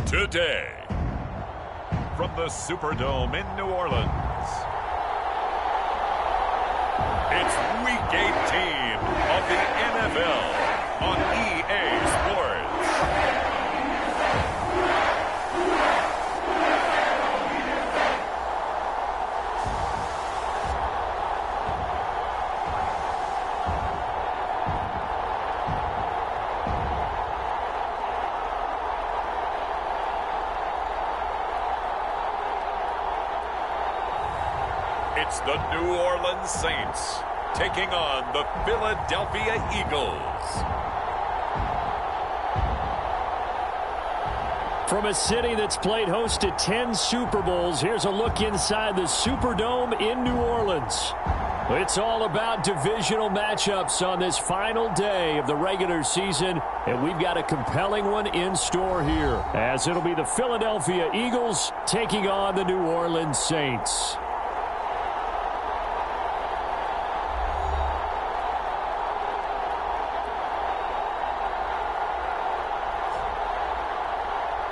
Today, from the Superdome in New Orleans, it's Week 18 of the NFL on EA Sports. It's the New Orleans Saints taking on the Philadelphia Eagles. From a city that's played host to 10 Super Bowls, here's a look inside the Superdome in New Orleans. It's all about divisional matchups on this final day of the regular season, and we've got a compelling one in store here, as it'll be the Philadelphia Eagles taking on the New Orleans Saints.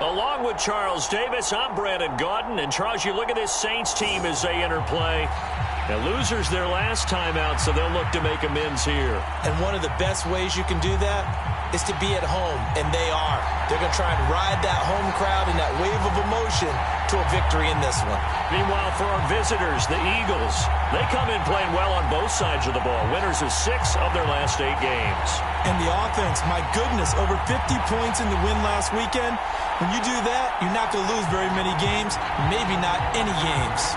Along with Charles Davis, I'm Brandon Gaudin. And Charles, you look at this Saints team as they interplay. The losers their last time out, so they'll look to make amends here. And one of the best ways you can do that is to be at home, and they are. They're going to try and ride that home crowd and that wave of emotion to a victory in this one. Meanwhile, for our visitors, the Eagles, they come in playing well on both sides of the ball. Winners of 6 of their last 8 games. And the offense, my goodness, over 50 points in the win last weekend. When you do that, you're not going to lose very many games, maybe not any games.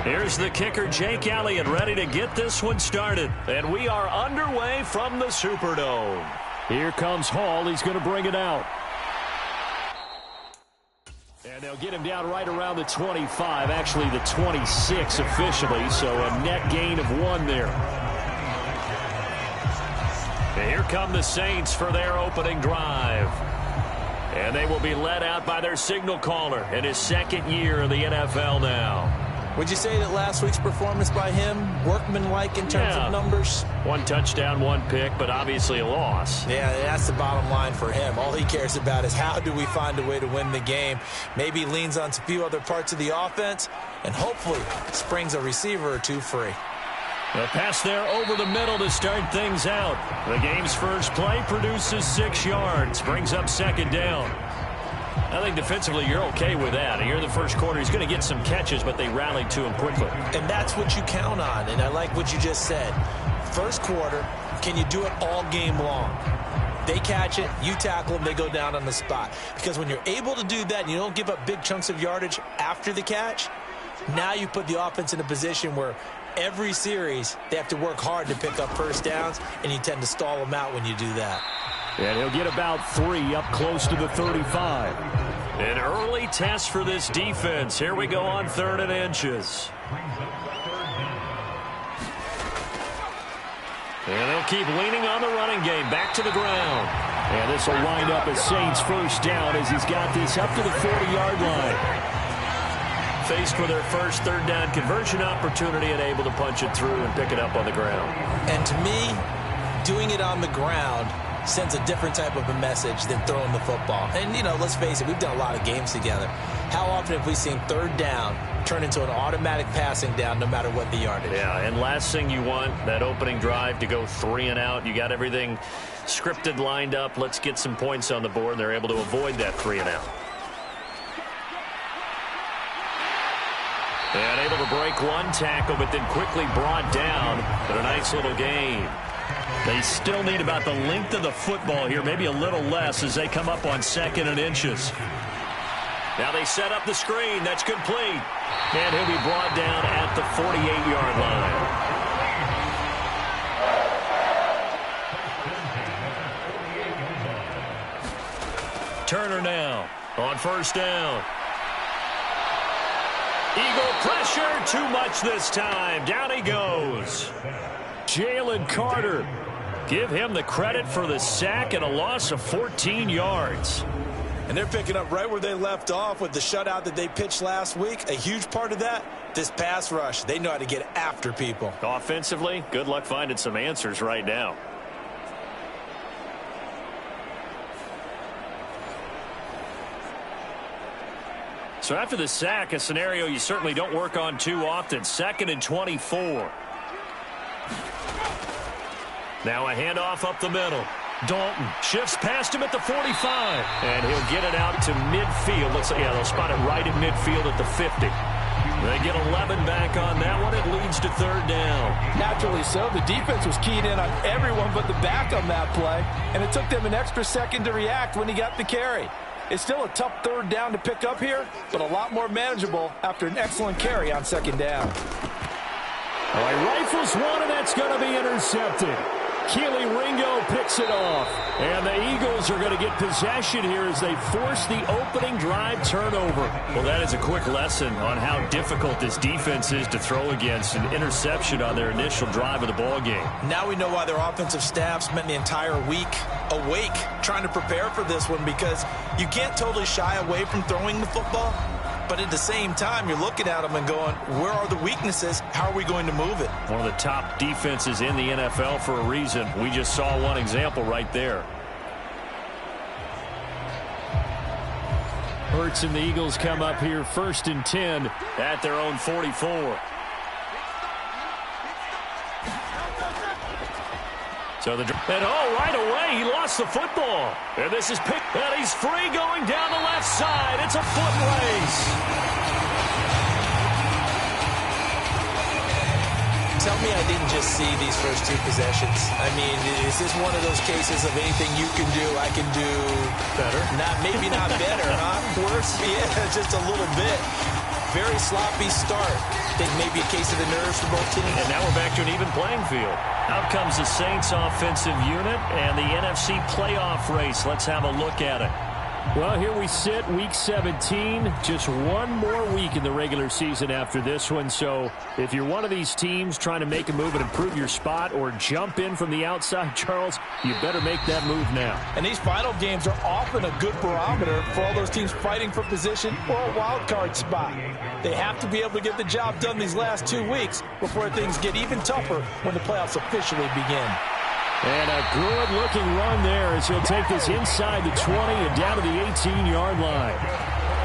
Here's the kicker, Jake Elliott, ready to get this one started. And we are underway from the Superdome. Here comes Hall. He's going to bring it out. And they'll get him down right around the 25, actually the 26 officially, so a net gain of 1 there. And here come the Saints for their opening drive. And they will be led out by their signal caller in his 2nd year in the NFL now. Would you say that last week's performance by him, workmanlike in terms of numbers? 1 touchdown, 1 pick, but obviously a loss. Yeah, that's the bottom line for him. All he cares about is how do we find a way to win the game. Maybe leans on a few other parts of the offense, and hopefully springs a receiver or 2 free. The pass there over the middle to start things out. The game's first play produces 6 yards, brings up 2nd down. I think defensively you're okay with that. Here in the first quarter, he's going to get some catches, but they rallied to him quickly. And that's what you count on, and I like what you just said. First quarter, can you do it all game long? They catch it, you tackle them, they go down on the spot. Because when you're able to do that and you don't give up big chunks of yardage after the catch, now you put the offense in a position where every series they have to work hard to pick up first downs, and you tend to stall them out when you do that. And he'll get about 3 up close to the 35. An early test for this defense. Here we go on 3rd and inches. And they'll keep leaning on the running game. Back to the ground. And this will wind up as Saints first down as he's got this up to the 40-yard line. Faced with their first 3rd down conversion opportunity and able to punch it through and pick it up on the ground. And to me, doing it on the ground sends a different type of a message than throwing the football. And, you know, let's face it, we've done a lot of games together. How often have we seen 3rd down turn into an automatic passing down no matter what the yardage? Yeah, and last thing you want, that opening drive to go 3 and out. You got everything scripted, lined up. Let's get some points on the board. They're able to avoid that 3 and out. And able to break 1 tackle, but then quickly brought down. But a nice little gain. They still need about the length of the football here, maybe a little less as they come up on 2nd and inches. Now they set up the screen. That's complete. And he'll be brought down at the 48-yard line. Turner now on 1st down. Eagle pressure, too much this time. Down he goes. Jalen Carter. Give him the credit for the sack and a loss of 14 yards. And they're picking up right where they left off with the shutout that they pitched last week. A huge part of that, this pass rush. They know how to get after people. Offensively, good luck finding some answers right now. So after the sack, a scenario you certainly don't work on too often. 2nd and 24. Now a handoff up the middle. Dalton shifts past him at the 45. And he'll get it out to midfield. Looks like, yeah, they'll spot it right at midfield at the 50. They get 11 back on that one. It leads to 3rd down. Naturally so. The defense was keyed in on everyone but the back on that play. And it took them an extra second to react when he got the carry. It's still a tough 3rd down to pick up here, but a lot more manageable after an excellent carry on 2nd down. All right, rifles one, and that's going to be intercepted. Keely Ringo picks it off. And the Eagles are going to get possession here as they force the opening drive turnover. Well, that is a quick lesson on how difficult this defense is to throw against. An interception on their initial drive of the ball game. Now we know why their offensive staff spent the entire week awake trying to prepare for this one, because you can't totally shy away from throwing the football. But at the same time, you're looking at them and going, where are the weaknesses? How are we going to move it? One of the top defenses in the NFL for a reason. We just saw one example right there. Hurts and the Eagles come up here 1st and 10 at their own 44. So the and right away he lost the football. And this is picked. And he's free going down the left side. It's a foot race. Tell me I didn't just see these first 2 possessions. I mean, is this one of those cases of anything you can do, I can do better? Maybe not better, huh? Worse? Yeah, just a little bit. Very sloppy start. Think maybe a case of the nerves for both teams. And now we're back to an even playing field. Out comes the Saints offensive unit and the NFC playoff race. Let's have a look at it. Well, here we sit, week 17. Just one more week in the regular season after this one. So if you're one of these teams trying to make a move and improve your spot or jump in from the outside, Charles, you better make that move now. And these final games are often a good barometer for all those teams fighting for position or a wild card spot. They have to be able to get the job done these last 2 weeks before things get even tougher when the playoffs officially begin. And a good-looking run there as he'll take this inside the 20 and down to the 18-yard line.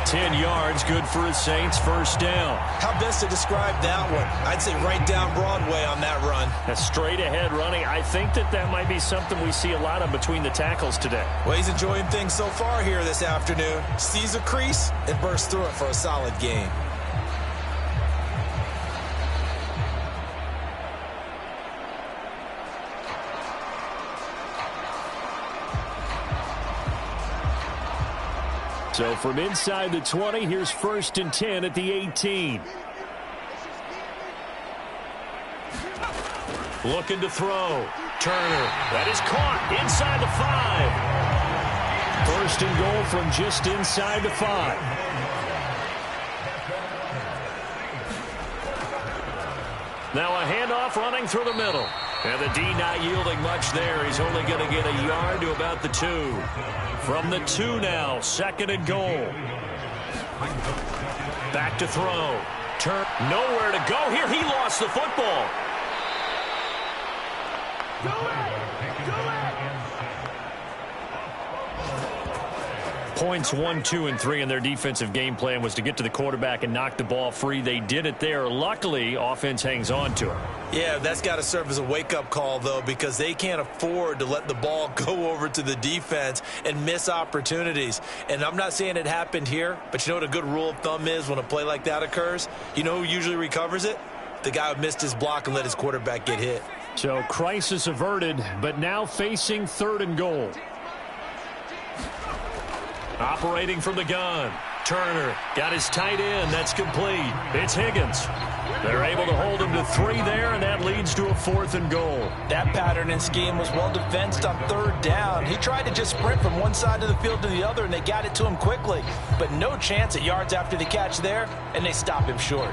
10 yards, good for his Saints, 1st down. How best to describe that one? I'd say right down Broadway on that run. A straight-ahead running. I think that might be something we see a lot of between the tackles today. Well, he's enjoying things so far here this afternoon. Sees a crease and bursts through it for a solid gain. So from inside the 20, here's 1st and 10 at the 18. Looking to throw. Turner. That is caught inside the 5. 1st and goal from just inside the 5. Now a handoff running through the middle. And the D not yielding much there. He's only going to get a yard to about the 2. From the 2 now, 2nd and goal. Back to throw. Turn. Nowhere to go here. He lost the football. Points 1, 2, and 3 in their defensive game plan was to get to the quarterback and knock the ball free. They did it there. Luckily, offense hangs on to it. Yeah, that's got to serve as a wake-up call, though, because they can't afford to let the ball go over to the defense and miss opportunities. And I'm not saying it happened here, but you know what a good rule of thumb is when a play like that occurs? You know who usually recovers it? The guy who missed his block and let his quarterback get hit. So crisis averted, but now facing 3rd and goal. Operating from the gun. Turner got his tight end. That's complete. It's Higgins. They're able to hold him to 3 there, and that leads to a 4th and goal. That pattern and scheme was well defensed on 3rd down. He tried to just sprint from one side of the field to the other, and they got it to him quickly. But no chance at yards after the catch there, and they stop him short.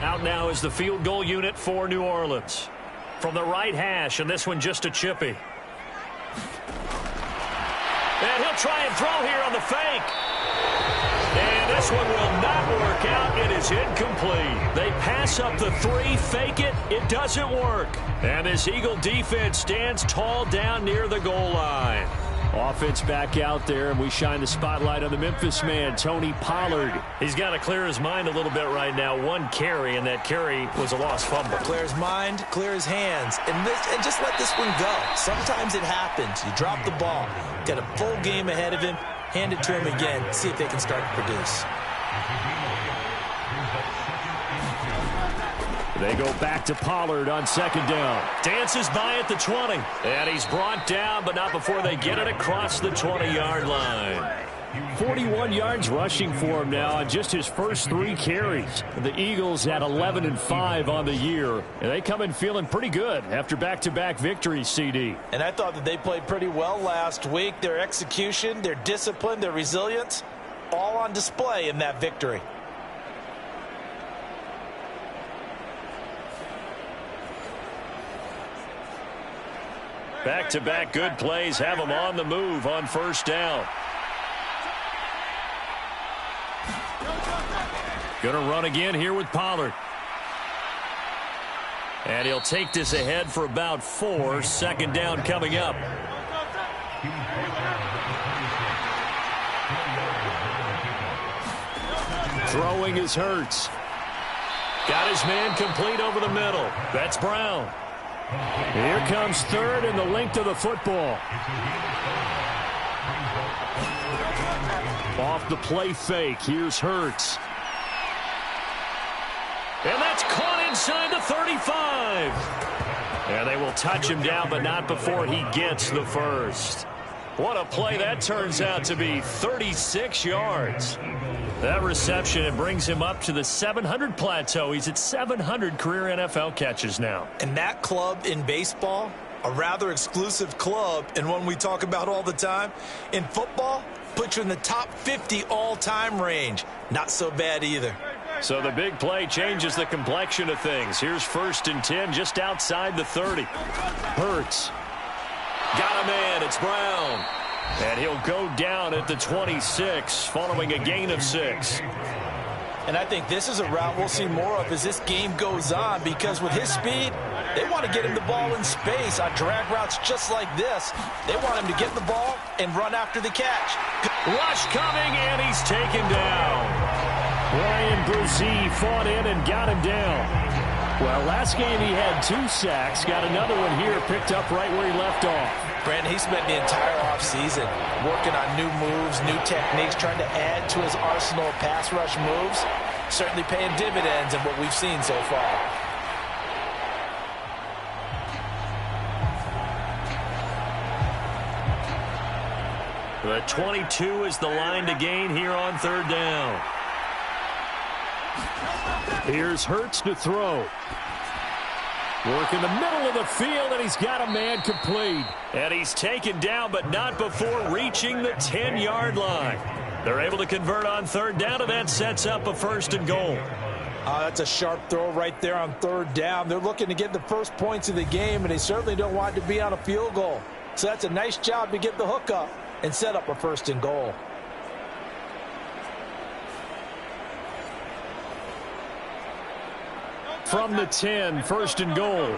Out now is the field goal unit for New Orleans. From the right hash, and this one just a chippy. And he'll try and throw here on the fake. And this one will not work out. It is incomplete. They pass up the 3, fake it. It doesn't work. And this Eagle defense stands tall down near the goal line. Offense back out there, and we shine the spotlight on the Memphis man, Tony Pollard. He's got to clear his mind a little bit right now. 1 carry, and that carry was a lost fumble. Clear his mind, clear his hands, and just let this one go. Sometimes it happens. You drop the ball, got a full game ahead of him, hand it to him again, see if they can start to produce. They go back to Pollard on 2nd down. Dances by at the 20. And he's brought down, but not before they get it across the 20-yard line. 41 yards rushing for him now on just his first 3 carries. The Eagles at 11-5 on the year. And they come in feeling pretty good after back-to-back victories, CD. And I thought that they played pretty well last week. Their execution, their discipline, their resilience, all on display in that victory. Back-to-back good plays have them on the move on 1st down. Going to run again here with Pollard. And he'll take this ahead for about 4. 2nd down coming up. Throwing is Hurts. Got his man complete over the middle. That's Brown. Here comes 3rd and the length of the football. Off the play fake. Here's Hurts. And that's caught inside the 35. And they will touch him down, but not before he gets the 1st. What a play that turns out to be. 36 yards. That reception, it brings him up to the 700 plateau. He's at 700 career NFL catches now. And that club in baseball, a rather exclusive club, and one we talk about all the time. In football, puts you in the top 50 all-time range. Not so bad either. So the big play changes the complexion of things. Here's 1st and 10 just outside the 30. Hurts. Got a man. It's Brown. And he'll go down at the 26 following a gain of 6. And I think this is a route we'll see more of as this game goes on, because with his speed, they want to get him the ball in space on drag routes just like this. They want him to get the ball and run after the catch. Rush coming, and he's taken down. Ryan Brzee fought in and got him down. Well, last game he had 2 sacks. Got another one here, picked up right where he left off. Brandon, he spent the entire offseason working on new moves, new techniques, trying to add to his arsenal of pass rush moves. Certainly paying dividends in what we've seen so far. The 22 is the line to gain here on 3rd down. Here's Hurts to throw. Work in the middle of the field, and he's got a man complete. And he's taken down, but not before reaching the 10-yard line. They're able to convert on 3rd down, and that sets up a 1st and goal. That's a sharp throw right there on 3rd down. They're looking to get the first points of the game, and they certainly don't want it to be on a field goal. So that's a nice job to get the hook up and set up a 1st and goal. From the 10, 1st and goal.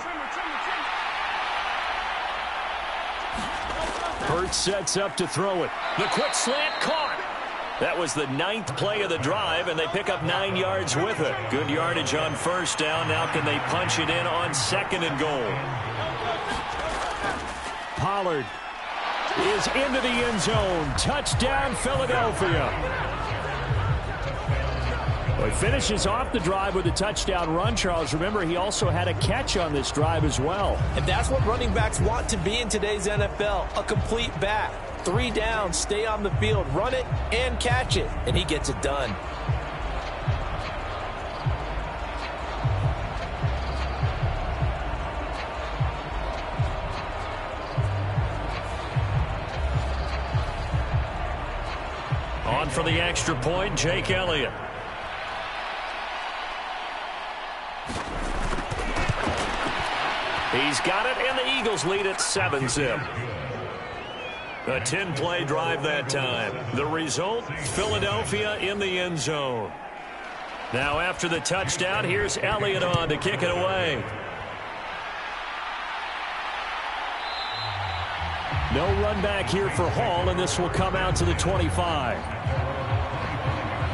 Hurts sets up to throw it. The quick slant caught. That was the 9th play of the drive, and they pick up 9 yards with it. Good yardage on 1st down. Now can they punch it in on 2nd and goal? Pollard is into the end zone. Touchdown, Philadelphia. Well, he finishes off the drive with a touchdown run, Charles. Remember, he also had a catch on this drive as well. And that's what running backs want to be in today's NFL, a complete back. 3 down, stay on the field, run it, and catch it. And he gets it done. On for the extra point, Jake Elliott. He's got it, and the Eagles lead at 7-zip. A 10-play drive that time. The result, Philadelphia in the end zone. Now after the touchdown, here's Elliott on to kick it away. No run back here for Hall, and this will come out to the 25.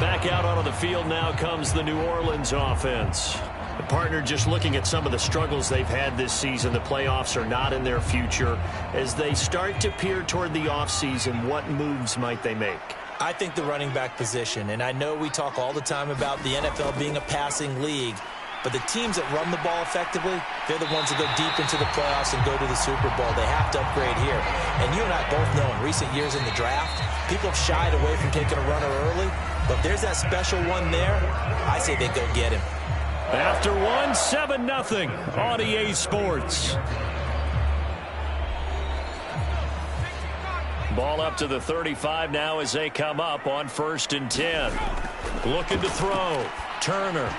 Back out onto the field now comes the New Orleans offense. The partner just looking at some of the struggles they've had this season. The playoffs are not in their future. As they start to peer toward the offseason, what moves might they make? I think the running back position, and I know we talk all the time about the NFL being a passing league, but the teams that run the ball effectively, they're the ones that go deep into the playoffs and go to the Super Bowl. They have to upgrade here. And you and I both know in recent years in the draft, people have shied away from taking a runner early, but if there's that special one there, I say they go get him. After 7-0 on EA Sports. Ball up to the 35 now as they come up on 1st and 10. Looking to throw. Turner.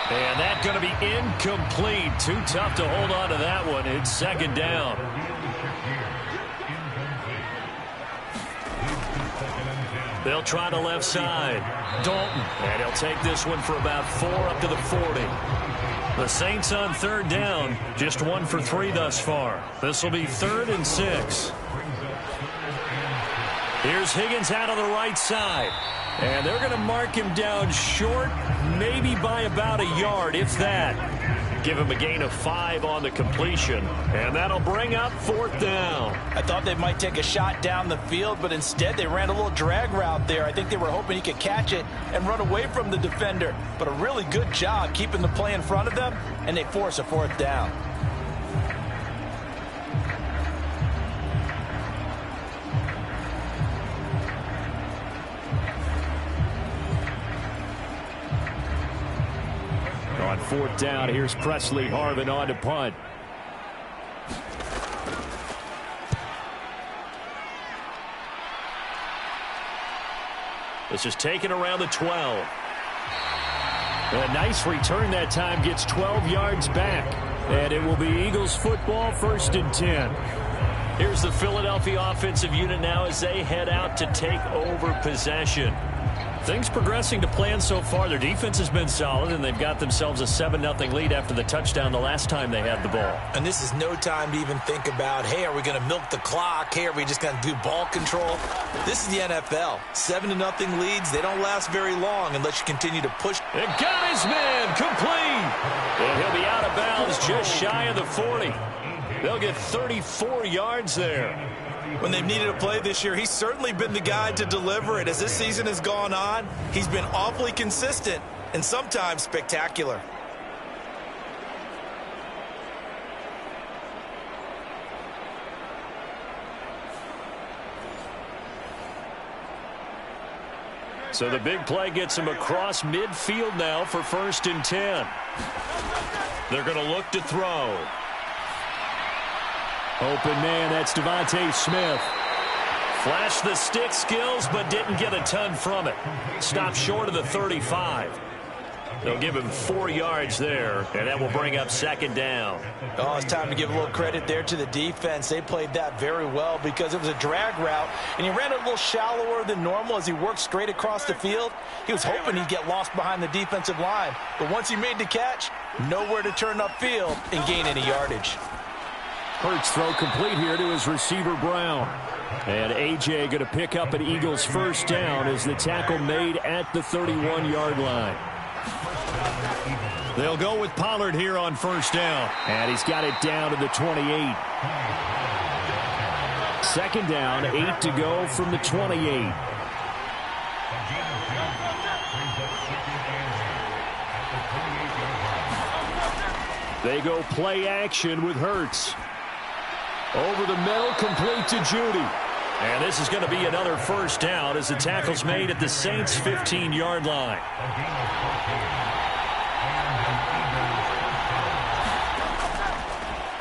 And that's going to be incomplete. Too tough to hold on to that one. It's 2nd down. They'll try the left side. Dalton. And he'll take this one for about 4 up to the 40. The Saints on 3rd down. Just 1 for 3 thus far. This will be 3rd and 6. Here's Higgins out on the right side. And they're going to mark him down short, maybe by about a yard, if that. Give him a gain of 5 on the completion. And that'll bring up 4th down. I thought they might take a shot down the field, but instead they ran a little drag route there. I think they were hoping he could catch it and run away from the defender. But a really good job keeping the play in front of them, and they force a 4th down. On 4th down, here's Presley Harvin on to punt. This is taken around the 12. A nice return that time, gets 12 yards back. And it will be Eagles football, 1st and 10. Here's the Philadelphia offensive unit now as they head out to take over possession. Things progressing to plan so far. Their defense has been solid, and they've got themselves a 7-0 lead after the touchdown the last time they had the ball. And this is no time to even think about, hey, are we going to milk the clock? Hey, are we just going to do ball control? This is the NFL. 7-0 leads, they don't last very long unless you continue to push. And got his man complete. And he'll be out of bounds just shy of the 40. They'll get 34 yards there. When they've needed a play this year, he's certainly been the guy to deliver it. As this season has gone on, he's been awfully consistent and sometimes spectacular. So the big play gets him across midfield now for 1st and 10. They're going to look to throw. Open man, that's Devontae Smith. Flashed the stick skills, but didn't get a ton from it. Stopped short of the 35. They'll give him 4 yards there, and that will bring up 2nd down. Oh, it's time to give a little credit there to the defense. They played that very well because it was a drag route, and he ran a little shallower than normal as he worked straight across the field. He was hoping he'd get lost behind the defensive line, but once he made the catch, nowhere to turn upfield and gain any yardage. Hurts throw complete here to his receiver, Brown. And A.J. going to pick up an Eagles 1st down as the tackle made at the 31-yard line. They'll go with Pollard here on 1st down. And he's got it down to the 28. 2nd down, 8 to go from the 28. They go play action with Hurts. Over the middle, complete to Judy. And this is going to be another first down as the tackle's made at the Saints' 15-yard line.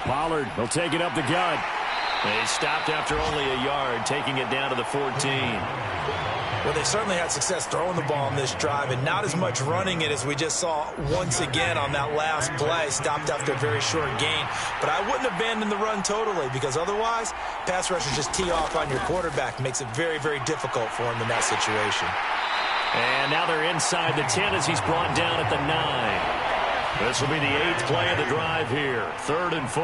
Pollard will take it up the gut. And he stopped after only a yard, taking it down to the 14. Well, they certainly had success throwing the ball on this drive and not as much running it as we just saw once again on that last play. Stopped after a very short gain. But I wouldn't abandon the run totally because otherwise, pass rushers just tee off on your quarterback. Makes it very, very difficult for him in that situation. And now they're inside the 10 as he's brought down at the 9. This will be the 8th play of the drive here. 3rd and 4.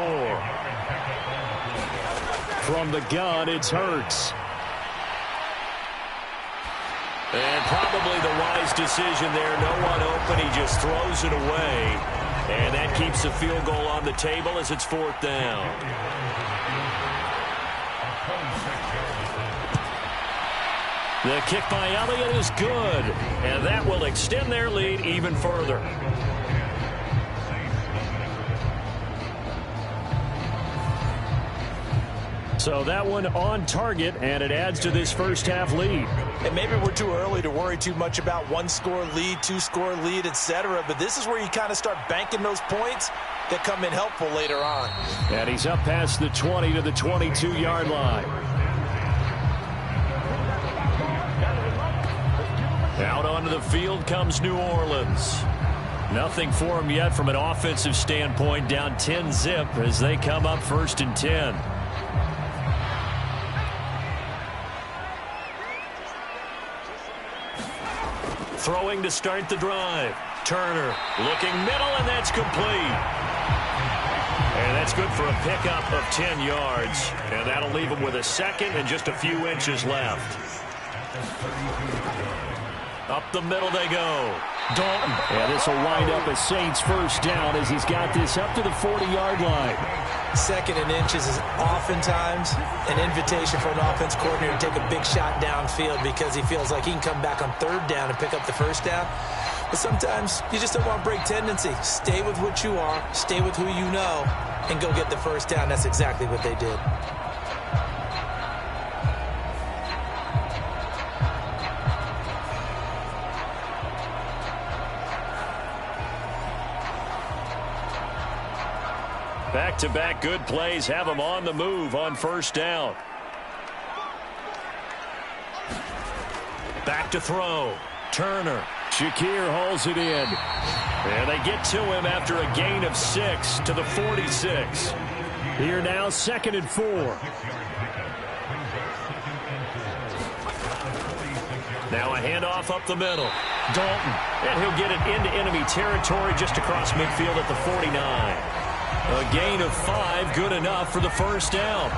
From the gun, it's Hurts. And probably the wise decision there. No one open. He just throws it away. And that keeps the field goal on the table as it's 4th down. The kick by Elliott is good. And that will extend their lead even further. So that one on target, and it adds to this first half lead. And maybe we're too early to worry too much about 1-score lead, 2-score lead, etc. But this is where you kind of start banking those points that come in helpful later on. And he's up past the 20 to the 22-yard line. Out onto the field comes New Orleans. Nothing for him yet from an offensive standpoint, down 10-zip as they come up 1st and 10. Throwing to start the drive. Turner looking middle, and that's complete. And that's good for a pickup of 10 yards. And that'll leave him with a second and just a few inches left. Up the middle they go. Dalton. And this will wind up a Saints first down as he's got this up to the 40-yard line. 2nd and inches is oftentimes an invitation for an offense coordinator to take a big shot downfield because he feels like he can come back on 3rd down and pick up the first down. But sometimes you just don't want to break tendency. Stay with what you are, stay with who you know, and go get the first down. That's exactly what they did. Back-to-back good plays have him on the move on first down. Back to throw. Turner. Shakir hauls it in. And they get to him after a gain of 6 to the 46. Here now, 2nd and 4. Now a handoff up the middle. Dalton. And he'll get it into enemy territory just across midfield at the 49. A gain of 5, good enough for the first down.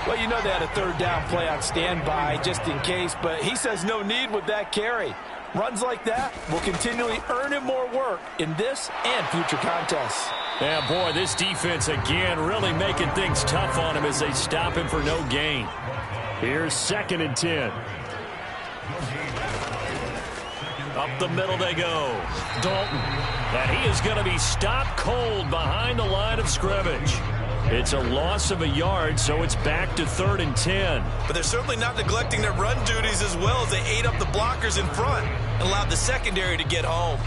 Well, you know they had a 3rd down play on standby just in case, but he says no need with that carry. Runs like that will continually earn him more work in this and future contests. Yeah, boy, this defense again really making things tough on him as they stop him for no gain. Here's 2nd and 10. Up the middle they go. Dalton. And he is going to be stopped cold behind the line of scrimmage. It's a loss of a yard, so it's back to 3rd and 10. But they're certainly not neglecting their run duties as well as they ate up the blockers in front and allowed the secondary to get home.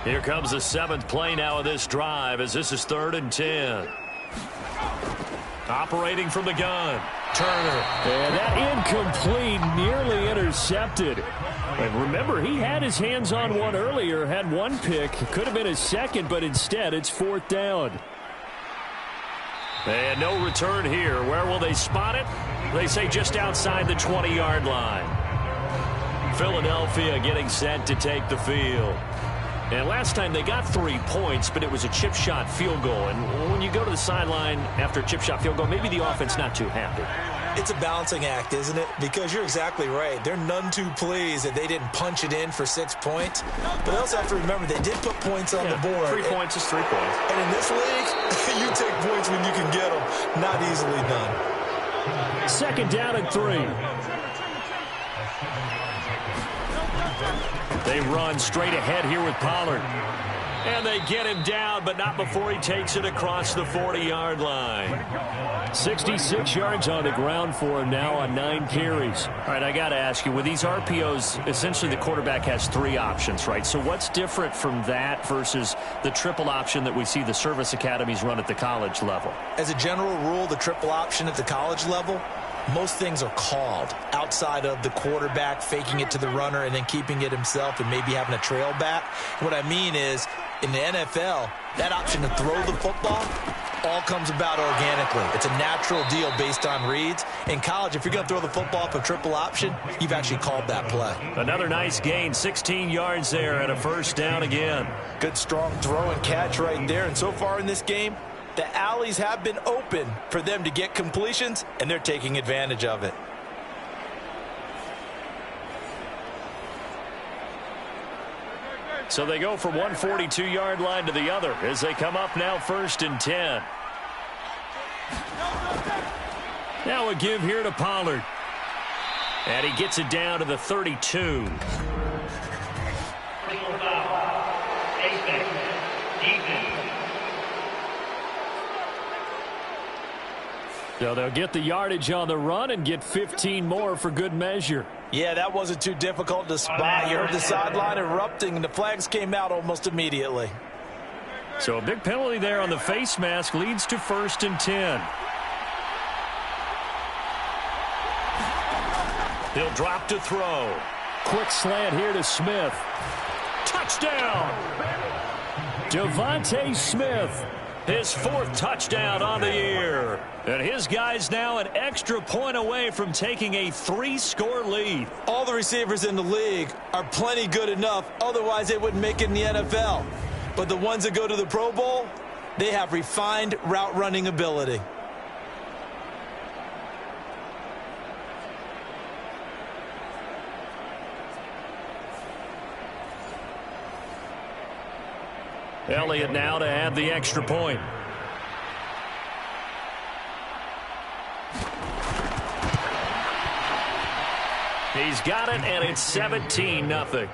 Here comes the 7th play now of this drive as this is 3rd and 10. Operating from the gun. Turner. And that incomplete, nearly intercepted. And remember, he had his hands on one earlier, had one pick. Could have been his second, but instead it's 4th down. And no return here. Where will they spot it? They say just outside the 20-yard line. Philadelphia getting set to take the field. And last time they got 3 points, but it was a chip shot field goal. And when you go to the sideline after a chip shot field goal, maybe the offense not too happy. It's a balancing act, isn't it? Because you're exactly right. They're none too pleased that they didn't punch it in for 6 points. But they also have to remember they did put points on the board. 3 points is 3 points. And in this league, you take points when you can get them. Not easily done. Second down and 3. They run straight ahead here with Pollard. And they get him down, but not before he takes it across the 40-yard line. 66 yards on the ground for him now on 9 carries. All right, I got to ask you, with these RPOs, essentially the quarterback has 3 options, right? So what's different from that versus the triple option that we see the service academies run at the college level? As a general rule, the triple option at the college level, most things are called outside of the quarterback faking it to the runner and then keeping it himself and maybe having a trail back. What I mean is, in the NFL, that option to throw the football all comes about organically. It's a natural deal based on reads. In college, if you're going to throw the football up a triple option, you've actually called that play. Another nice gain, 16 yards there and a first down again. Good, strong throw and catch right there. And so far in this game, the alleys have been open for them to get completions, and they're taking advantage of it. So they go from one 42-yard line to the other as they come up now 1st and 10. Now a give here to Pollard. And he gets it down to the 32. So they'll get the yardage on the run and get 15 more for good measure. Yeah, that wasn't too difficult to spot. You heard the sideline erupting, and the flags came out almost immediately. So a big penalty there on the face mask leads to 1st and 10. He'll drop to throw. Quick slant here to Smith. Touchdown! Devontae Smith, his 4th touchdown on the year. And his guys now an extra point away from taking a 3-score lead. All the receivers in the league are plenty good enough, otherwise they wouldn't make it in the NFL. But the ones that go to the Pro Bowl, they have refined route running ability. Elliott now to add the extra point. He's got it, and it's 17-0.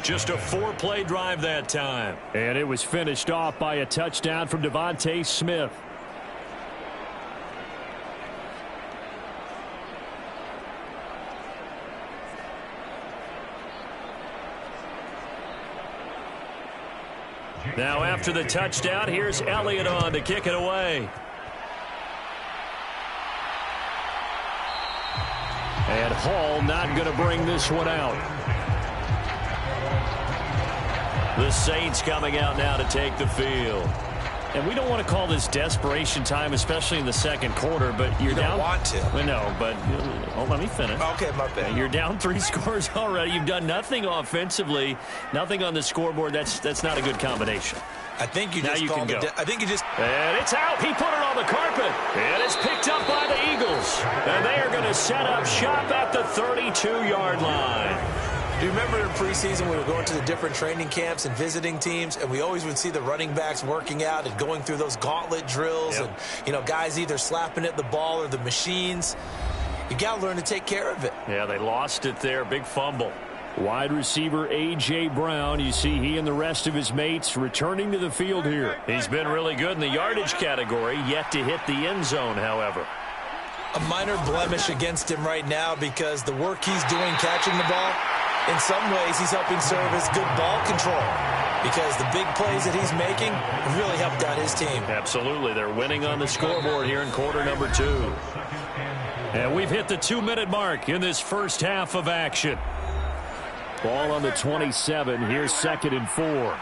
Just a 4-play drive that time. And it was finished off by a touchdown from Devontae Smith. Now after the touchdown, here's Elliott on to kick it away. And Hall not going to bring this one out. The Saints coming out now to take the field. And we don't want to call this desperation time, especially in the second quarter, but you're down. You don't want to. Well, no, but let me finish. Okay, my bad. You're down 3 scores already. You've done nothing offensively, nothing on the scoreboard. That's not a good combination. I think you now just you called can go. I think you just. And it's out. He put it on the carpet. And it's picked up by the Eagles. And they are going to set up shop at the 32-yard line. Do you remember in preseason we were going to the different training camps and visiting teams, and we always would see the running backs working out and going through those gauntlet drills, yep. And guys either slapping at the ball or the machines. You got to learn to take care of it. Yeah, they lost it there. Big fumble. Wide receiver A.J. Brown, you see he and the rest of his mates returning to the field here. He's been really good in the yardage category, yet to hit the end zone, however. A minor blemish against him right now because the work he's doing catching the ball, in some ways he's helping serve as good ball control because the big plays that he's making have really helped out his team. Absolutely. They're winning on the scoreboard here in quarter number 2. And we've hit the 2-minute mark in this first half of action. Ball on the 27. Here's 2nd and 4.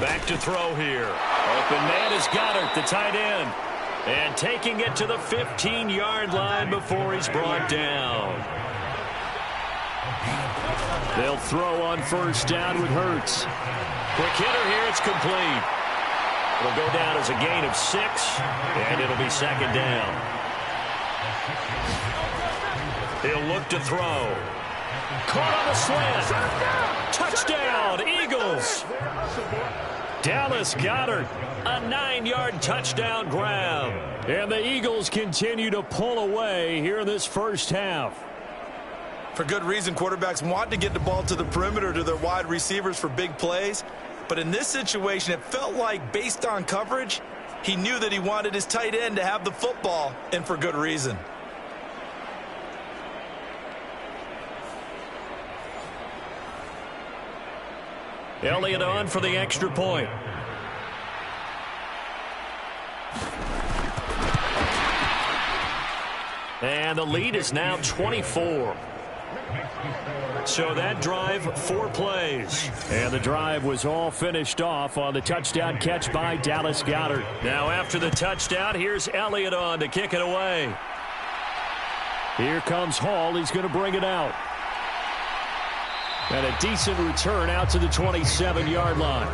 Back to throw here. Open man is Goddard, the tight end. And taking it to the 15-yard line before he's brought down. They'll throw on first down with Hurts. Quick hitter here. It's complete. It'll go down as a gain of 6, and it'll be second down. He'll look to throw. Caught on the slant. Touchdown, Eagles. Dallas Goedert, a 9-yard touchdown grab. And the Eagles continue to pull away here in this first half. For good reason, quarterbacks want to get the ball to the perimeter to their wide receivers for big plays. But in this situation, it felt like, based on coverage, he knew that he wanted his tight end to have the football, and for good reason. Elliott on for the extra point. And the lead is now 24. So that drive, 4 plays. And the drive was all finished off on the touchdown catch by Dallas Goedert. Now after the touchdown, here's Elliott on to kick it away. Here comes Hall. He's going to bring it out. And a decent return out to the 27-yard line.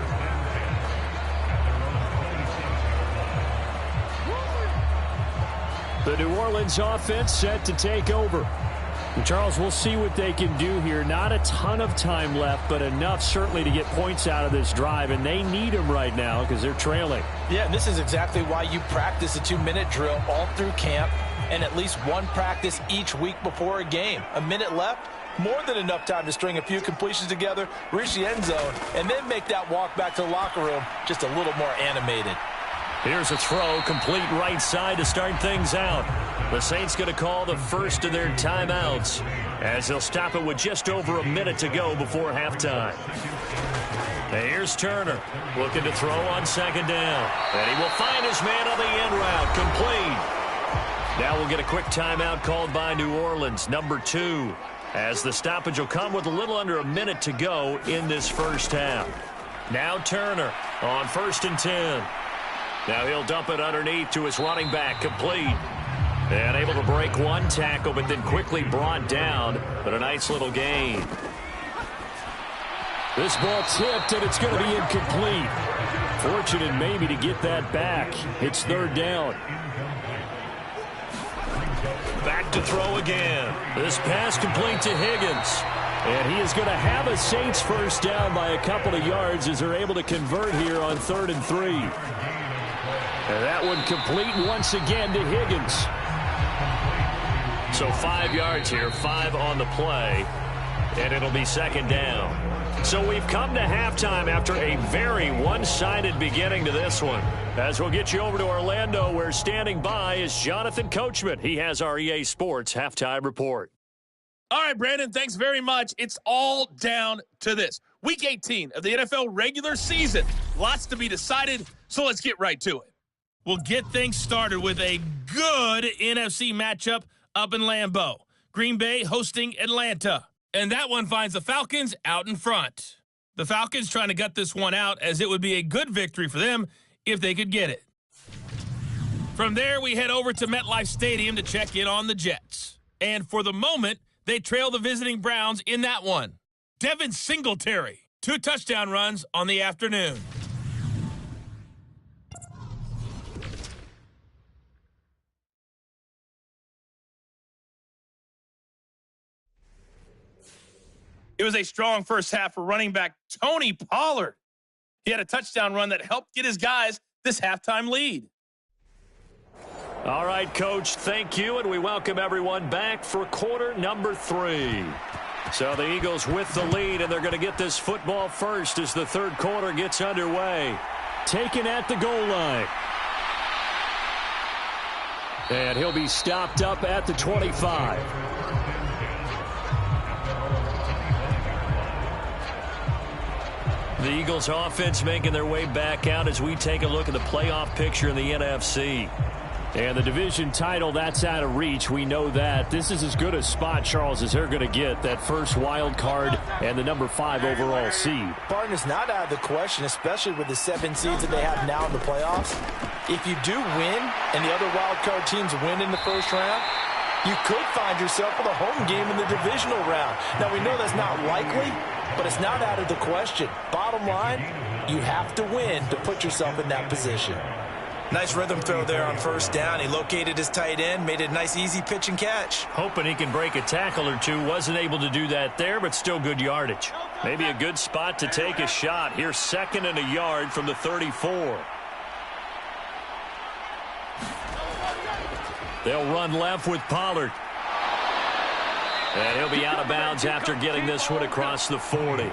The New Orleans offense set to take over. And Charles, we'll see what they can do here. Not a ton of time left, but enough certainly to get points out of this drive, and they need them right now because they're trailing. Yeah, and this is exactly why you practice a 2-minute drill all through camp and at least one practice each week before a game. A minute left, more than enough time to string a few completions together, reach the end zone, and then make that walk back to the locker room just a little more animated. Here's a throw, complete right side to start things out. The Saints going to call the first of their timeouts as they'll stop it with just over a minute to go before halftime. Here's Turner looking to throw on second down. And he will find his man on the end route, complete. Now we'll get a quick timeout called by New Orleans, number 2, as the stoppage will come with a little under a minute to go in this first half. Now Turner on 1st and 10. Now he'll dump it underneath to his running back, complete. And able to break one tackle, but then quickly brought down. But a nice little gain. This ball tipped, and it's going to be incomplete. Fortunate maybe to get that back. It's 3rd down. Back to throw again. This pass complete to Higgins. And he is going to have a Saints first down by a couple of yards as they're able to convert here on 3rd and 3. And that one complete once again to Higgins. So 5 yards here, 5 on the play, and it'll be second down. So we've come to halftime after a very one-sided beginning to this one. As we'll get you over to Orlando, where standing by is Jonathan Coachman. He has our EA Sports Halftime Report. All right, Brandon, thanks very much. It's all down to this. Week 18 of the NFL regular season. Lots to be decided, so let's get right to it. We'll get things started with a good NFC matchup up in Lambeau. Green Bay hosting Atlanta. And that one finds the Falcons out in front. The Falcons trying to gut this one out, as it would be a good victory for them if they could get it. From there, we head over to MetLife Stadium to check in on the Jets. And for the moment, they trail the visiting Browns in that one. Devin Singletary, 2 touchdown runs on the afternoon. It was a strong first half for running back Tony Pollard. He had a touchdown run that helped get his guys this halftime lead. All right, Coach, thank you, and we welcome everyone back for quarter number 3. So the Eagles with the lead, and they're going to get this football first as the third quarter gets underway. Taken at the goal line. And he'll be stopped up at the 25. The Eagles offense making their way back out as we take a look at the playoff picture in the NFC. And the division title, that's out of reach. We know that. This is as good a spot, Charles, as they're going to get. That first wild card and the number 5 overall seed. Barton is not out of the question, especially with the 7 seeds that they have now in the playoffs. If you do win and the other wild card teams win in the first round, you could find yourself with a home game in the divisional round. Now, we know that's not likely, but it's not out of the question. Bottom line, you have to win to put yourself in that position. Nice rhythm throw there on first down. He located his tight end, made it a nice, easy pitch and catch. Hoping he can break a tackle or two. Wasn't able to do that there, but still good yardage. Maybe a good spot to take a shot. Here's 2nd and a yard from the 34. They'll run left with Pollard. And he'll be out of bounds after getting this one across the 40.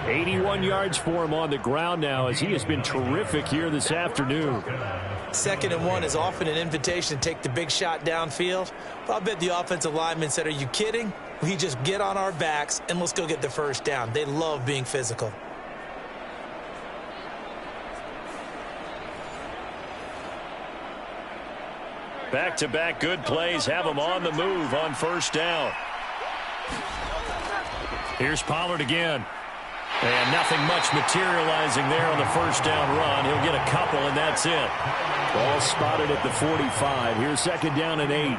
81 yards for him on the ground now, as he has been terrific here this afternoon. 2nd and 1 is often an invitation to take the big shot downfield. But I bet the offensive lineman said, are you kidding? We just get on our backs and let's go get the first down. They love being physical. Back-to-back good plays have them on the move on first down. Here's Pollard again. And nothing much materializing there on the first down run. He'll get a couple, and that's it. Ball spotted at the 45. Here's 2nd down and 8.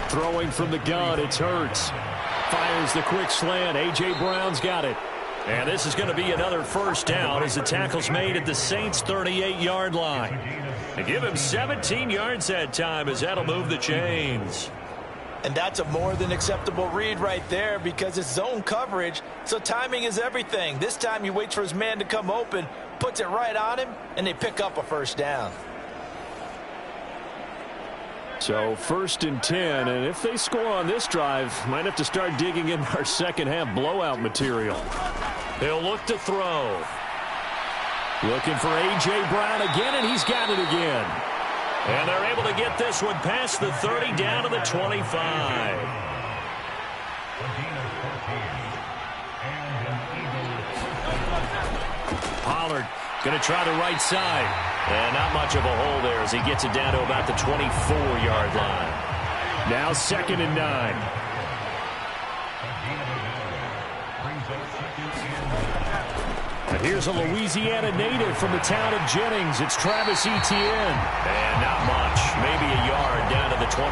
Throwing from the gun, it's Hurts. Fires the quick slant. A.J. Brown's got it. And this is going to be another first down as the tackle's made at the Saints' 38-yard line. They give him 17 yards that time, as that'll move the chains. And that's a more than acceptable read right there, because it's zone coverage, so timing is everything. This time he waits for his man to come open, puts it right on him, and they pick up a first down. So 1st and 10, and if they score on this drive, might have to start digging in our second-half blowout material. He'll look to throw. Looking for A.J. Brown again, and he's got it again. And they're able to get this one past the 30 down to the 25. Pollard going to try the right side. And not much of a hole there as he gets it down to about the 24-yard line. Now 2nd and 9. And here's a Louisiana native from the town of Jennings. It's Travis Etienne. And not much. Maybe a yard down to the 23.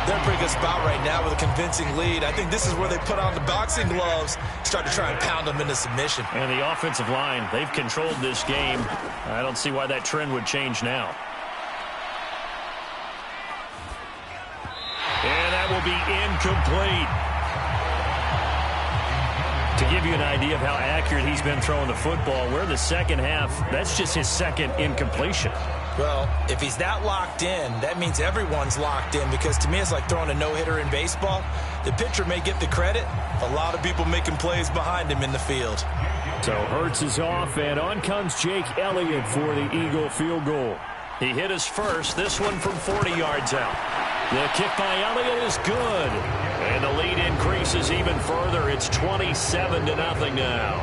They're in a pretty good spot right now with a convincing lead. I think this is where they put on the boxing gloves, start to try and pound them into submission. And the offensive line, they've controlled this game. I don't see why that trend would change now. And that will be incomplete. To give you an idea of how accurate he's been throwing the football, we're in the second half. That's just his 2nd incompletion. Well, if he's that locked in, that means everyone's locked in, because to me it's like throwing a no-hitter in baseball. The pitcher may get the credit. A lot of people making plays behind him in the field. So Hurts is off, and on comes Jake Elliott for the Eagle field goal. He hit his first, this one from 40 yards out. The kick by Elliott is good. And the lead increases even further. It's 27-0 now.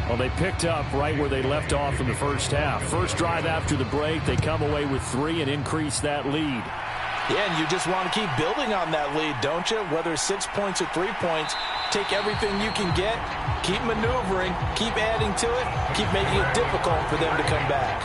Well, they picked up right where they left off in the first half. First drive after the break, they come away with 3 and increase that lead. Yeah, and you just want to keep building on that lead, don't you? Whether it's 6 points or 3 points, take everything you can get, keep maneuvering, keep adding to it, keep making it difficult for them to come back.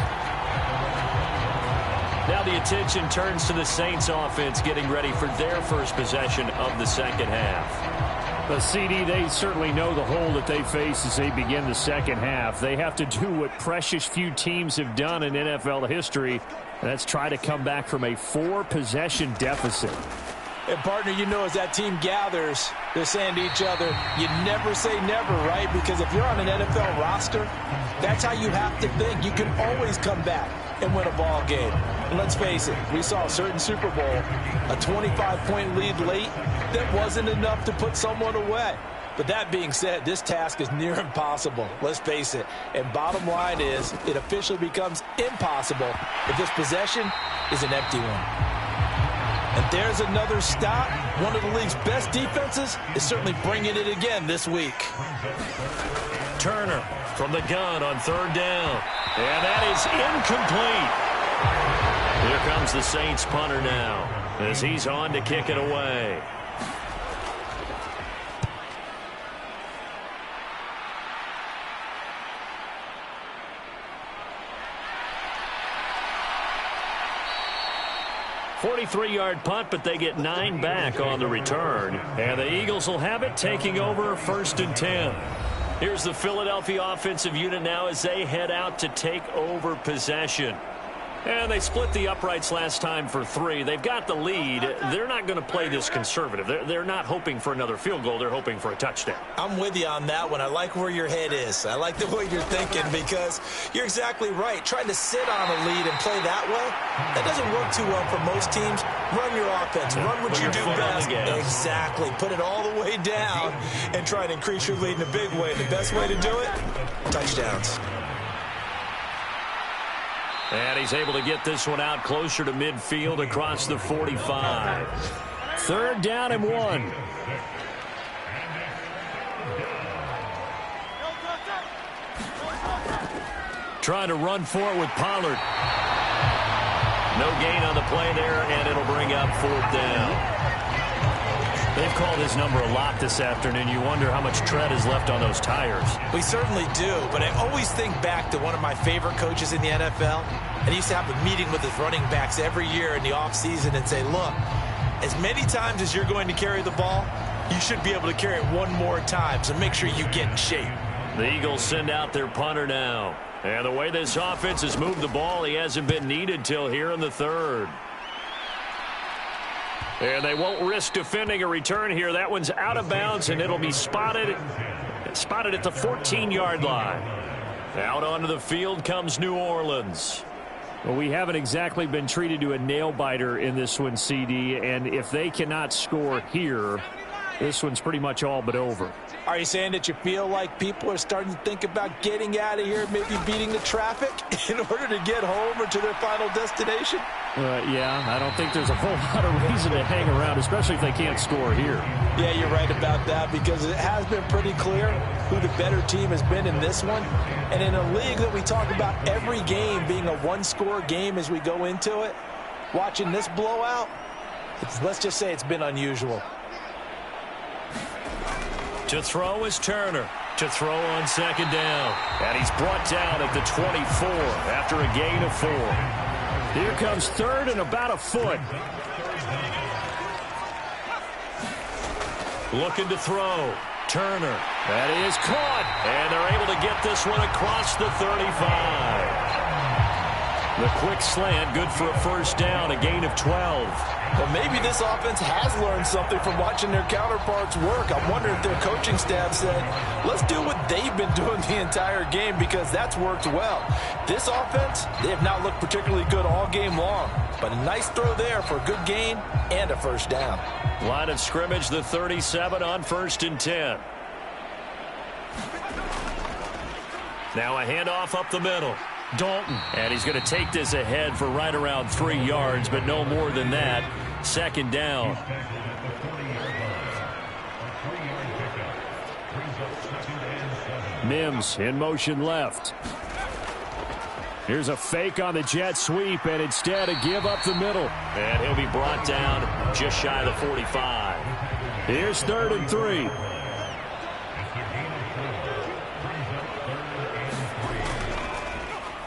Now the attention turns to the Saints offense getting ready for their first possession of the second half. The CD, they certainly know the hole that they face as they begin the second half. They have to do what precious few teams have done in NFL history, and that's try to come back from a 4-possession deficit. And, partner, you know, as that team gathers, they're saying to each other, you never say never, right? Because if you're on an NFL roster, that's how you have to think. You can always come back and win a ball game. And let's face it, we saw a certain Super Bowl, a 25-point lead late that wasn't enough to put someone away. But that being said, this task is near impossible. Let's face it. And bottom line is, it officially becomes impossible if this possession is an empty one. And there's another stop. One of the league's best defenses is certainly bringing it again this week. Turner from the gun on 3rd down. And that is incomplete. Here comes the Saints punter now as he's on to kick it away. 43-yard punt, but they get 9 back on the return. And the Eagles will have it, taking over 1st and 10. Here's the Philadelphia offensive unit now as they head out to take over possession. And they split the uprights last time for 3. They've got the lead. They're not going to play this conservative. They're not hoping for another field goal. They're hoping for a touchdown. I'm with you on that one. I like where your head is. I like the way you're thinking because you're exactly right. Trying to sit on a lead and play that way, that doesn't work too well for most teams. Run your offense. Run what you do best. Exactly. Put it all the way down and try to increase your lead in a big way. The best way to do it, touchdowns. And he's able to get this one out closer to midfield across the 45. 3rd down and 1. Trying to run for it with Pollard. No gain on the play there, and it'll bring up 4th down. They've called his number a lot this afternoon. You wonder how much tread is left on those tires. We certainly do, but I always think back to one of my favorite coaches in the NFL. And he used to have a meeting with his running backs every year in the offseason and say, look, as many times as you're going to carry the ball, you should be able to carry it one more time, so make sure you get in shape. The Eagles send out their punter now. And the way this offense has moved the ball, he hasn't been needed till here in the 3rd. And they won't risk defending a return here. That one's out of bounds, and it'll be spotted at the 14-yard line. Out onto the field comes New Orleans. Well, we haven't exactly been treated to a nail-biter in this one, CD, and if they cannot score here, this one's pretty much all but over. Are you saying that you feel like people are starting to think about getting out of here, maybe beating the traffic in order to get home or to their final destination? Yeah, I don't think there's a whole lot of reason to hang around, especially if they can't score here. Yeah, you're right about that because it has been pretty clear who the better team has been in this one. And in a league that we talk about every game being a one-score game as we go into it, watching this blowout, let's just say it's been unusual. To throw is Turner. To throw on 2nd down. And he's brought down at the 24 after a gain of 4. Here comes 3rd and about a foot. Looking to throw. Turner. That is caught. And they're able to get this one across the 35. The quick slant, good for a 1st down, a gain of 12. Well, maybe this offense has learned something from watching their counterparts work. I wonder if their coaching staff said, let's do what they've been doing the entire game because that's worked well. This offense, they have not looked particularly good all game long. But a nice throw there for a good gain and a 1st down. Line of scrimmage, the 37 on 1st and 10. Now a handoff up the middle. Dalton. And he's going to take this ahead for right around 3 yards, but no more than that. 2nd down. Mims in motion left. Here's a fake on the jet sweep, and instead a give up the middle. And he'll be brought down just shy of the 45. Here's 3rd and 3.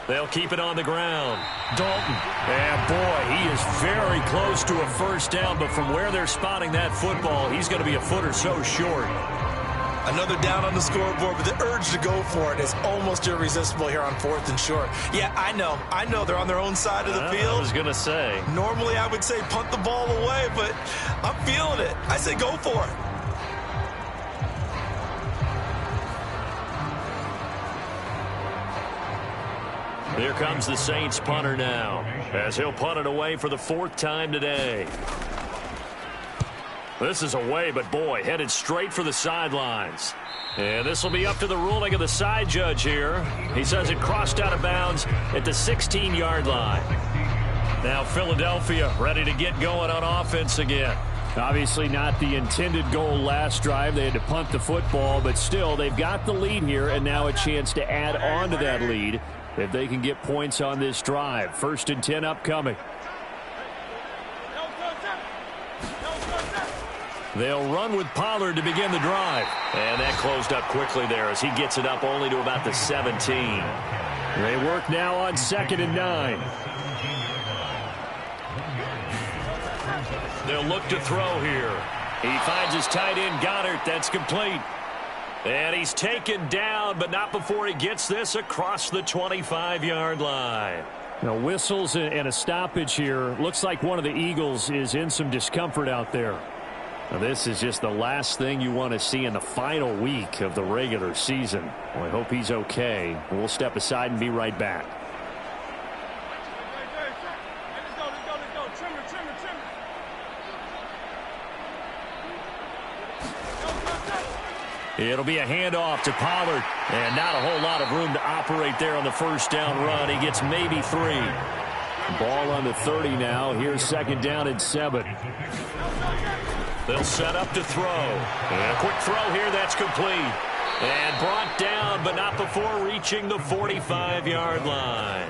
They'll keep it on the ground. Dalton. And boy, he is very close to a 1st down, but from where they're spotting that football, he's going to be a foot or so short. Another down on the scoreboard, but the urge to go for it is almost irresistible here on 4th and short. Yeah, I know they're on their own side of the field. I was going to say. Normally I would say punt the ball away, but I'm feeling it. I say go for it. Here comes the Saints punter now, as he'll punt it away for the 4th time today. This is away, but boy, headed straight for the sidelines. And this will be up to the ruling of the side judge here. He says it crossed out of bounds at the 16-yard line. Now Philadelphia ready to get going on offense again. Obviously not the intended goal last drive. They had to punt the football, but still they've got the lead here, and now a chance to add on to that lead if they can get points on this drive. 1st and 10 upcoming. They'll run with Pollard to begin the drive. And that closed up quickly there as he gets it up only to about the 17. They work now on 2nd and 9. They'll look to throw here. He finds his tight end, Goddard. That's complete. And he's taken down, but not before he gets this across the 25-yard line. Now, whistles and a stoppage here. Looks like one of the Eagles is in some discomfort out there. Now, this is just the last thing you want to see in the final week of the regular season. Well, I hope he's okay. We'll step aside and be right back. It'll be a handoff to Pollard, and not a whole lot of room to operate there on the first down run. He gets maybe 3. Ball on the 30 now. Here's second down and 7. They'll set up to throw. And a quick throw here, that's complete. And brought down, but not before reaching the 45-yard line.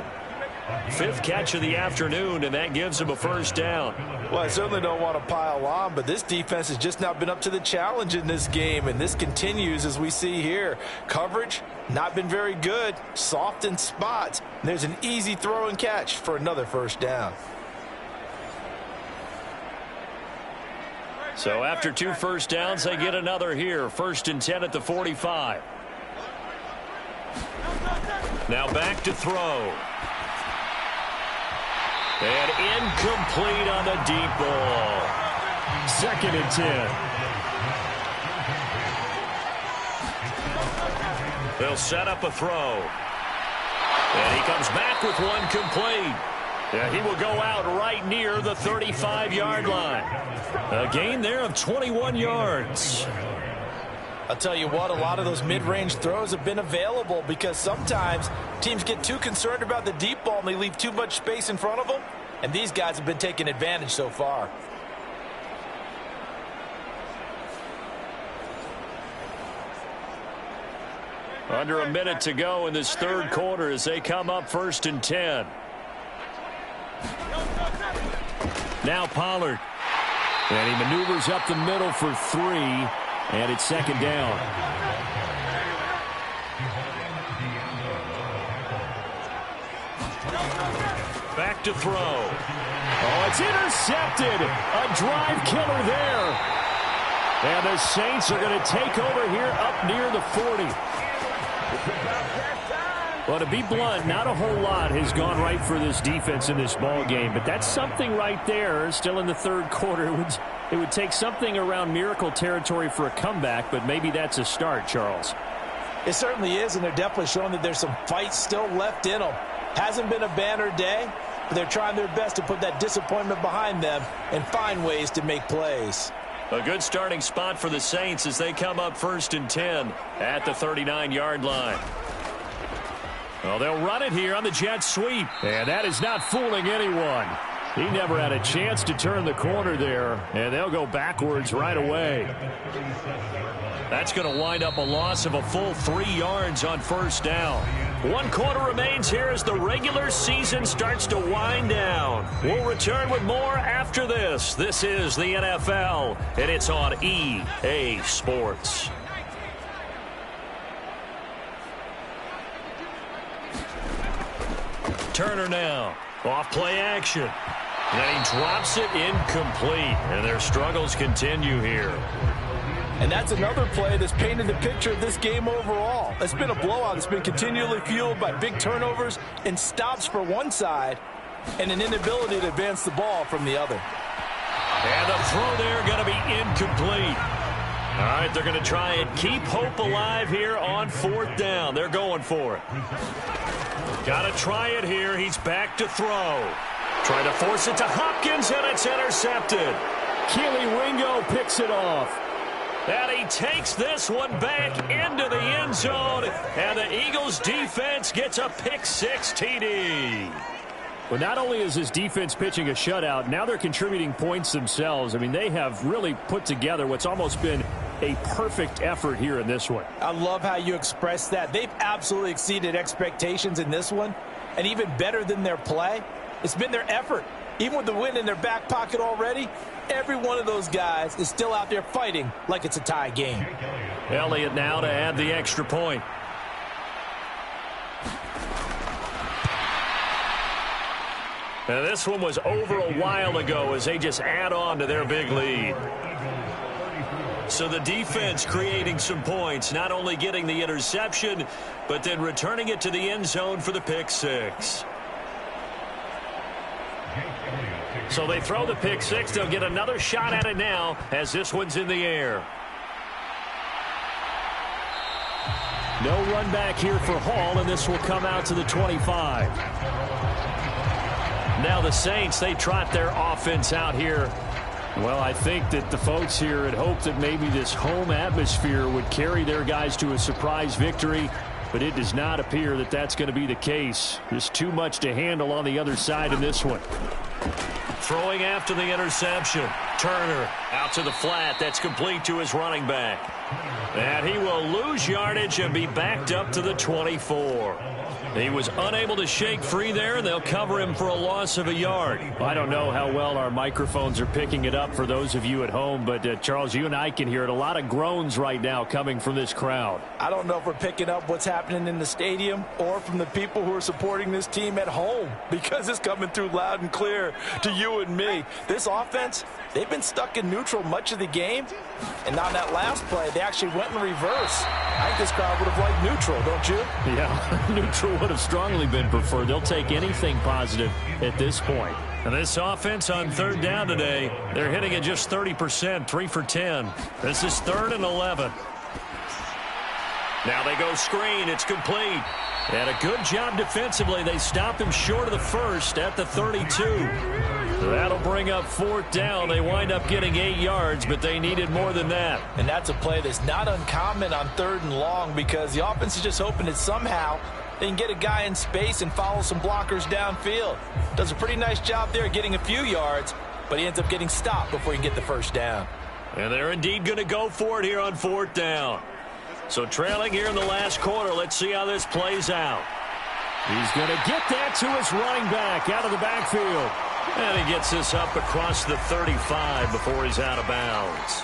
5th catch of the afternoon, and that gives him a first down. Well, I certainly don't want to pile on, but this defense has just not been up to the challenge in this game, and this continues as we see here. Coverage, not been very good, soft in spots. And there's an easy throw and catch for another first down. So after 2 first downs, they get another here. 1st and 10 at the 45. Now back to throw. And incomplete on the deep ball. 2nd and 10. They'll set up a throw. And he comes back with one complete. Yeah, he will go out right near the 35-yard line. A gain there of 21 yards. I'll tell you what, a lot of those mid-range throws have been available because sometimes teams get too concerned about the deep ball and they leave too much space in front of them. And these guys have been taking advantage so far. Under a minute to go in this third quarter as they come up 1st and 10. Now Pollard. And he maneuvers up the middle for 3. And it's 2nd down. Back to throw. Oh, it's intercepted. A drive killer there. And the Saints are going to take over here up near the 40. Well, to be blunt, not a whole lot has gone right for this defense in this ball game, but that's something right there. Still in the third quarter, it would take something around miracle territory for a comeback, but maybe that's a start, Charles. It certainly is, and they're definitely showing that there's some fight still left in them. Hasn't been a banner day, but they're trying their best to put that disappointment behind them and find ways to make plays. A good starting spot for the Saints as they come up 1st and 10 at the 39-yard line. Well, they'll run it here on the jet sweep. And that is not fooling anyone. He never had a chance to turn the corner there. And they'll go backwards right away. That's going to wind up a loss of a full 3 yards on first down. 1 quarter remains here as the regular season starts to wind down. We'll return with more after this. This is the NFL, and it's on EA Sports. Turner now. Off play action. And he drops it incomplete. And their struggles continue here. And that's another play that's painted the picture of this game overall. It's been a blowout. It's been continually fueled by big turnovers and stops for one side and an inability to advance the ball from the other. And the throw there going to be incomplete. All right, they're going to try and keep hope alive here on 4th down. They're going for it. Got to try it here. He's back to throw. Trying to force it to Hopkins, and it's intercepted. Keely Ringo picks it off. And he takes this one back into the end zone. And the Eagles defense gets a pick-6 TD. Well, not only is this defense pitching a shutout, now they're contributing points themselves. I mean, they have really put together what's almost been a perfect effort here in this one. I love how you express that. They've absolutely exceeded expectations in this one. And even better than their play, it's been their effort. Even with the win in their back pocket already, every one of those guys is still out there fighting like it's a tie game. Elliott now to add the extra point. And this one was over a while ago as they just add on to their big lead. So the defense creating some points, not only getting the interception, but then returning it to the end zone for the pick six. So they throw the pick six. They'll get another shot at it now as this one's in the air. No run back here for Hall, and this will come out to the 25. Now the Saints, they trot their offense out here. Well, I think that the folks here had hoped that maybe this home atmosphere would carry their guys to a surprise victory, but it does not appear that that's going to be the case. There's too much to handle on the other side in this one. Throwing after the interception. Turner out to the flat. That's complete to his running back. And he will lose yardage and be backed up to the 24. He was unable to shake free there, and they'll cover him for a loss of a yard. I don't know how well our microphones are picking it up for those of you at home, but Charles, you and I can hear it. A lot of groans right now coming from this crowd. I don't know if we're picking up what's happening in the stadium or from the people who are supporting this team at home, because it's coming through loud and clear to you and me. This offense, they've been stuck in neutral much of the game, and on that last play, they actually went in reverse. I think this crowd would have liked neutral, don't you? Yeah, neutral would have strongly been preferred. They'll take anything positive at this point. And this offense on third down today, they're hitting it just 30%, 3 for 10. This is 3rd and 11. Now they go screen. It's complete. And a good job defensively. They stop him short of the first at the 32. That'll bring up 4th down. They wind up getting 8 yards, but they needed more than that. And that's a play that's not uncommon on 3rd and long, because the offense is just hoping that somehow they can get a guy in space and follow some blockers downfield. Does a pretty nice job there getting a few yards, but he ends up getting stopped before he can get the first down. And they're indeed going to go for it here on 4th down. So trailing here in the last quarter, let's see how this plays out. He's going to get that to his running back out of the backfield. And he gets this up across the 35 before he's out of bounds.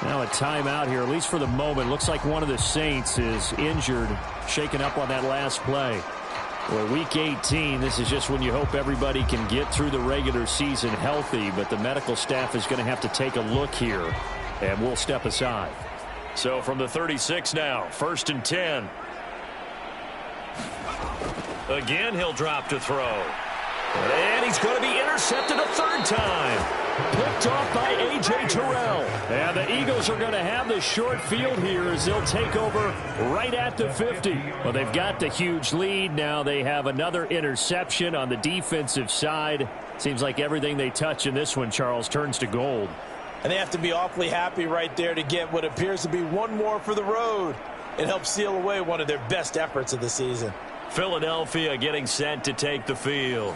Now a timeout here, at least for the moment. Looks like one of the Saints is injured, shaken up on that last play. Well, week 18, this is just when you hope everybody can get through the regular season healthy, but the medical staff is going to have to take a look here, and we'll step aside. So from the 36 now, 1st and 10. Again, he'll drop to throw. And he's going to be intercepted a 3rd time. Picked off by A.J. Terrell. And the Eagles are going to have the short field here as they'll take over right at the 50. Well, they've got the huge lead. Now they have another interception on the defensive side. Seems like everything they touch in this one, Charles, turns to gold. And they have to be awfully happy right there to get what appears to be one more for the road. It helps seal away one of their best efforts of the season. Philadelphia getting set to take the field.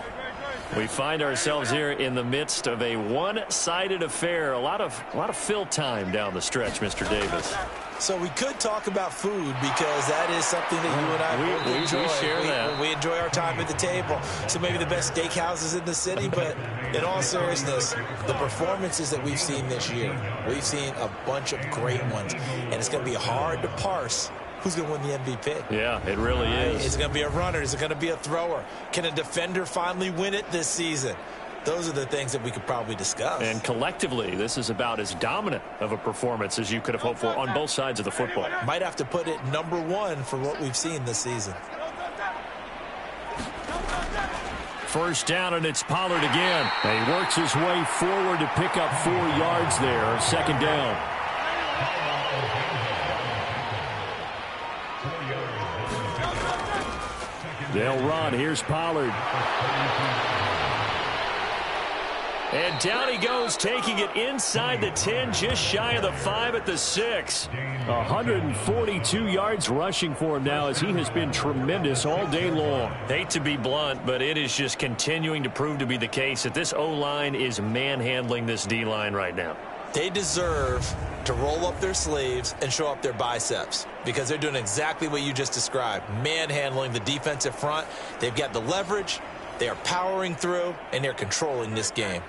We find ourselves here in the midst of a one-sided affair. A lot of fill time down the stretch, Mr. Davis. So we could talk about food, because that is something that you and I enjoy. We share that. We enjoy our time at the table. So maybe the best steakhouses in the city, but in all seriousness, the performances that we've seen this year, we've seen a bunch of great ones, and it's going to be hard to parse who's going to win the MVP. Yeah, it really is. Is it going to be a runner? Is it going to be a thrower? Can a defender finally win it this season? Those are the things that we could probably discuss. And collectively, this is about as dominant of a performance as you could have hoped for on both sides of the football. Might have to put it number 1 for what we've seen this season. 1st down, and it's Pollard again. And he works his way forward to pick up 4 yards there. 2nd down. They'll run. Here's Pollard. And down he goes, taking it inside the 10, just shy of the 5 at the 6. 142 yards rushing for him now, as he has been tremendous all day long. Hate to be blunt, but it is just continuing to prove to be the case that this O-line is manhandling this D-line right now. They deserve to roll up their sleeves and show up their biceps, because they're doing exactly what you just described, manhandling the defensive front. They've got the leverage, they are powering through, and they're controlling this game.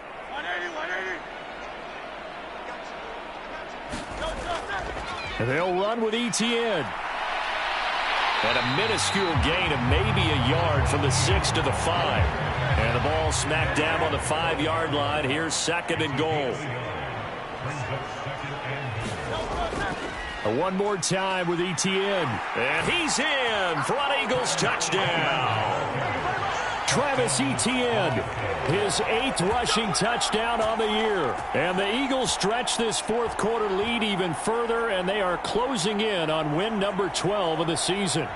And they'll run with ETN. And a minuscule gain of maybe a yard from the 6 to the 5. And the ball smacked down on the 5-yard line. Here's 2nd and goal. One more time with Etienne. And he's in for an Eagles touchdown. Travis Etienne, his 8th rushing touchdown on the year. And the Eagles stretch this 4th quarter lead even further, and they are closing in on win number 12 of the season.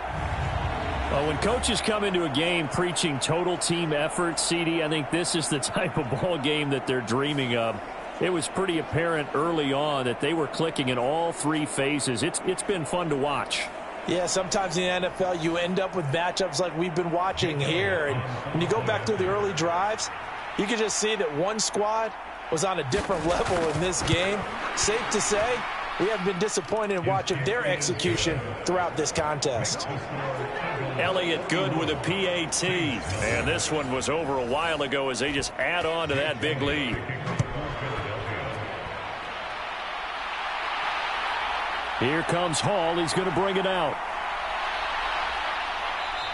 Well, when coaches come into a game preaching total team effort, CD, I think this is the type of ball game that they're dreaming of. It was pretty apparent early on that they were clicking in all 3 phases. It's been fun to watch. Yeah, sometimes in the NFL you end up with matchups like we've been watching here. And when you go back to the early drives, you can just see that one squad was on a different level in this game. Safe to say, we have been disappointed in watching their execution throughout this contest. Elliott good with a PAT. And this one was over a while ago as they just add on to that big lead. Here comes Hall. He's going to bring it out.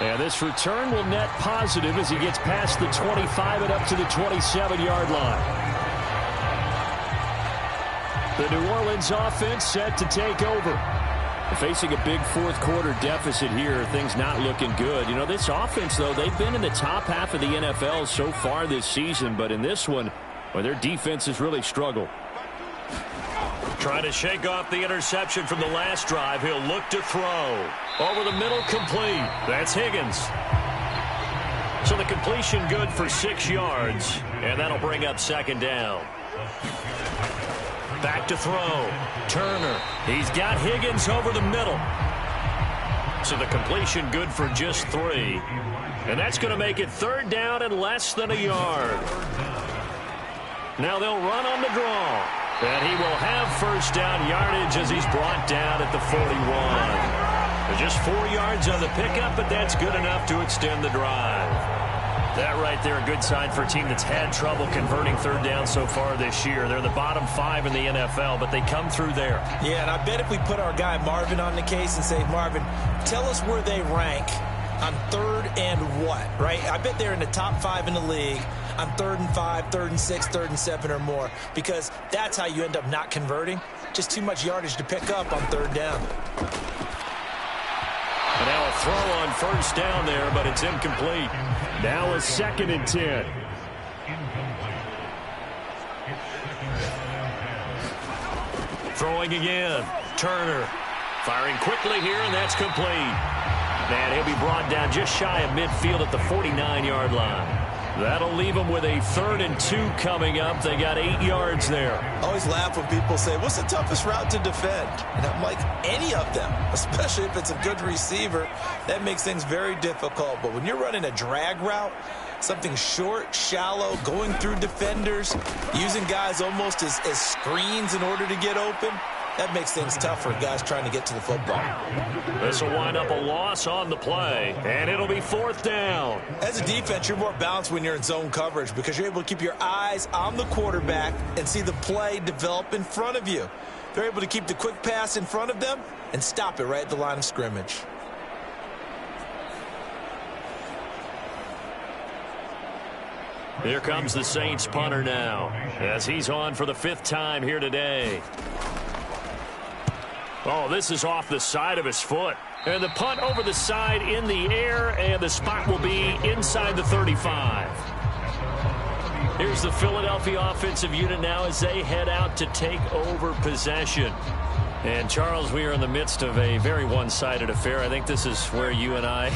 And this return will net positive as he gets past the 25 and up to the 27-yard line. The New Orleans offense set to take over. Facing a big 4th quarter deficit here, things not looking good. You know, this offense, though, they've been in the top half of the NFL so far this season, but in this one, well, their defense has really struggled. Trying to shake off the interception from the last drive. He'll look to throw. Over the middle, complete. That's Higgins. So the completion good for 6 yards, and that'll bring up 2nd down. Back to throw. Turner. He's got Higgins over the middle. So the completion good for just 3. And that's going to make it 3rd down and less than a yard. Now they'll run on the draw. And he will have 1st down yardage as he's brought down at the 41. There's just 4 yards on the pickup, but that's good enough to extend the drive. That right there, a good sign for a team that's had trouble converting 3rd down so far this year. They're the bottom 5 in the NFL, but they come through there. Yeah, and I bet if we put our guy Marvin on the case and say, Marvin, tell us where they rank on 3rd and what, right? I bet they're in the top 5 in the league on 3rd and 5, 3rd and 6, 3rd and 7 or more, because that's how you end up not converting. Just too much yardage to pick up on 3rd down. And now a throw on 1st down there, but it's incomplete. Now a 2nd and 10. Throwing again. Turner firing quickly here, and that's complete. And he'll be brought down just shy of midfield at the 49-yard line. That'll leave them with a 3rd and 2 coming up. They got 8 yards there. I always laugh when people say, what's the toughest route to defend? And I'm like, any of them, especially if it's a good receiver. That makes things very difficult. But when you're running a drag route, something short, shallow, going through defenders, using guys almost as screens in order to get open, that makes things tough for guys trying to get to the football. This will wind up a loss on the play, and it'll be 4th down. As a defense, you're more balanced when you're in zone coverage because you're able to keep your eyes on the quarterback and see the play develop in front of you. They're able to keep the quick pass in front of them and stop it right at the line of scrimmage. Here comes the Saints punter now as he's on for the 5th time here today. Oh, this is off the side of his foot. And the punt over the side in the air, and the spot will be inside the 35. Here's the Philadelphia offensive unit now as they head out to take over possession. And, Charles, we are in the midst of a very one-sided affair. I think this is where you and I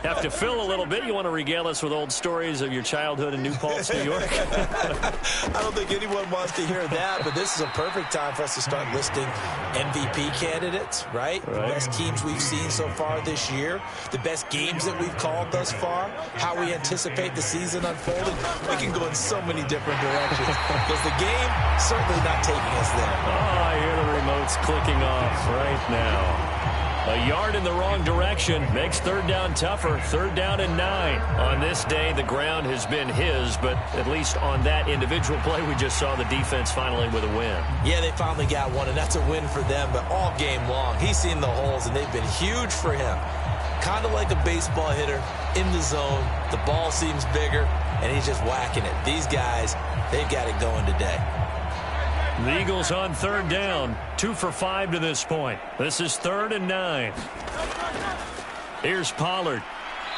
have to fill a little bit. You want to regale us with old stories of your childhood in New Paltz, New York? I don't think anyone wants to hear that, but this is a perfect time for us to start listing MVP candidates, right? The best teams we've seen so far this year, the best games that we've called thus far, how we anticipate the season unfolding. We can go in so many different directions because the game certainly not taking us there. Oh, I hear the remotes clicking off right now. A yard in the wrong direction makes 3rd down tougher. 3rd down and 9. On this day, the ground has been his, but at least on that individual play, we just saw the defense finally with a win. Yeah, they finally got one, and that's a win for them, but all game long, he's seen the holes, and they've been huge for him. kind of like a baseball hitter in the zone. The ball seems bigger, and he's just whacking it. These guys, they've got it going today. The Eagles on third down, 2 for 5 to this point. This is 3rd and 9. Here's Pollard.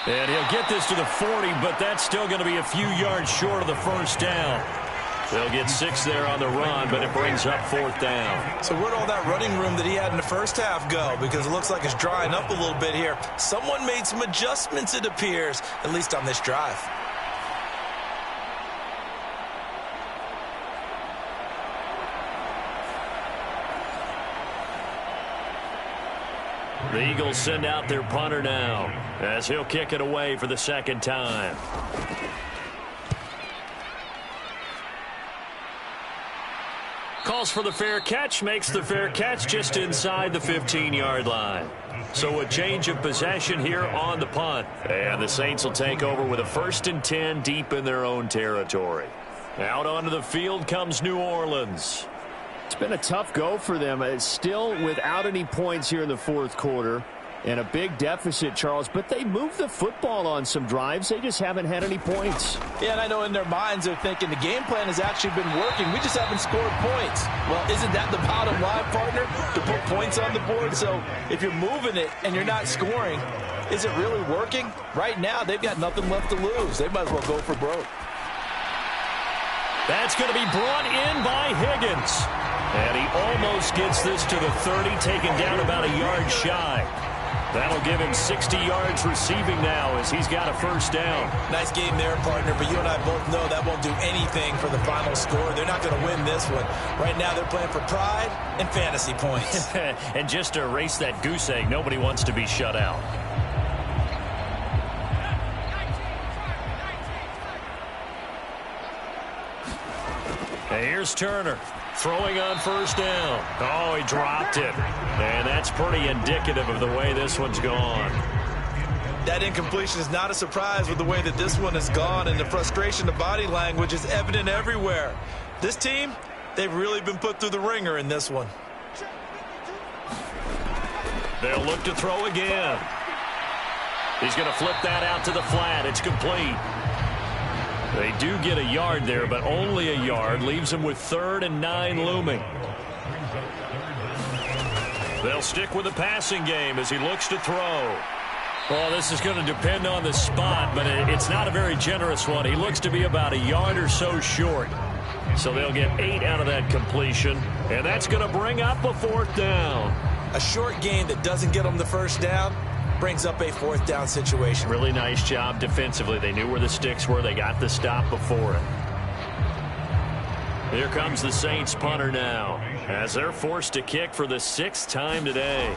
And he'll get this to the 40, but that's still going to be a few yards short of the first down. They'll get 6 there on the run, but it brings up 4th down. So where'd all that running room that he had in the first half go? Because it looks like it's drying up a little bit here. Someone made some adjustments, it appears, at least on this drive. The Eagles send out their punter now as he'll kick it away for the second time. Calls for the fair catch, makes the fair catch just inside the 15-yard line. So a change of possession here on the punt. And the Saints will take over with a 1st and 10 deep in their own territory. Out onto the field comes New Orleans. It's been a tough go for them. It's still without any points here in the fourth quarter and a big deficit, Charles, but they moved the football on some drives. They just haven't had any points. Yeah, and I know in their minds they're thinking the game plan has actually been working. We just haven't scored points. Well, isn't that the bottom line, partner, to put points on the board? So if you're moving it and you're not scoring, is it really working? Right now, they've got nothing left to lose. They might as well go for broke. That's going to be brought in by Higgins. And he almost gets this to the 30, taken down about a yard shy. That'll give him 60 yards receiving now as he's got a first down. Nice game there, partner, but you and I both know that won't do anything for the final score. They're not going to win this one. Right now they're playing for pride and fantasy points. And just to erase that goose egg, nobody wants to be shut out. And here's Turner. Throwing on first down. Oh, he dropped it. And that's pretty indicative of the way this one's gone. That incompletion is not a surprise with the way that this one has gone, and the frustration, the body language is evident everywhere. This team, they've really been put through the ringer in this one. They'll look to throw again. He's going to flip that out to the flat. It's complete. They do get a yard there, but only a yard. Leaves them with 3rd and 9 looming. They'll stick with the passing game as he looks to throw. Well, this is going to depend on the spot, but it's not a very generous one. He looks to be about a yard or so short. So they'll get 8 out of that completion, and that's going to bring up a 4th down. A short gain that doesn't get them the first down brings up a 4th down situation. Really nice job defensively. They knew where the sticks were. They got the stop before it. Here comes the Saints punter now as they're forced to kick for the 6th time today.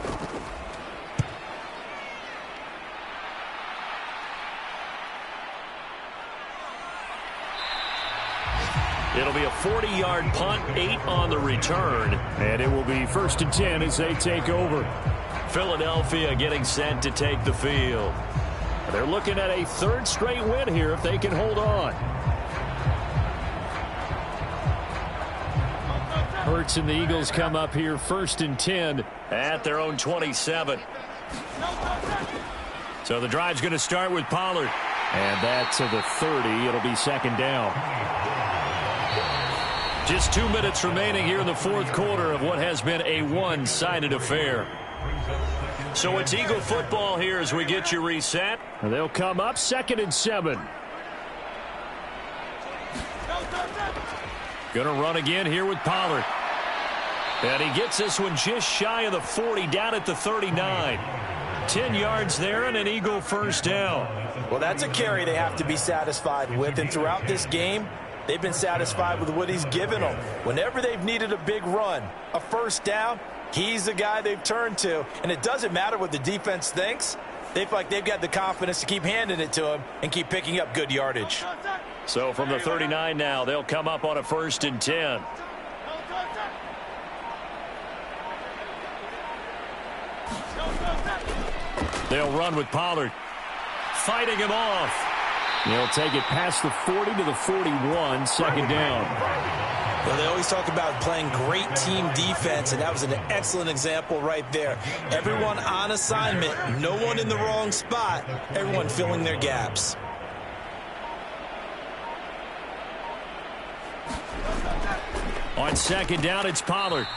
It'll be a 40-yard punt, 8 on the return, and it will be 1st and 10 as they take over. Philadelphia getting set to take the field. They're looking at a 3rd straight win here if they can hold on. Hurts and the Eagles come up here 1st and 10 at their own 27. So the drive's going to start with Pollard. And that's to the 30. It'll be 2nd down. Just 2 minutes remaining here in the fourth quarter of what has been a one-sided affair. So it's Eagle football here as we get you reset. And they'll come up 2nd and 7. Going to run again here with Pollard. And he gets this one just shy of the 40, down at the 39. 10 yards there and an Eagle first down. Well, that's a carry they have to be satisfied with. And throughout this game, they've been satisfied with what he's given them. Whenever they've needed a big run, a first down, he's the guy they've turned to. And it doesn't matter what the defense thinks. They feel like they've got the confidence to keep handing it to him and keep picking up good yardage. So from the 39 now, they'll come up on a 1st and 10. They'll run with Pollard. Fighting him off. They'll take it past the 40 to the 41, 2nd down. Well, they always talk about playing great team defense, and that was an excellent example right there. Everyone on assignment, no one in the wrong spot, everyone filling their gaps. On second down, it's Pollard.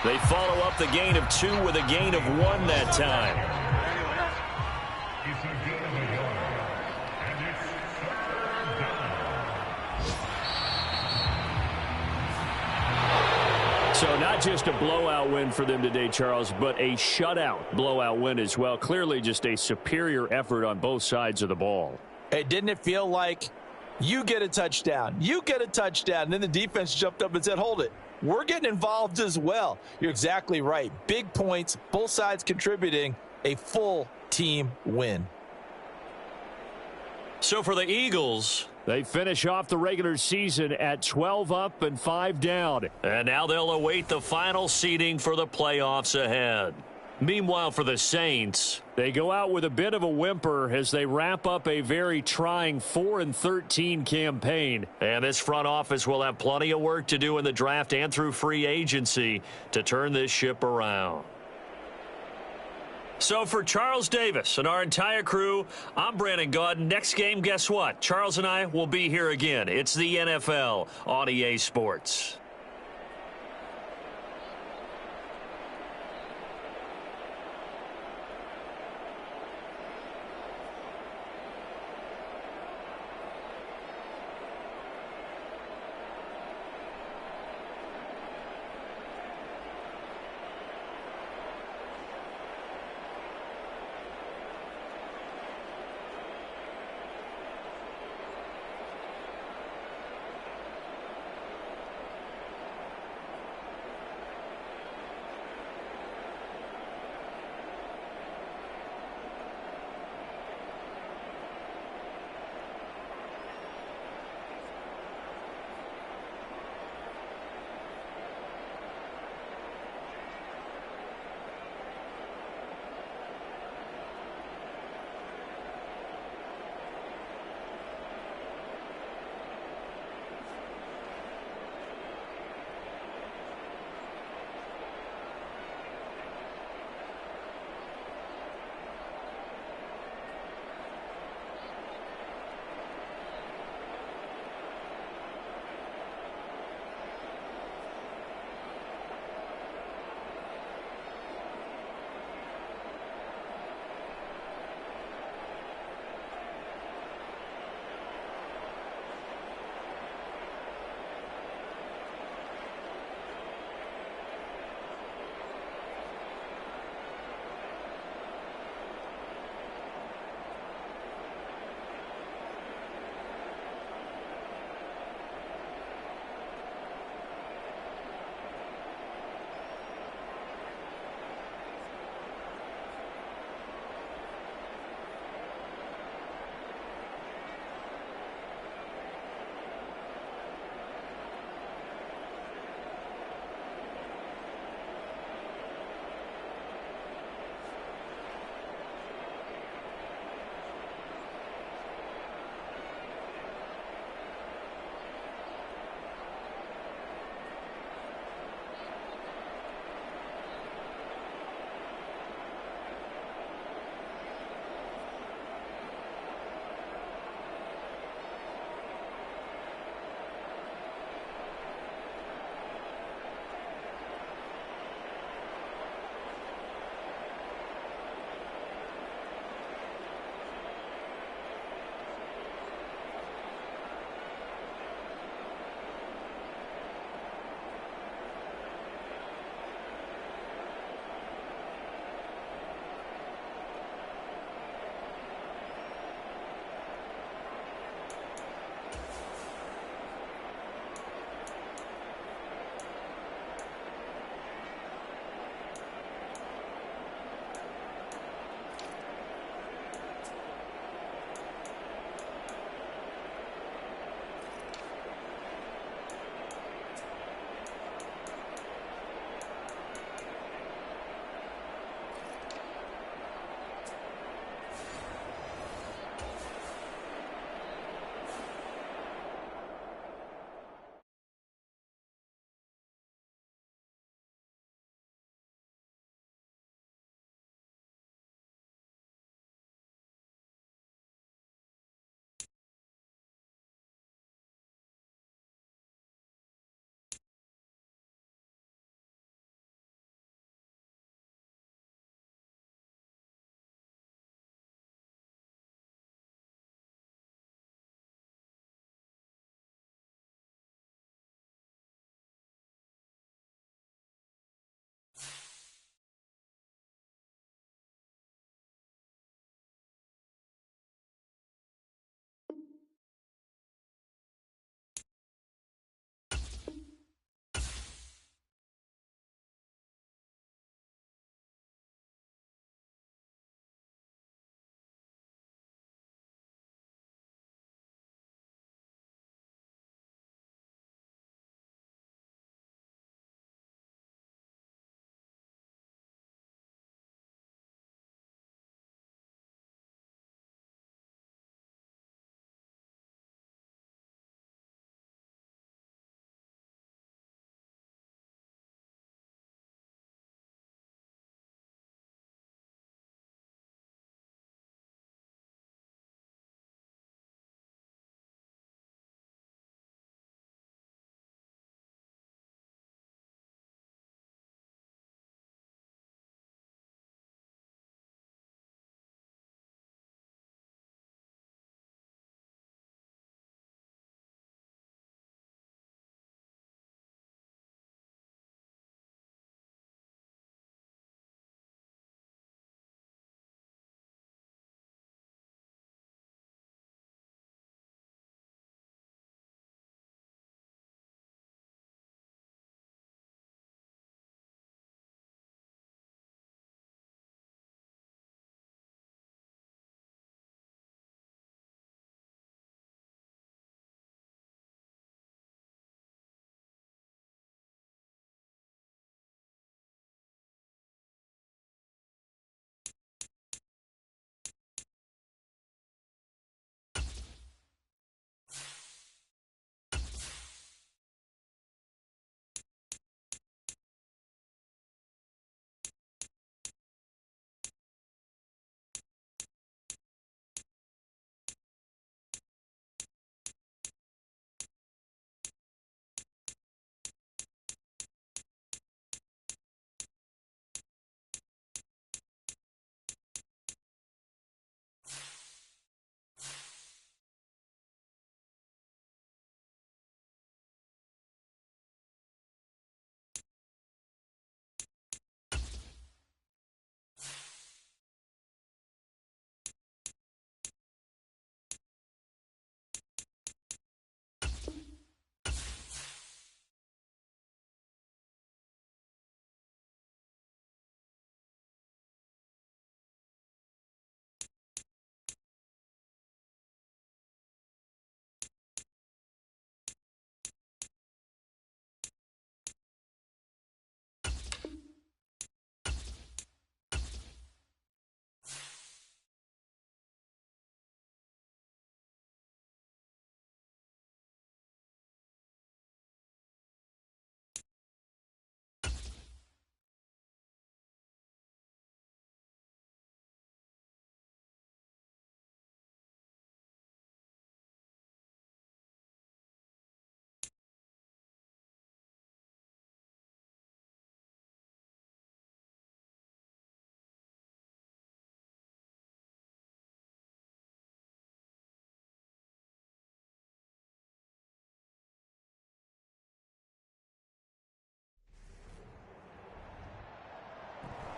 They follow up the gain of 2 with a gain of 1 that time. So not just a blowout win for them today, Charles, but a shutout blowout win as well. Clearly just a superior effort on both sides of the ball. Hey, didn't it feel like you get a touchdown, you get a touchdown, and then the defense jumped up and said, hold it, we're getting involved as well. You're exactly right. Big points, both sides contributing, a full team win. So for the Eagles, they finish off the regular season at 12 up and 5 down. And now they'll await the final seeding for the playoffs ahead. Meanwhile, for the Saints, they go out with a bit of a whimper as they wrap up a very trying 4-13 campaign. And this front office will have plenty of work to do in the draft and through free agency to turn this ship around. So for Charles Davis and our entire crew, I'm Brandon Gaudin. Next game, guess what? Charles and I will be here again. It's the NFL on EA Sports.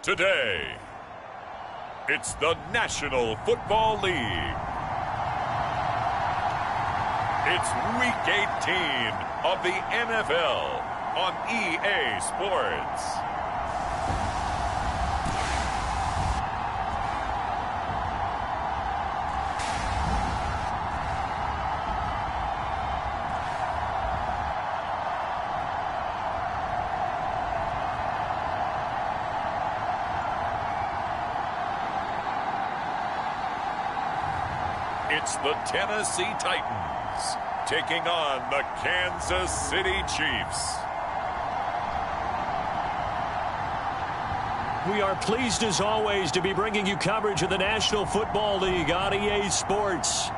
today. It's the National Football League. It's Week 18 of the NFL on EA Sports. It's the Tennessee Titans taking on the Kansas City Chiefs. We are pleased as always to be bringing you coverage of the National Football League on EA Sports.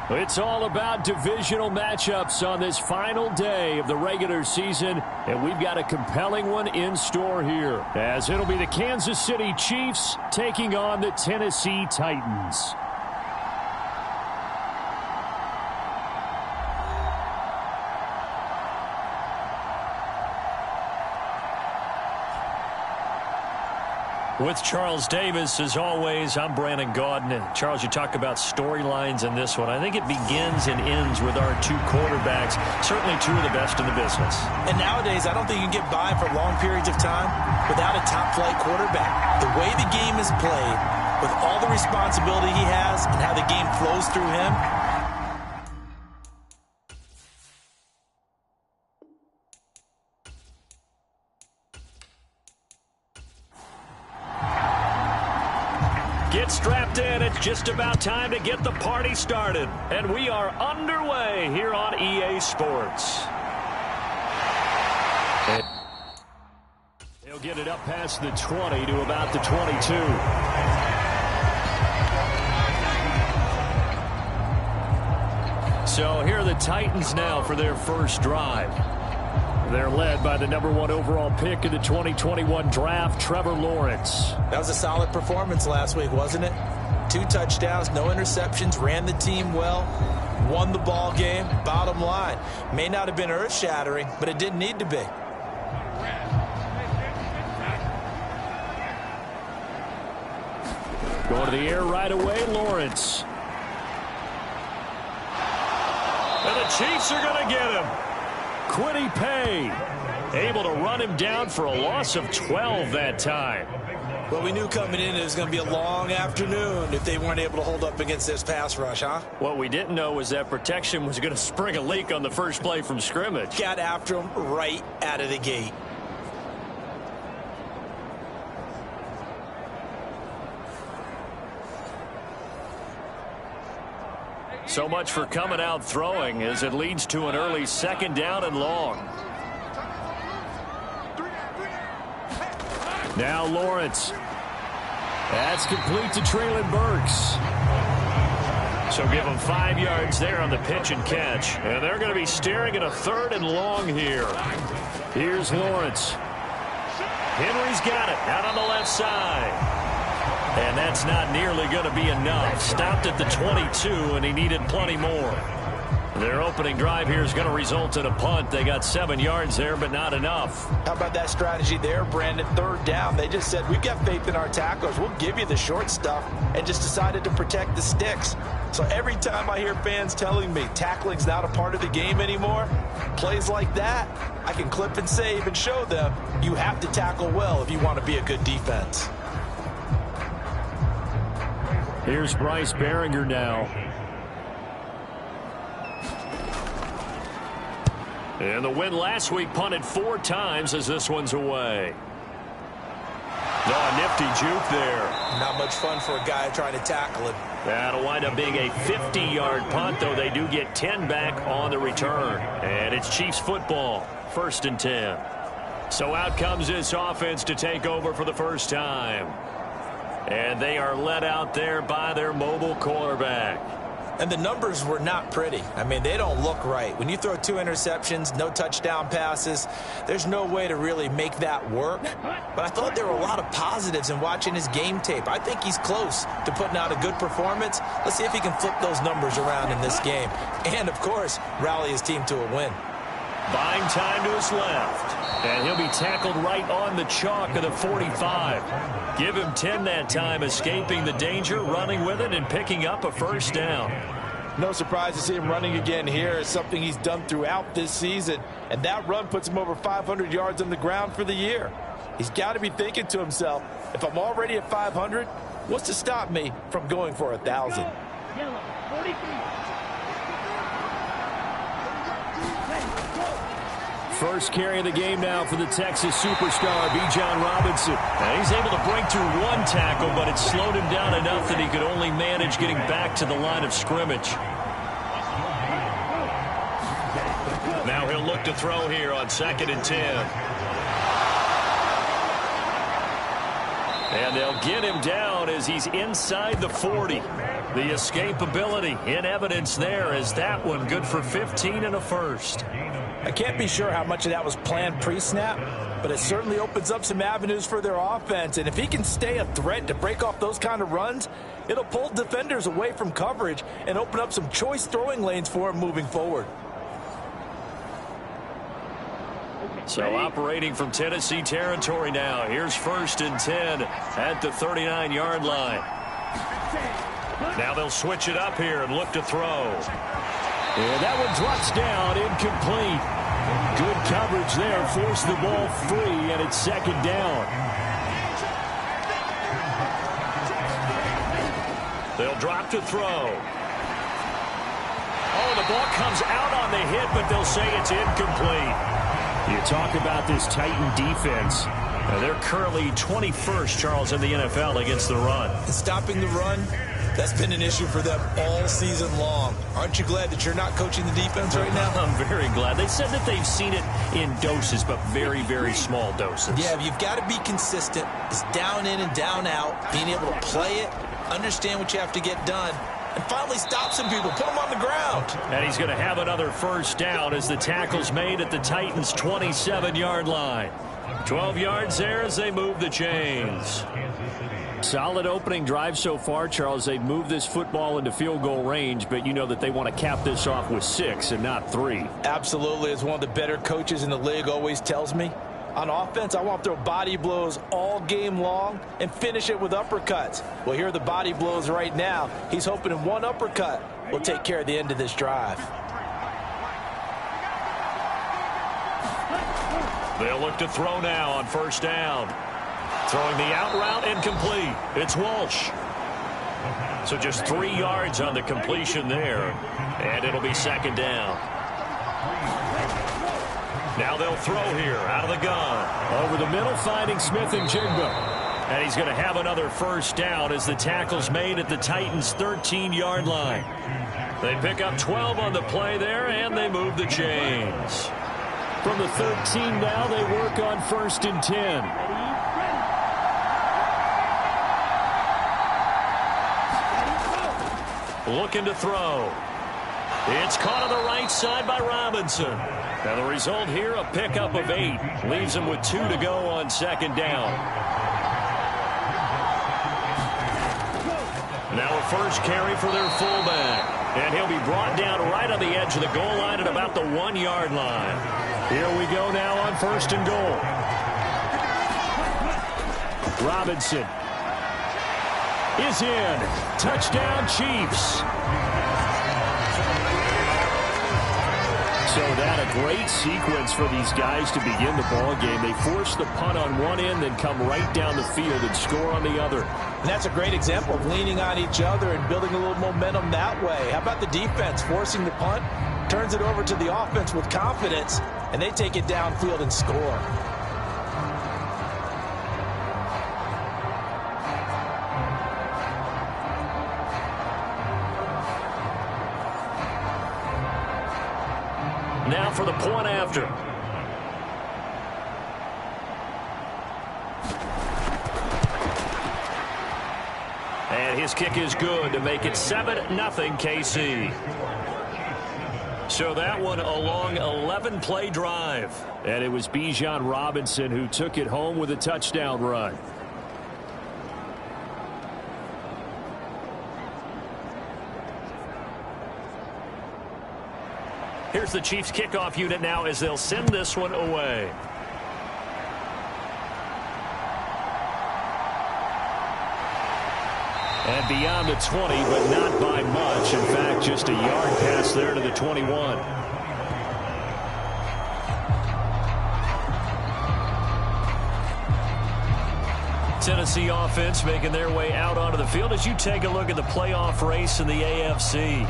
It's all about divisional matchups on this final day of the regular season, and we've got a compelling one in store here, as it'll be the Kansas City Chiefs taking on the Tennessee Titans. With Charles Davis, as always, I'm Brandon Gaudin. And Charles, you talk about storylines in this one. I think it begins and ends with our two quarterbacks, certainly two of the best in the business. And nowadays, I don't think you can get by for long periods of time without a top-flight quarterback. The way the game is played, with all the responsibility he has and how the game flows through him, get strapped in. It's just about time to get the party started. And we are underway here on EA Sports. They'll get it up past the 20 to about the 22. So here are the Titans now for their first drive. They're led by the #1 overall pick in the 2021 draft, Trevor Lawrence. that was a solid performance last week, wasn't it? 2 touchdowns, no interceptions, ran the team well, won the ball game. Bottom line, may not have been earth-shattering, but it didn't need to be. Going to the air right away, Lawrence. And the Chiefs are going to get him. Quiddy Pay able to run him down for a loss of 12 that time. Well, we knew coming in it was going to be a long afternoon if they weren't able to hold up against this pass rush, huh? What we didn't know was that protection was going to spring a leak on the first play from scrimmage. Got after him right out of the gate. So much for coming out throwing as it leads to an early 2nd down and long. Now Lawrence. That's complete to Treylon Burks. So give him 5 yards there on the pitch and catch. And they're going to be staring at a 3rd and long here. Here's Lawrence. Henry's got it out on the left side. And that's not nearly going to be enough. Stopped at the 22, and he needed plenty more. Their opening drive here is going to result in a punt. They got 7 yards there, but not enough. How about that strategy there, Brandon? 3rd down. They just said, we've got faith in our tacklers. We'll give you the short stuff, and just decided to protect the sticks. So every time I hear fans telling me tackling's not a part of the game anymore, plays like that, I can clip and save and show them you have to tackle well if you want to be a good defense. Here's Bryce Behringer now. And the win last week punted 4 times as this one's away. Oh, a nifty juke there. Not much fun for a guy trying to tackle him. That'll wind up being a 50-yard punt, though they do get 10 back on the return. And it's Chiefs football, 1st and 10. So out comes this offense to take over for the first time. And they are led out there by their mobile quarterback. And the numbers were not pretty. I mean, they don't look right. When you throw 2 interceptions, no touchdown passes, there's no way to really make that work. But I thought there were a lot of positives in watching his game tape. I think he's close to putting out a good performance. Let's see if he can flip those numbers around in this game. And, of course, rally his team to a win. Buying time to his left. And he'll be tackled right on the chalk of the 45. Give him 10 that time, escaping the danger, running with it, and picking up a first down. No surprise to see him running again here. It's something he's done throughout this season. And that run puts him over 500 yards on the ground for the year. He's got to be thinking to himself, if I'm already at 500, what's to stop me from going for 1,000? First carry of the game now for the Texas superstar, Bijan Robinson. And he's able to break through one tackle, but it slowed him down enough that he could only manage getting back to the line of scrimmage. Now he'll look to throw here on 2nd and 10. And they'll get him down as he's inside the 40. The escapability in evidence there as that one good for 15 and a first. I can't be sure how much of that was planned pre-snap, but it certainly opens up some avenues for their offense. And if he can stay a threat to break off those kind of runs, it'll pull defenders away from coverage and open up some choice throwing lanes for him moving forward. So operating from Tennessee territory now. Here's 1st and 10 at the 39-yard line. Now they'll switch it up here and look to throw. And that one drops down, incomplete. Good coverage there, forced the ball free, and it's 2nd down. They'll drop to throw. Oh, the ball comes out on the hit, but they'll say it's incomplete. You talk about this Titan defense. They're currently 21st, Charles, in the NFL against the run. Stopping the run, that's been an issue for them all season long. Aren't you glad that you're not coaching the defense right now? I'm very glad. They said that they've seen it in doses, but very, very small doses. Yeah, you've got to be consistent. It's down in and down out, being able to play it, understand what you have to get done, and finally stop some people, put them on the ground. And he's going to have another first down as the tackle's made at the Titans' 27-yard line. 12 yards there as they move the chains. Solid opening drive so far, Charles. They've moved this football into field goal range, but you know that they want to cap this off with 6 and not 3. Absolutely. As one of the better coaches in the league always tells me, on offense, I want to throw body blows all game long and finish it with uppercuts. Well, here are the body blows right now. He's hoping in one uppercut will take care of the end of this drive. They'll look to throw now on 1st down. Throwing the out route, incomplete. It's Walsh. So just 3 yards on the completion there, and it'll be 2nd down. Now they'll throw here out of the gun. Over the middle, finding Smith and Jigba. And he's going to have another first down as the tackle's made at the Titans' 13-yard line. They pick up 12 on the play there, and they move the chains. From the 13 now, they work on 1st and 10. Looking to throw. It's caught on the right side by Robinson. Now the result here, a pickup of 8. Leaves them with 2 to go on 2nd down. Now a first carry for their fullback. And he'll be brought down right on the edge of the goal line at about the 1-yard line. Here we go now on 1st and goal. Robinson is in. Touchdown, Chiefs. So that a great sequence for these guys to begin the ball game. They force the punt on one end, then come right down the field and score on the other. And that's a great example of leaning on each other and building a little momentum that way. How about the defense forcing the punt, turns it over to the offense with confidence, and they take it downfield and score. Now for the point after. And his kick is good to make it 7-0 KC. So that one a long 11-play drive. And it was Bijan Robinson who took it home with a touchdown run. Here's the Chiefs kickoff unit now as they'll send this one away. And beyond the 20, but not by much. In fact, just a yard pass there to the 21. Tennessee offense making their way out onto the field as you take a look at the playoff race in the AFC.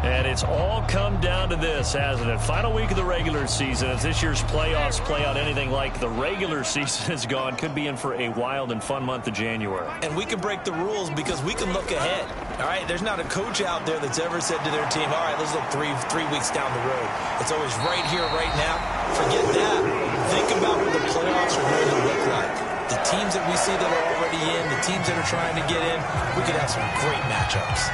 And it's all come down to this, hasn't it? Final week of the regular season. As this year's playoffs play out anything like the regular season has gone, could be in for a wild and fun month of January. And we can break the rules because we can look ahead. All right, there's not a coach out there that's ever said to their team, all right, let's look three weeks down the road. It's always right here, right now. Forget that. Think about what the playoffs are going to look like. The teams that we see that are already in, the teams that are trying to get in, we could have some great matchups.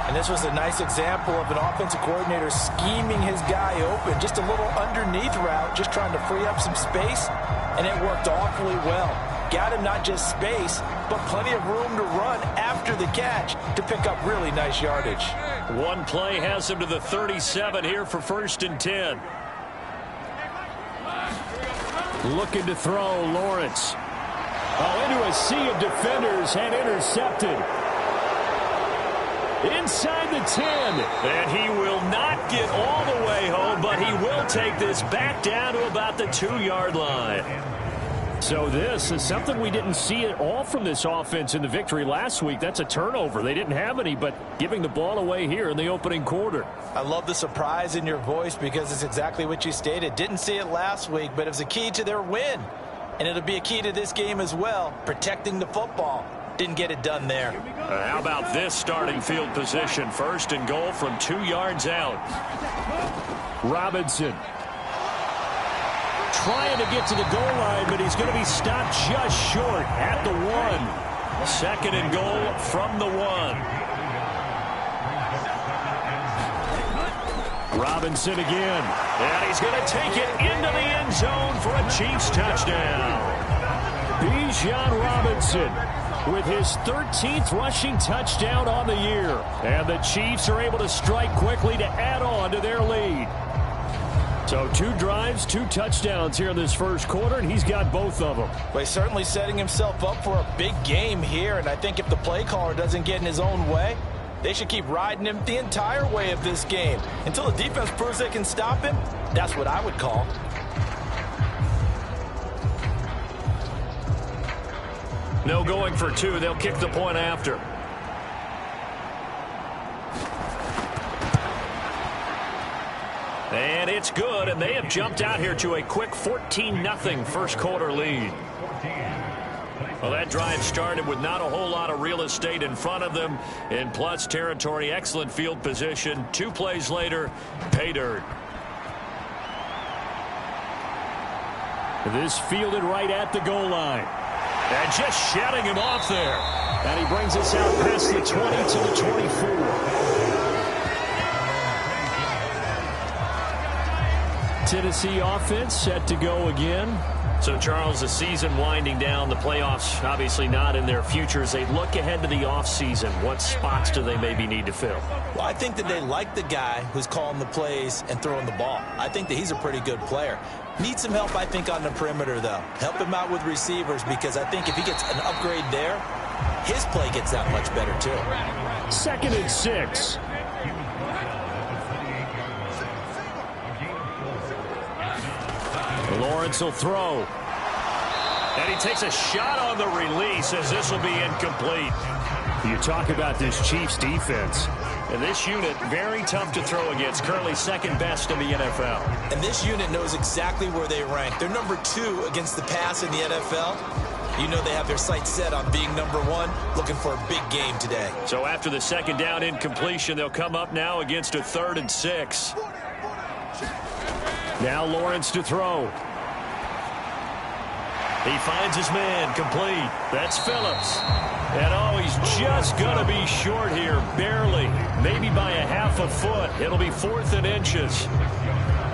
And this was a nice example of an offensive coordinator scheming his guy open. Just a little underneath route, just trying to free up some space, and it worked awfully well. Got him not just space, but plenty of room to run after the catch to pick up really nice yardage. One play has him to the 37 here for 1st and 10. Looking to throw, Lawrence. Oh, into a sea of defenders and intercepted. Inside the 10. And he will not get all the way home, but he will take this back down to about the 2-yard line. So this is something we didn't see at all from this offense in the victory last week. That's a turnover. They didn't have any, but giving the ball away here in the opening quarter. I love the surprise in your voice because it's exactly what you stated. Didn't see it last week, but it was a key to their win. And it'll be a key to this game as well, protecting the football. Didn't get it done there. How about this starting field position? 1st and goal from 2 yards out. Robinson trying to get to the goal line, but he's going to be stopped just short at the 1. 2nd and goal from the 1. Robinson again. And he's going to take it into the end zone for a Chiefs touchdown. Bijan Robinson with his 13th rushing touchdown on the year. And the Chiefs are able to strike quickly to add on to their lead. So 2 drives, 2 touchdowns here in this first quarter, and he's got both of them. Well, he's certainly setting himself up for a big game here, and I think if the play caller doesn't get in his own way, they should keep riding him the entire way of this game. Until the defense proves they can stop him, that's what I would call. No going for 2. They'll kick the point after. And it's good, and they have jumped out here to a quick 14-0 first quarter lead. Well, that drive started with not a whole lot of real estate in front of them. In plus territory, excellent field position. 2 plays later, pay dirt. This fielded right at the goal line. And just shutting him off there. And he brings us out past the 20 to the 24. Tennessee offense set to go again. So, Charles, the season winding down, the playoffs obviously not in their futures. They look ahead to the offseason. What spots do they maybe need to fill? Well, I think that they like the guy who's calling the plays and throwing the ball. I think that he's a pretty good player. Needs some help, I think, on the perimeter, though. Help him out with receivers because I think if he gets an upgrade there, his play gets that much better, too. 2nd and 6. Lawrence will throw. And he takes a shot on the release as this will be incomplete. You talk about this Chiefs defense. And this unit, very tough to throw against. Currently 2nd best in the NFL. And this unit knows exactly where they rank. They're number 2 against the pass in the NFL. You know they have their sights set on being number 1, looking for a big game today. So after the 2nd down incompletion, they'll come up now against a 3rd and 6. Now Lawrence to throw. He finds his man, complete. That's Phillips. And oh, he's just going to be short here, barely. Maybe by a half a foot. It'll be 4th and inches.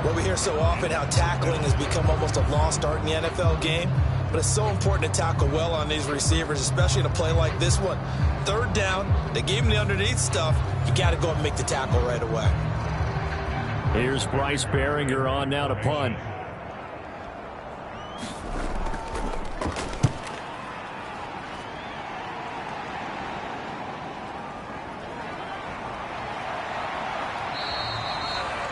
Well, we hear so often how tackling has become almost a lost art in the NFL game. But it's so important to tackle well on these receivers, especially in a play like this one. 3rd down, they gave him the underneath stuff. You got to go and make the tackle right away. Here's Bryce Behringer on now to punt.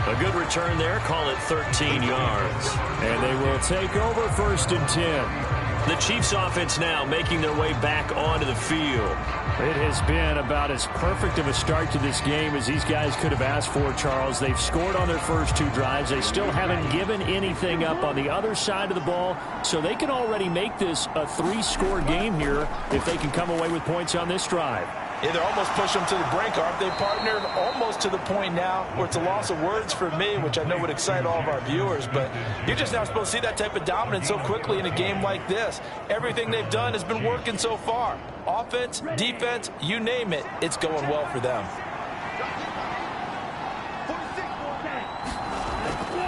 A good return there. Call it 13 yards. And they will take over 1st and 10. The Chiefs offense now making their way back onto the field. It has been about as perfect of a start to this game as these guys could have asked for, Charles. They've scored on their first 2 drives. They still haven't given anything up on the other side of the ball, so they can already make this a 3-score game here if they can come away with points on this drive. Yeah, they're almost pushing them to the brink, aren't they, partner? Almost to the point now where it's a loss of words for me, which I know would excite all of our viewers, but you're just not supposed to see that type of dominance so quickly in a game like this. Everything they've done has been working so far. Offense, defense, you name it, it's going well for them.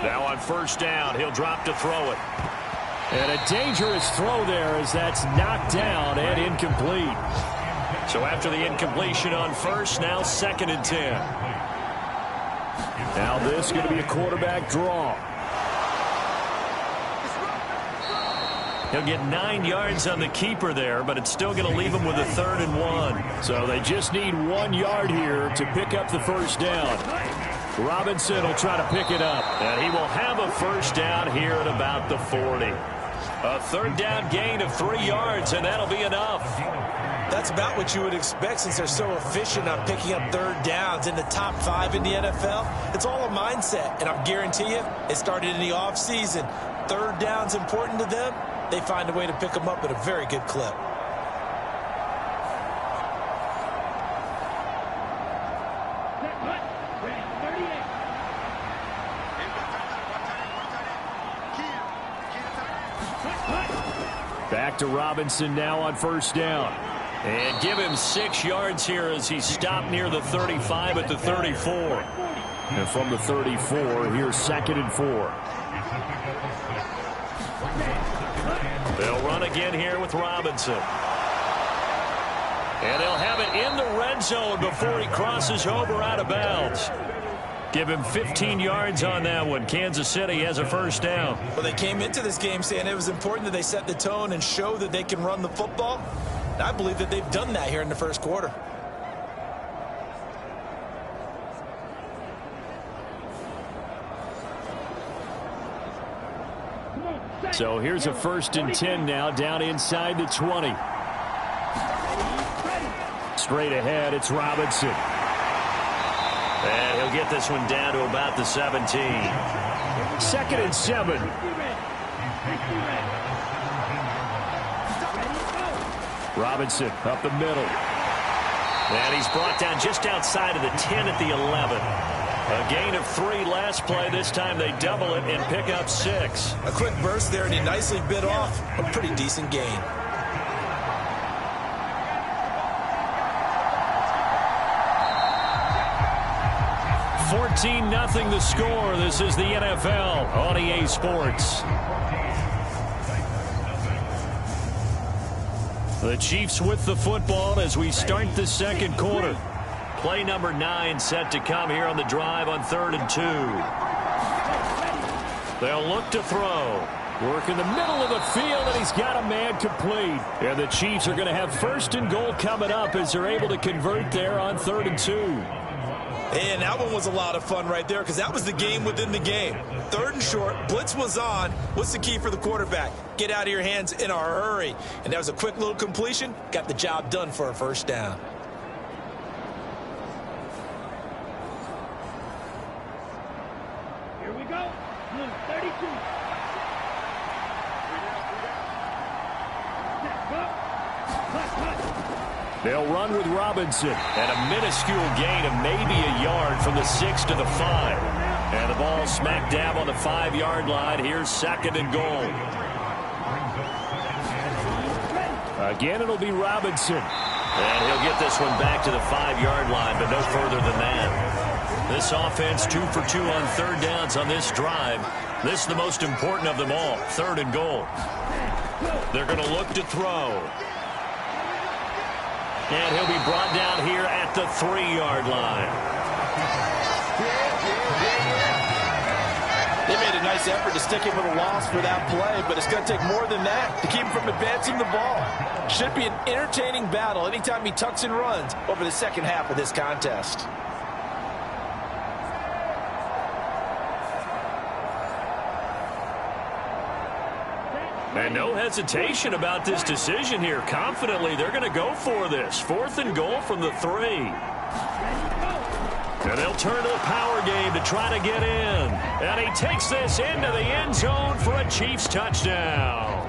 Now on 1st down, he'll drop to throw it. And a dangerous throw there as that's knocked down and incomplete. So after the incompletion on 1st, now 2nd and 10. Now this is going to be a quarterback draw. He'll get 9 yards on the keeper there, but it's still going to leave him with a 3rd and 1. So they just need 1 yard here to pick up the 1st down. Robinson will try to pick it up. And he will have a 1st down here at about the 40. A 3rd down gain of 3 yards, and that'll be enough. That's about what you would expect since they're so efficient on picking up 3rd downs in the top 5 in the NFL. It's all a mindset, and I guarantee you it started in the offseason. 3rd down's important to them. They find a way to pick them up at a very good clip. Back to Robinson now on 1st down. And give him 6 yards here as he stopped near the 35 at the 34. And from the 34, here's 2nd and 4. They'll run again here with Robinson. And they'll have it in the red zone before he crosses over out of bounds. Give him 15 yards on that one. Kansas City has a 1st down. Well, they came into this game saying it was important that they set the tone and show that they can run the football. And I believe that they've done that here in the 1st quarter. So here's a 1st and 10 now down inside the 20. Straight ahead, it's Robinson. And he'll get this one down to about the 17. 2nd and 7. Robinson up the middle. And he's brought down just outside of the 10 at the 11. A gain of 3 last play. This time they double it and pick up 6. A quick burst there, and he nicely bit off a pretty decent gain. $14-0 the score. This is the NFL on EA Sports. The Chiefs with the football as we start the 2nd quarter. Play number 9 set to come here on the drive on 3rd and 2. They'll look to throw. Work in the middle of the field, and he's got a man complete. And the Chiefs are going to have 1st and goal coming up as they're able to convert there on 3rd and 2. And that one was a lot of fun right there because that was the game within the game. 3rd and short, blitz was on. What's the key for the quarterback? Get out of your hands in a hurry. And that was a quick little completion. Got the job done for a 1st down. Here we go. 32. They'll run with Robinson. And a minuscule gain of maybe a yard from the 6 to the 5. And the ball smack dab on the 5-yard line. Here's 2nd and goal. Again, it'll be Robinson. And he'll get this one back to the 5-yard line, but no further than that. This offense 2 for 2 on 3rd downs on this drive. This is the most important of them all, 3rd and goal. They're going to look to throw. And he'll be brought down here at the 3-yard line. They made a nice effort to stick him with a loss for that play, but it's going to take more than that to keep him from advancing the ball. Should be an entertaining battle anytime he tucks and runs over the second half of this contest. And no hesitation about this decision here. Confidently, they're going to go for this. 4th and goal from the 3. And they'll turn to the power game to try to get in. And he takes this into the end zone for a Chiefs touchdown.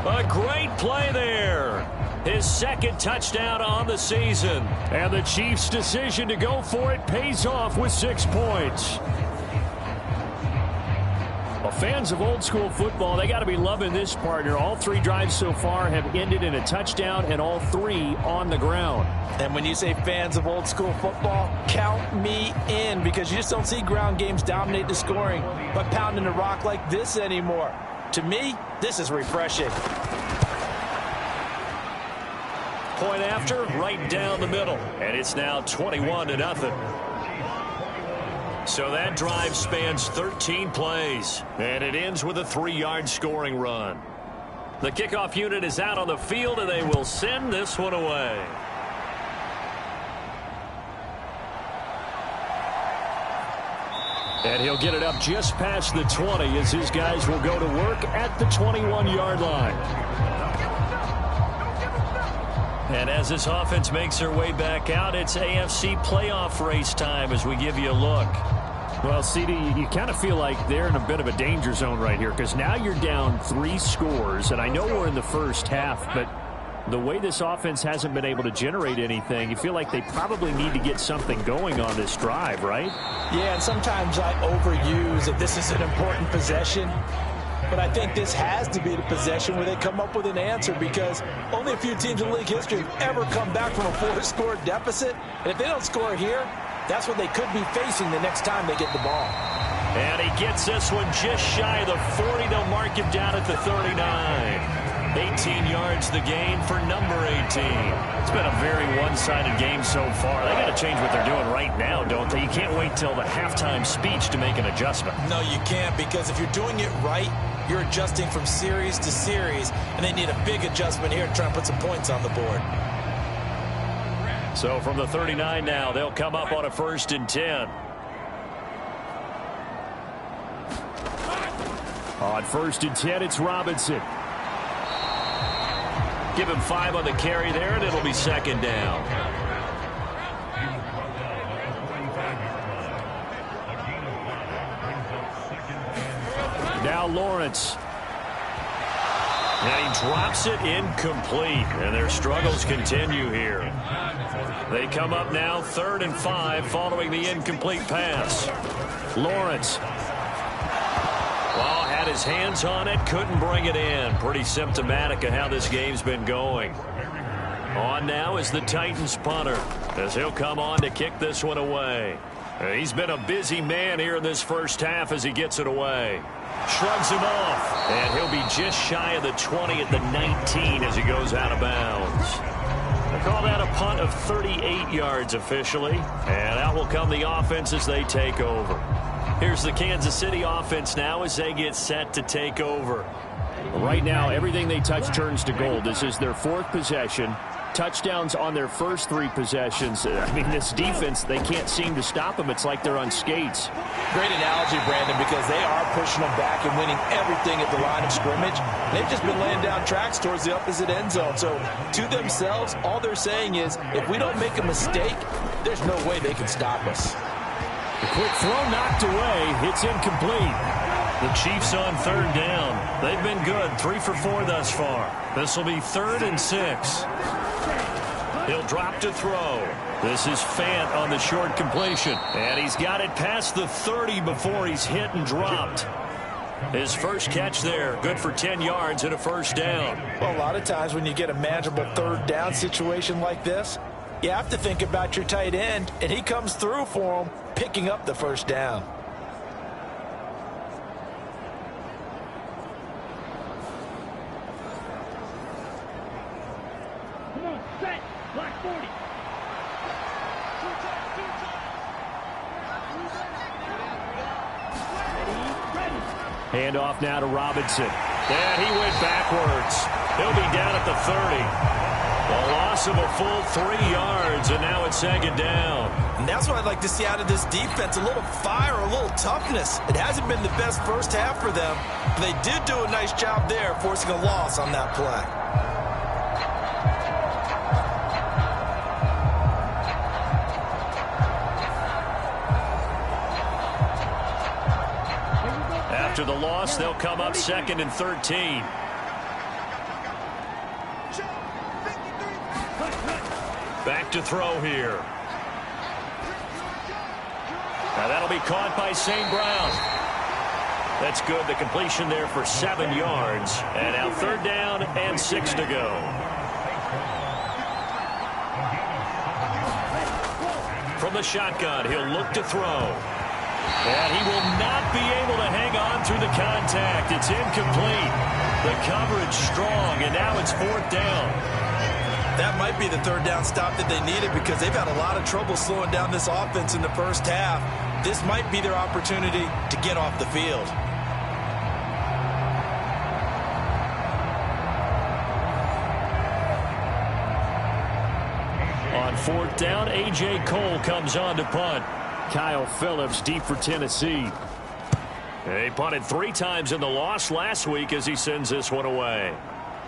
A great play there. His 2nd touchdown on the season. And the Chiefs' decision to go for it pays off with 6 points. Well, fans of old school football, they got to be loving this partner. All 3 drives so far have ended in a touchdown, and all 3 on the ground. And when you say fans of old school football, count me in, because you just don't see ground games dominate the scoring by pounding the rock like this anymore. To me, this is refreshing. Point after, right down the middle. And it's now 21-0. So that drive spans 13 plays, and it ends with a 3-yard scoring run. The kickoff unit is out on the field, and they will send this one away. And he'll get it up just past the 20 as his guys will go to work at the 21-yard line. And as this offense makes their way back out, it's AFC playoff race time as we give you a look. Well, CD, you kind of feel like they're in a bit of a danger zone right here, because now you're down 3 scores, and I know we're in the first half, but the way this offense hasn't been able to generate anything, you feel like they probably need to get something going on this drive, right? Yeah, and sometimes I overuse that this is an important possession. But I think this has to be the possession where they come up with an answer, because only a few teams in league history have ever come back from a 4-score deficit. And if they don't score here, that's what they could be facing the next time they get the ball. And he gets this one just shy of the 40. They'll mark him down at the 39. 18 yards the gain for number 18. It's been a very one-sided game so far. They got to change what they're doing right now, don't they? You can't wait till the halftime speech to make an adjustment. No, you can't, because if you're doing it right, you're adjusting from series to series, and they need a big adjustment here to try and put some points on the board. So from the 39 now, they'll come up on a 1st and 10. On 1st and 10, it's Robinson. Give him 5 on the carry there, and it'll be 2nd down. Now Lawrence. And he drops it incomplete, and their struggles continue here. They come up now 3rd and 5 following the incomplete pass. Lawrence. Well, had his hands on it, couldn't bring it in. Pretty symptomatic of how this game's been going. On now is the Titans punter, as he'll come on to kick this one away. He's been a busy man here in this first half as he gets it away. Shrugs him off, and he'll be just shy of the 20 at the 19 as he goes out of bounds. They call that a punt of 38 yards officially, and out will come the offense as they take over. Here's the Kansas City offense now as they get set to take over. Right now, everything they touch turns to gold. This is their 4th possession. Touchdowns on their first 3 possessions. I mean, this defense, they can't seem to stop them. It's like they're on skates. Great analogy, Brandon, because they are pushing them back and winning everything at the line of scrimmage. They've just been laying down tracks towards the opposite end zone. So to themselves, all they're saying is, if we don't make a mistake, there's no way they can stop us. The quick throw knocked away. It's incomplete. The Chiefs on 3rd down. They've been good, 3 for 4 thus far. This will be 3rd and 6. He'll drop to throw. This is Fant on the short completion. And he's got it past the 30 before he's hit and dropped. His first catch there, good for 10 yards and a 1st down. Well, a lot of times when you get a manageable 3rd down situation like this, you have to think about your tight end, and he comes through for him, picking up the 1st down. Come on, set. Black 40. Ready, Handoff now to Robinson. And he went backwards. He'll be down at the 30. A loss of a full 3 yards, and now it's second down. And that's what I'd like to see out of this defense, a little fire, a little toughness. It hasn't been the best first half for them, but they did do a nice job there, forcing a loss on that play. After the loss, they'll come up 2nd and 13. Back to throw here. Now that'll be caught by St. Brown. That's good. The completion there for 7 yards. And now 3rd down and 6 to go. From the shotgun, he'll look to throw. And he will not be able to hang on through the contact. It's incomplete. The coverage strong, and now it's 4th down. That might be the 3rd down stop that they needed because they've had a lot of trouble slowing down this offense in the first half. This might be their opportunity to get off the field. On 4th down, A.J. Cole comes on to punt. Kyle Phillips deep for Tennessee. He punted 3 times in the loss last week as he sends this one away.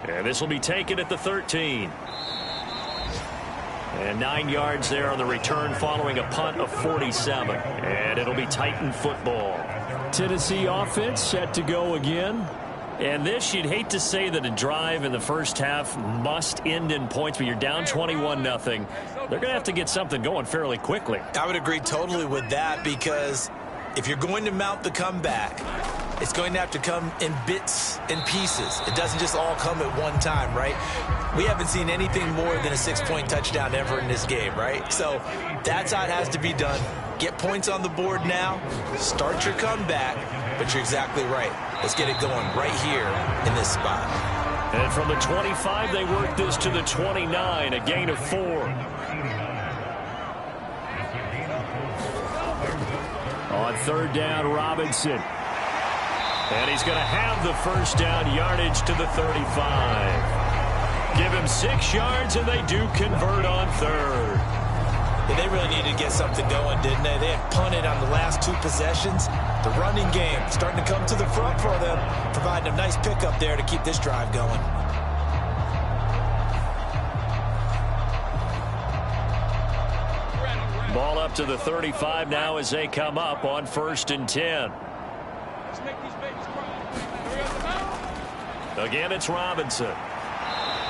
And this will be taken at the 13. And 9 yards there on the return following a punt of 47. And it'll be Titan football. Tennessee offense set to go again. And this, you'd hate to say that a drive in the first half must end in points, but you're down 21-0. They're going to have to get something going fairly quickly. I would agree totally with that because if you're going to mount the comeback, it's going to have to come in bits and pieces. It doesn't just all come at one time, right? We haven't seen anything more than a 6-point touchdown ever in this game, right? So that's how it has to be done. Get points on the board now, start your comeback, but you're exactly right. Let's get it going right here in this spot. And from the 25, they work this to the 29, a gain of 4. On 3rd down, Robinson. And he's going to have the first down yardage to the 35. Give him 6 yards, and they do convert on 3rd. Yeah, they really needed to get something going, didn't they? They had punted on the last 2 possessions. The running game starting to come to the front for them, providing a nice pickup there to keep this drive going. Ball up to the 35 now as they come up on 1st and 10. Again, it's Robinson.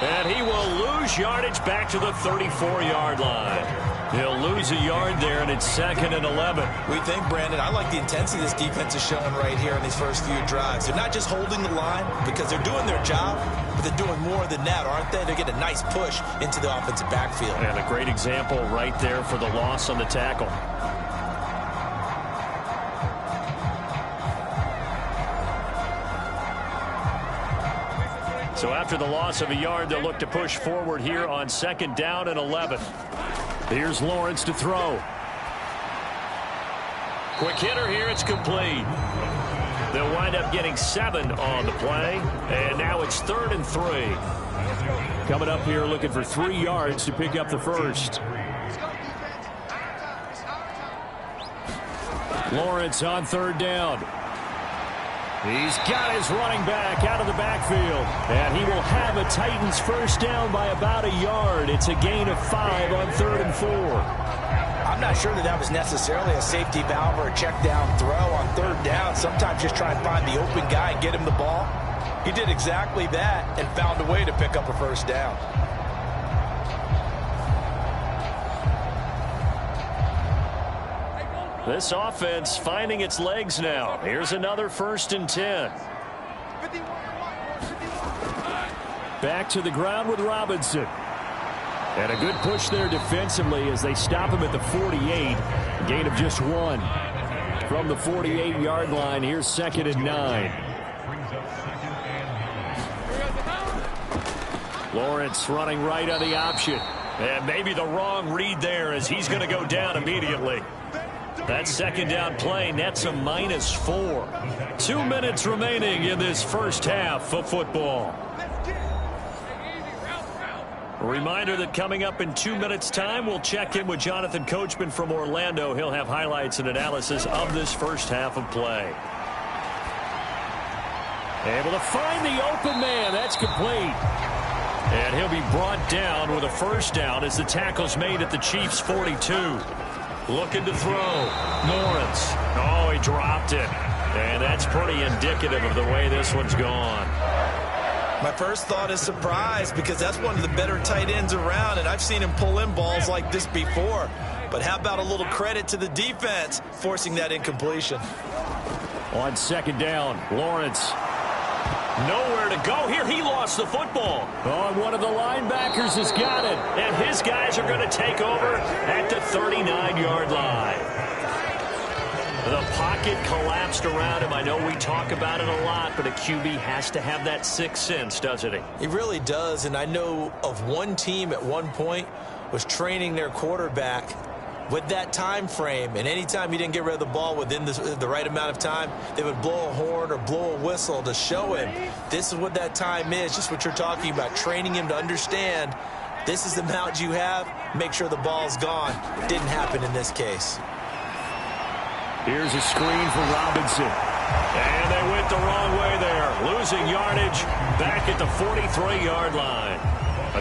And he will lose yardage back to the 34-yard line. He'll lose a yard there, and it's 2nd and 11. We think, Brandon, I like the intensity this defense is showing right here in these first few drives. They're not just holding the line because they're doing their job, but they're doing more than that, aren't they? They're getting a nice push into the offensive backfield. And a great example right there for the loss on the tackle. So after the loss of a yard, they'll look to push forward here on 2nd down and 11. Here's Lawrence to throw. Quick hitter here, it's complete. They'll wind up getting 7 on the play, and now it's 3rd and 3. Coming up here looking for 3 yards to pick up the first. Lawrence on 3rd down. He's got his running back out of the backfield. And he will have a Titans first down by about a yard. It's a gain of 5 on 3rd and 4. I'm not sure that was necessarily a safety valve or a check down throw on 3rd down. Sometimes just try and find the open guy and get him the ball. He did exactly that and found a way to pick up a first down. This offense finding its legs now. Here's another 1st and 10. Back to the ground with Robinson. And a good push there defensively as they stop him at the 48. Gain of just 1. From the 48-yard line, here's 2nd and 9. Lawrence running right on the option. And maybe the wrong read there as he's going to go down immediately. That second down play nets a -4. 2 minutes remaining in this first half of football. A reminder that coming up in 2 minutes' time, we'll check in with Jonathan Coachman from Orlando. He'll have highlights and analysis of this first half of play. Able to find the open man. That's complete. And he'll be brought down with a first down as the tackle's made at the Chiefs' 42. Looking to throw. Lawrence. Oh, he dropped it. And that's pretty indicative of the way this one's gone. My first thought is surprise, because that's one of the better tight ends around, and I've seen him pull in balls like this before. But how about a little credit to the defense forcing that incompletion? On second down, Lawrence. Nowhere to go here. He lost the football. Oh, one of the linebackers has got it. And his guys are going to take over at the 39-yard line. The pocket collapsed around him. I know we talk about it a lot, but a QB has to have that sixth sense, doesn't he? He really does, and I know of one team at one point was training their quarterback with that time frame, and anytime he didn't get rid of the ball within the right amount of time, they would blow a horn or blow a whistle to show him this is what that time is, just what you're talking about, training him to understand this is the amount you have, make sure the ball's gone. Didn't happen in this case. Here's a screen for Robinson. And they went the wrong way there, losing yardage back at the 43-yard line.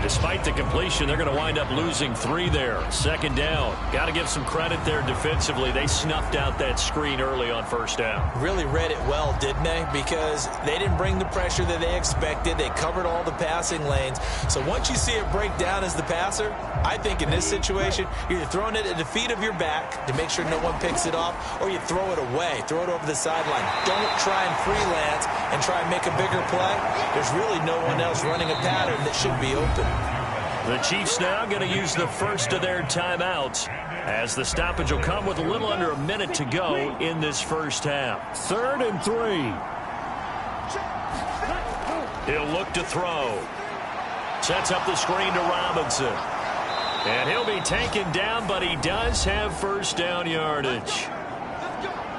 Despite the completion, they're going to wind up losing 3 there. Second down. Got to give some credit there defensively. They snuffed out that screen early on first down. Really read it well, didn't they? Because they didn't bring the pressure that they expected. They covered all the passing lanes. So once you see it break down as the passer, I think in this situation, you're either throwing it at the feet of your back to make sure no one picks it off, or you throw it away. Throw it over the sideline. Don't try and freelance and try and make a bigger play. There's really no one else running a pattern that should be open. The Chiefs now going to use the first of their timeouts as the stoppage will come with a little under a minute to go in this first half. 3rd and 3. He'll look to throw. Sets up the screen to Robinson. And he'll be taken down, but he does have first down yardage.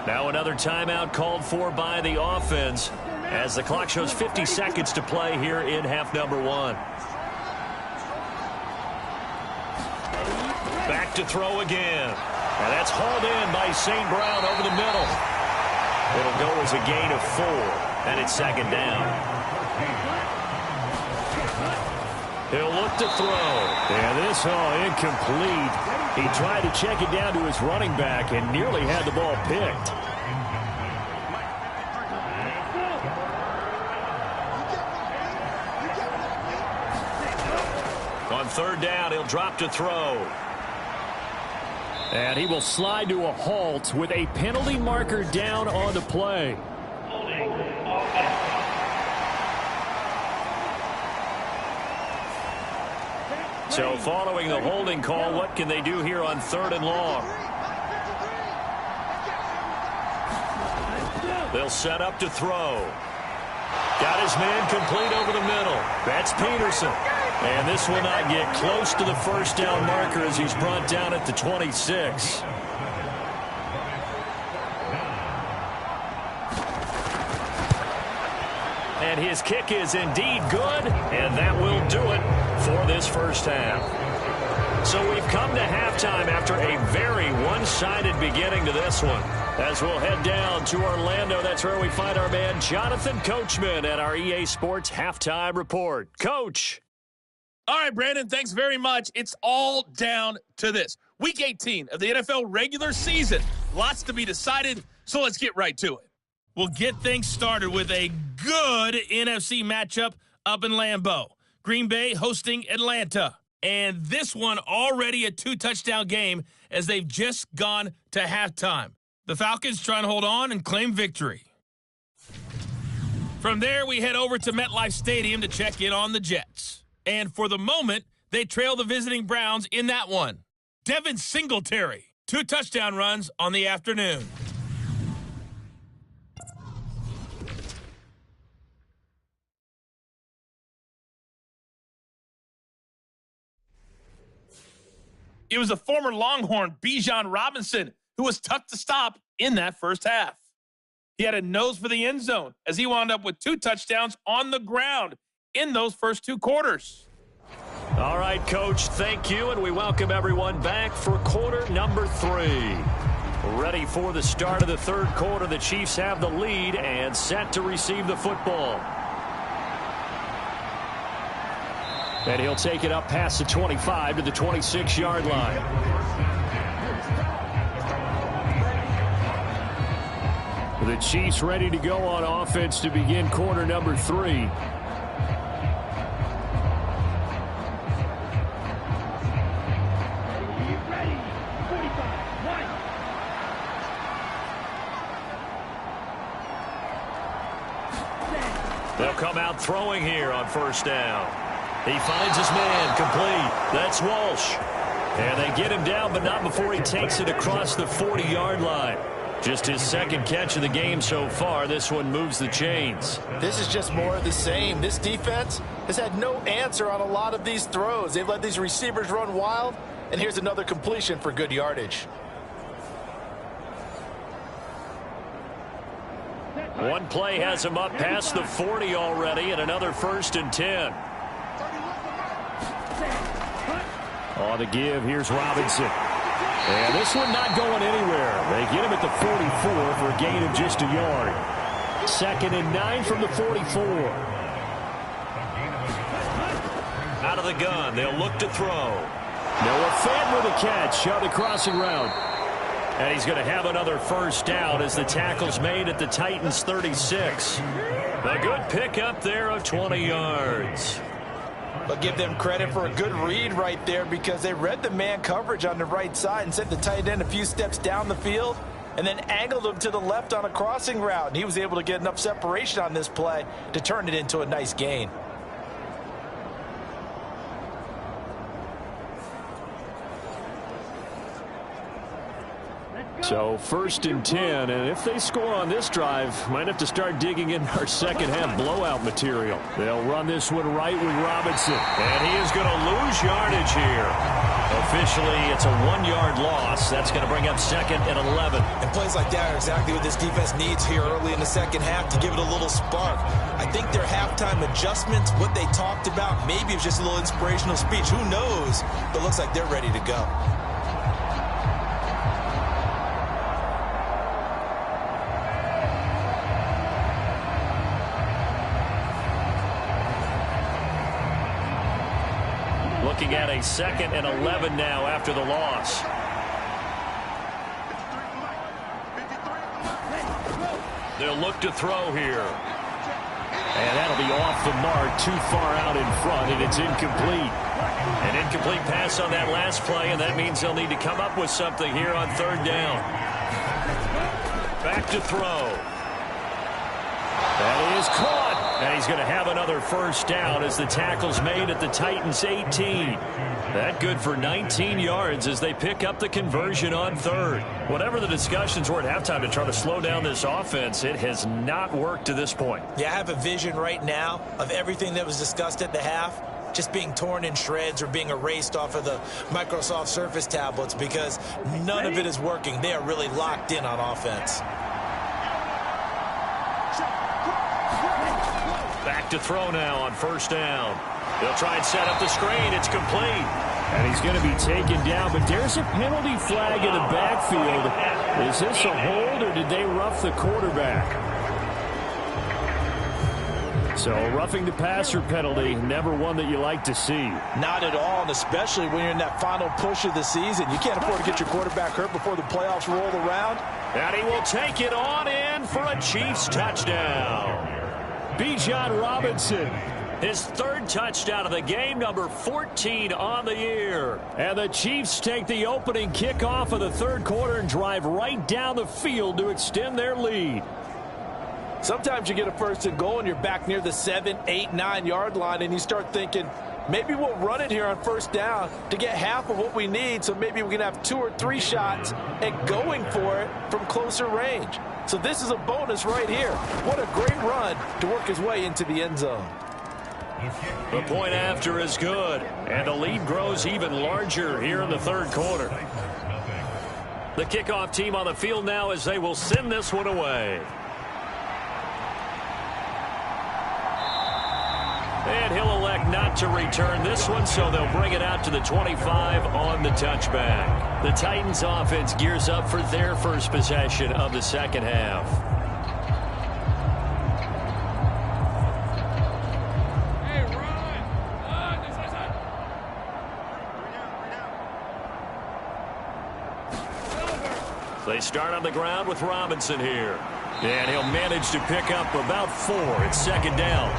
Now another timeout called for by the offense as the clock shows 50 seconds to play here in half number 1. Back to throw again. And that's hauled in by St. Brown over the middle. It'll go as a gain of 4, and it's second down. He'll look to throw. And this incomplete. He tried to check it down to his running back and nearly had the ball picked. On third down, he'll drop to throw. And he will slide to a halt with a penalty marker down on the play. So following the holding call, what can they do here on 3rd and long? They'll set up to throw. Got his man complete over the middle. That's Peterson. And this will not get close to the first down marker as he's brought down at the 26. And his kick is indeed good, and that will do it for this first half. So we've come to halftime after a very one-sided beginning to this one. As we'll head down to Orlando, that's where we find our man Jonathan Coachman at our EA Sports Halftime Report. Coach. All right, Brandon, thanks very much. It's all down to this. Week 18 of the NFL regular season. Lots to be decided, so let's get right to it. We'll get things started with a good NFC matchup up in Lambeau. Green Bay hosting Atlanta. And this one already a 2-touchdown game as they've just gone to halftime. The Falcons trying to hold on and claim victory. From there, we head over to MetLife Stadium to check in on the Jets. And for the moment, they trail the visiting Browns in that one. Devin Singletary, 2 touchdown runs on the afternoon. It was a former Longhorn, Bijan Robinson, who was tough to stop in that first half. He had a nose for the end zone as he wound up with 2 touchdowns on the ground in those first 2 quarters. All right, Coach, thank you, and we welcome everyone back for quarter number 3. Ready for the start of the third quarter. The Chiefs have the lead and set to receive the football. And he'll take it up past the 25 to the 26-yard line. The Chiefs ready to go on offense to begin quarter number 3. They'll come out throwing here on first down. He finds his man complete. That's Walsh. And they get him down, but not before he takes it across the 40-yard line. Just his second catch of the game so far. This one moves the chains. This is just more of the same. This defense has had no answer on a lot of these throws. They've let these receivers run wild, and here's another completion for good yardage. One play has him up past the 40 already, and another 1st and 10. On the give, here's Robinson. And this one not going anywhere. They get him at the 44 for a gain of just a yard. 2nd and 9 from the 44. Out of the gun, they'll look to throw. Noah Fant with a catch on the crossing route. And he's going to have another first down as the tackle's made at the Titans' 36. A good pickup there of 20 yards. But give them credit for a good read right there because they read the man coverage on the right side and sent the tight end a few steps down the field and then angled him to the left on a crossing route. And he was able to get enough separation on this play to turn it into a nice gain. So 1st and 10, and if they score on this drive, might have to start digging in our second half blowout material. They'll run this one right with Robinson. And he is going to lose yardage here. Officially, it's a 1-yard loss. That's going to bring up 2nd and 11. And plays like that are exactly what this defense needs here early in the second half to give it a little spark. I think their halftime adjustments, what they talked about, maybe it was just a little inspirational speech. Who knows? But it looks like they're ready to go. Looking at a 2nd and 11 now after the loss. They'll look to throw here. And that'll be off the mark, too far out in front, and it's incomplete. An incomplete pass on that last play, and that means they'll need to come up with something here on 3rd down. Back to throw. That is caught. And he's going to have another first down as the tackle's made at the Titans' 18. That good for 19 yards as they pick up the conversion on 3rd. Whatever the discussions were at halftime to try to slow down this offense, it has not worked to this point. Yeah, I have a vision right now of everything that was discussed at the half just being torn in shreds or being erased off of the Microsoft Surface tablets because none of it is working. They are really locked in on offense. Back to throw now on 1st down. They'll try and set up the screen. It's complete. And he's going to be taken down, but there's a penalty flag in the backfield. Is this a hold or did they rough the quarterback? So roughing the passer penalty, never one that you like to see. Not at all, and especially when you're in that final push of the season. You can't afford to get your quarterback hurt before the playoffs roll around. And he will take it on in for a Chiefs touchdown. Bijan Robinson. His 3rd touchdown of the game, number 14 on the year. And the Chiefs take the opening kickoff of the 3rd quarter and drive right down the field to extend their lead. Sometimes you get a 1st and goal and you're back near the 7, 8, 9-yard line and you start thinking, maybe we'll run it here on 1st down to get half of what we need so maybe we can have 2 or 3 shots at going for it from closer range. So this is a bonus right here. What a great run to work his way into the end zone. The point after is good, and the lead grows even larger here in the 3rd quarter. The kickoff team on the field now as they will send this one away. And he'll elect not to return this one, so they'll bring it out to the 25 on the touchback. The Titans offense gears up for their first possession of the second half. They start on the ground with Robinson here. And he'll manage to pick up about 4. It's second down.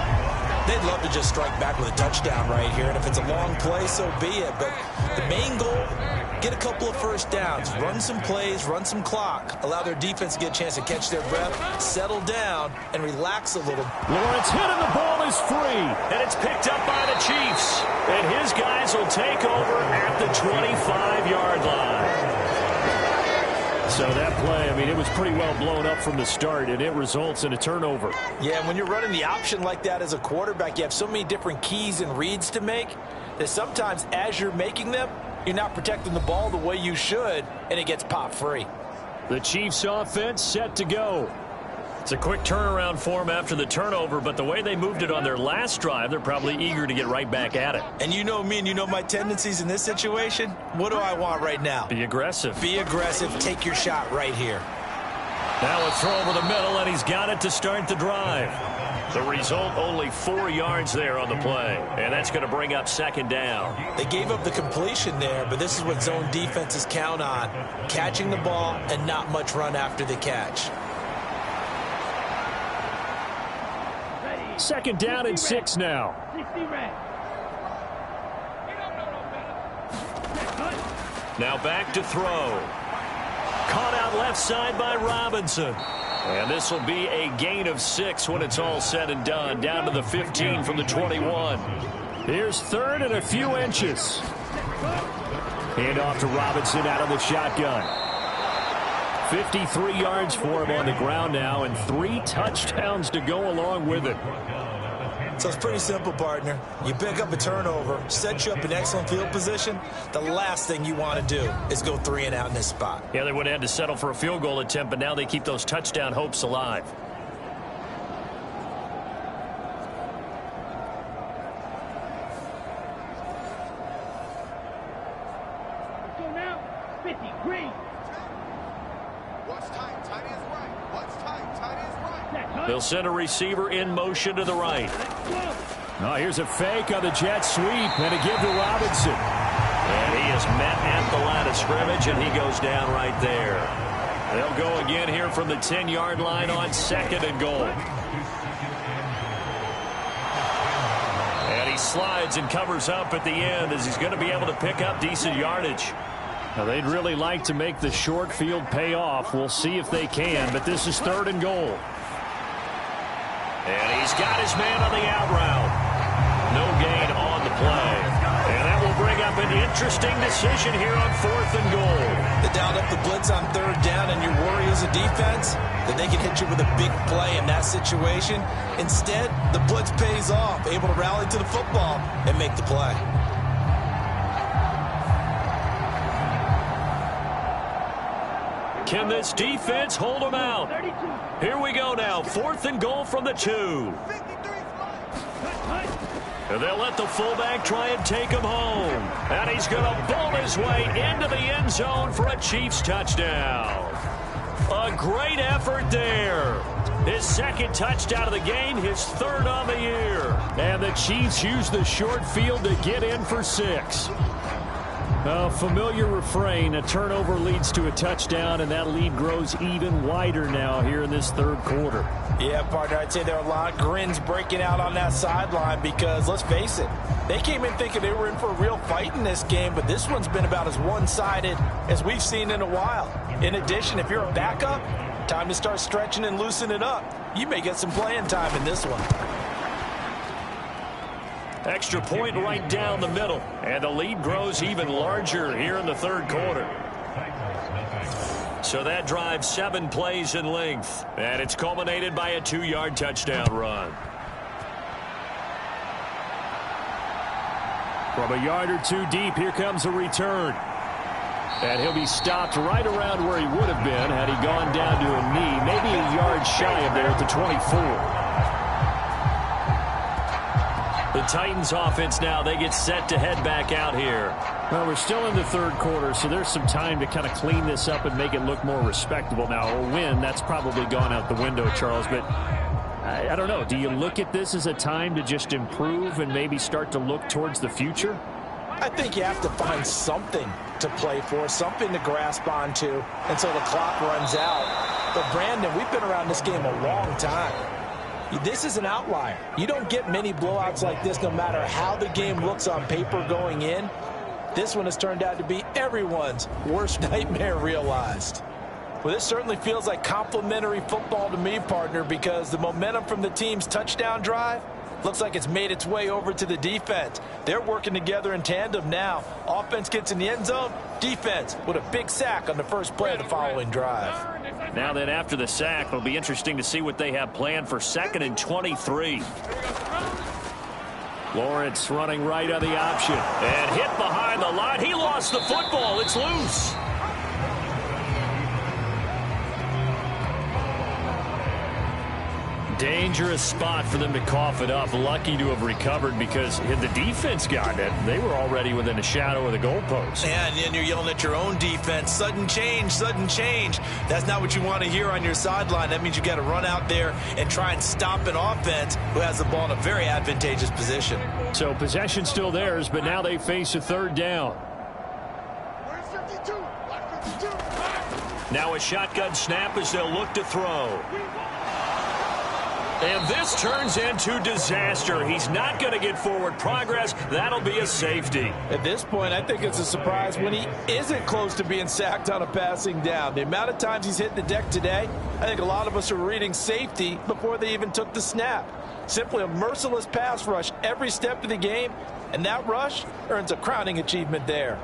They'd love to just strike back with a touchdown right here, and if it's a long play, so be it. But the main goal, get a couple of first downs, run some plays, run some clock, allow their defense to get a chance to catch their breath, settle down, and relax a little. Lawrence hit and the ball is free. And it's picked up by the Chiefs. And his guys will take over at the 25-yard line. So that play, I mean, it was pretty well blown up from the start, and it results in a turnover. Yeah, when you're running the option like that as a quarterback, you have so many different keys and reads to make that sometimes as you're making them, you're not protecting the ball the way you should, and it gets popped free. The Chiefs offense set to go. It's a quick turnaround for them after the turnover, but the way they moved it on their last drive, they're probably eager to get right back at it. And you know me and you know my tendencies in this situation. What do I want right now? Be aggressive. Be aggressive. Take your shot right here. Now a throw over the middle, and he's got it to start the drive. The result, only 4 yards there on the play, and that's going to bring up second down. They gave up the completion there, but this is what zone defenses count on, catching the ball and not much run after the catch. Second down and 6 now. 60 red. Now back to throw. Caught out left side by Robinson. And this will be a gain of 6 when it's all said and done. Down to the 15 from the 21. Here's third and a few inches. Hand off to Robinson out of the shotgun. 53 yards for him on the ground now, and 3 touchdowns to go along with it. So it's pretty simple, partner. You pick up a turnover, set you up in excellent field position. The last thing you want to do is go 3 and out in this spot. Yeah, they would have had to settle for a field goal attempt, but now they keep those touchdown hopes alive. So now, 50 green. They'll send a receiver in motion to the right. Oh, here's a fake on the jet sweep and a give to Robinson. And he is met at the line of scrimmage, and he goes down right there. They'll go again here from the 10-yard line on second and goal. And he slides and covers up at the end as he's going to be able to pick up decent yardage. Now, they'd really like to make the short field pay off. We'll see if they can, but this is third and goal. And he's got his man on the out route. No gain on the play. And that will bring up an interesting decision here on fourth and goal. They dialed up the blitz on third down, and your worry as a defense that they can hit you with a big play in that situation. Instead, the blitz pays off, able to rally to the football and make the play. Can this defense hold them out? Here we go now. Fourth and goal from the 2. And they'll let the fullback try and take him home. And he's going to bowl his way into the end zone for a Chiefs touchdown. A great effort there. His second touchdown of the game, his third on the year. And the Chiefs use the short field to get in for 6. A familiar refrain, a turnover leads to a touchdown, and that lead grows even wider now here in this third quarter. Yeah, partner, I'd say there are a lot of grins breaking out on that sideline because, let's face it, they came in thinking they were in for a real fight in this game, but this one's been about as one-sided as we've seen in a while. In addition, if you're a backup, time to start stretching and loosening it up. You may get some playing time in this one. Extra point right down the middle. And the lead grows even larger here in the third quarter. So that drives 7 plays in length. And it's culminated by a 2-yard touchdown run. From a yard or 2 deep, here comes a return. And he'll be stopped right around where he would have been had he gone down to a knee, maybe a yard shy of there at the 24. The Titans offense now, they get set to head back out here. Well, we're still in the third quarter, so there's some time to kind of clean this up and make it look more respectable. Now, a win, that's probably gone out the window, Charles, but I don't know. Do you look at this as a time to just improve and maybe start to look towards the future? I think you have to find something to play for, something to grasp onto until the clock runs out. But, Brandon, we've been around this game a long time. This is an outlier. You don't get many blowouts like this no matter how the game looks on paper going in. This one has turned out to be everyone's worst nightmare realized. Well, this certainly feels like complimentary football to me, partner, because the momentum from the team's touchdown drive looks like it's made its way over to the defense. They're working together in tandem now. Offense gets in the end zone. Defense with a big sack on the first play of the following drive. Now then, after the sack, it'll be interesting to see what they have planned for 2nd and 23. Lawrence running right on the option. And hit behind the line. He lost the football. It's loose. Dangerous spot for them to cough it up. Lucky to have recovered because had the defense gotten it, they were already within a shadow of the goalpost. And you're yelling at your own defense. Sudden change, sudden change. That's not what you want to hear on your sideline. That means you got to run out there and try and stop an offense who has the ball in a very advantageous position. So possession still theirs, but now they face a third down. Now a shotgun snap as they'll look to throw. And this turns into disaster. He's not going to get forward progress. That'll be a safety. At this point, I think it's a surprise when he isn't close to being sacked on a passing down. The amount of times he's hit the deck today, I think a lot of us are reading safety before they even took the snap. Simply a merciless pass rush every step of the game, and that rush earns a crowning achievement there.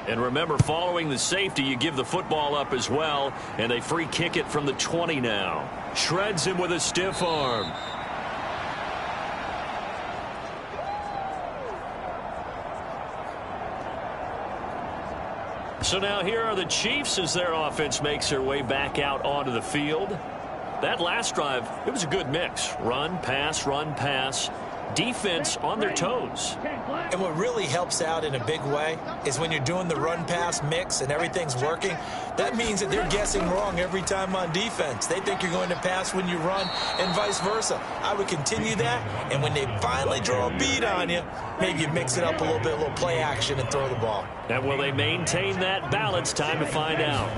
And remember, following the safety, you give the football up as well, and they free kick it from the 20 now. Shreds him with a stiff arm. So now here are the Chiefs as their offense makes their way back out onto the field. That last drive, it was a good mix. Run, pass, defense on their toes. And what really helps out in a big way is when you're doing the run-pass mix and everything's working, that means that they're guessing wrong every time on defense. They think you're going to pass when you run and vice versa. I would continue that, and when they finally draw a bead on you, maybe you mix it up a little bit, a little play action and throw the ball. And will they maintain that balance? Time to find out.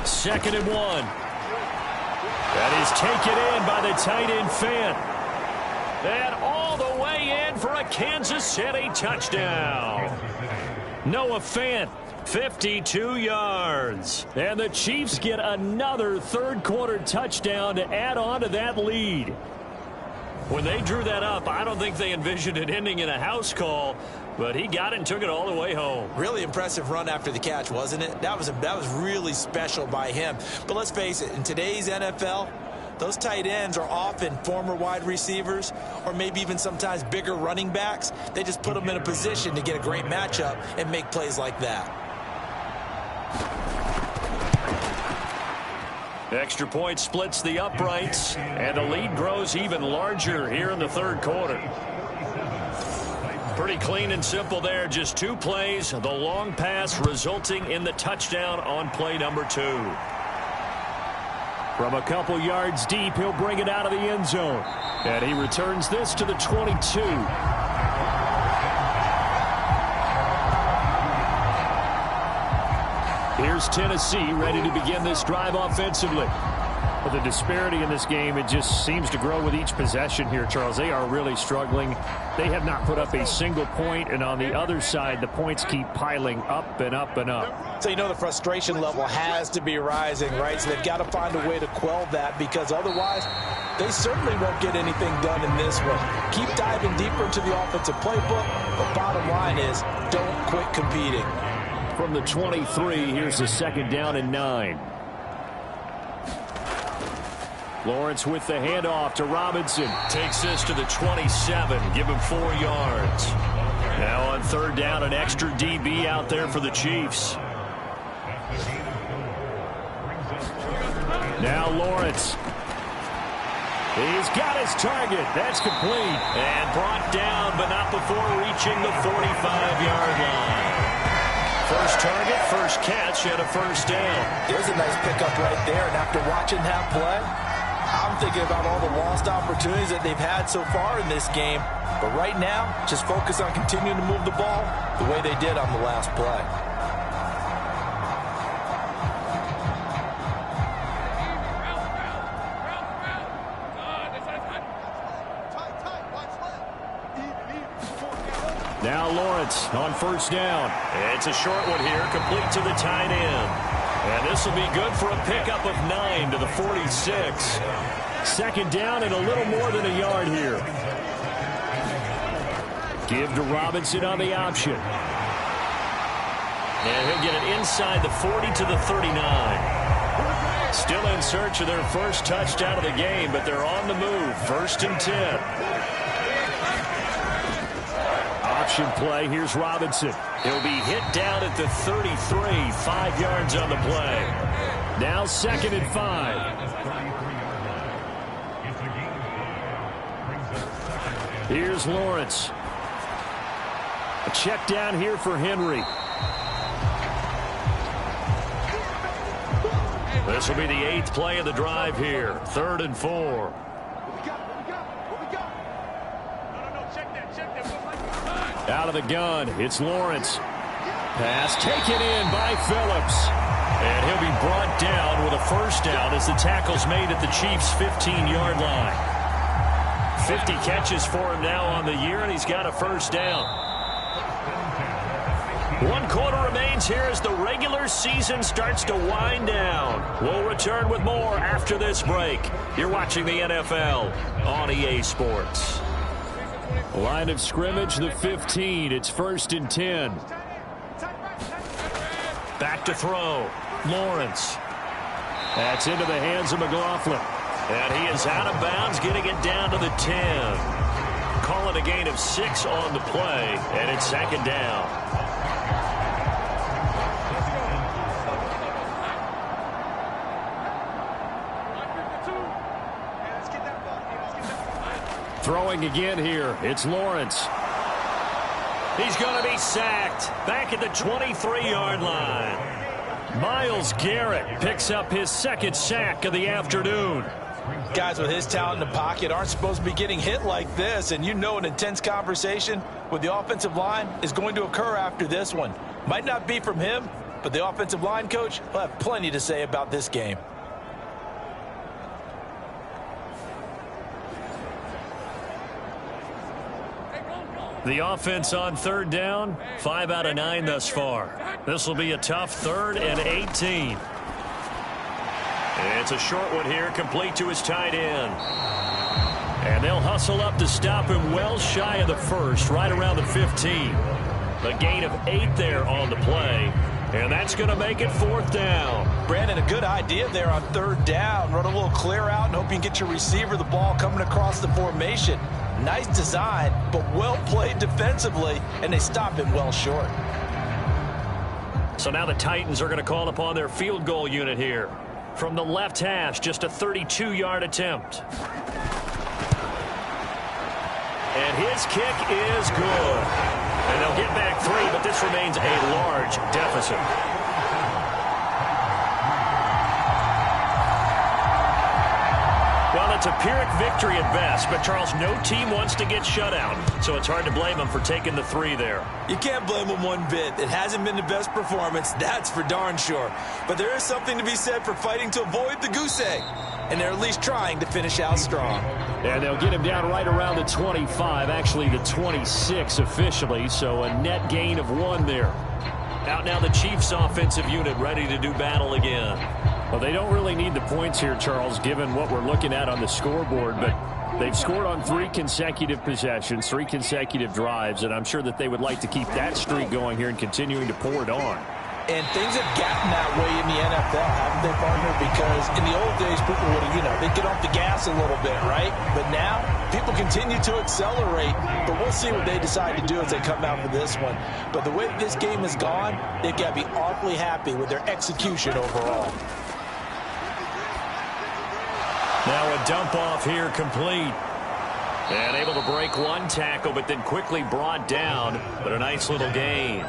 2nd and 1. That is taken in by the tight end Fant. And all the way in for a Kansas City touchdown. Noah Fant, 52 yards. And the Chiefs get another third-quarter touchdown to add on to that lead. When they drew that up, I don't think they envisioned it ending in a house call, but he got it and took it all the way home. Really impressive run after the catch, wasn't it? That was really special by him. But let's face it, in today's NFL, those tight ends are often former wide receivers or maybe even sometimes bigger running backs. They just put them in a position to get a great matchup and make plays like that. Extra point splits the uprights, and the lead grows even larger here in the third quarter. Pretty clean and simple there. Just 2 plays. The long pass resulting in the touchdown on play number 2. From a couple yards deep, he'll bring it out of the end zone. And he returns this to the 22. Here's Tennessee ready to begin this drive offensively. But the disparity in this game, it just seems to grow with each possession here, Charles. They are really struggling. They have not put up a single point, and on the other side, the points keep piling up and up and up. So you know the frustration level has to be rising, right? So they've got to find a way to quell that, because otherwise they certainly won't get anything done in this one. Keep diving deeper into the offensive playbook, but bottom line is don't quit competing. From the 23, here's the 2nd down and 9. Lawrence with the handoff to Robinson. Takes this to the 27. Give him 4 yards. Now on third down, an extra DB out there for the Chiefs. Now Lawrence. He's got his target. That's complete. And brought down, but not before reaching the 45-yard line. First target, first catch, and a first down. There's a nice pickup right there. And after watching that play, I'm thinking about all the lost opportunities that they've had so far in this game. But right now, just focus on continuing to move the ball the way they did on the last play. Now Lawrence on first down. It's a short one here, complete to the tight end. And this will be good for a pickup of 9 to the 46. Second down and a little more than a yard here. Give to Robinson on the option. And he'll get it inside the 40 to the 39. Still in search of their first touchdown of the game, but they're on the move. First and 10. Option play. Here's Robinson. He'll be hit down at the 33. 5 yards on the play. Now second and 5. Here's Lawrence. A check down here for Henry. This will be the 8th play of the drive here. 3rd and 4. Out of the gun, it's Lawrence. Pass taken in by Phillips. And he'll be brought down with a first down as the tackle's made at the Chiefs' 15-yard line. 50 catches for him now on the year, and he's got a first down. 1 quarter remains here as the regular season starts to wind down. We'll return with more after this break. You're watching the NFL on EA Sports. Line of scrimmage, the 15. It's first and 10. Back to throw. Lawrence. That's into the hands of McLaughlin. And he is out of bounds, getting it down to the 10. Call it a gain of 6 on the play, and it's second down. Throwing again here. It's Lawrence. He's going to be sacked. Back at the 23-yard line. Myles Garrett picks up his second sack of the afternoon. Guys with his talent in the pocket aren't supposed to be getting hit like this, and you know an intense conversation with the offensive line is going to occur after this one. Might not be from him, but the offensive line coach will have plenty to say about this game. The offense on third down, 5 out of 9 thus far. This will be a tough 3rd and 18. It's a short one here, complete to his tight end. And they'll hustle up to stop him well shy of the first, right around the 15. A gain of 8 there on the play. And that's going to make it 4th down. Brandon, a good idea there on 3rd down. Run a little clear out and hope you can get your receiver the ball coming across the formation. Nice design, but well played defensively, and they stop him well short. So now the Titans are going to call upon their field goal unit here. From the left hash, just a 32-yard attempt. And his kick is good. And they'll get back 3, but this remains a large deficit. Well, it's a Pyrrhic victory at best, but Charles, no team wants to get shut out, so it's hard to blame them for taking the 3 there. You can't blame them one bit. It hasn't been the best performance, that's for darn sure. But there is something to be said for fighting to avoid the goose egg, and they're at least trying to finish out strong. And they'll get him down right around the 25, actually the 26 officially, so a net gain of 1 there. Out now the Chiefs offensive unit ready to do battle again. Well, they don't really need the points here, Charles, given what we're looking at on the scoreboard, but they've scored on 3 consecutive possessions, 3 consecutive drives, and I'm sure that they would like to keep that streak going here and continuing to pour it on. And things have gotten that way in the NFL, haven't they, partner? Because in the old days, people would have, they'd get off the gas a little bit, right? But now, people continue to accelerate. But we'll see what they decide to do as they come out for this one. But the way this game has gone, they've got to be awfully happy with their execution overall. Now a dump off here complete. And able to break one tackle, but then quickly brought down. But a nice little gain.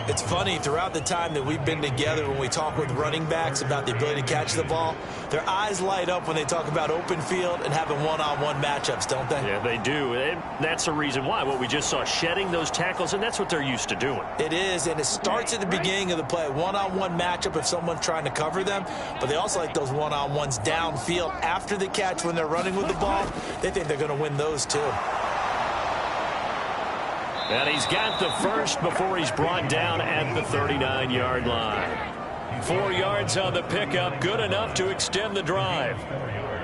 It's funny, throughout the time that we've been together, when we talk with running backs about the ability to catch the ball, their eyes light up when they talk about open field and having one-on-one matchups, don't they? Yeah, they do. And that's the reason why. What we just saw, shedding those tackles, and that's what they're used to doing. It is, and it starts at the beginning of the play. One-on-one matchup if someone's trying to cover them, but they also like those one-on-ones downfield after the catch when they're running with the ball. They think they're going to win those too. And he's got the first before he's brought down at the 39-yard line. 4 yards on the pickup, good enough to extend the drive.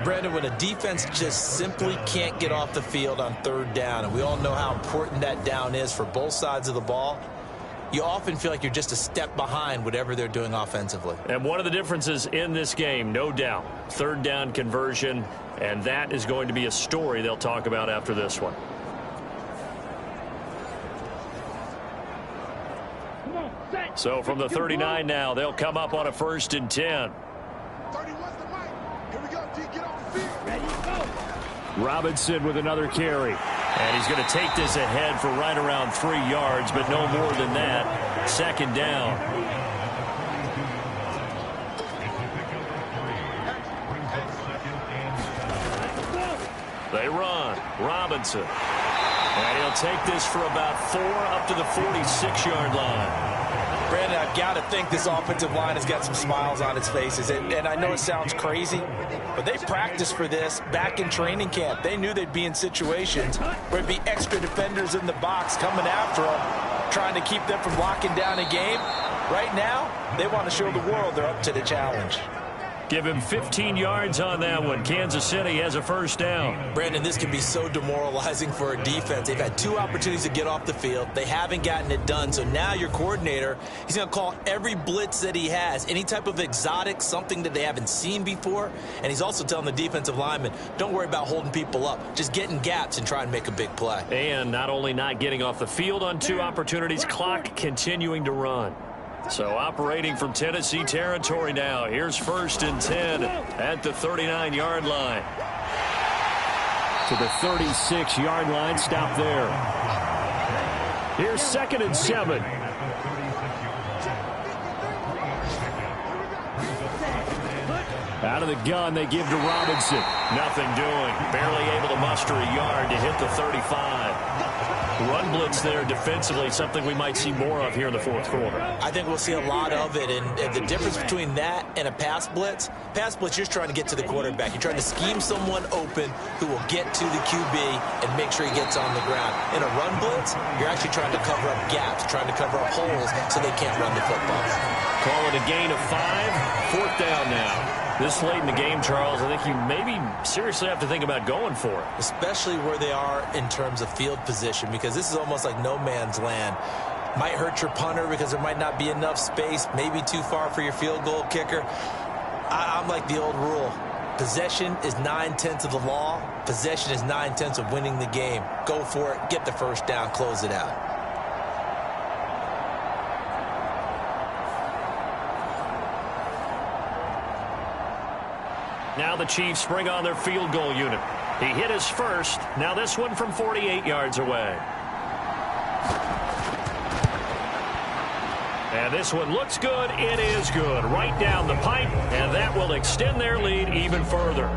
Brandon, when a defense just simply can't get off the field on third down, and we all know how important that down is for both sides of the ball, you often feel like you're just a step behind whatever they're doing offensively. And one of the differences in this game, no doubt, third down conversion, and that is going to be a story they'll talk about after this one. So from the 39 now, they'll come up on a 1st and 10. Robinson with another carry. And he's going to take this ahead for right around 3 yards, but no more than that. 2nd down. They run. Robinson. And he'll take this for about 4 up to the 46-yard line. Brandon, I've got to think this offensive line has got some smiles on its faces. And I know it sounds crazy, but they practiced for this back in training camp. They knew they'd be in situations where it'd be extra defenders in the box coming after them, trying to keep them from locking down a game. Right now, they want to show the world they're up to the challenge. Give him 15 yards on that one. Kansas City has a 1st down. Brandon, this can be so demoralizing for a defense. They've had 2 opportunities to get off the field. They haven't gotten it done. So now your coordinator, he's going to call every blitz that he has, any type of exotic, something that they haven't seen before. And he's also telling the defensive linemen, don't worry about holding people up. Just get in gaps and try and make a big play. And not only not getting off the field on 2 opportunities, clock continuing to run. So operating from Tennessee territory now. Here's 1st and 10 at the 39-yard line. To the 36-yard line. Stop there. Here's 2nd and 7. Out of the gun, they give to Robinson. Nothing doing. Barely able to muster a yard to hit the 35. Run blitz there defensively, something we might see more of here in the 4th quarter. I think we'll see a lot of it, and the difference between that and a pass blitz, you're just trying to get to the quarterback. You're trying to scheme someone open who will get to the QB and make sure he gets on the ground. In a run blitz, you're actually trying to cover up gaps, trying to cover up holes so they can't run the football. Call it a gain of 5, 4th down now. This late in the game, Charles, I think you maybe seriously have to think about going for it. Especially where they are in terms of field position, because this is almost like no man's land. Might hurt your punter because there might not be enough space, maybe too far for your field goal kicker. I'm like the old rule. Possession is 9/10 of the law. Possession is 9/10 of winning the game. Go for it, get the 1st down, close it out. Now the Chiefs bring on their field goal unit. He hit his first. Now this one from 48 yards away. And this one looks good. It is good. Right down the pipe. And that will extend their lead even further.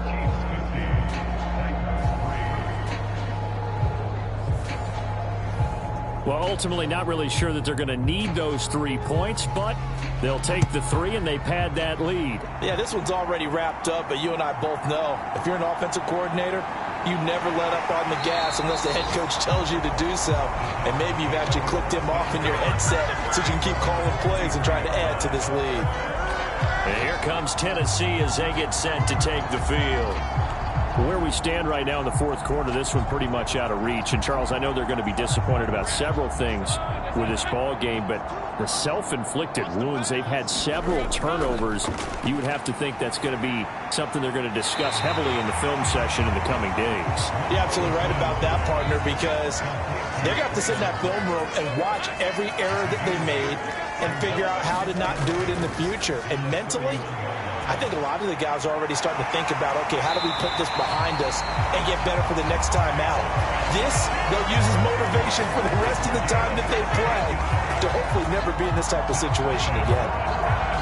Well, ultimately not really sure that they're going to need those 3 points, but they'll take the 3 and they pad that lead. Yeah, this one's already wrapped up, but you and I both know if you're an offensive coordinator, you never let up on the gas unless the head coach tells you to do so. And maybe you've actually clicked him off in your headset so you can keep calling plays and trying to add to this lead. And here comes Tennessee as they get set to take the field. Where we stand right now in the fourth quarter, this one pretty much out of reach. And, Charles, I know they're going to be disappointed about several things with this ball game, but the self-inflicted wounds, they've had several turnovers. You would have to think that's going to be something they're going to discuss heavily in the film session in the coming days. You're absolutely right about that, partner, because they're going to have to sit in that film room and watch every error that they made and figure out how to not do it in the future. And mentally, I think a lot of the guys are already starting to think about, okay, how do we put this behind us and get better for the next time out? This, they'll use as motivation for the rest of the time that they play to hopefully never be in this type of situation again.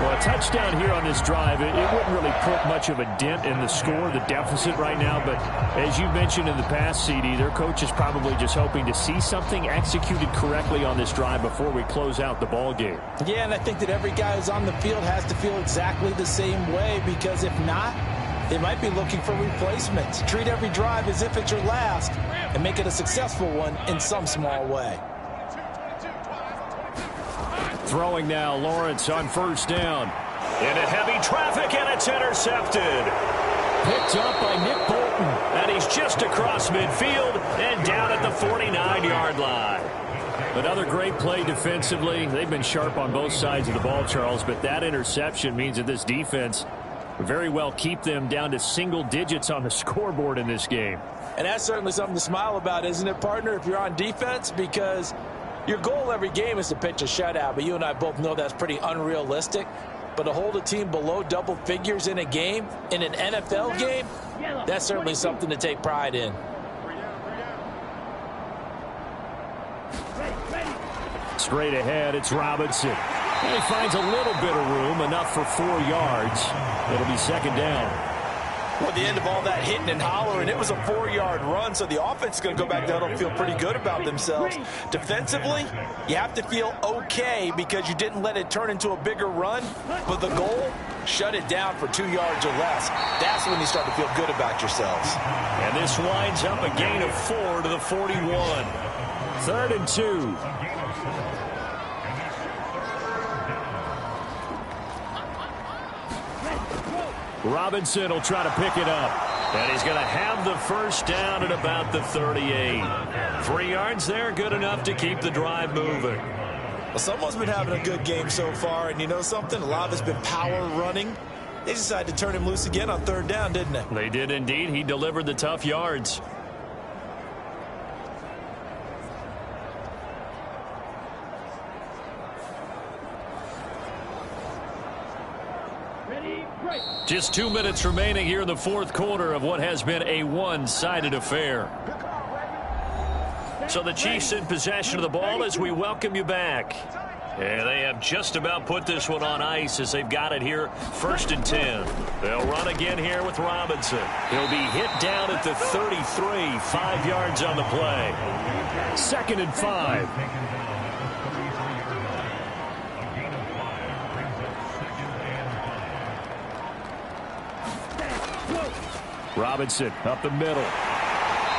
Well, a touchdown here on this drive, it wouldn't really put much of a dent in the score, the deficit right now. But as you mentioned in the past, CD, their coach is probably just hoping to see something executed correctly on this drive before we close out the ball game. Yeah, and I think that every guy who's on the field has to feel exactly the same way, because if not, they might be looking for replacements. Treat every drive as if it's your last and make it a successful one in some small way. Throwing now, Lawrence on first down. Into heavy traffic, and it's intercepted. Picked up by Nick Bolton. And he's just across midfield and down at the 49-yard line. Another great play defensively. They've been sharp on both sides of the ball, Charles, but that interception means that this defense very well keep them down to single digits on the scoreboard in this game. And that's certainly something to smile about, isn't it, partner, if you're on defense? Because your goal every game is to pitch a shutout, but you and I both know that's pretty unrealistic. But to hold a team below double figures in a game, in an NFL game, that's certainly something to take pride in. Straight ahead, it's Robinson. And he finds a little bit of room, enough for 4 yards. It'll be second down. Well, at the end of all that hitting and hollering, it was a 4-yard run, so the offense is going to go back down and feel pretty good about themselves. Defensively, you have to feel okay because you didn't let it turn into a bigger run, but the goal, shut it down for 2 yards or less. That's when you start to feel good about yourselves. And this winds up a gain of 4 to the 41. 3rd and 2. Robinson will try to pick it up. And he's going to have the first down at about the 38. 3 yards there, good enough to keep the drive moving. Well, someone's been having a good game so far, and you know something? A lot of it's been power running. They decided to turn him loose again on 3rd down, didn't they? They did indeed. He delivered the tough yards. Just 2 minutes remaining here in the fourth quarter of what has been a one-sided affair. So the Chiefs in possession of the ball as we welcome you back. And they have just about put this one on ice as they've got it here, 1st and 10. They'll run again here with Robinson. He'll be hit down at the 33, 5 yards on the play. 2nd and 5. Robinson up the middle.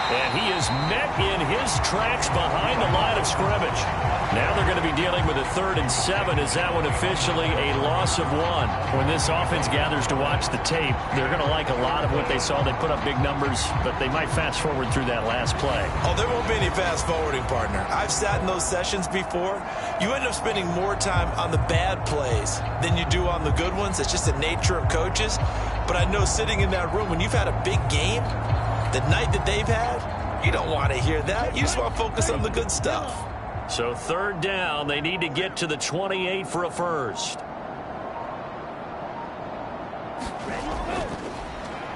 And he is met in his tracks behind the line of scrimmage. Now they're going to be dealing with a 3rd and 7. Is that one officially a loss of 1? When this offense gathers to watch the tape, they're going to like a lot of what they saw. They put up big numbers, but they might fast forward through that last play. Oh, there won't be any fast forwarding, partner. I've sat in those sessions before. You end up spending more time on the bad plays than you do on the good ones. It's just the nature of coaches. But I know sitting in that room, when you've had a big game, the night that they've had, you don't want to hear that. You just want to focus on the good stuff. So 3rd down, they need to get to the 28 for a first.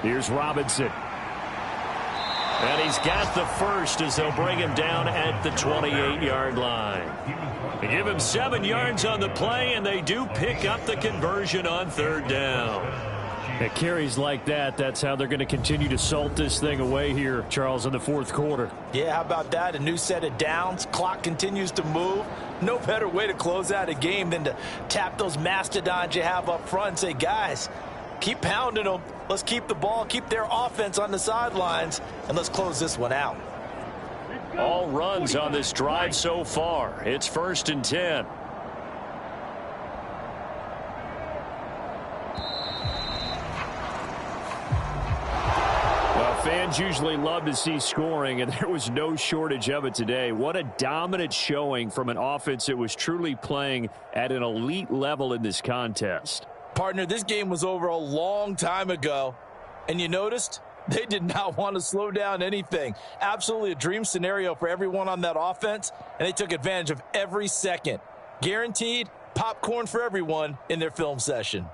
Here's Robinson. And he's got the first as they'll bring him down at the 28-yard line. They give him 7 yards on the play, and they do pick up the conversion on 3rd down. At carries like that, that's how they're going to continue to salt this thing away here, Charles, in the fourth quarter. Yeah, how about that? A new set of downs. Clock continues to move. No better way to close out a game than to tap those mastodons you have up front and say, guys, keep pounding them. Let's keep the ball, keep their offense on the sidelines, and let's close this one out. All runs on this drive so far. It's 1st and 10. Fans usually love to see scoring, and there was no shortage of it today. What a dominant showing from an offense that was truly playing at an elite level in this contest. Partner, this game was over a long time ago, and you noticed they did not want to slow down anything. Absolutely a dream scenario for everyone on that offense, and they took advantage of every second. Guaranteed popcorn for everyone in their film session.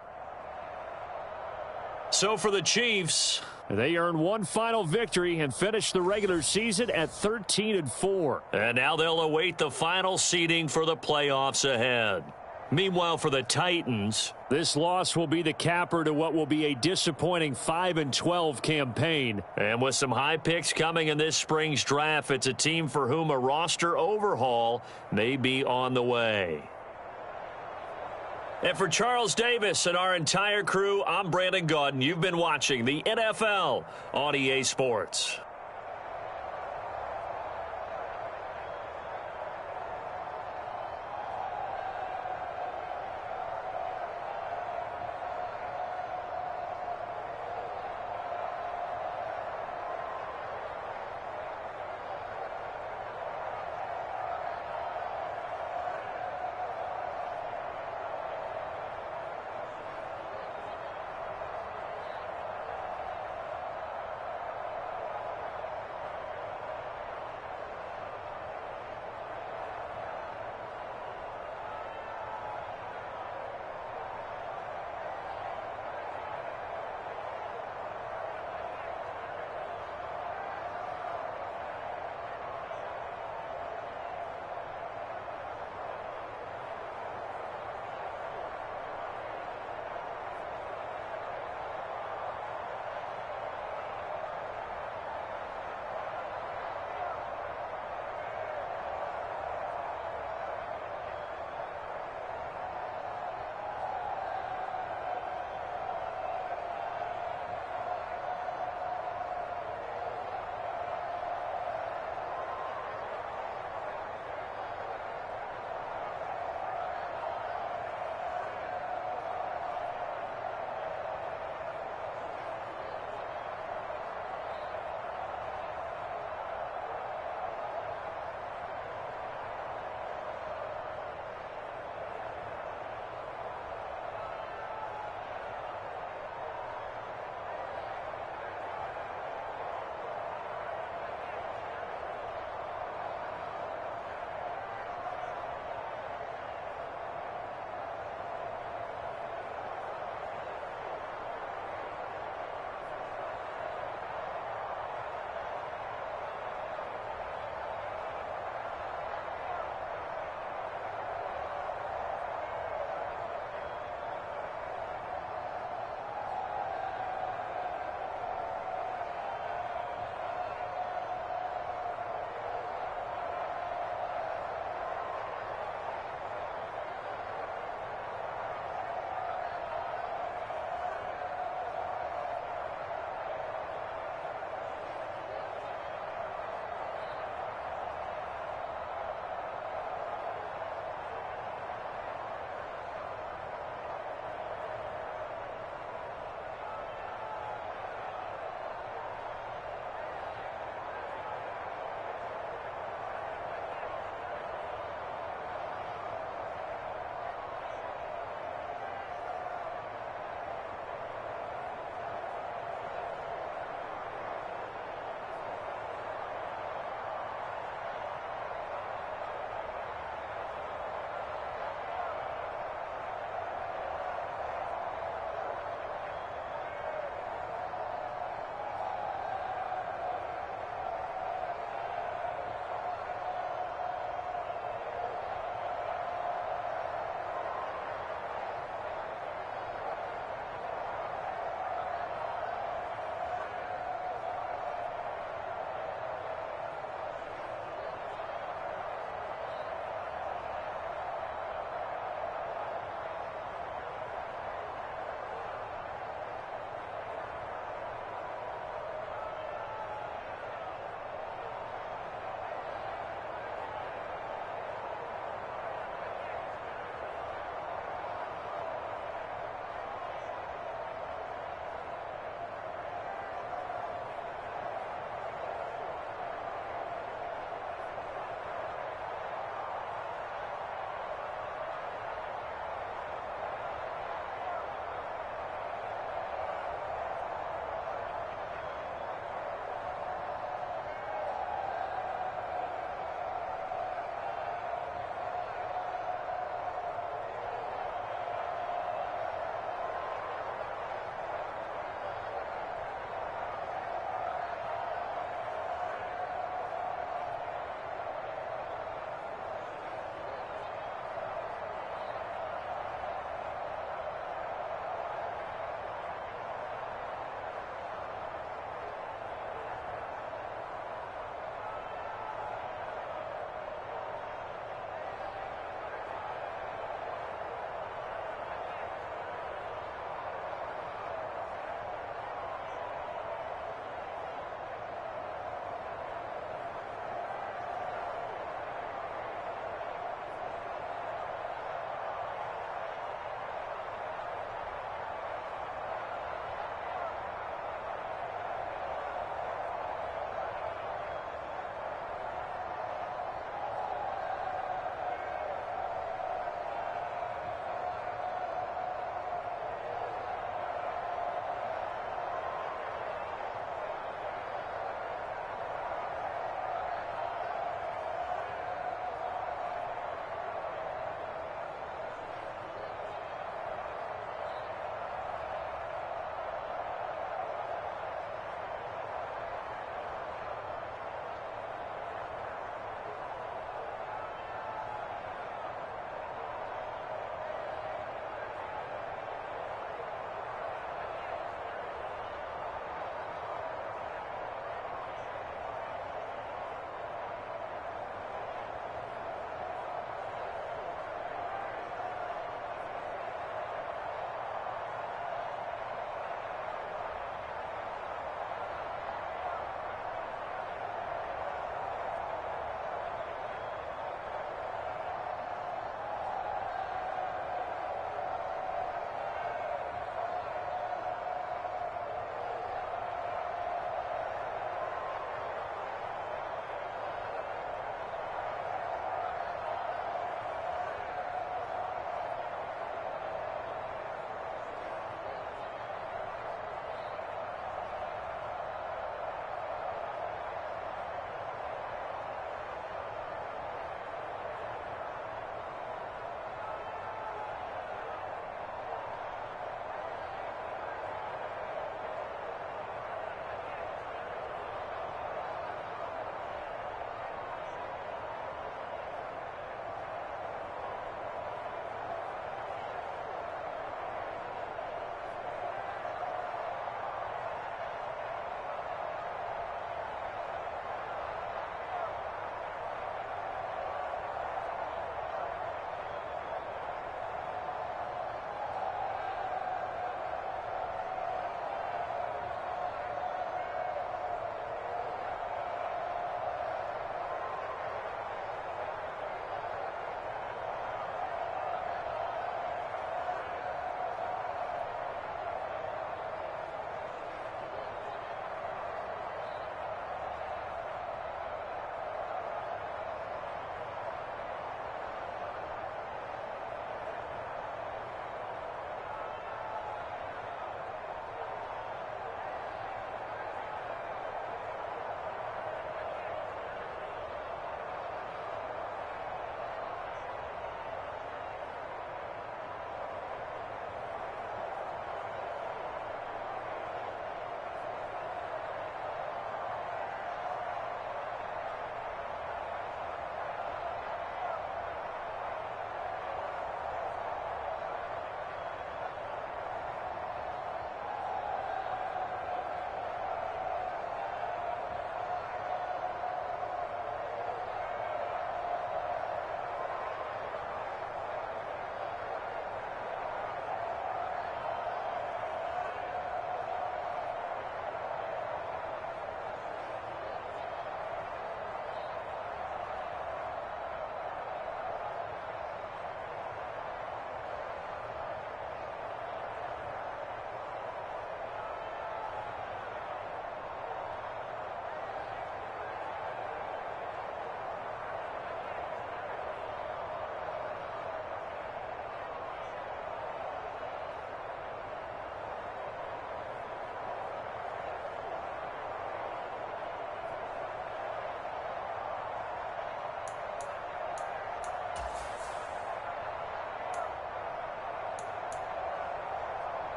So for the Chiefs, they earned one final victory and finished the regular season at 13-4. And now they'll await the final seeding for the playoffs ahead. Meanwhile, for the Titans, this loss will be the capper to what will be a disappointing 5-12 campaign. And with some high picks coming in this spring's draft, it's a team for whom a roster overhaul may be on the way. And for Charles Davis and our entire crew, I'm Brandon Gaudin. You've been watching the NFL on EA Sports.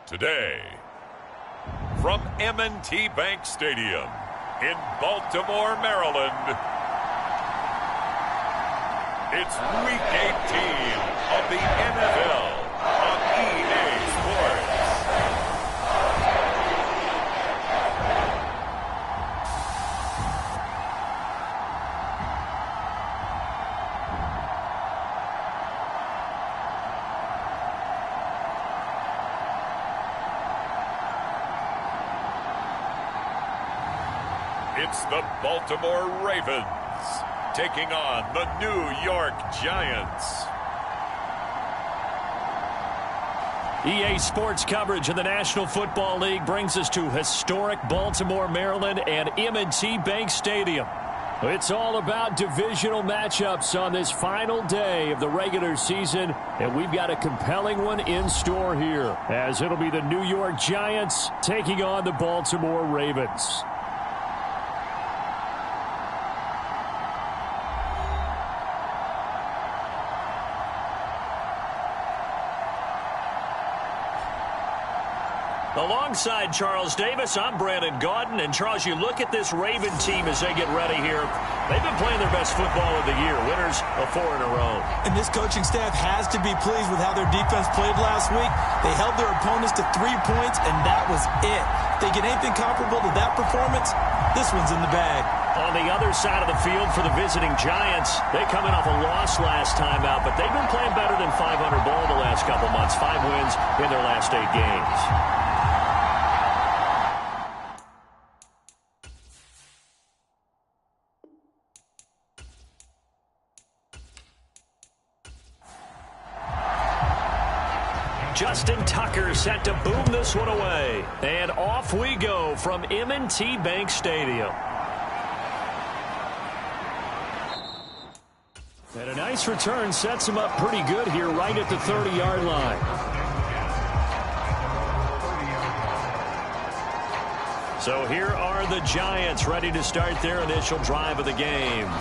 Today, from M&T Bank Stadium in Baltimore, Maryland, it's Week 18 of the NFL on EA Sports. It's the Baltimore Ravens taking on the New York Giants. EA Sports coverage of the National Football League brings us to historic Baltimore, Maryland, and M&T Bank Stadium. It's all about divisional matchups on this final day of the regular season, and we've got a compelling one in store here, as it'll be the New York Giants taking on the Baltimore Ravens. Alongside Charles Davis, I'm Brandon Gaudin. And, Charles, you look at this Raven team as they get ready here. They've been playing their best football of the year, winners of 4 in a row. And this coaching staff has to be pleased with how their defense played last week. They held their opponents to 3 points, and that was it. If they get anything comparable to that performance, this one's in the bag. On the other side of the field for the visiting Giants, they coming off a loss last time out, but they've been playing better than 500 ball the last couple months. 5 wins in their last 8 games. Justin Tucker set to boom this one away. And off we go from M&T Bank Stadium. And a nice return sets him up pretty good here right at the 30-yard line. So here are the Giants ready to start their initial drive of the game.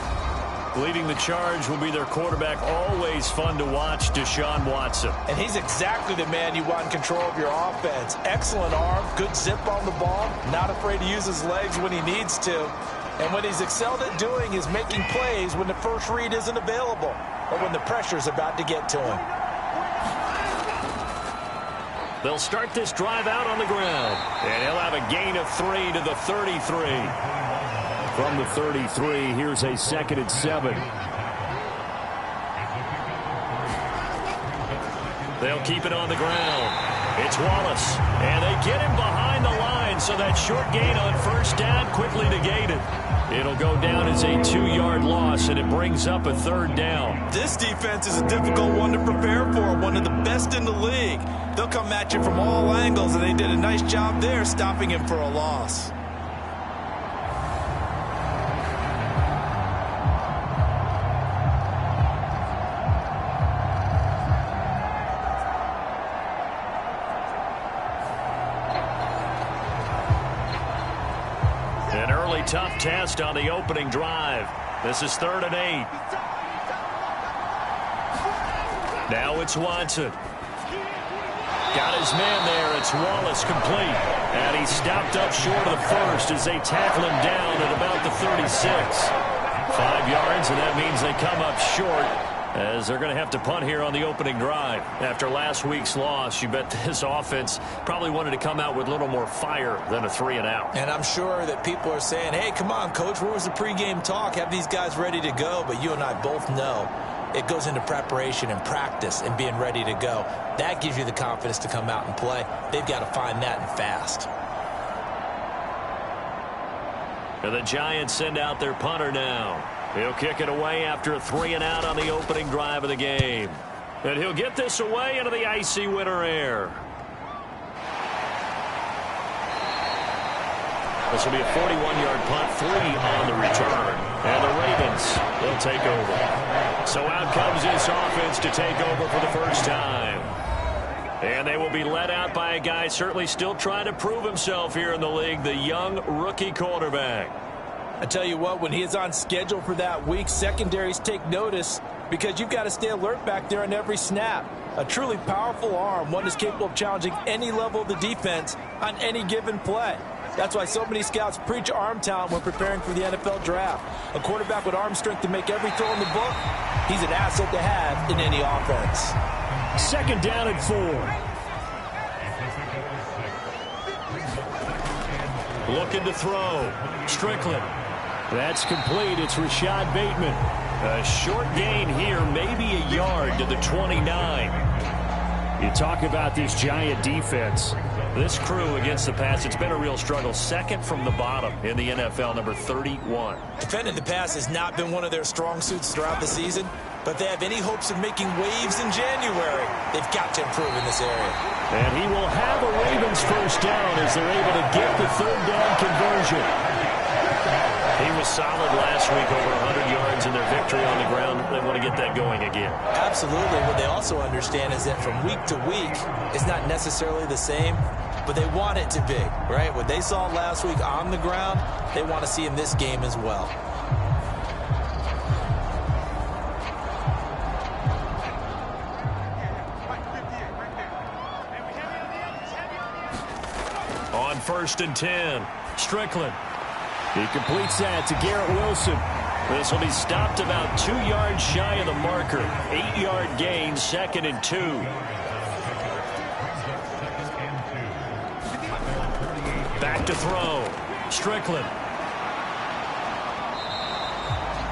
Leading the charge will be their quarterback, always fun to watch, Deshaun Watson. And he's exactly the man you want in control of your offense. Excellent arm, good zip on the ball, not afraid to use his legs when he needs to. And what he's excelled at doing is making plays when the first read isn't available or when the pressure's about to get to him. They'll start this drive out on the ground. And he'll have a gain of 3 to the 33. From the 33, here's a 2nd and 7. They'll keep it on the ground. It's Wallace. And they get him behind the line, so that short gain on first down quickly negated. It'll go down as a 2-yard loss, and it brings up a 3rd down. This defense is a difficult one to prepare for, one of the best in the league. They'll come at you from all angles, and they did a nice job there stopping him for a loss. Tough test on the opening drive. This is 3rd and 8. Now it's Watson. Got his man there. It's Wallace complete. And he stopped up short of the first as they tackle him down at about the 36. 5 yards, and that means they come up short, as they're going to have to punt here on the opening drive. After last week's loss, you bet this offense probably wanted to come out with a little more fire than a 3-and-out. And I'm sure that people are saying, hey, come on, Coach, where was the pregame talk? Have these guys ready to go? But you and I both know it goes into preparation and practice and being ready to go. That gives you the confidence to come out and play. They've got to find that and fast. And the Giants send out their punter now. He'll kick it away after a 3-and-out on the opening drive of the game. And he'll get this away into the icy winter air. This will be a 41-yard punt, 3 on the return. And the Ravens, they'll take over. So out comes this offense to take over for the first time. And they will be led out by a guy certainly still trying to prove himself here in the league, the young rookie quarterback. I tell you what, when he is on schedule for that week, secondaries take notice because you've got to stay alert back there on every snap. A truly powerful arm, one that's capable of challenging any level of the defense on any given play. That's why so many scouts preach arm talent when preparing for the NFL draft. A quarterback with arm strength to make every throw in the book, he's an asset to have in any offense. 2nd down and 4. Looking to throw. Strickland. That's complete. It's Rashad Bateman. A short gain here, maybe a yard to the 29. You talk about this giant defense. This crew against the pass, it's been a real struggle. 2nd from the bottom in the NFL, number 31. Defending the pass has not been one of their strong suits throughout the season, but they have any hopes of making waves in January. They've got to improve in this area. And he will have a Ravens first down as they're able to get the 3rd down conversion. He was solid last week, over 100 yards in their victory on the ground. They want to get that going again. Absolutely. What they also understand is that from week to week, it's not necessarily the same, but they want it to be, right? What they saw last week on the ground, they want to see in this game as well. On 1st and 10, Strickland. He completes that to Garrett Wilson. This will be stopped about 2 yards shy of the marker. 8-yard gain, 2nd and 2. Back to throw. Strickland.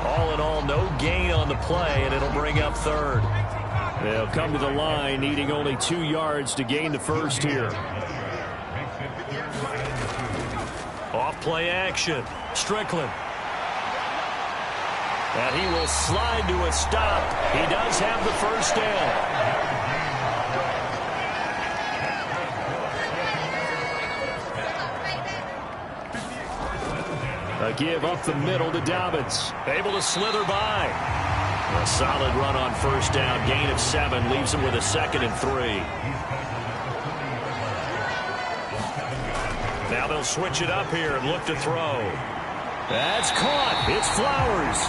All in all, no gain on the play, and it'll bring up 3rd. They'll come to the line, needing only 2 yards to gain the first here. Off play action. Strickland. And he will slide to a stop. He does have the first down. A give up the middle to Dobbins. Able to slither by. A solid run on first down. Gain of 7 leaves him with a 2nd and 3. Now they'll switch it up here and look to throw. That's caught. It's Flowers.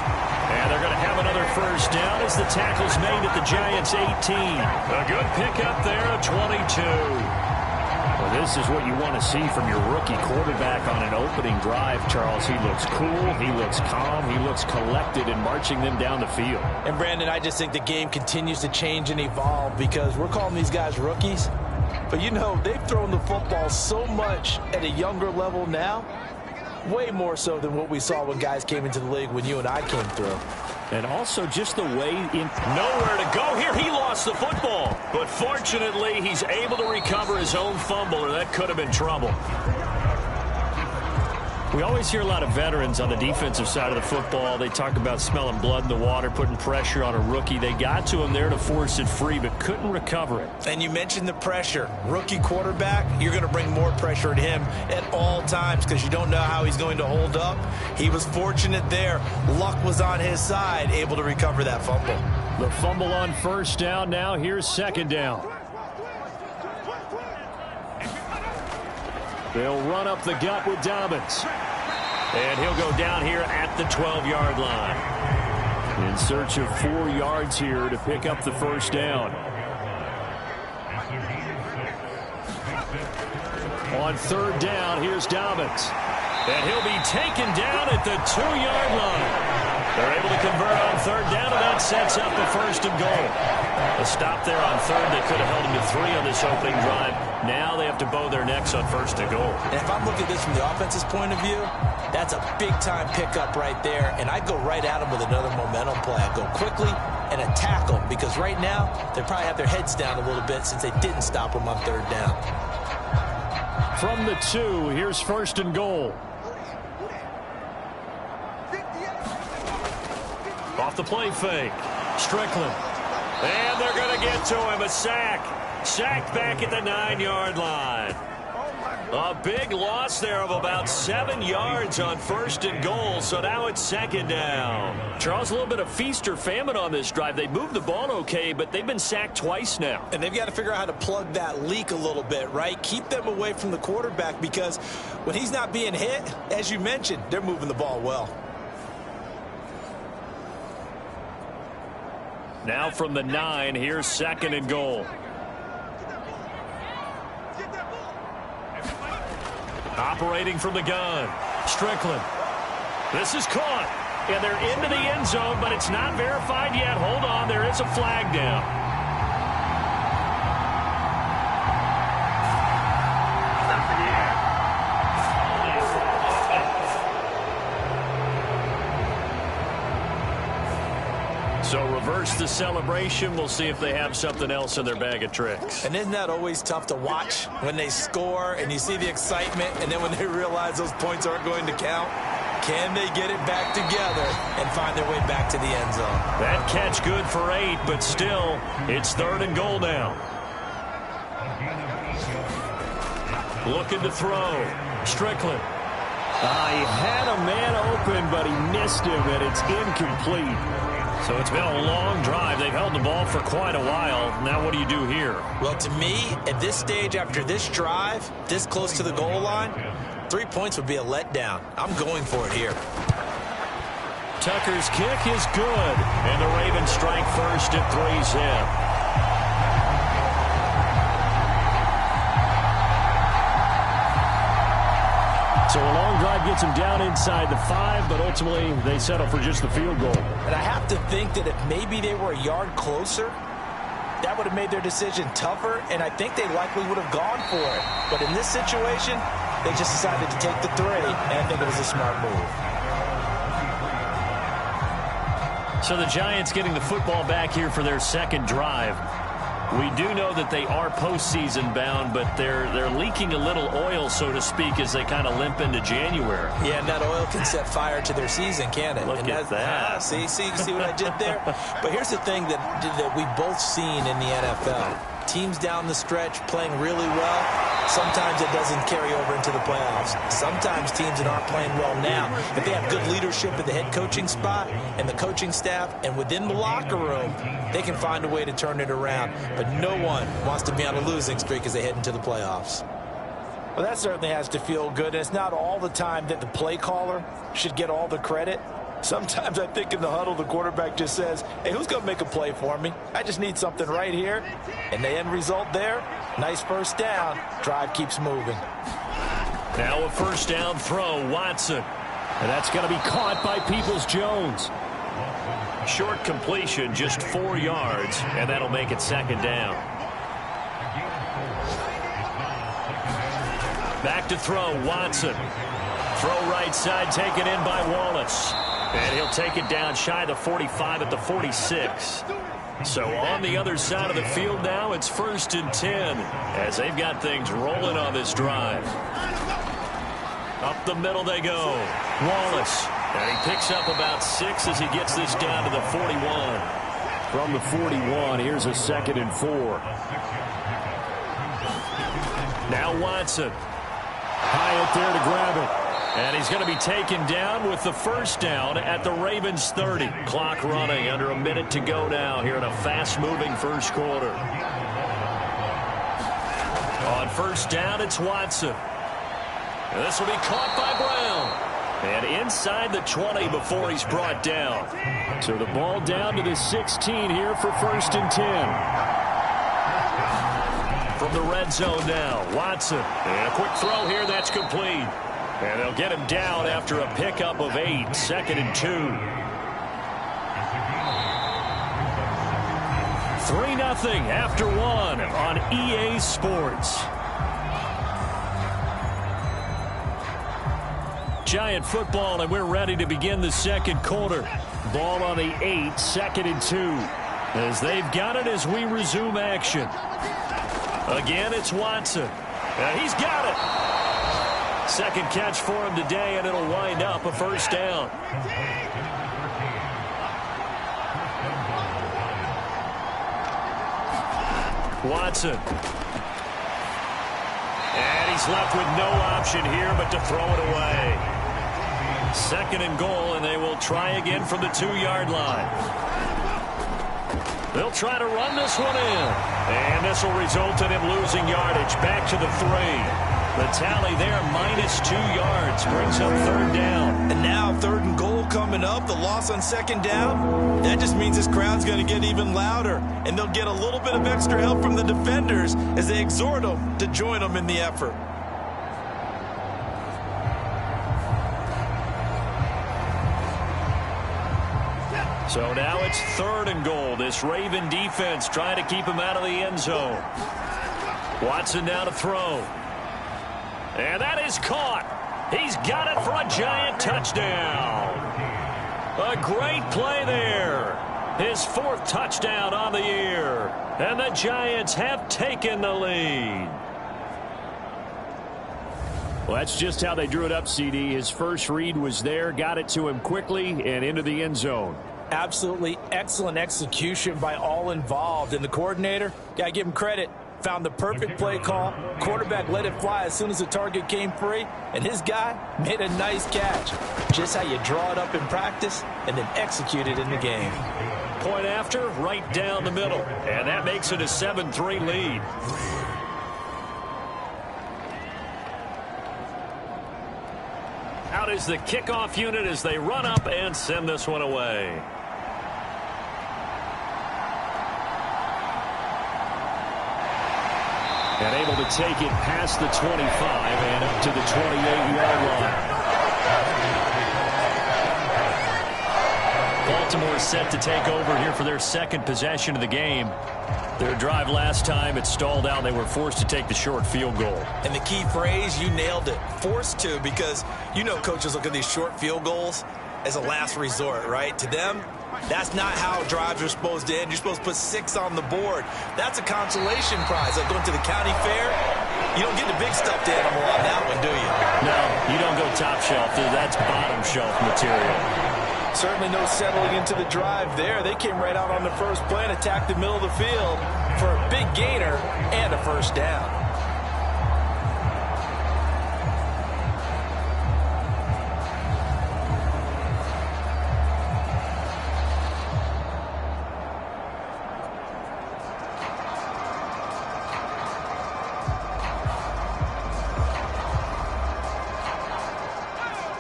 And they're going to have another first down as the tackle's made at the Giants' 18. A good pickup there, a 22. Well, this is what you want to see from your rookie quarterback on an opening drive, Charles. He looks cool. He looks calm. He looks collected in marching them down the field. And, Brandon, I just think the game continues to change and evolve because we're calling these guys rookies. But, you know, they've thrown the football so much at a younger level now, way more so than what we saw when guys came into the league when you and I came through. And also just the way in... Nowhere to go here. He lost the football. But fortunately, he's able to recover his own fumble, or that could have been trouble. We always hear a lot of veterans on the defensive side of the football. They talk about smelling blood in the water, putting pressure on a rookie. They got to him there to force it free, but couldn't recover it. And you mentioned the pressure. Rookie quarterback, you're going to bring more pressure at him at all times because you don't know how he's going to hold up. He was fortunate there. Luck was on his side, able to recover that fumble. The fumble on first down. Now here's 2nd down. They'll run up the gut with Dobbins. And he'll go down here at the 12-yard line. In search of 4 yards here to pick up the first down. On 3rd down, here's Dobbins. And he'll be taken down at the 2-yard line. They're able to convert on 3rd down, and that sets up a 1st and goal. A stop there on 3rd. They could have held him to 3 on this opening drive. Now they have to bow their necks on 1st and goal. And if I'm looking at this from the offense's point of view, that's a big-time pickup right there. And I'd go right at him with another momentum play. I'd go quickly and attack them because right now they probably have their heads down a little bit since they didn't stop them on 3rd down. From the 2, here's 1st and goal. Off the play fake. Strickland. And they're going to get to him. A sack. Sacked back at the 9-yard line. A big loss there of about 7 yards on 1st and goal. So now it's 2nd down. Charles, a little bit of feast or famine on this drive. They moved the ball okay, but they've been sacked twice now. And they've got to figure out how to plug that leak a little bit, right? Keep them away from the quarterback because when he's not being hit, as you mentioned, they're moving the ball well. Now from the 9, here's 2nd and goal. Operating from the gun, Strickland. This is caught. Yeah, they're into the end zone, but it's not verified yet. Hold on, there is a flag down. So reverse the celebration. We'll see if they have something else in their bag of tricks. And isn't that always tough to watch when they score and you see the excitement, and then when they realize those points aren't going to count? Can they get it back together and find their way back to the end zone? That catch good for 8, but still, it's 3rd and goal now. Looking to throw. Strickland. He had a man open, but he missed him, and it's incomplete. So it's been a long drive. They've held the ball for quite a while. Now what do you do here? Well, to me, at this stage, after this drive, this close to the goal line, 3 points would be a letdown. I'm going for it here. Tucker's kick is good. And the Ravens strike first at 3-zip. So a long drive gets them down inside the 5, but ultimately they settle for just the field goal. And I have to think that if maybe they were a yard closer, that would have made their decision tougher, and I think they likely would have gone for it. But in this situation, they just decided to take the 3, and I think it was a smart move. So the Giants getting the football back here for their 2nd drive. We do know that they are postseason bound, but they're leaking a little oil, so to speak, as they kind of limp into January. Yeah, and that oil can set fire to their season, can't it? Look at that. See what I did there? But here's the thing that we've both seen in the NFL. Teams down the stretch playing really well, sometimes it doesn't carry over into the playoffs. Sometimes teams that aren't playing well now, if they have good leadership at the head coaching spot and the coaching staff and within the locker room, they can find a way to turn it around. But no one wants to be on a losing streak as they head into the playoffs. Well, that certainly has to feel good. It's not all the time that the play caller should get all the credit. Sometimes I think in the huddle, the quarterback just says, hey, who's going to make a play for me? I just need something right here. And the end result there, nice first down. Drive keeps moving. Now a first down throw, Watson. And that's going to be caught by Peoples-Jones. Short completion, just 4 yards, and that'll make it 2nd down. Back to throw, Watson. Throw right side, taken in by Wallace. And he'll take it down shy of the 45 at the 46. So on the other side of the field now, it's 1st and 10 as they've got things rolling on this drive. Up the middle they go. Wallace. And he picks up about 6 as he gets this down to the 41. From the 41, here's a 2nd and 4. Now Watson. Hyatt there to grab it. And he's going to be taken down with the first down at the Ravens 30. Clock running, under a minute to go now here in a fast-moving first quarter. On first down, it's Watson. And this will be caught by Brown. And inside the 20 before he's brought down. So the ball down to the 16 here for 1st and 10. From the red zone now, Watson. And a quick throw here, that's complete. And they'll get him down after a pickup of 8, 2nd and 2. 3-0 after 1 on EA Sports. Giant football, and we're ready to begin the 2nd quarter. Ball on the 8, 2nd and 2. As they've got it as we resume action. Again, it's Watson. He's got it. Second catch for him today, and it'll wind up a first down. Watson. And he's left with no option here but to throw it away. 2nd and goal, and they will try again from the 2-yard line. They'll try to run this one in. And this will result in him losing yardage back to the 3. The tally there, -2 yards, brings up third down. And now 3rd and goal coming up, the loss on 2nd down. That just means this crowd's going to get even louder, and they'll get a little bit of extra help from the defenders as they exhort them to join them in the effort. So now it's 3rd and goal. This Raven defense trying to keep him out of the end zone. Watson now to throw. And that is caught. He's got it for a giant touchdown. A great play there. His 4th touchdown on the year. And the Giants have taken the lead. Well, that's just how they drew it up, CD. His first read was there, got it to him quickly, and into the end zone. Absolutely excellent execution by all involved. And the coordinator, got to give him credit, found the perfect play call. Quarterback let it fly as soon as the target came free, and his guy made a nice catch. Just how you draw it up in practice and then execute it in the game. Point after, right down the middle. And that makes it a 7-3 lead. Out is the kickoff unit as they run up and send this one away. And able to take it past the 25 and up to the 28-yard line. Baltimore set to take over here for their 2nd possession of the game. Their drive last time, it stalled out. They were forced to take the short field goal. And the key phrase, you nailed it, forced to, because you know coaches look at these short field goals as a last resort, right? To them, that's not how drives are supposed to end. You're supposed to put 6 on the board. That's a consolation prize. Like going to the county fair, you don't get the big stuffed animal on that one, do you? No, you don't go top shelf. That's bottom shelf material. Certainly no settling into the drive there. They came right out on the first play and attacked the middle of the field for a big gainer and a 1st down.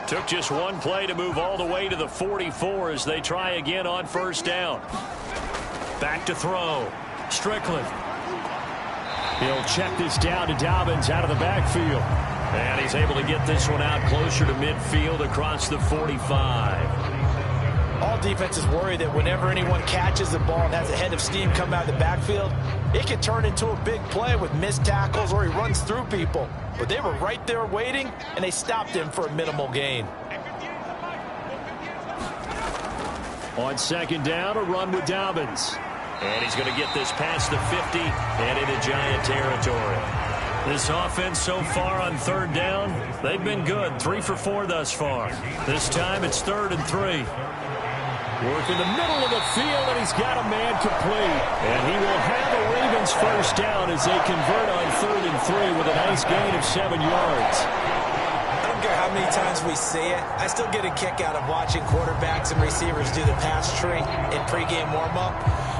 Took just one play to move all the way to the 44 as they try again on 1st down. Back to throw. Strickland. He'll check this down to Dobbins out of the backfield. And he's able to get this one out closer to midfield across the 45. All defenses worry that whenever anyone catches the ball and has a head of steam come out of the backfield, it can turn into a big play with missed tackles or he runs through people. But they were right there waiting, and they stopped him for a minimal gain. On 2nd down, a run with Dobbins. And he's going to get this past the 50 and into Giant territory. This offense so far on 3rd down, they've been good. 3 for 4 thus far. This time it's 3rd and 3. Work in the middle of the field, and he's got a man complete. And he will have the Ravens 1st down as they convert on 3rd and 3 with a nice gain of 7 yards. I don't care how many times we see it. I still get a kick out of watching quarterbacks and receivers do the pass tree in pregame warm-up.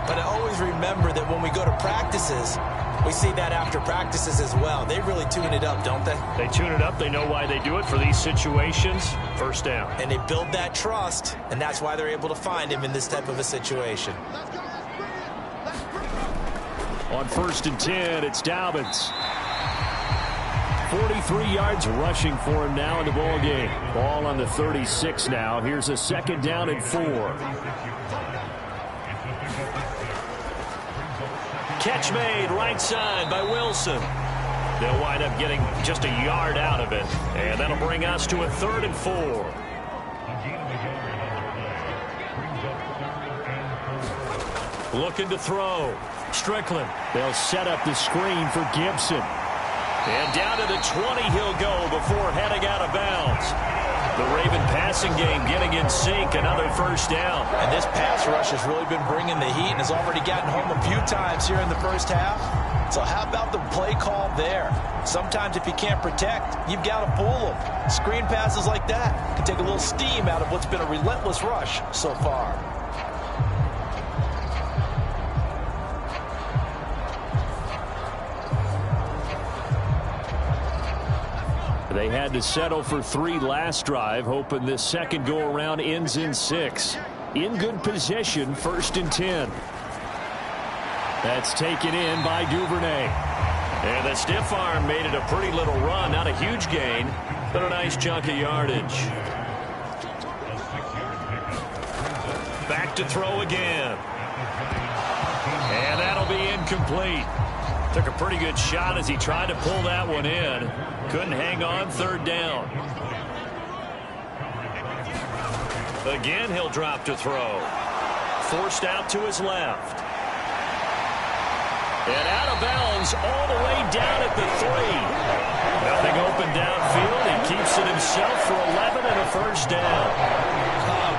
But I always remember that when we go to practices, we see that after practices as well. They really tune it up, don't they? They tune it up. They know why they do it for these situations. 1st down. And they build that trust, and that's why they're able to find him in this type of a situation. On 1st and 10, it's Dobbins. 43 yards rushing for him now in the ball game. Ball on the 36 now. Here's a 2nd down and 4. Catch made right side by Wilson. They'll wind up getting just a yard out of it. And that'll bring us to a 3rd and 4. Looking to throw. Strickland. They'll set up the screen for Gibson. And down to the 20 he'll go before heading out of bounds. The Raven passing game getting in sync. Another 1st down. And this pass rush has really been bringing the heat and has already gotten home a few times here in the 1st half. So how about the play call there? Sometimes if you can't protect, you've got to fool them. Screen passes like that can take a little steam out of what's been a relentless rush so far. They had to settle for 3 last drive, hoping this second go-around ends in 6. In good position, 1st and 10. That's taken in by Duvernay. And the stiff arm made it a pretty little run. Not a huge gain, but a nice chunk of yardage. Back to throw again. And that'll be incomplete. Took a pretty good shot as he tried to pull that one in. Couldn't hang on, 3rd down. Again, he'll drop to throw. Forced out to his left. And out of bounds all the way down at the 3. Nothing open downfield. He keeps it himself for 11 and a 1st down.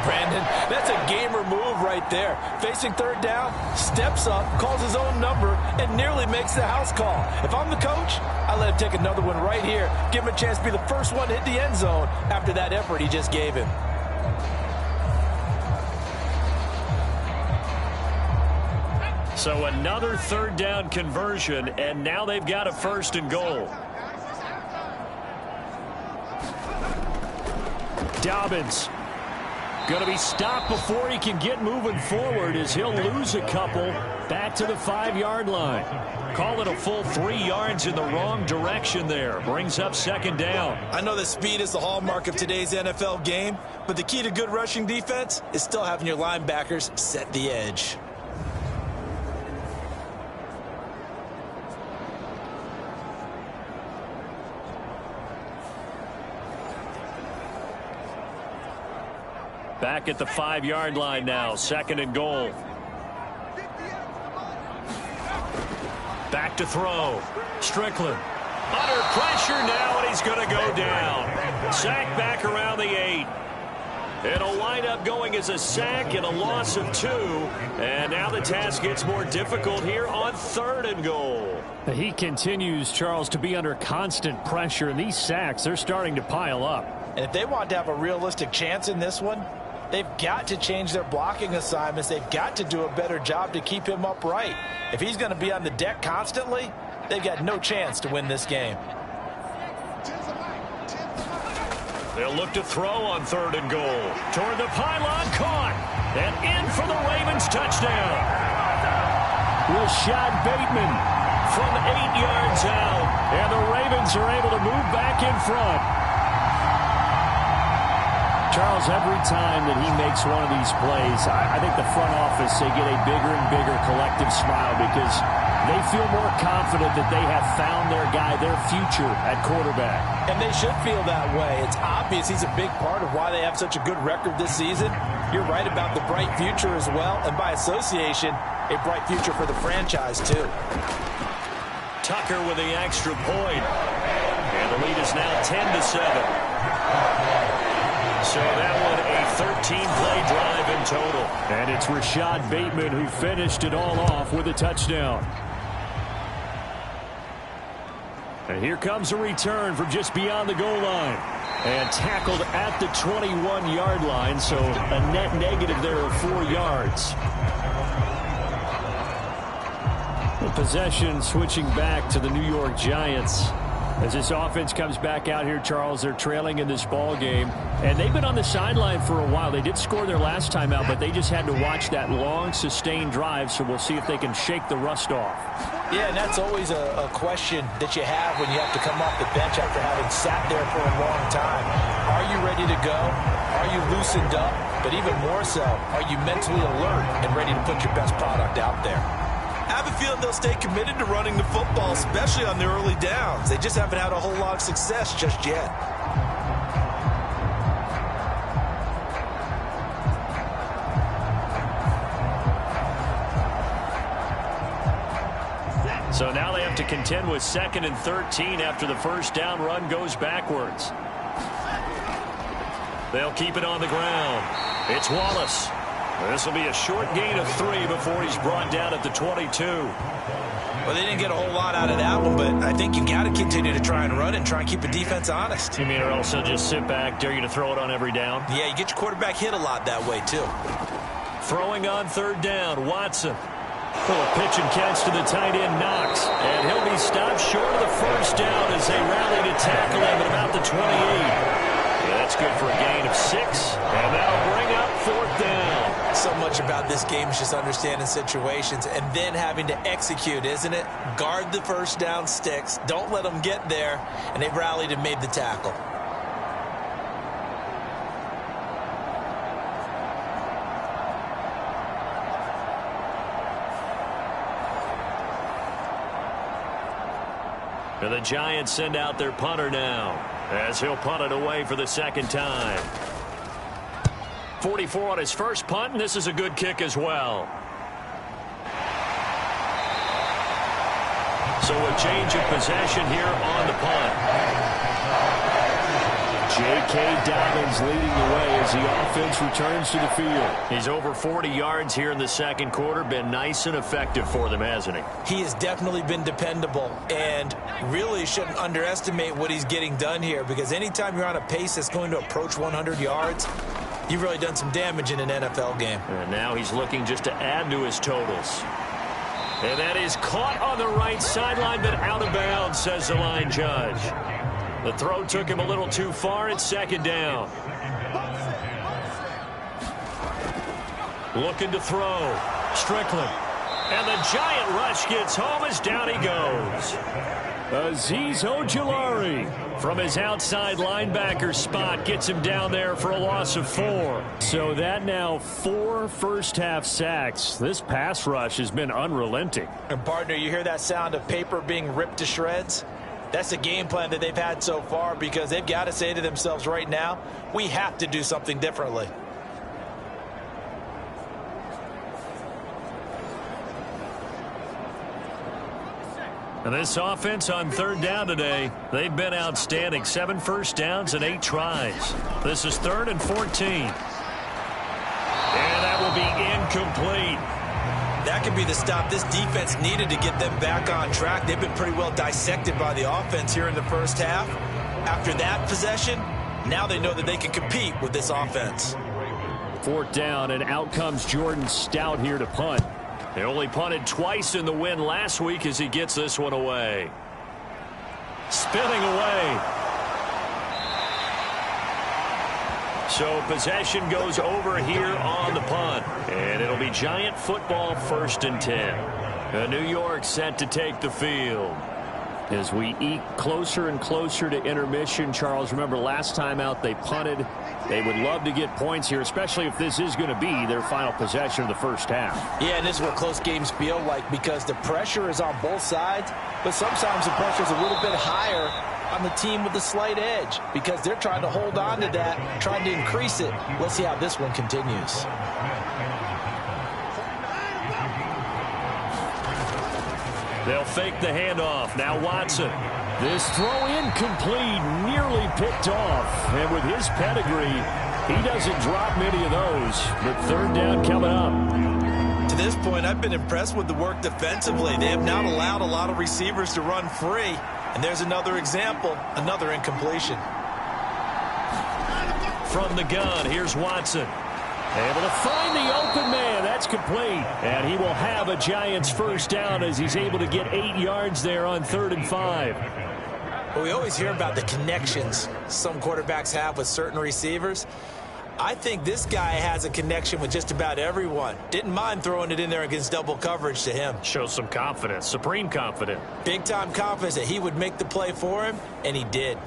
Brandon, that's a gamer move right there. Facing 3rd down, steps up, calls his own number, and nearly makes the house call. If I'm the coach, I let him take another one right here. Give him a chance to be the first one to hit the end zone after that effort he just gave him. So another 3rd down conversion, and now they've got a 1st and goal. Dobbins going to be stopped before he can get moving forward as he'll lose a couple back to the 5-yard line. Call it a full 3 yards in the wrong direction there. Brings up 2nd down. I know that speed is the hallmark of today's NFL game, but the key to good rushing defense is still having your linebackers set the edge. Back at the 5-yard line now, 2nd and goal. Back to throw. Strickland under pressure now, and he's going to go down. Sack back around the 8. It'll wind up going as a sack and a loss of 2. And now the task gets more difficult here on 3rd and goal. He continues, Charles, to be under constant pressure, and these sacks, they're starting to pile up. And if they want to have a realistic chance in this one, they've got to change their blocking assignments. They've got to do a better job to keep him upright. If he's going to be on the deck constantly, they've got no chance to win this game. They'll look to throw on 3rd and goal. Toward the pylon, caught. And in for the Ravens touchdown. Rashad Bateman from 8 yards out. And the Ravens are able to move back in front. Charles, every time that he makes one of these plays, I think the front office, they get a bigger and bigger collective smile because they feel more confident that they have found their guy, their future at quarterback. And they should feel that way. It's obvious he's a big part of why they have such a good record this season. You're right about the bright future as well, and by association, a bright future for the franchise too. Tucker with the extra point. And the lead is now 10-7. So that one a 13-play drive in total. And it's Rashad Bateman who finished it all off with a touchdown. And here comes a return from just beyond the goal line. And tackled at the 21-yard line, so a net negative there of 4 yards. The possession switching back to the New York Giants. As this offense comes back out here, Charles, they're trailing in this ball game. And they've been on the sideline for a while. They did score their last time out, but they just had to watch that long, sustained drive, so we'll see if they can shake the rust off. Yeah, and that's always a question that you have when you have to come off the bench after having sat there for a long time. Are you ready to go? Are you loosened up? But even more so, are you mentally alert and ready to put your best product out there? I have a feeling they'll stay committed to running the football, especially on the early downs. They just haven't had a whole lot of success just yet. So now they have to contend with 2nd and 13 after the first down run goes backwards. They'll keep it on the ground. It's Wallace. This will be a short gain of 3 before he's brought down at the 22. Well, they didn't get a whole lot out of that one, but I think you got to continue to try and run and try and keep the defense honest. You mean or else he'll just sit back, dare you to throw it on every down? Yeah, you get your quarterback hit a lot that way, too. Throwing on 3rd down, Watson. Well, a pitch and catch to the tight end, Knox. And he'll be stopped short of the first down as they rally to tackle him at about the 28. Yeah, that's good for a gain of 6. And that'll bring up 4th down. So much about this game is just understanding situations and then having to execute, isn't it? Guard the first down sticks. Don't let them get there. And they rallied and made the tackle. And the Giants send out their punter now as he'll punt it away for the second time. 44 on his first punt, and this is a good kick as well. So a change of possession here on the punt. J.K. Dobbins leading the way as the offense returns to the field. He's over 40 yards here in the second quarter. Been nice and effective for them, hasn't he? He has definitely been dependable and really shouldn't underestimate what he's getting done here, because anytime you're on a pace that's going to approach 100 yards, you've really done some damage in an NFL game. And now he's looking just to add to his totals. And that is caught on the right sideline, but out of bounds, says the line judge. The throw took him a little too far. It's second down. Looking to throw. Strickland. And the giant rush gets home as down he goes. Azeez Ojulari from his outside linebacker spot gets him down there for a loss of 4. So that now 4 first-half sacks. This pass rush has been unrelenting. And partner, you hear that sound of paper being ripped to shreds? That's the game plan that they've had so far, because they've got to say to themselves right now, we have to do something differently. And this offense on third down today, they've been outstanding. 7 first downs and 8 tries. This is 3rd and 14. And that will be incomplete. That could be the stop this defense needed to get them back on track. They've been pretty well dissected by the offense here in the first half. After that possession, now they know that they can compete with this offense. 4th down, and out comes Jordan Stout here to punt. They only punted twice in the win last week as he gets this one away. Spinning away. So possession goes over here on the punt. And it'll be Giant football, 1st and 10. New York set to take the field. As we eke closer and closer to intermission, Charles, remember last time out they punted. They would love to get points here, especially if this is going to be their final possession of the first half. Yeah, and this is what close games feel like, because the pressure is on both sides, but sometimes the pressure is a little bit higher on the team with the slight edge, because they're trying to hold on to that, trying to increase it. Let's see how this one continues. They'll fake the handoff. Now Watson. This throw incomplete, nearly picked off. And with his pedigree, he doesn't drop many of those. But 3rd down coming up. To this point, I've been impressed with the work defensively. They have not allowed a lot of receivers to run free. And there's another example, another incompletion. From the gun, here's Watson. Able to find the open man. That's complete. And he will have a Giants first down as he's able to get 8 yards there on 3rd and 5. Well, we always hear about the connections some quarterbacks have with certain receivers. I think this guy has a connection with just about everyone. Didn't mind throwing it in there against double coverage to him. Shows some confidence, supreme confidence. Big-time confidence that he would make the play for him, and he did.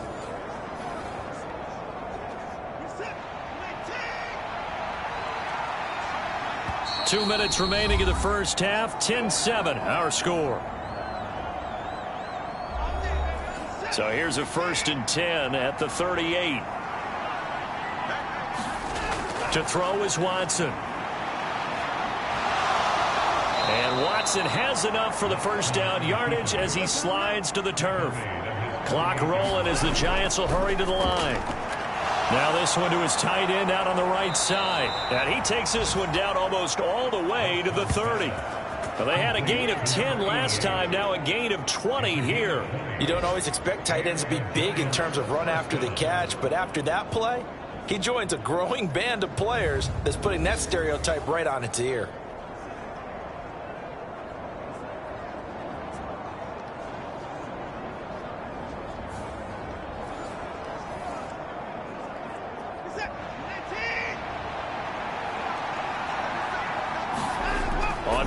Two minutes remaining in the first half. 10-7, our score. So here's a 1st and 10 at the 38. To throw is Watson. And Watson has enough for the first down yardage as he slides to the turf. Clock rolling as the Giants will hurry to the line. Now this one to his tight end out on the right side. And he takes this one down almost all the way to the 30. Well, they had a gain of 10 last time, now a gain of 20 here. You don't always expect tight ends to be big in terms of run after the catch, but after that play, he joins a growing band of players that's putting that stereotype right on its ear.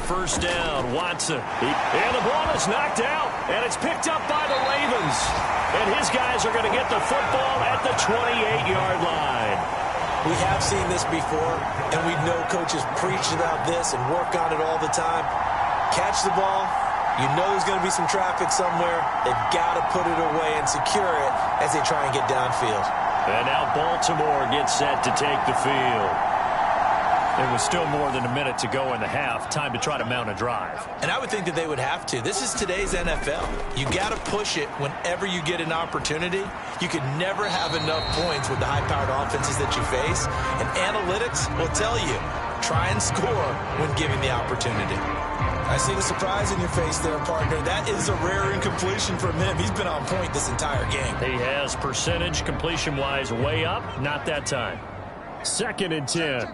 first down. Watson. And the ball is knocked out, and it's picked up by the Ravens. And his guys are going to get the football at the 28-yard line. We have seen this before, and we know coaches preach about this and work on it all the time. Catch the ball. You know there's going to be some traffic somewhere. They've got to put it away and secure it as they try and get downfield. And now Baltimore gets set to take the field. It was still more than a minute to go in the half. Time to try to mount a drive. And I would think that they would have to. This is today's NFL. You got to push it whenever you get an opportunity. You could never have enough points with the high-powered offenses that you face. And analytics will tell you, try and score when given the opportunity. I see the surprise in your face there, partner. That is a rare incompletion from him. He's been on point this entire game. He has percentage completion-wise way up. Not that time. 2nd and 10.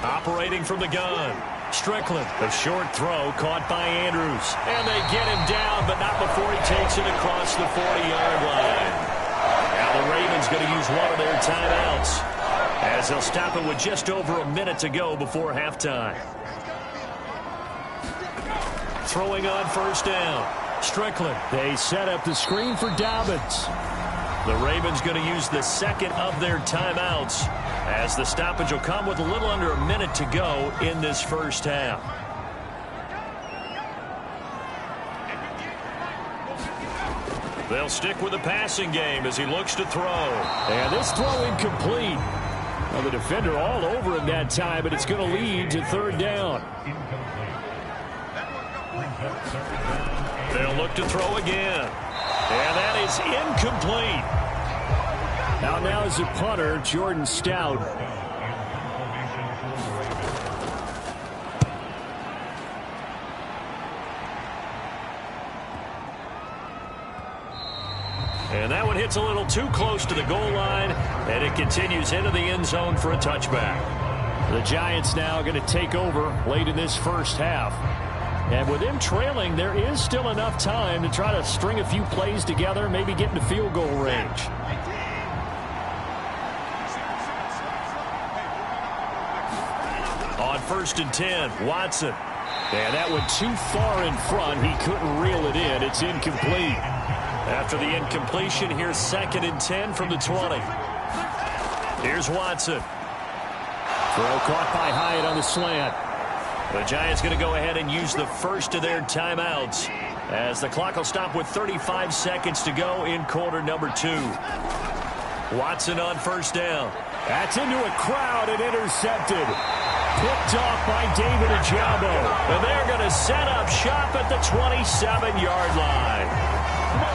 Operating from the gun. Strickland, a short throw caught by Andrews. And they get him down, but not before he takes it across the 40-yard line. Now the Ravens going to use one of their timeouts, as they'll stop it with just over a minute to go before halftime. Throwing on first down. Strickland. They set up the screen for Dobbins. The Ravens going to use the second of their timeouts, as the stoppage will come with a little under a minute to go in this first half. They'll stick with the passing game as he looks to throw. And this throw incomplete. Well, the defender all over him that time, but it's going to lead to 3rd down. They'll look to throw again. And that is incomplete. Now is the punter, Jordan Stout. And that one hits a little too close to the goal line, and it continues into the end zone for a touchback. The Giants now going to take over late in this first half. And with them trailing, there is still enough time to try to string a few plays together, maybe get into field goal range. On 1st and 10, Watson. And that went too far in front. He couldn't reel it in. It's incomplete. After the incompletion, here's 2nd and 10 from the 20. Here's Watson. Throw caught by Hyatt on the slant. The Giants going to go ahead and use the first of their timeouts, as the clock will stop with 35 seconds to go in quarter number 2. Watson on first down. That's into a crowd and intercepted. Picked off by David Ojabo. And they're going to set up shop at the 27-yard line.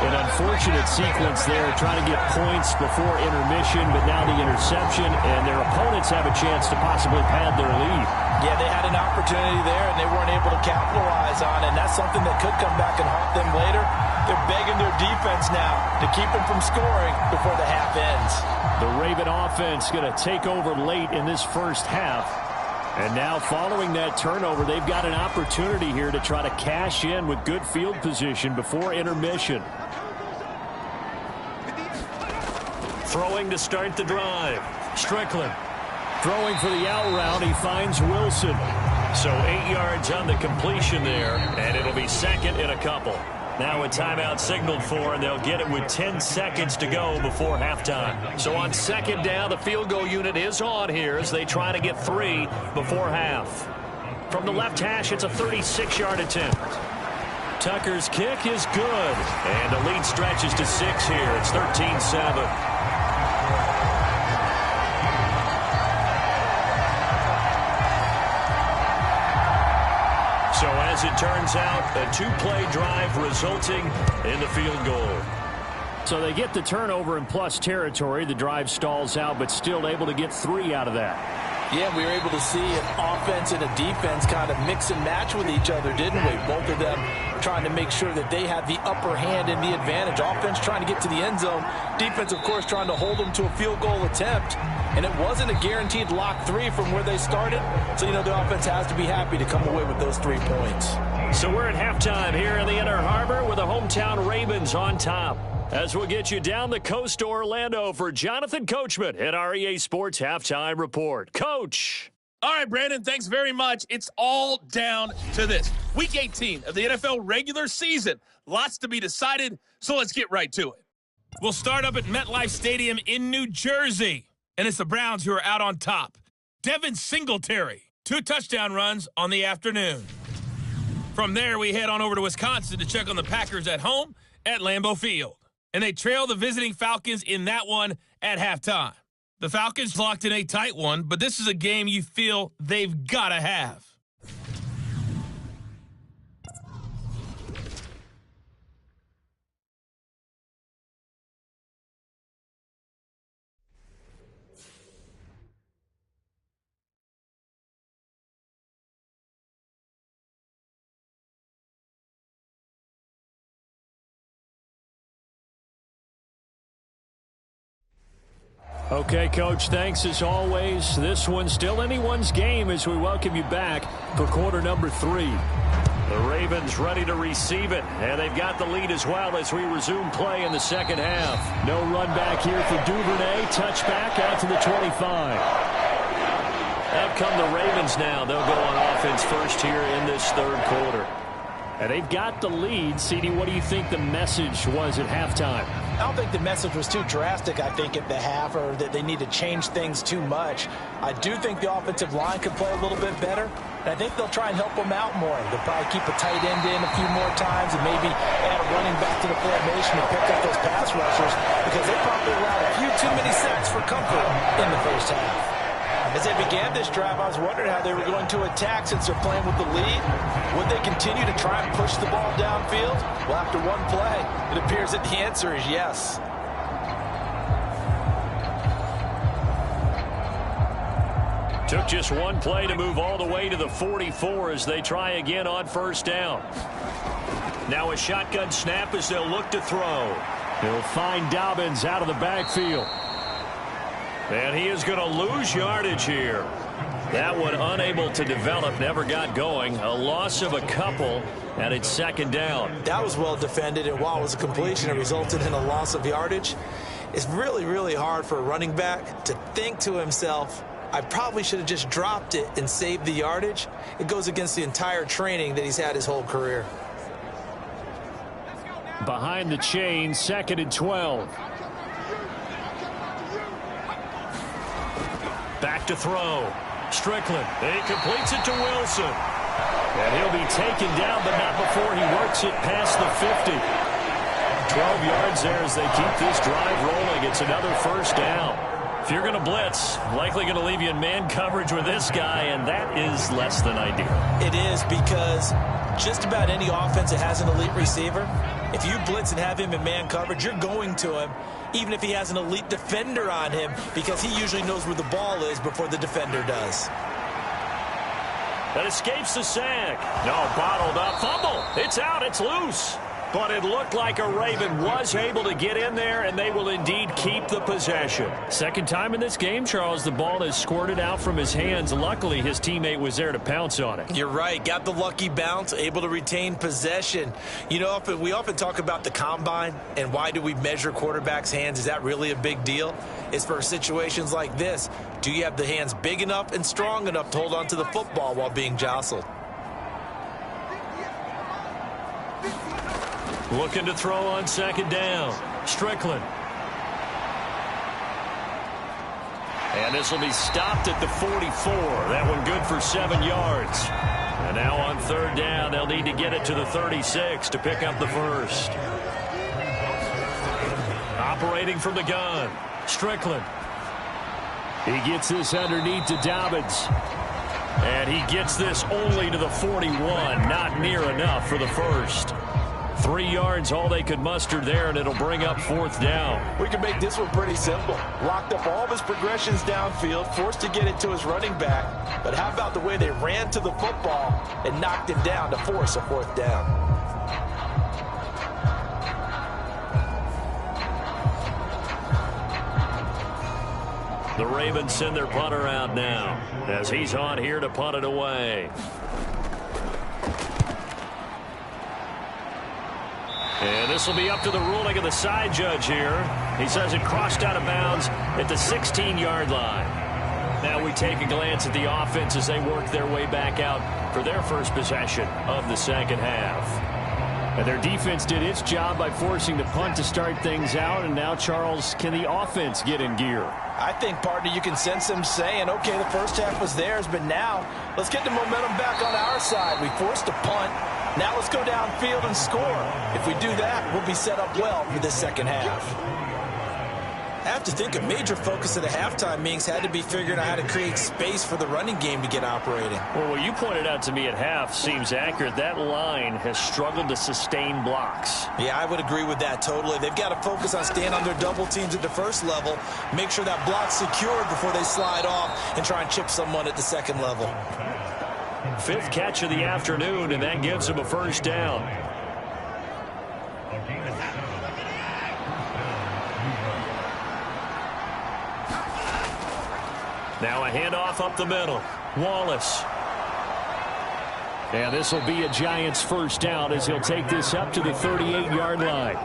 An unfortunate sequence there, trying to get points before intermission, but now the interception, and their opponents have a chance to possibly pad their lead. Yeah, they had an opportunity there, and they weren't able to capitalize on it, and that's something that could come back and haunt them later. They're begging their defense now to keep them from scoring before the half ends. The Raven offense going to take over late in this first half. And now following that turnover, they've got an opportunity here to try to cash in with good field position before intermission. Throwing to start the drive. Strickland. Throwing for the out route, he finds Wilson. So 8 yards on the completion there, and it'll be 2nd and a couple. Now a timeout signaled for, and they'll get it with 10 seconds to go before halftime. So on 2nd down, the field goal unit is on here as they try to get 3 before half. From the left hash, it's a 36-yard attempt. Tucker's kick is good, and the lead stretches to 6 here. It's 13-7. So as it turns out, a 2-play drive resulting in the field goal. So they get the turnover in plus territory. The drive stalls out, but still able to get 3 out of that. Yeah, we were able to see an offense and a defense kind of mix and match with each other, didn't we? Both of them trying to make sure that they had the upper hand and the advantage. Offense trying to get to the end zone. Defense, of course, trying to hold them to a field goal attempt. And it wasn't a guaranteed lock 3 from where they started. So, you know, the offense has to be happy to come away with those 3 points. So we're at halftime here in the Inner Harbor with the hometown Ravens on top. As we'll get you down the coast to Orlando for Jonathan Coachman at our EA Sports Halftime Report. Coach! All right, Brandon, thanks very much. It's all down to this. Week 18 of the NFL regular season. Lots to be decided, so let's get right to it. We'll start up at MetLife Stadium in New Jersey, and it's the Browns who are out on top. Devin Singletary, 2 touchdown runs on the afternoon. From there, we head on over to Wisconsin to check on the Packers at home at Lambeau Field. And they trail the visiting Falcons in that one at halftime. The Falcons locked in a tight one, but this is a game you feel they've got to have. Okay, Coach, thanks as always. This one's still anyone's game as we welcome you back for quarter number 3. The Ravens ready to receive it, and they've got the lead as well as we resume play in the second half. No run back here for Duvernay. Touchback out to the 25. Out come the Ravens now. They'll go on offense first here in this third quarter. And they've got the lead. CD, what do you think the message was at halftime? I don't think the message was too drastic, I think, at the half, or that they need to change things too much. I do think the offensive line could play a little bit better, and I think they'll try and help them out more. They'll probably keep a tight end in a few more times and maybe add a running back to the formation and pick up those pass rushers, because they probably allowed a few too many sacks for comfort in the first half. As they began this drive, I was wondering how they were going to attack since they're playing with the lead. Would they continue to try and push the ball downfield? Well, after one play, it appears that the answer is yes. Took just one play to move all the way to the 44 as they try again on first down. Now a shotgun snap as they'll look to throw. He'll find Dobbins out of the backfield. And he is going to lose yardage here. That one unable to develop, never got going. A loss of a couple, and it's second down. That was well defended, and while it was a completion, it resulted in a loss of yardage. It's really, really hard for a running back to think to himself, I probably should have just dropped it and saved the yardage. It goes against the entire training that he's had his whole career. Behind the chain, 2nd and 12. Back to throw. Strickland. He completes it to Wilson. And he'll be taken down, but not before he works it past the 50. 12 yards there as they keep this drive rolling. It's another first down. If you're going to blitz, likely going to leave you in man coverage with this guy, and that is less than ideal. It is, because just about any offense that has an elite receiver, if you blitz and have him in man coverage, you're going to him, even if he has an elite defender on him, because he usually knows where the ball is before the defender does. That escapes the sack. No, bottled up. Fumble. It's out. It's loose. But it looked like a Raven was able to get in there, and they will indeed keep the possession. Second time in this game, Charles, the ball has squirted out from his hands. Luckily, his teammate was there to pounce on it. You're right. Got the lucky bounce, able to retain possession. You know, we often talk about the combine and why do we measure quarterbacks' hands. Is that really a big deal? It's for situations like this. Do you have the hands big enough and strong enough to hold on to the football while being jostled? Looking to throw on second down. Strickland. And this will be stopped at the 44. That one good for 7 yards. And now on third down, they'll need to get it to the 36 to pick up the first. Operating from the gun. Strickland. He gets this underneath to Dobbins. And he gets this only to the 41. Not near enough for the first. 3 yards, all they could muster there, and it'll bring up fourth down. We can make this one pretty simple. Locked up all of his progressions downfield, forced to get it to his running back. But how about the way they ran to the football and knocked him down to force a fourth down? The Ravens send their punter out now as he's on here to punt it away. And this will be up to the ruling of the side judge here. He says it crossed out of bounds at the 16-yard line. Now we take a glance at the offense as they work their way back out for their first possession of the second half. And their defense did its job by forcing the punt to start things out. And now, Charles, can the offense get in gear? I think, partner, you can sense them saying, okay, the first half was theirs, but now let's get the momentum back on our side. We forced a punt. Now let's go downfield and score. If we do that, we'll be set up well for this second half. I have to think a major focus of the halftime meetings had to be figuring out how to create space for the running game to get operating. Well, what you pointed out to me at half seems accurate. That line has struggled to sustain blocks. Yeah, I would agree with that totally. They've got to focus on staying on their double teams at the first level, make sure that block's secured before they slide off and try and chip someone at the second level. 5th catch of the afternoon, and that gives them a first down. Now a handoff up the middle. Wallace. And this will be a Giants first down as he'll take this up to the 38-yard line.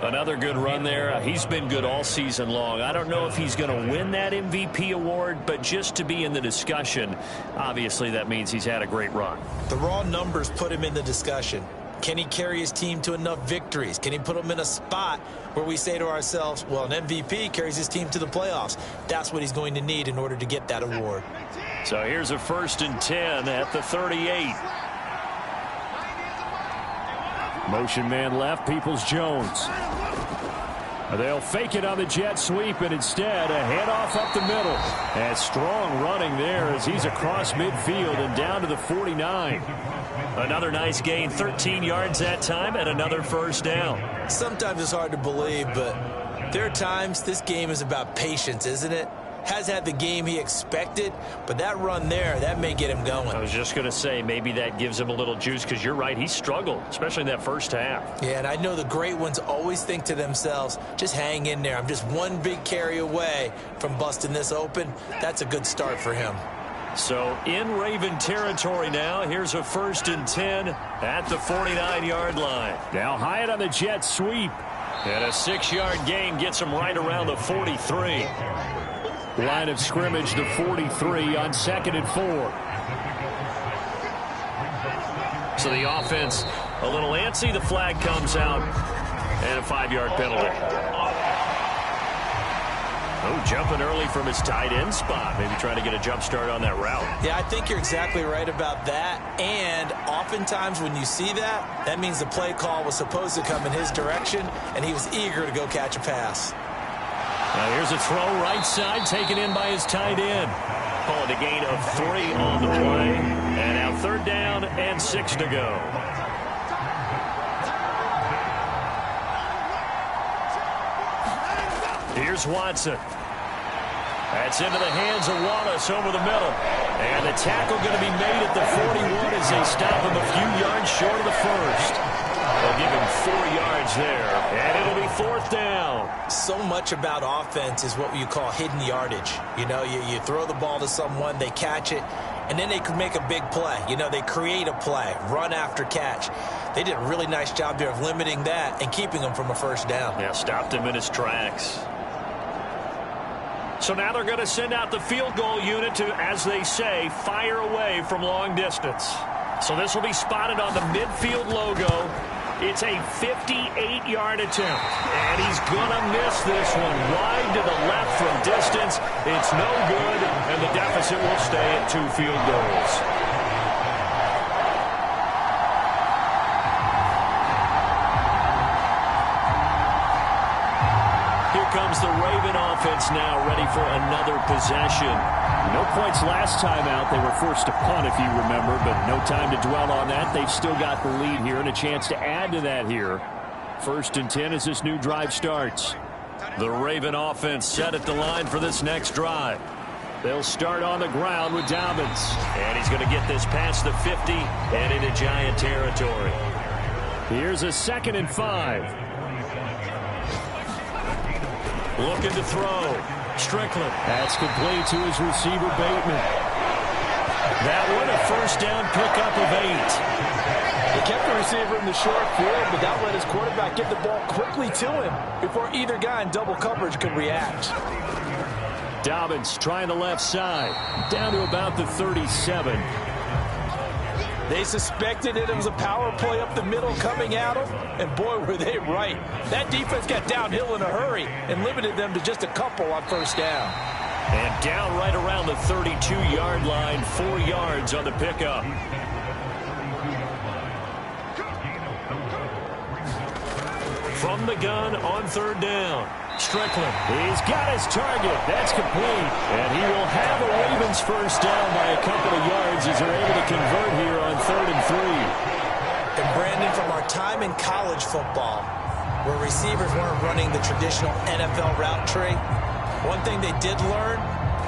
Another good run there. He's been good all season long. I don't know if he's going to win that MVP award, but just to be in the discussion, obviously that means he's had a great run. The raw numbers put him in the discussion. Can he carry his team to enough victories? Can he put them in a spot where we say to ourselves, well, an MVP carries his team to the playoffs. That's what he's going to need in order to get that award. So here's a 1st and 10 at the 38. Motion man left, Peoples-Jones. They'll fake it on the jet sweep, and instead a handoff up the middle. And strong running there as he's across midfield and down to the 49. Another nice gain, 13 yards that time, and another first down. Sometimes it's hard to believe, but there are times this game is about patience, isn't it? Has had the game he expected, but that run there, that may get him going. I was just going to say, maybe that gives him a little juice, because you're right, he struggled, especially in that first half. Yeah, and I know the great ones always think to themselves, just hang in there. I'm just one big carry away from busting this open. That's a good start for him. So in Raven territory now. Here's a 1st and 10 at the 49-yard line. Now Hyatt on the jet sweep. And a 6-yard gain gets him right around the 43. Line of scrimmage, the 43 on 2nd and 4. So the offense a little antsy. The flag comes out and a 5-yard penalty. Oh, jumping early from his tight end spot. Maybe trying to get a jump start on that route. Yeah, I think you're exactly right about that. And oftentimes when you see that, that means the play call was supposed to come in his direction, and he was eager to go catch a pass. Now here's a throw right side taken in by his tight end. Call it a gain of 3 on the play. And now 3rd down and 6 to go. Here's Watson. That's into the hands of Wallace over the middle. And the tackle going to be made at the 41 as they stop him a few yards short of the first. They'll give him 4 yards there, and it'll be 4th down. So much about offense is what you call hidden yardage. You know, you throw the ball to someone, they catch it, and then they can make a big play. You know, they create a play, run after catch. They did a really nice job there of limiting that and keeping him from a first down. Yeah, stopped him in his tracks. So now they're going to send out the field goal unit to, as they say, fire away from long distance. So this will be spotted on the midfield logo. It's a 58-yard attempt, and he's going to miss this one. Wide to the left from distance. It's no good, and the deficit will stay at 2 field goals. Here comes the Raven offense now, ready for another possession. No points last time out. They were forced to punt, if you remember, but no time to dwell on that. They've still got the lead here and a chance to add to that here. 1st and 10 as this new drive starts. The Raven offense set at the line for this next drive. They'll start on the ground with Dobbins. And he's going to get this past the 50 and into Giant territory. Here's a 2nd and 5. Looking to throw. Strickland. That's complete to his receiver, Bateman. That one a first down pickup of 8. He kept the receiver in the short field, but that let his quarterback get the ball quickly to him before either guy in double coverage could react. Dobbins trying the left side. Down to about the 37. They suspected it was a power play up the middle coming at them, and boy, were they right. That defense got downhill in a hurry and limited them to just a couple on first down. And down right around the 32-yard line, 4 yards on the pickup. From the gun on third down. Strickland, he's got his target. That's complete. And he will have a Ravens first down by a couple of yards as they're able to convert here on 3rd and 3. And Brandon, from our time in college football, where receivers weren't running the traditional NFL route tree, one thing they did learn,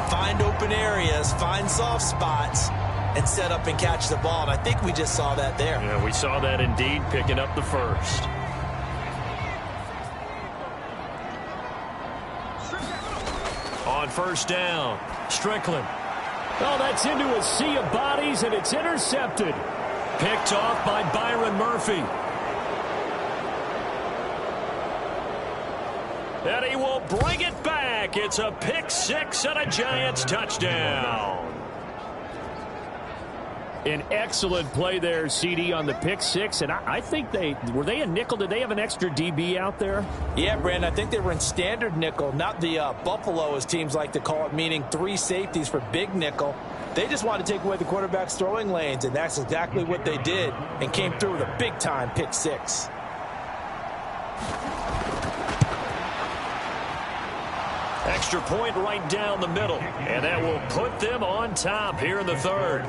find open areas, find soft spots, and set up and catch the ball. And I think we just saw that there. Yeah, we saw that indeed, picking up the first. On first down, Strickland. Oh, that's into a sea of bodies, and it's intercepted. Picked off by Byron Murphy. And he will bring it back. It's a pick six and a Giants touchdown. An excellent play there, CD, on the pick six. And I think were they a nickel? Did they have an extra DB out there? Yeah, Brandon, I think they were in standard nickel, not the Buffalo, as teams like to call it, meaning 3 safeties for big nickel. They just wanted to take away the quarterback's throwing lanes, and that's exactly what they did, and came through with a big-time pick six. Extra point right down the middle, and that will put them on top here in the third.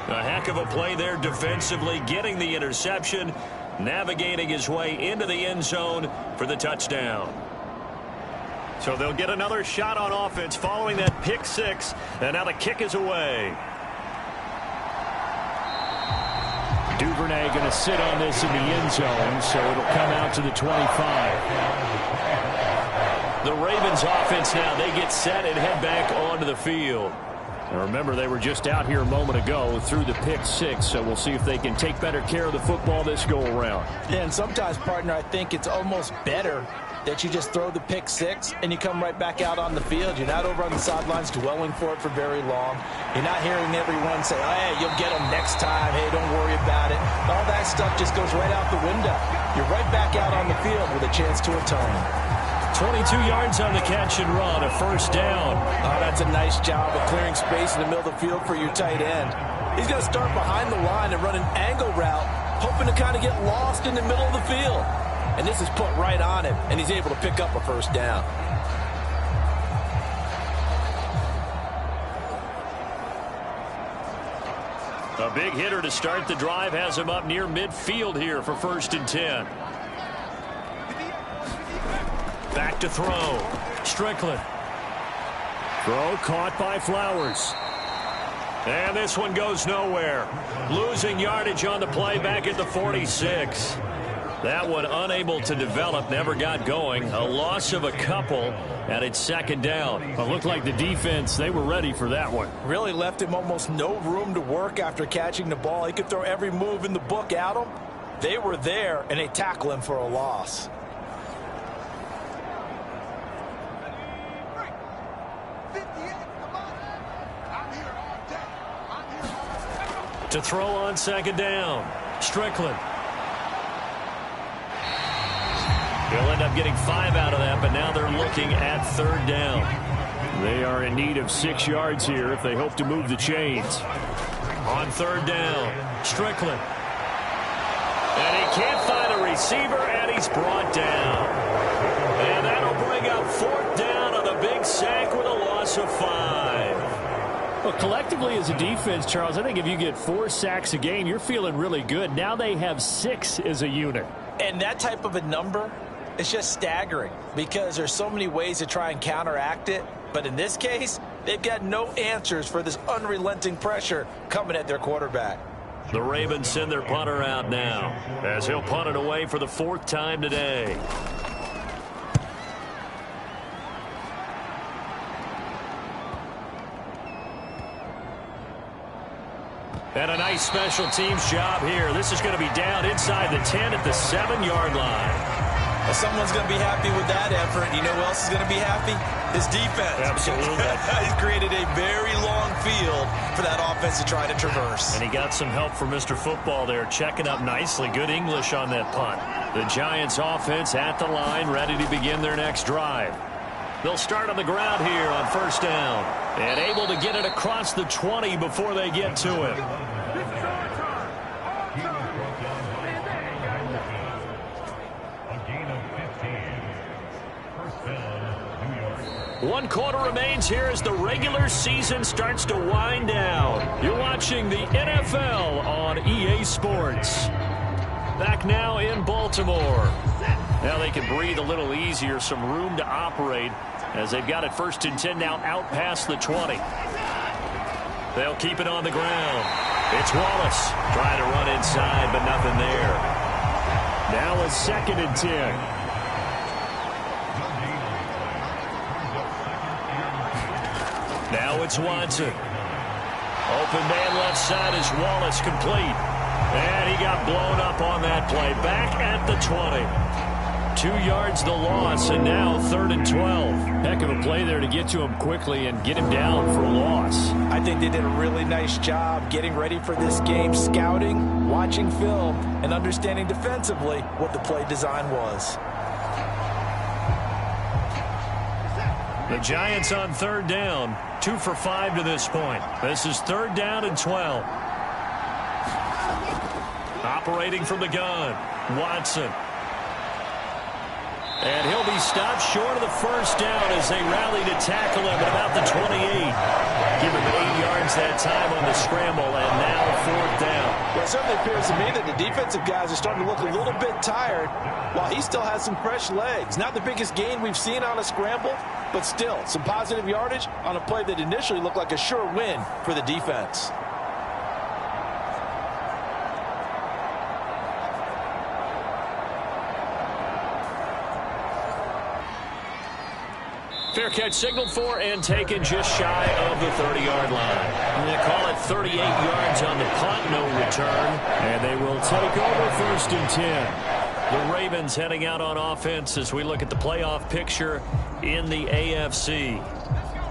A heck of a play there defensively, getting the interception, navigating his way into the end zone for the touchdown. So they'll get another shot on offense following that pick six, and now the kick is away. Duvernay going to sit on this in the end zone, so it'll come out to the 25. The Ravens offense now, they get set and head back onto the field. Now remember, they were just out here a moment ago through the pick six, so we'll see if they can take better care of the football this go-around. Yeah, and sometimes, partner, I think it's almost better that you just throw the pick six and you come right back out on the field. You're not over on the sidelines dwelling for it for very long. You're not hearing everyone say, oh, hey, you'll get them next time. Hey, don't worry about it. All that stuff just goes right out the window. You're right back out on the field with a chance to atone. 22 yards on the catch and run, a first down. Oh, that's a nice job of clearing space in the middle of the field for your tight end. He's going to start behind the line and run an angle route, hoping to kind of get lost in the middle of the field. And this is put right on him, and he's able to pick up a first down. A big hitter to start the drive has him up near midfield here for 1st and 10. Back to throw. Strickland. Throw caught by Flowers. And this one goes nowhere. Losing yardage on the play back at the 46. That one unable to develop, never got going. A loss of a couple, and it's 2nd down. It looked like the defense, they were ready for that one. Really left him almost no room to work after catching the ball. He could throw every move in the book at him. They were there, and they tackle him for a loss. To throw on 2nd down. Strickland. They'll end up getting 5 out of that, but now they're looking at 3rd down. They are in need of 6 yards here if they hope to move the chains. On 3rd down, Strickland. And he can't find a receiver, and he's brought down. And that'll bring up 4th down on the big sack with a loss of 5. Well, collectively as a defense, Charles, I think if you get 4 sacks a game, you're feeling really good. Now they have 6 as a unit. And that type of a number, it's just staggering because there's so many ways to try and counteract it. But in this case, they've got no answers for this unrelenting pressure coming at their quarterback. The Ravens send their punter out now as he'll punt it away for the 4th time today. And a nice special teams job here. This is going to be down inside the 10 at the 7-yard line. Well, someone's going to be happy with that effort. You know who else is going to be happy? His defense. Absolutely. He's created a very long field for that offense to try to traverse. And he got some help from Mr. Football there, checking up nicely. Good English on that punt. The Giants offense at the line, ready to begin their next drive. They'll start on the ground here on first down. And able to get it across the 20 before they get to him. One quarter remains here as the regular season starts to wind down. You're watching the NFL on EA Sports. Back now in Baltimore. Now they can breathe a little easier, some room to operate as they've got it first and 10 now out past the 20. They'll keep it on the ground. It's Wallace trying to run inside, but nothing there. Now a second and 10. Now it's Watson. Open man left side is Wallace, complete. And he got blown up on that play. Back at the 20. 2 yards the loss, and now 3rd and 12. Heck of a play there to get to him quickly and get him down for a loss. I think they did a really nice job getting ready for this game, scouting, watching film, and understanding defensively what the play design was. The Giants on 3rd down, 2 for 5 to this point. This is 3rd down and 12. Operating from the gun, Watson. And he'll be stopped short of the first down as they rally to tackle him at about the 28. Give him 8 yards that time on the scramble, and now 4th down. Well, it certainly appears to me that the defensive guys are starting to look a little bit tired while he still has some fresh legs. Not the biggest gain we've seen on a scramble, but still some positive yardage on a play that initially looked like a sure win for the defense. Fair catch signaled for and taken just shy of the 30-yard line. They call it 38 yards on the punt, no return. And they will take over 1st and 10. The Ravens heading out on offense as we look at the playoff picture in the AFC.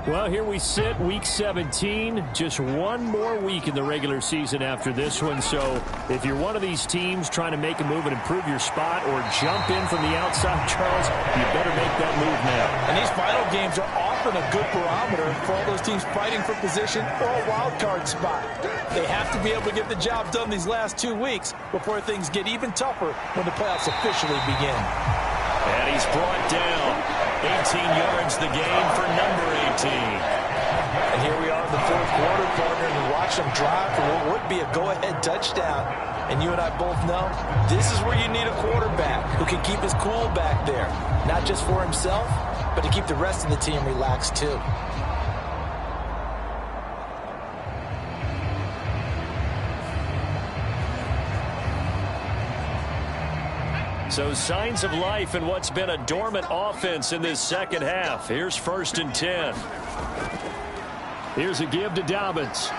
Well, here we sit, week 17. Just one more week in the regular season after this one. So if you're one of these teams trying to make a move and improve your spot or jump in from the outside, Charles, you better make that move now. And these final games are often a good barometer for all those teams fighting for position or a wild card spot. They have to be able to get the job done these last 2 weeks before things get even tougher when the playoffs officially begin. And he's brought down. 18 yards the gain for number 18. And here we are in the 4th quarter, partner, and we watch them drive for what would be a go-ahead touchdown. And you and I both know this is where you need a quarterback who can keep his cool back there. Not just for himself, but to keep the rest of the team relaxed too. So signs of life in what's been a dormant offense in this second half. Here's 1st and 10. Here's a give to Dobbins.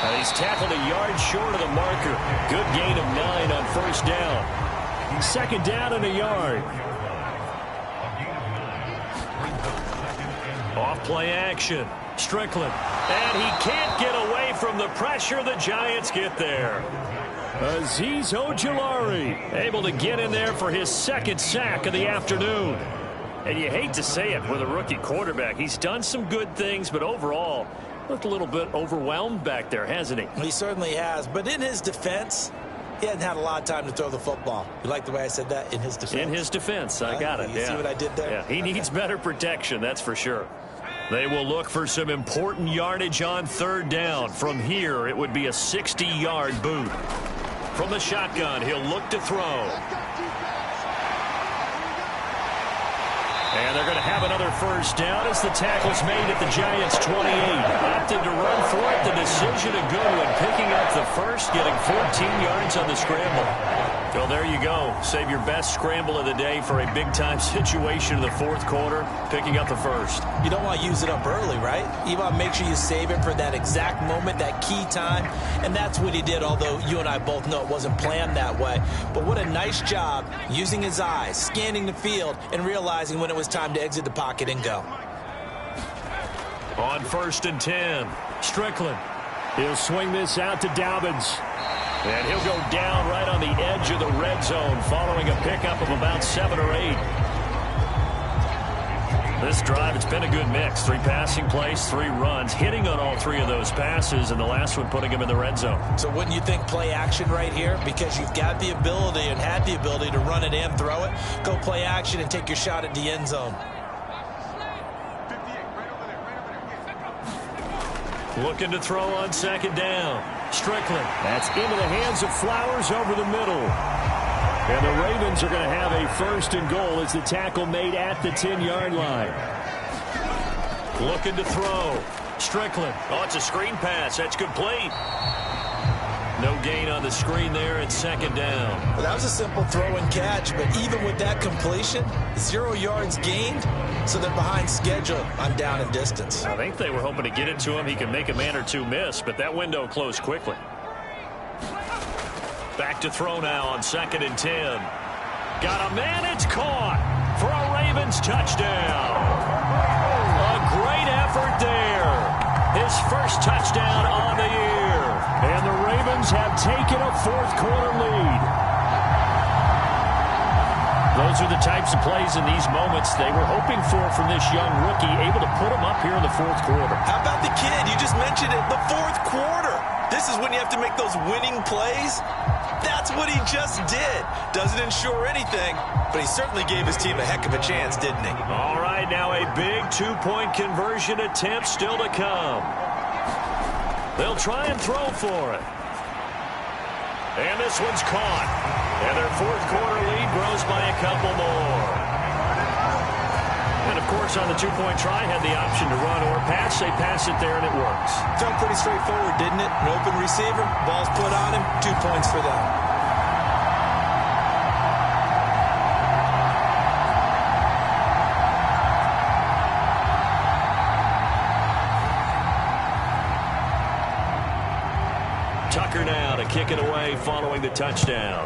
And he's tackled a yard short of the marker. Good gain of 9 on 1st down. 2nd down and a yard. Off play action. Strickland. And he can't get away from the pressure. The Giants get there. Azeez Ojulari able to get in there for his 2nd sack of the afternoon. And you hate to say it with a rookie quarterback. He's done some good things, but overall looked a little bit overwhelmed back there, hasn't he? He certainly has. But in his defense, he hadn't had a lot of time to throw the football. You like the way I said that? In his defense? In his defense. I got it. You see what I did there? Yeah, he needs better protection, that's for sure. They will look for some important yardage on 3rd down. From here, it would be a 60-yard boot. From the shotgun, he'll look to throw. And they're going to have another 1st down as the tackle's made at the Giants' 28. Opted to run for it. The precision a good one, picking up the first, getting 14 yards on the scramble. Well, there you go. Save your best scramble of the day for a big-time situation in the fourth quarter, picking up the first. You don't want to use it up early, right? You want to make sure you save it for that exact moment, that key time, and that's what he did, although you and I both know it wasn't planned that way. But what a nice job using his eyes, scanning the field, and realizing when it was time to exit the pocket and go. On 1st and 10, Strickland. He'll swing this out to Dobbins. And he'll go down right on the edge of the red zone following a pickup of about 7 or 8. This drive, it's been a good mix. 3 passing plays, 3 runs, hitting on all 3 of those passes, and the last one putting him in the red zone. So wouldn't you think play action right here? Because you've got the ability and had the ability to run it and throw it. Go play action and take your shot at the end zone. Looking to throw on 2nd down. Strickland. That's into the hands of Flowers over the middle. And the Ravens are going to have a 1st and goal as the tackle made at the 10-yard line. Looking to throw. Strickland. Oh, it's a screen pass. That's complete. No gain on the screen there at 2nd down. Well, that was a simple throw and catch, but even with that completion, 0 yards gained, so they're behind schedule on down and distance. I think they were hoping to get it to him. He can make a man or 2 miss, but that window closed quickly. Back to throw now on 2nd and 10. Got a man, it's caught for a Ravens touchdown. A great effort there. His first touchdown on the year. And the Ravens have taken a fourth-quarter lead. Those are the types of plays in these moments they were hoping for from this young rookie, able to put him up here in the fourth quarter. How about the kid? You just mentioned it, the fourth quarter. This is when you have to make those winning plays. That's what he just did. Doesn't ensure anything, but he certainly gave his team a heck of a chance, didn't he? All right, now a big 2-point conversion attempt still to come. They'll try and throw for it. And this one's caught. And their fourth quarter lead grows by a couple more. And, of course, on the 2-point try, had the option to run or pass. They pass it there, and it works. Felt pretty straightforward, didn't it? An open receiver, ball's put on him, 2 points for them. Tucker now to kick it away following the touchdown.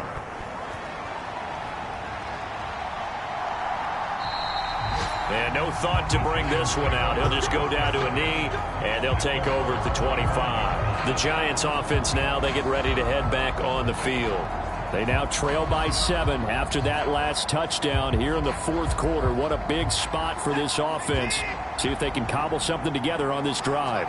And no thought to bring this one out. He'll just go down to a knee, and they'll take over at the 25. The Giants offense now, they get ready to head back on the field. They now trail by 7 after that last touchdown here in the fourth quarter. What a big spot for this offense. See if they can cobble something together on this drive.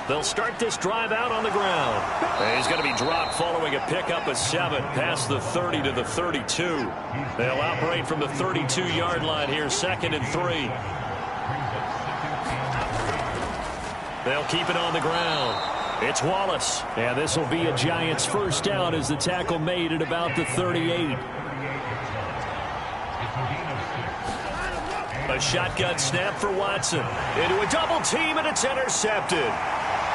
They'll start this drive out on the ground. And he's going to be dropped following a pickup of 7 past the 30 to the 32. They'll operate from the 32-yard line here, 2nd and 3. They'll keep it on the ground. It's Wallace. Yeah, this will be a Giants first down as the tackle made at about the 38. A shotgun snap for Watson. Into a double team, and it's intercepted.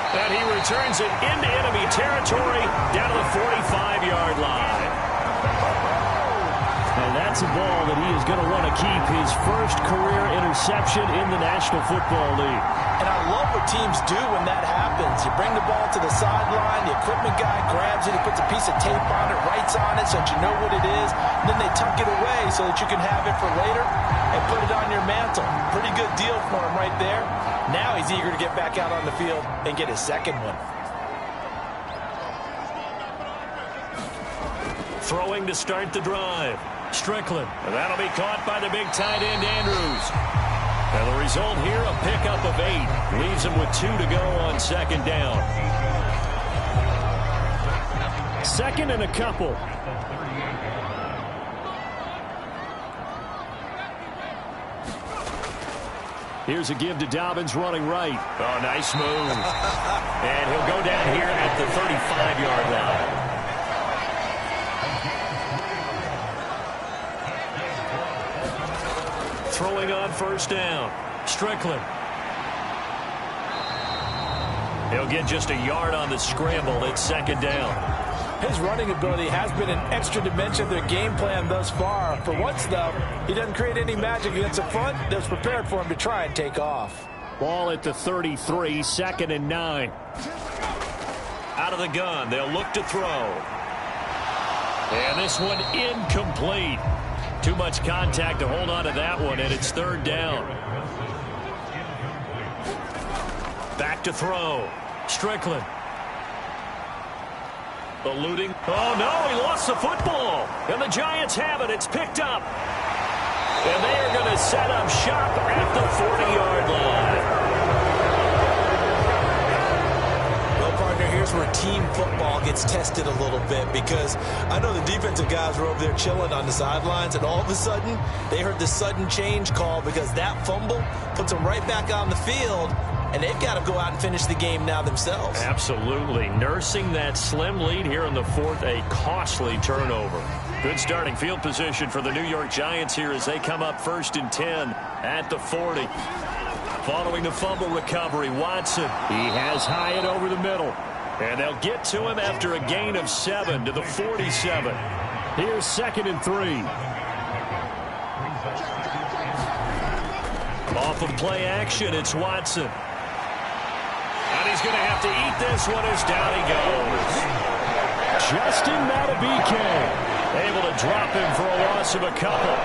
And he returns it into enemy territory down to the 45-yard line. And that's a ball that he is going to want to keep, his first career interception in the National Football League. And I love what teams do when that happens. You bring the ball to the sideline, the equipment guy grabs it, he puts a piece of tape on it, writes on it so that you know what it is, and then they tuck it away so that you can have it for later and put it on your mantle. Pretty good deal for him right there. Now he's eager to get back out on the field and get his second one. Throwing to start the drive. Strickland. And that'll be caught by the big tight end, Andrews. And the result here, a pickup of 8. Leaves him with 2 to go on 2nd down. 2nd and a couple. Here's a give to Dobbins running right. Oh, nice move. And he'll go down here at the 35-yard line. Throwing on first down. Strickland. He'll get just a yard on the scramble. It's second down. His running ability has been an extra dimension of their game plan thus far. For once, though, he doesn't create any magic against the front that's prepared for him to try and take off. Ball at the 33, 2nd and 9. Out of the gun, they'll look to throw. And this one incomplete. Too much contact to hold on to that one, and it's 3rd down. Back to throw. Strickland. Eluding. Oh, no, he lost the football. And the Giants have it. It's picked up. And they are going to set up shop at the 40-yard line. Well, partner, here's where team football gets tested a little bit, because I know the defensive guys were over there chilling on the sidelines, and all of a sudden they heard the sudden change call because that fumble puts them right back on the field, and they've got to go out and finish the game now themselves. Absolutely. Nursing that slim lead here in the 4th, a costly turnover. Good starting field position for the New York Giants here as they come up 1st and 10 at the 40. Following the fumble recovery, Watson. He has Hyatt over the middle. And they'll get to him after a gain of 7 to the 47. Here's 2nd and 3. Off of play action, it's Watson. And he's going to have to eat this one as down he goes. Justin Madubuike able to drop him for a loss of a couple.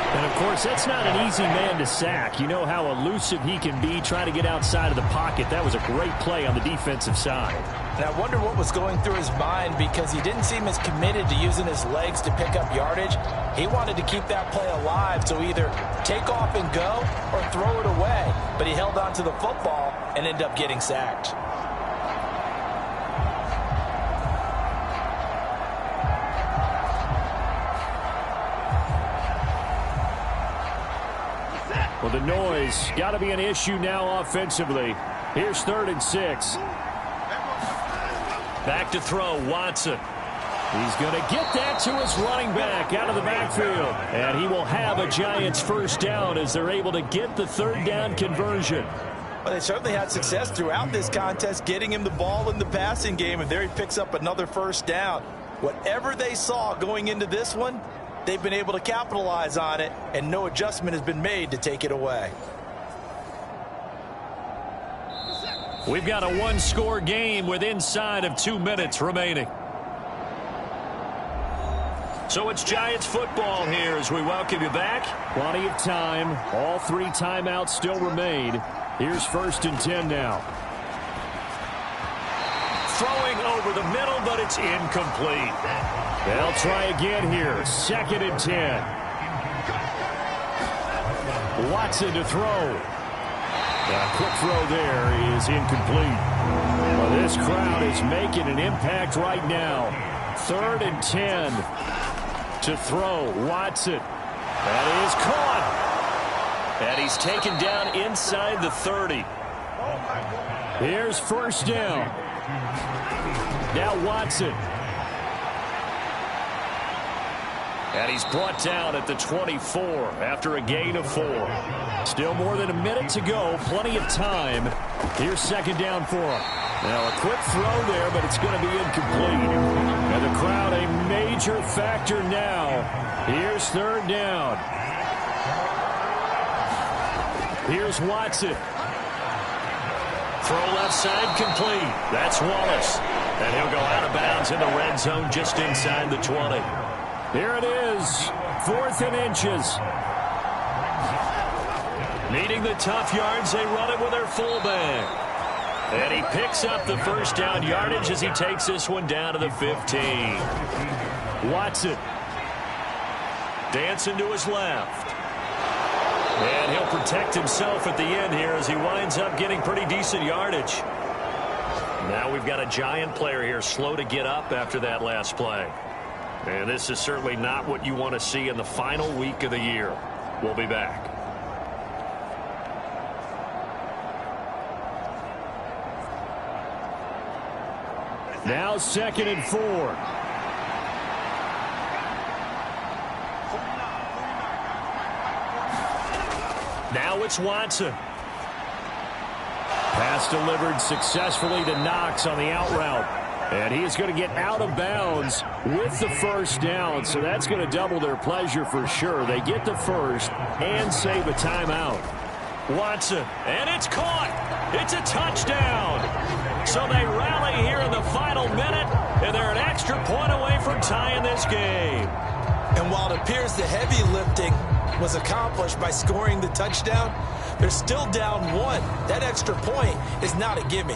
And, of course, that's not an easy man to sack. You know how elusive he can be trying to get outside of the pocket. That was a great play on the defensive side. And I wonder what was going through his mind, because he didn't seem as committed to using his legs to pick up yardage. He wanted to keep that play alive, so either take off and go or throw it away. But he held on to the football and ended up getting sacked. Well, the noise got to be an issue now offensively. Here's 3rd and 6. Back to throw, Watson. He's going to get that to his running back out of the backfield. And he will have a Giants 1st down as they're able to get the 3rd down conversion. Well, they certainly had success throughout this contest getting him the ball in the passing game, and there he picks up another 1st down. Whatever they saw going into this one, they've been able to capitalize on it, and no adjustment has been made to take it away. We've got a 1-score game with inside of 2 minutes remaining. So it's Giants football here as we welcome you back. Plenty of time. All 3 timeouts still remain. Here's 1st and 10 now. Throwing over the middle, but it's incomplete. They'll try again here. 2nd and 10. Watson to throw. A quick throw there is incomplete. Well, this crowd is making an impact right now. 3rd and 10 to throw. Watson. That is caught. And he's taken down inside the 30. Here's 1st down. Now Watson. And he's brought down at the 24 after a gain of 4. Still more than a minute to go. Plenty of time. Here's 2nd down for him. Now a quick throw there, but it's going to be incomplete. And the crowd a major factor now. Here's 3rd down. Here's Watson. Throw left side complete. That's Wallace. And he'll go out of bounds in the red zone just inside the 20. Here it is. 4th and inches. Needing the tough yards, they run it with their fullback. And he picks up the 1st down yardage as he takes this one down to the 15. Watson. Dancing to his left. And he'll protect himself at the end here as he winds up getting pretty decent yardage. Now we've got a Giant player here slow to get up after that last play. And this is certainly not what you want to see in the final week of the year. We'll be back. Now 2nd and 4. Now it's Watson. Pass delivered successfully to Knox on the out route. And he is going to get out of bounds with the first down. So that's going to double their pleasure for sure. They get the first and save a timeout. Watson, and it's caught. It's a touchdown. So they rally here in the final minute, and they're an extra point away from tying this game. And while it appears the heavy lifting was accomplished by scoring the touchdown, they're still down one. That extra point is not a gimme.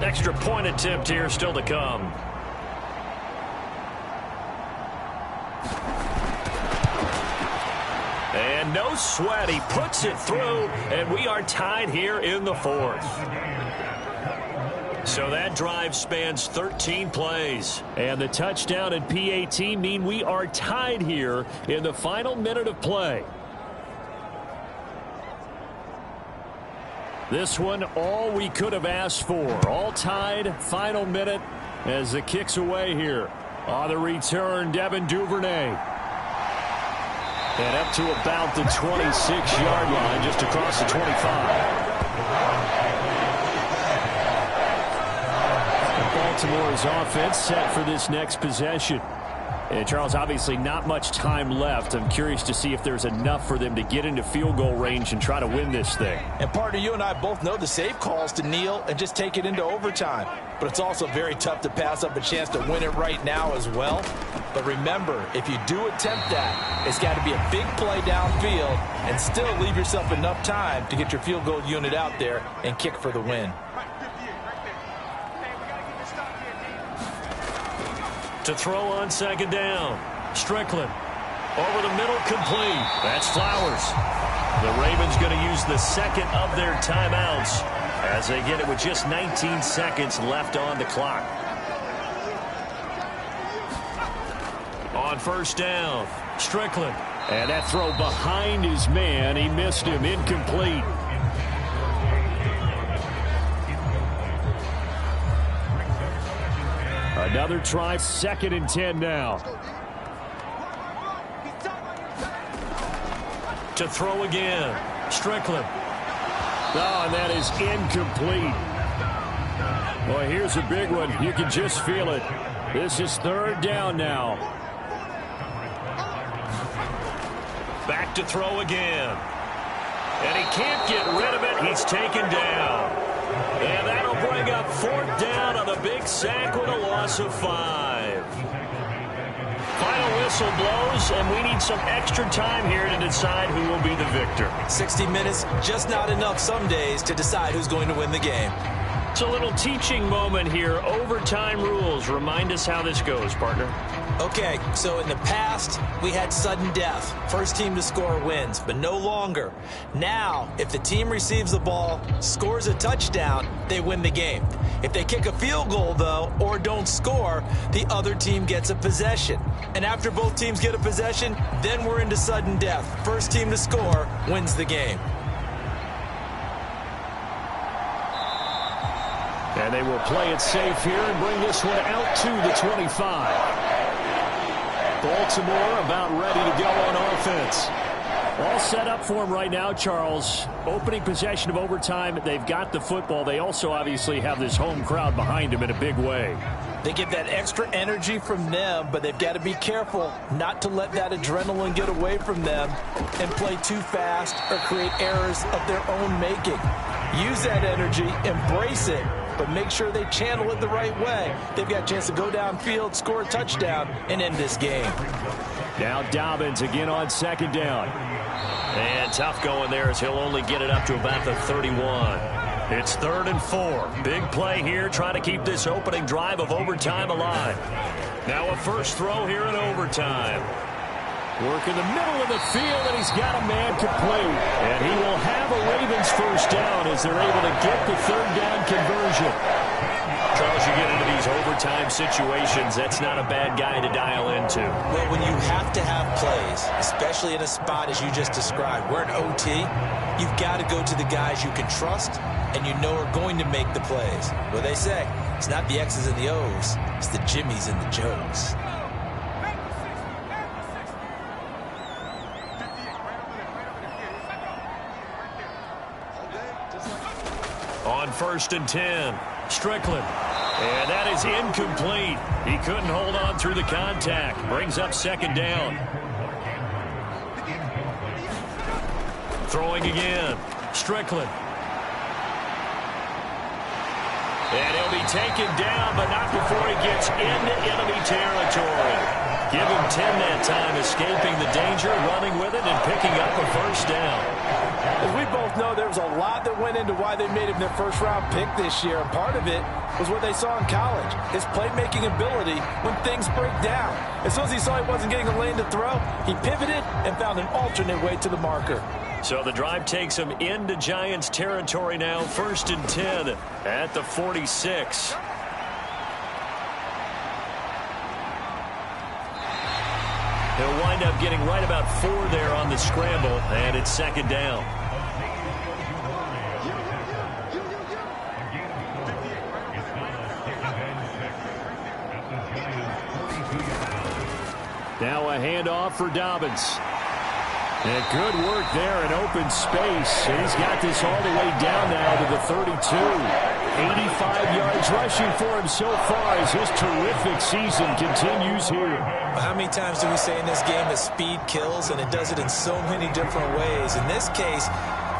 Extra point attempt here still to come. And no sweat. He puts it through, and we are tied here in the fourth. So that drive spans 13 plays. And the touchdown and PAT mean we are tied here in the final minute of play. This one, all we could have asked for. All tied, final minute as the kick's away here. On the return, Devin Duvernay. And up to about the 26-yard line, just across the 25. Baltimore's offense set for this next possession. And Charles, obviously not much time left. I'm curious to see if there's enough for them to get into field goal range and try to win this thing. And partner, you and I both know the safe calls to kneel and just take it into overtime. But it's also very tough to pass up a chance to win it right now as well. But remember, if you do attempt that, it's got to be a big play downfield and still leave yourself enough time to get your field goal unit out there and kick for the win. To throw on second down. Strickland. Over the middle, complete. That's Flowers. The Ravens going to use the second of their timeouts as they get it with just 19 seconds left on the clock. On first down, Strickland. And that throw behind his man. He missed him. Incomplete. Another try, 2nd and 10 now. To throw again, Strickland. Oh, and that is incomplete. Boy, here's a big one. You can just feel it. This is 3rd down now. Back to throw again. And he can't get rid of it. He's taken down. And that'll bring up 4th down on the big sack with a loss of 5. Final whistle blows, and we need some extra time here to decide who will be the victor. 60 minutes, just not enough some days to decide who's going to win the game. It's a little teaching moment here. Overtime rules. Remind us how this goes, partner. Okay, so in the past, we had sudden death. First team to score wins, but no longer. Now, if the team receives the ball, scores a touchdown, they win the game. If they kick a field goal, though, or don't score, the other team gets a possession. And after both teams get a possession, then we're into sudden death. First team to score wins the game. And they will play it safe here and bring this one out to the 25. Baltimore about ready to go on offense. All set up for them right now, Charles. Opening possession of overtime. They've got the football. They also obviously have this home crowd behind them in a big way. They get that extra energy from them, but they've got to be careful not to let that adrenaline get away from them and play too fast or create errors of their own making. Use that energy, embrace it, but make sure they channel it the right way. They've got a chance to go downfield, score a touchdown, and end this game. Now Dobbins again on 2nd down. And tough going there as he'll only get it up to about the 31. It's 3rd and 4. Big play here, trying to keep this opening drive of overtime alive. Now a first throw here in overtime. Work in the middle of the field, and he's got a man complete. And he will have a Ravens first down as they're able to get the 3rd down conversion. Charles, you get into these overtime overtime situations, that's not a bad guy to dial into. Well, when you have to have plays, especially in a spot as you just described, we're in OT, you've got to go to the guys you can trust and you know are going to make the plays. Well, they say it's not the X's and the O's, it's the Jimmys and the Joes. On 1st and 10, Strickland. And that is incomplete. He couldn't hold on through the contact. Brings up 2nd down. Throwing again. Strickland. And he'll be taken down, but not before he gets into enemy territory. Give him 10 that time, escaping the danger, running with it, and picking up a 1st down. As we both know, there was a lot that went into why they made him their first-round pick this year. And part of it was what they saw in college, his playmaking ability when things break down. As soon as he saw he wasn't getting a lane to throw, he pivoted and found an alternate way to the marker. So the drive takes him into Giants territory now, 1st and 10 at the 46. He'll wind up getting right about 4 there on the scramble, and it's 2nd down. Now a handoff for Dobbins. And good work there in open space. And he's got this all the way down now to the 32. 85 yards rushing for him so far as his terrific season continues here. How many times do we say in this game that speed kills, and it does it in so many different ways? In this case,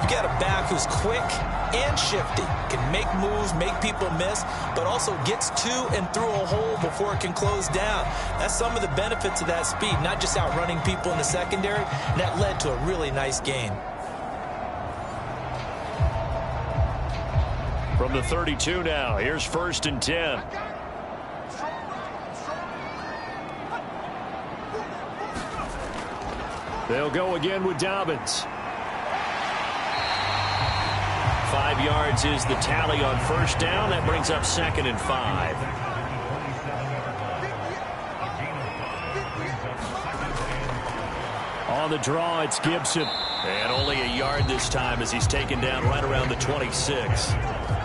you got a back who's quick and shifty, can make moves, make people miss, but also gets to and through a hole before it can close down. That's some of the benefits of that speed, not just outrunning people in the secondary, and that led to a really nice gain. From the 32 now, here's 1st and 10. They'll go again with Dobbins. 5 yards is the tally on 1st down. That brings up 2nd and 5. On the draw, it's Gibson. And only a yard this time as he's taken down right around the 26.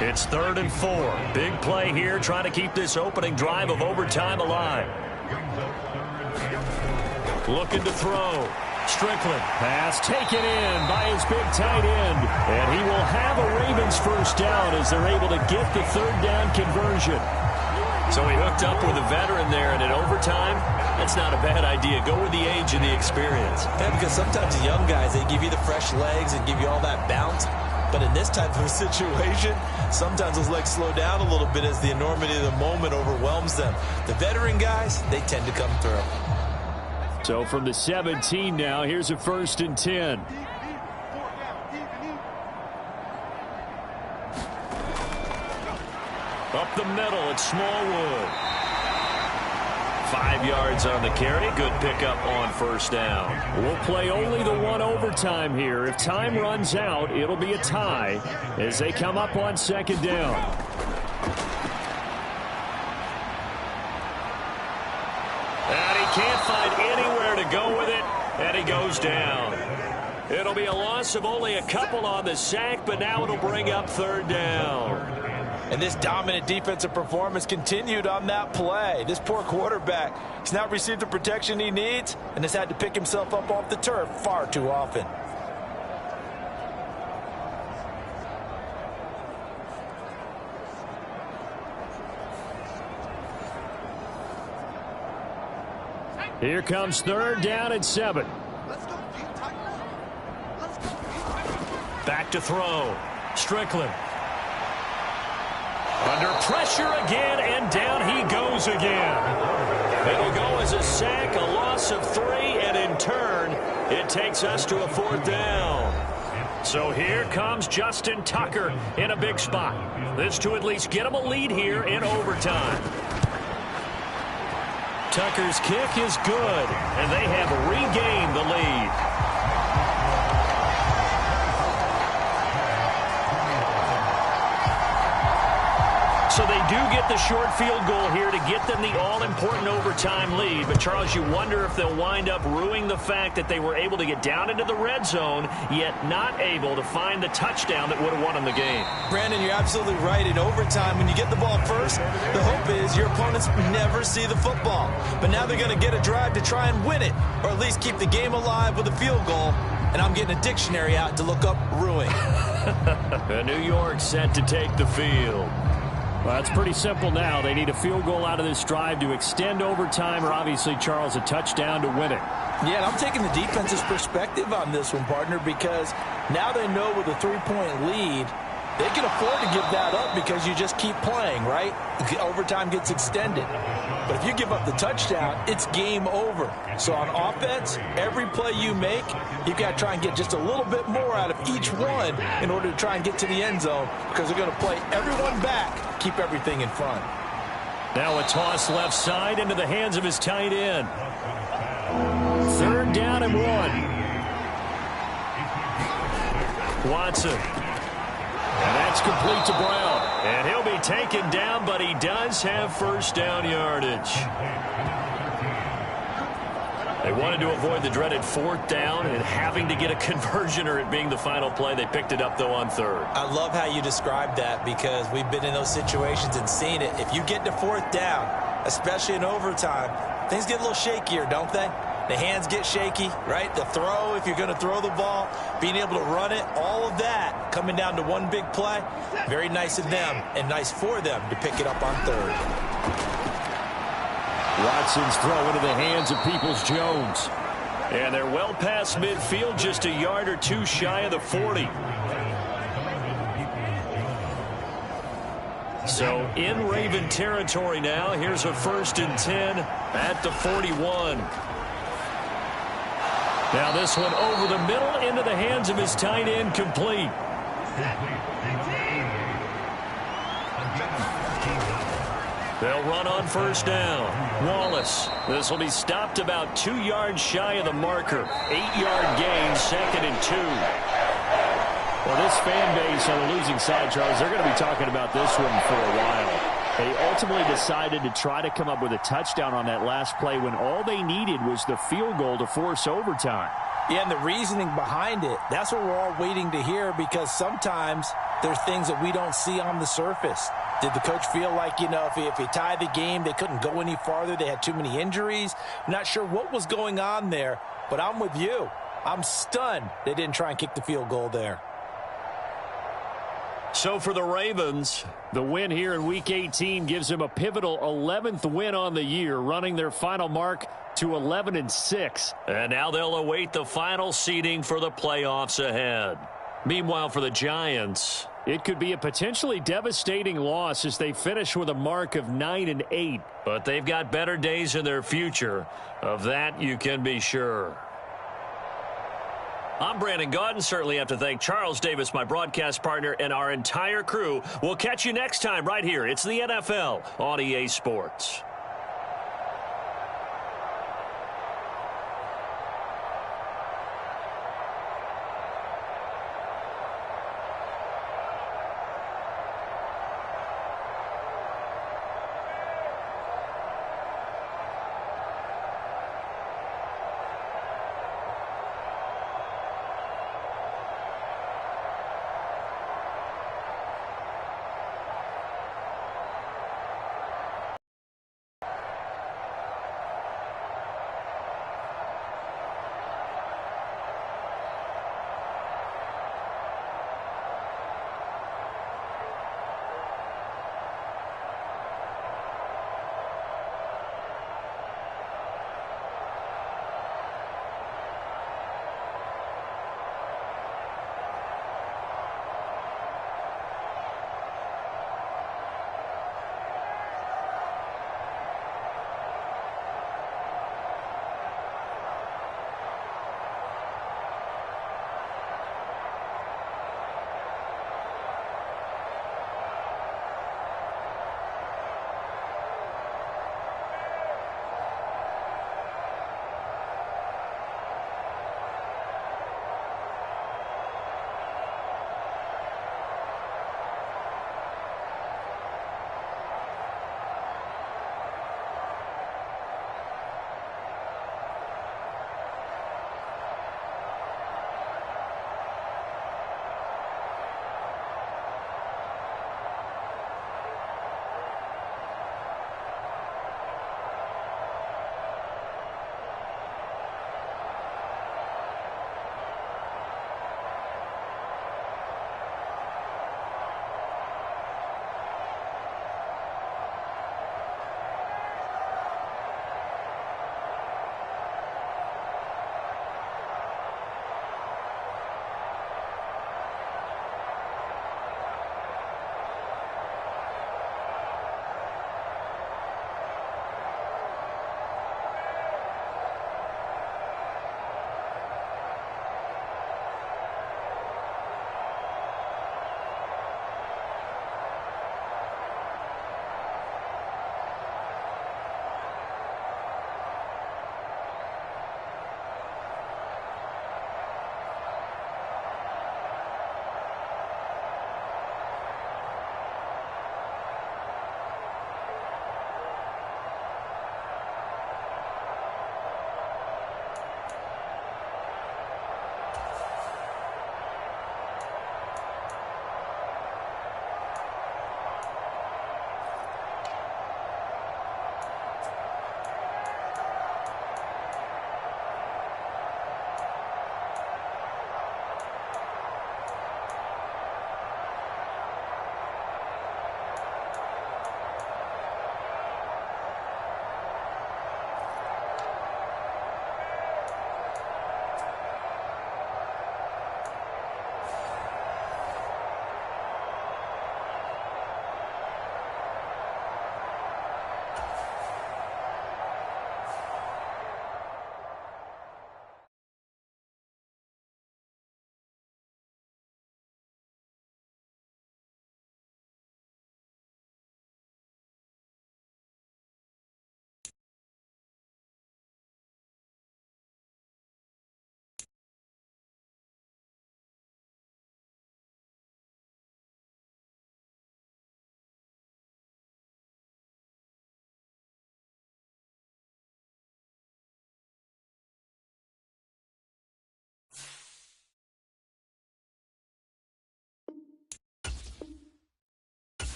It's 3rd and 4. Big play here, trying to keep this opening drive of overtime alive. Looking to throw. Strickland. Pass taken in by his big tight end. And he will have a Ravens 1st down as they're able to get the 3rd down conversion. So he hooked up with a veteran there, and in overtime, that's not a bad idea. Go with the age and the experience. Yeah, because sometimes the young guys, they give you the fresh legs and give you all that bounce. But in this type of a situation, sometimes those legs slow down a little bit as the enormity of the moment overwhelms them. The veteran guys, they tend to come through. So from the 17 now, here's a 1st and 10. Up the middle, it's Smallwood. 5 yards on the carry. Good pickup on 1st down. We'll play only the 1 overtime here. If time runs out, it'll be a tie as they come up on 2nd down. And he can't find anywhere to go with it, and he goes down. It'll be a loss of only a couple on the sack, but now it'll bring up 3rd down. And this dominant defensive performance continued on that play. This poor quarterback, he's not received the protection he needs and has had to pick himself up off the turf far too often. Here comes 3rd down and 7. Back to throw. Strickland. Under pressure again, and down he goes again. It'll go as a sack, a loss of 3, and in turn, it takes us to a 4th down. So here comes Justin Tucker in a big spot. This to at least get him a lead here in overtime. Tucker's kick is good, and they have regained the lead. So they do get the short field goal here to get them the all-important overtime lead. But, Charles, you wonder if they'll wind up ruining the fact that they were able to get down into the red zone, yet not able to find the touchdown that would have won them the game. Brandon, you're absolutely right. In overtime, when you get the ball first, the hope is your opponents never see the football. But now they're going to get a drive to try and win it, or at least keep the game alive with a field goal. And I'm getting a dictionary out to look up ruin. New York set to take the field. Well, it's pretty simple now. They need a field goal out of this drive to extend overtime, or obviously, Charles, a touchdown to win it. Yeah, and I'm taking the defense's perspective on this one, partner, because now they know with a 3-point lead, they can afford to give that up because you just keep playing, right? Overtime gets extended. But if you give up the touchdown, it's game over. So on offense, every play you make, you've got to try and get just a little bit more out of each one in order to try and get to the end zone, because they're going to play everyone back, keep everything in front. Now a toss left side into the hands of his tight end. 3rd down and 1. Watson. And that's complete to Brown. And he'll be taken down, but he does have first down yardage. They wanted to avoid the dreaded 4th down and having to get a conversion or it being the final play. They picked it up, though, on 3rd. I love how you described that because we've been in those situations and seen it. If you get to 4th down, especially in overtime, things get a little shakier, don't they? The hands get shaky, right? The throw, if you're going to throw the ball, being able to run it, all of that coming down to one big play. Very nice of them and nice for them to pick it up on 3rd. Watson's throw into the hands of Peoples-Jones. And they're well past midfield, just a yard or two shy of the 40. So in Raven territory now. Here's a 1st and 10 at the 41. Now this one over the middle into the hands of his tight end, complete. They'll run on 1st down. Wallace. This will be stopped about 2 yards shy of the marker. 8-yard gain, 2nd and 2. Well, this fan base on the losing side, Charles, they're going to be talking about this one for a while. They ultimately decided to try to come up with a touchdown on that last play when all they needed was the field goal to force overtime. Yeah, and the reasoning behind it, that's what we're all waiting to hear, because sometimes there's things that we don't see on the surface. Did the coach feel like, you know, if he tied the game, they couldn't go any farther, they had too many injuries? I'm not sure what was going on there, but I'm with you. I'm stunned they didn't try and kick the field goal there. So for the Ravens, the win here in Week 18 gives them a pivotal 11th win on the year, running their final mark to 11-6. And now they'll await the final seeding for the playoffs ahead. Meanwhile, for the Giants, it could be a potentially devastating loss as they finish with a mark of 9-8. But they've got better days in their future. Of that, you can be sure. I'm Brandon Gaudin. Certainly have to thank Charles Davis, my broadcast partner, and our entire crew. We'll catch you next time right here. It's the NFL on EA Sports.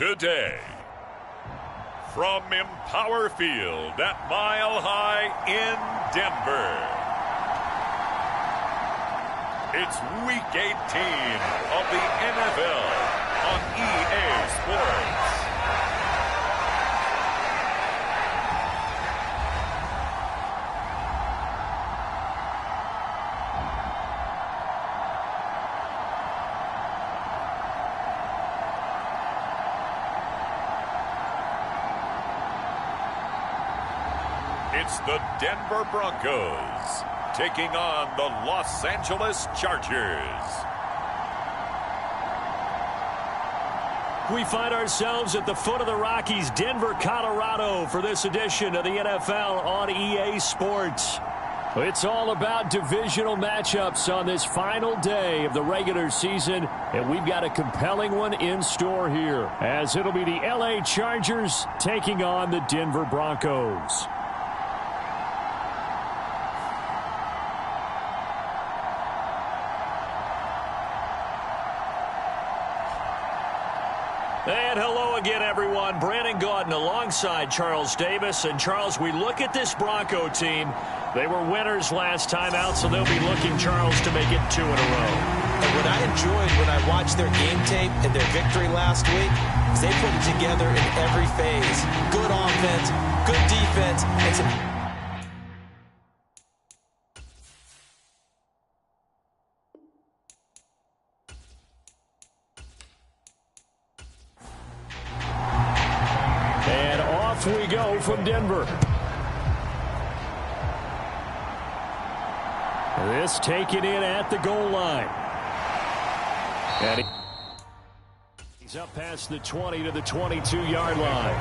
today. From Empower Field at Mile High in Denver, it's Week 18 of the NFL on EA Sports. It's the Denver Broncos taking on the Los Angeles Chargers. We find ourselves at the foot of the Rockies, Denver, Colorado, for this edition of the NFL on EA Sports. It's all about divisional matchups on this final day of the regular season, and we've got a compelling one in store here, as it'll be the LA Chargers taking on the Denver Broncos. And hello again, everyone. Brandon Gaudin alongside Charles Davis. And, Charles, we look at this Bronco team. They were winners last time out, so they'll be looking, Charles, to make it 2 in a row. And what I enjoyed when I watched their game tape and their victory last week is they put it together in every phase. Good offense, good defense, and some... We go from Denver. This taken in at the goal line. And he's up past the 20 to the 22-yard line.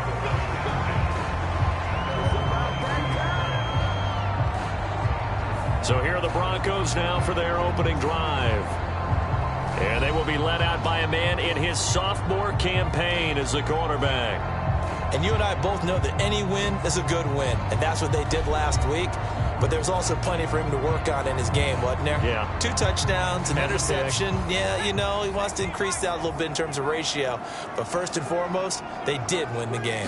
So here are the Broncos now for their opening drive. And they will be led out by a man in his sophomore campaign as the quarterback. And you and I both know that any win is a good win, and that's what they did last week. But there's also plenty for him to work on in his game, wasn't there? Yeah. 2 touchdowns, an interception. Yeah, you know, he wants to increase that a little bit in terms of ratio. But first and foremost, they did win the game.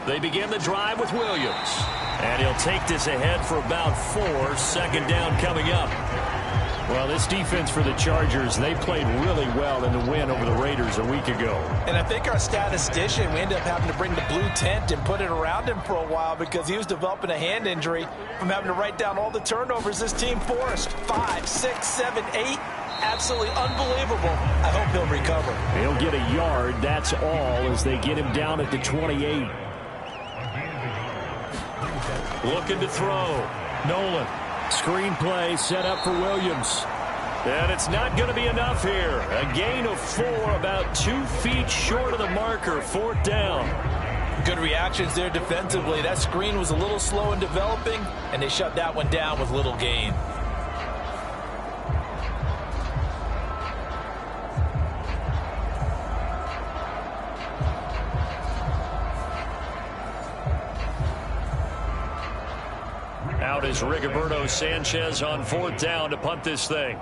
They begin the drive with Williams. And he'll take this ahead for about 4. Second down coming up. Well, this defense for the Chargers, they played really well in the win over the Raiders a week ago. And I think our statistician, we ended up having to bring the blue tent and put it around him for a while because he was developing a hand injury from having to write down all the turnovers this team forced. 5, 6, 7, 8. Absolutely unbelievable. I hope he'll recover. He'll get a yard, that's all, as they get him down at the 28. Looking to throw. Nolan. Screenplay set up for Williams. And it's not going to be enough here. A gain of 4, about 2 feet short of the marker. 4th down. Good reactions there defensively. That screen was a little slow in developing, and they shut that one down with little gain. Out is Rigoberto Sanchez on 4th down to punt this thing.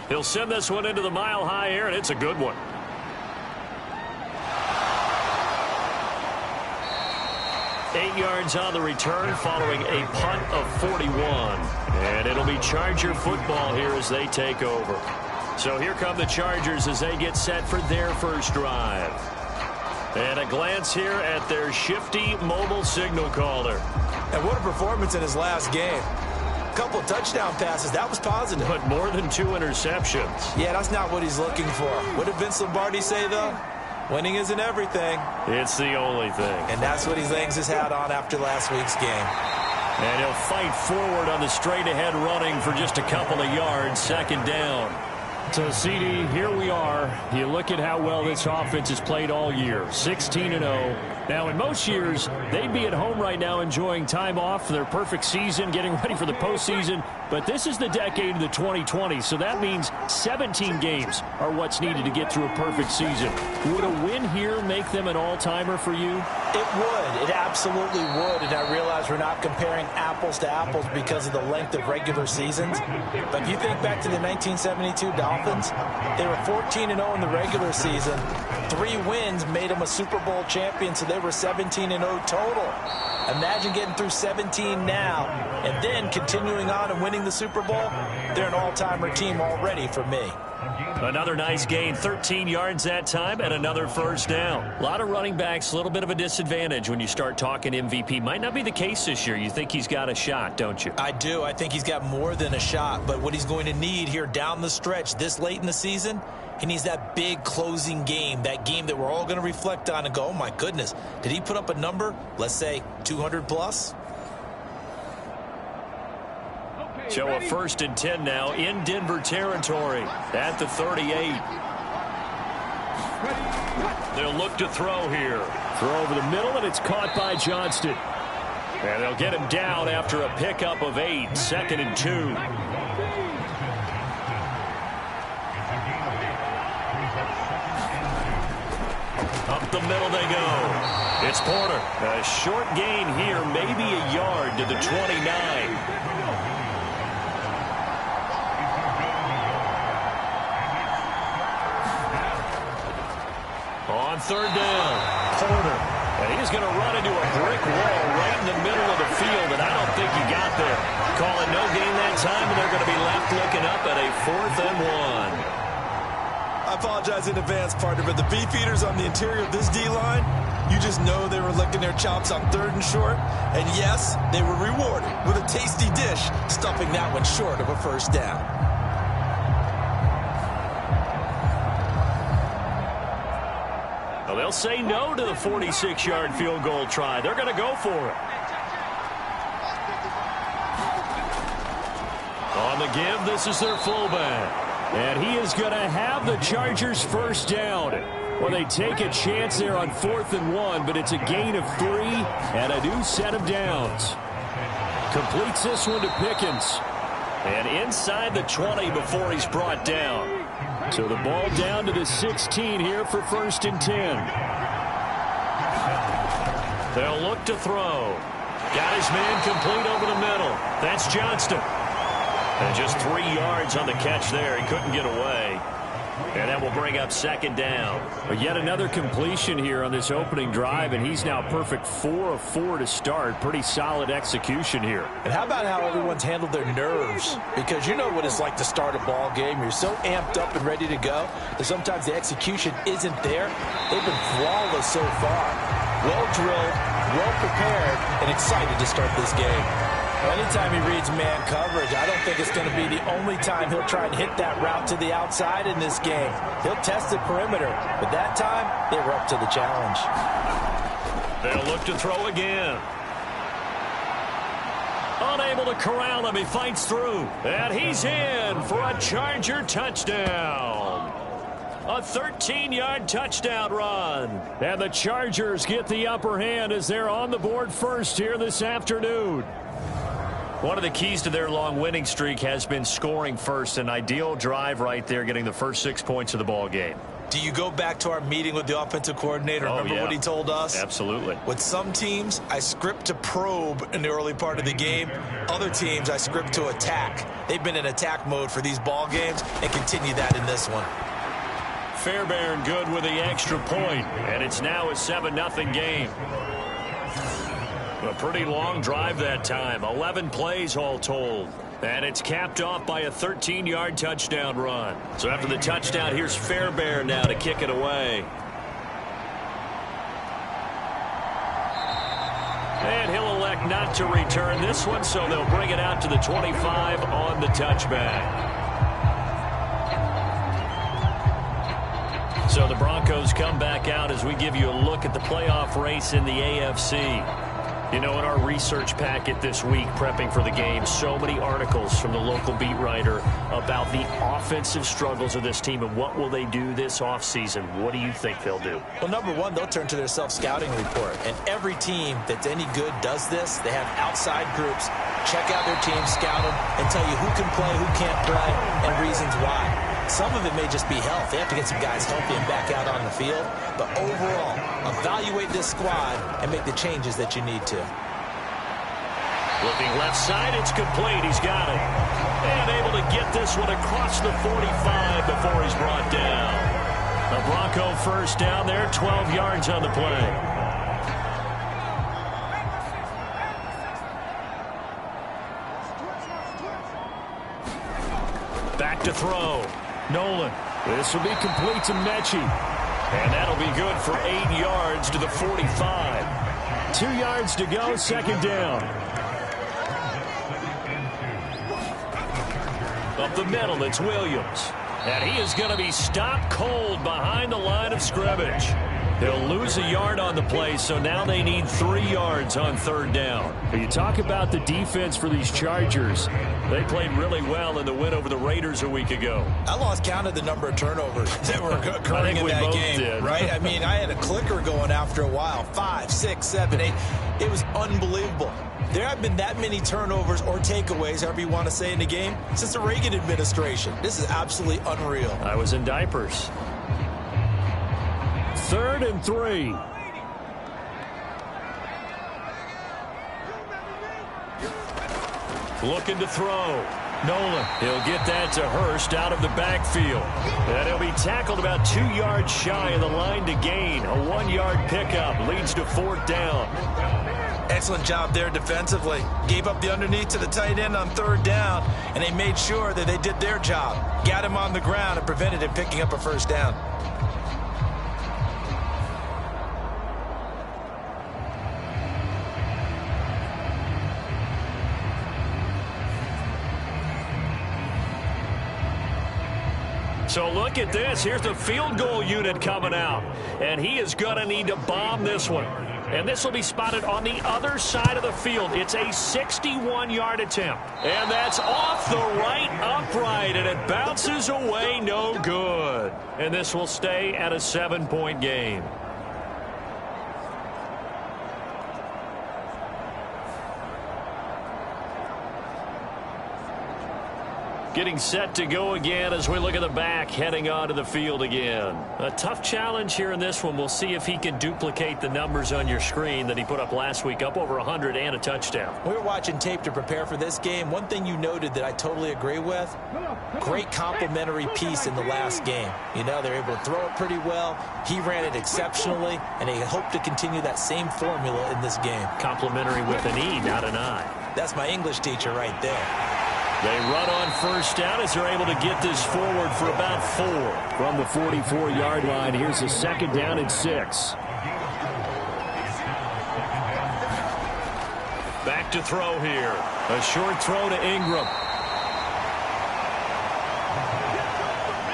He'll send this one into the mile-high air, and it's a good one. Eight yards on the return following a punt of 41. And it'll be Charger football here as they take over. So here come the Chargers as they get set for their first drive. And a glance here at their shifty mobile signal caller. And what a performance in his last game. A couple of touchdown passes. That was positive. But more than 2 interceptions. Yeah, that's not what he's looking for. What did Vince Lombardi say, though? Winning isn't everything. It's the only thing. And that's what he hangs his hat on after last week's game. And he'll fight forward on the straight-ahead running for just a couple of yards. 2nd down. So, CD, here we are. You look at how well this offense has played all year. 16-0. Now, in most years, they'd be at home right now enjoying time off for their perfect season, getting ready for the postseason. But this is the decade of the 2020s, so that means 17 games are what's needed to get through a perfect season. Would a win here make them an all-timer for you? It would. It absolutely would. And I realize we're not comparing apples to apples because of the length of regular seasons. But if you think back to the 1972 Dolphins, they were 14-0 in the regular season. 3 wins made them a Super Bowl champion, so they were 17-0 total. Imagine getting through 17 now and then continuing on and winning the Super Bowl. They're an all-timer team already for me. Another nice gain, 13 yards that time, and another first down. A lot of running backs, a little bit of a disadvantage when you start talking MVP. Might not be the case this year. You think he's got a shot, don't you? I do. I think he's got more than a shot, but what he's going to need here down the stretch this late in the season, he needs that big closing game, that game that we're all going to reflect on and go, oh, my goodness, did he put up a number, let's say 200 plus? So a 1st and 10 now in Denver territory at the 38. They'll look to throw here. Throw over the middle, and it's caught by Johnston. And they'll get him down after a pickup of 8, 2nd and 2. Up the middle they go. It's Porter. A short gain here, maybe a yard to the 29. On 3rd down, Porter. And he's going to run into a brick wall right in the middle of the field, and I don't think he got there. Calling no gain that time, and they're going to be left looking up at a 4th and 1. I apologize in advance, partner, but the beefeaters on the interior of this D-line, you just know they were licking their chops on 3rd and short. And yes, they were rewarded with a tasty dish, stuffing that one short of a first down. Well, they'll say no to the 46-yard field goal try. They're going to go for it. On the give, this is their fullback. And he is going to have the Chargers first down. Well, they take a chance there on 4th and 1, but it's a gain of 3 and a new set of downs. Completes this one to Pickens. And inside the 20 before he's brought down. So the ball down to the 16 here for 1st and 10. They'll look to throw. Got his man complete over the middle. That's Johnston. And just 3 yards on the catch there. He couldn't get away. And that will bring up 2nd down. But yet another completion here on this opening drive, and he's now perfect 4 of 4 to start. Pretty solid execution here. And how about how everyone's handled their nerves? Because you know what it's like to start a ball game. You're so amped up and ready to go that sometimes the execution isn't there. They've been flawless so far. Well drilled, well prepared, and excited to start this game. Anytime he reads man coverage, I don't think it's going to be the only time he'll try and hit that route to the outside in this game. He'll test the perimeter, but that time, they were up to the challenge. They'll look to throw again. Unable to corral him, he fights through. And he's in for a Charger touchdown. A 13-yard touchdown run. And the Chargers get the upper hand as they're on the board first here this afternoon. One of the keys to their long winning streak has been scoring first. An ideal drive right there, getting the first 6 points of the ball game. Do you go back to our meeting with the offensive coordinator? Remember what he told us? Absolutely. With some teams, I script to probe in the early part of the game. Other teams, I script to attack. They've been in attack mode for these ball games and continue that in this one. Fairbairn good with the extra point, and it's now a 7-0 game. A pretty long drive that time, 11 plays all told. And it's capped off by a 13-yard touchdown run. So after the touchdown, here's Fairbairn now to kick it away. And he'll elect not to return this one, so they'll bring it out to the 25 on the touchback. So the Broncos come back out as we give you a look at the playoff race in the AFC. You know, in our research packet this week, prepping for the game, so many articles from the local beat writer about the offensive struggles of this team and what will they do this offseason. What do you think they'll do? Well, number one, they'll turn to their self-scouting report. And every team that's any good does this. They have outside groups check out their team, scout them, and tell you who can play, who can't play, and reasons why. Some of it may just be health. They have to get some guys healthy and back out on the field. But overall, evaluate this squad and make the changes that you need to. Looking left side, it's complete. He's got it. And able to get this one across the 45 before he's brought down. A Bronco first down there, 12 yards on the play. Back to throw. Nolan. This will be complete to Mechie. And that'll be good for 8 yards to the 45. 2 yards to go, second down. Up the middle, it's Williams. And he is going to be stopped cold behind the line of scrimmage. He'll lose a yard on the play, so now they need 3 yards on third down. You talk about the defense for these Chargers. They played really well in the win over the Raiders a week ago. I lost count of the number of turnovers that were occurring in that game, right? I mean, I had a clicker going after a while. 5, 6, 7, 8. It was unbelievable. There have been that many turnovers or takeaways, however you want to say, in the game since the Reagan administration. This is absolutely unreal. I was in diapers. 3rd and 3. Looking to throw. Nolan. He'll get that to Hurst out of the backfield. And he'll be tackled about 2 yards shy of the line to gain. A 1-yard pickup leads to 4th down. Excellent job there defensively. Gave up the underneath to the tight end on 3rd down, and they made sure that they did their job. Got him on the ground and prevented him picking up a 1st down. So look at this. Here's the field goal unit coming out. And he is going to need to bomb this one. And this will be spotted on the other side of the field. It's a 61-yard attempt. And that's off the right upright. And it bounces away, no good. And this will stay at a 7-point game. Getting set to go again as we look at the back, heading onto the field again. A tough challenge here in this one. We'll see if he can duplicate the numbers on your screen that he put up last week, up over 100 and a touchdown. We were watching tape to prepare for this game. One thing you noted that I totally agree with, great complementary piece in the last game. You know, they're able to throw it pretty well. He ran it exceptionally, and they hope to continue that same formula in this game. Complimentary with an E, not an I. That's my English teacher right there. They run on 1st down as they're able to get this forward for about 4. From the 44-yard line, here's a 2nd down and 6. Back to throw here. A short throw to Ingram.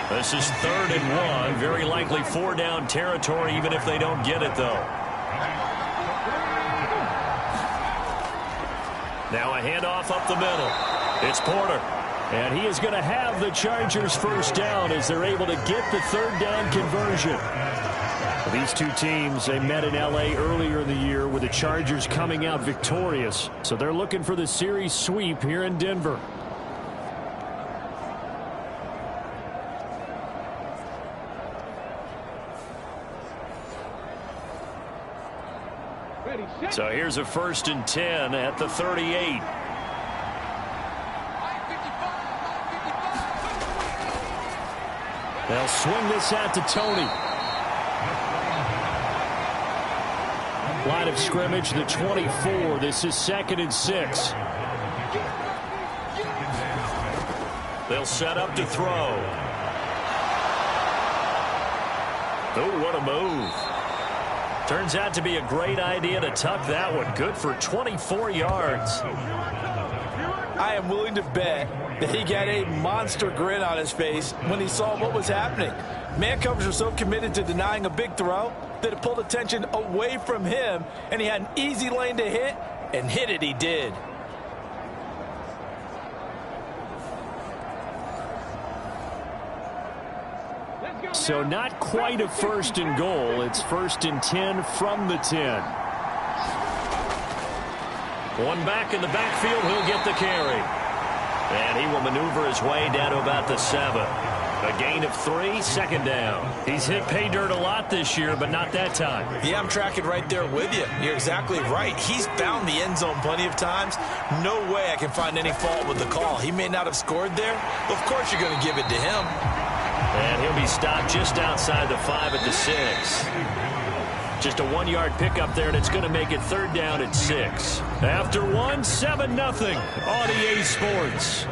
This is 3rd and 1. Very likely 4-down territory, even if they don't get it, though. Now a handoff up the middle. It's Porter. And he is going to have the Chargers 1st down as they're able to get the 3rd down conversion. These two teams, they met in L.A. earlier in the year with the Chargers coming out victorious. So they're looking for the series sweep here in Denver. So here's a 1st and 10 at the 38. They'll swing this out to Tony. Line of scrimmage, the 24. This is 2nd and 6. They'll set up to throw. Oh, what a move. Turns out to be a great idea to tuck that one. Good for 24 yards. I am willing to bet that he got a monster grin on his face when he saw what was happening. Man coverage was so committed to denying a big throw that it pulled attention away from him, and he had an easy lane to hit, and hit it he did. So not quite a 1st and goal. It's 1st and 10 from the 10. One back in the backfield. He'll get the carry. And he will maneuver his way down to about the 7. A gain of 3, second down. He's hit pay dirt a lot this year, but not that time. Yeah, I'm tracking right there with you. You're exactly right. He's found the end zone plenty of times. No way I can find any fault with the call. He may not have scored there. Of course you're going to give it to him. And he'll be stopped just outside the 5 at the 6. Just a 1-yard pickup there, and it's going to make it third down at 6. After 1, 7-0 on EA Sports.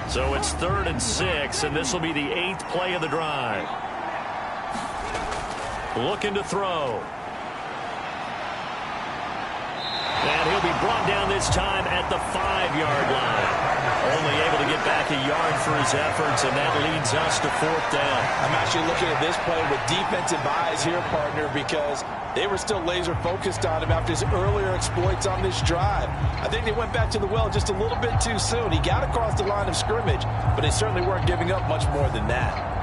So it's 3rd and 6, and this will be the 8th play of the drive. Looking to throw. And he'll be brought down this time at the 5-yard line. Only able to get back a yard for his efforts, and that leads us to 4th down. I'm actually looking at this play with defensive eyes here, partner, because they were still laser focused on him after his earlier exploits on this drive. I think they went back to the well just a little bit too soon. He got across the line of scrimmage, but they certainly weren't giving up much more than that.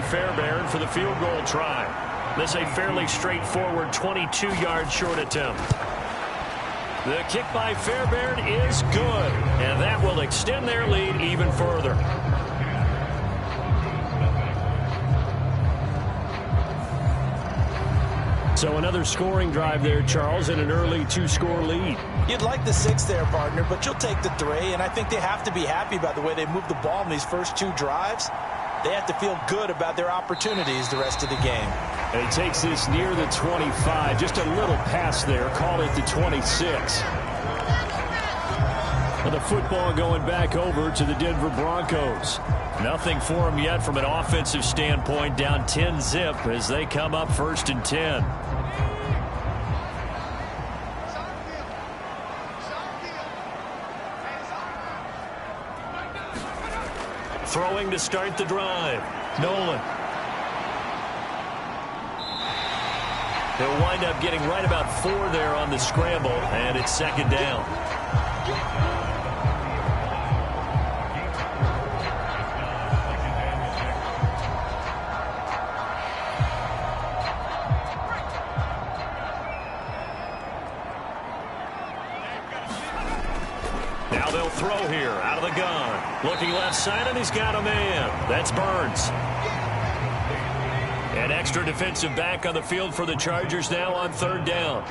Fairbairn for the field goal try. This a fairly straightforward 22-yard short attempt. The kick by Fairbairn is good, and that will extend their lead even further. So another scoring drive there, Charles, and an early 2-score lead. You'd like the 6 there, partner, but you'll take the 3, and I think they have to be happy by the way they moved the ball in these first 2 drives. They have to feel good about their opportunities the rest of the game. And he takes this near the 25. Just a little pass there. Call it the 26. And the football going back over to the Denver Broncos. Nothing for them yet from an offensive standpoint. Down 10-zip as they come up 1st and 10. Throwing to start the drive. Nolan. He'll wind up getting right about 4 there on the scramble, and it's 2nd down. Now they'll throw here out of the gun. Looking left side, and he's got a man. That's Burns. An extra defensive back on the field for the Chargers now on 3rd down.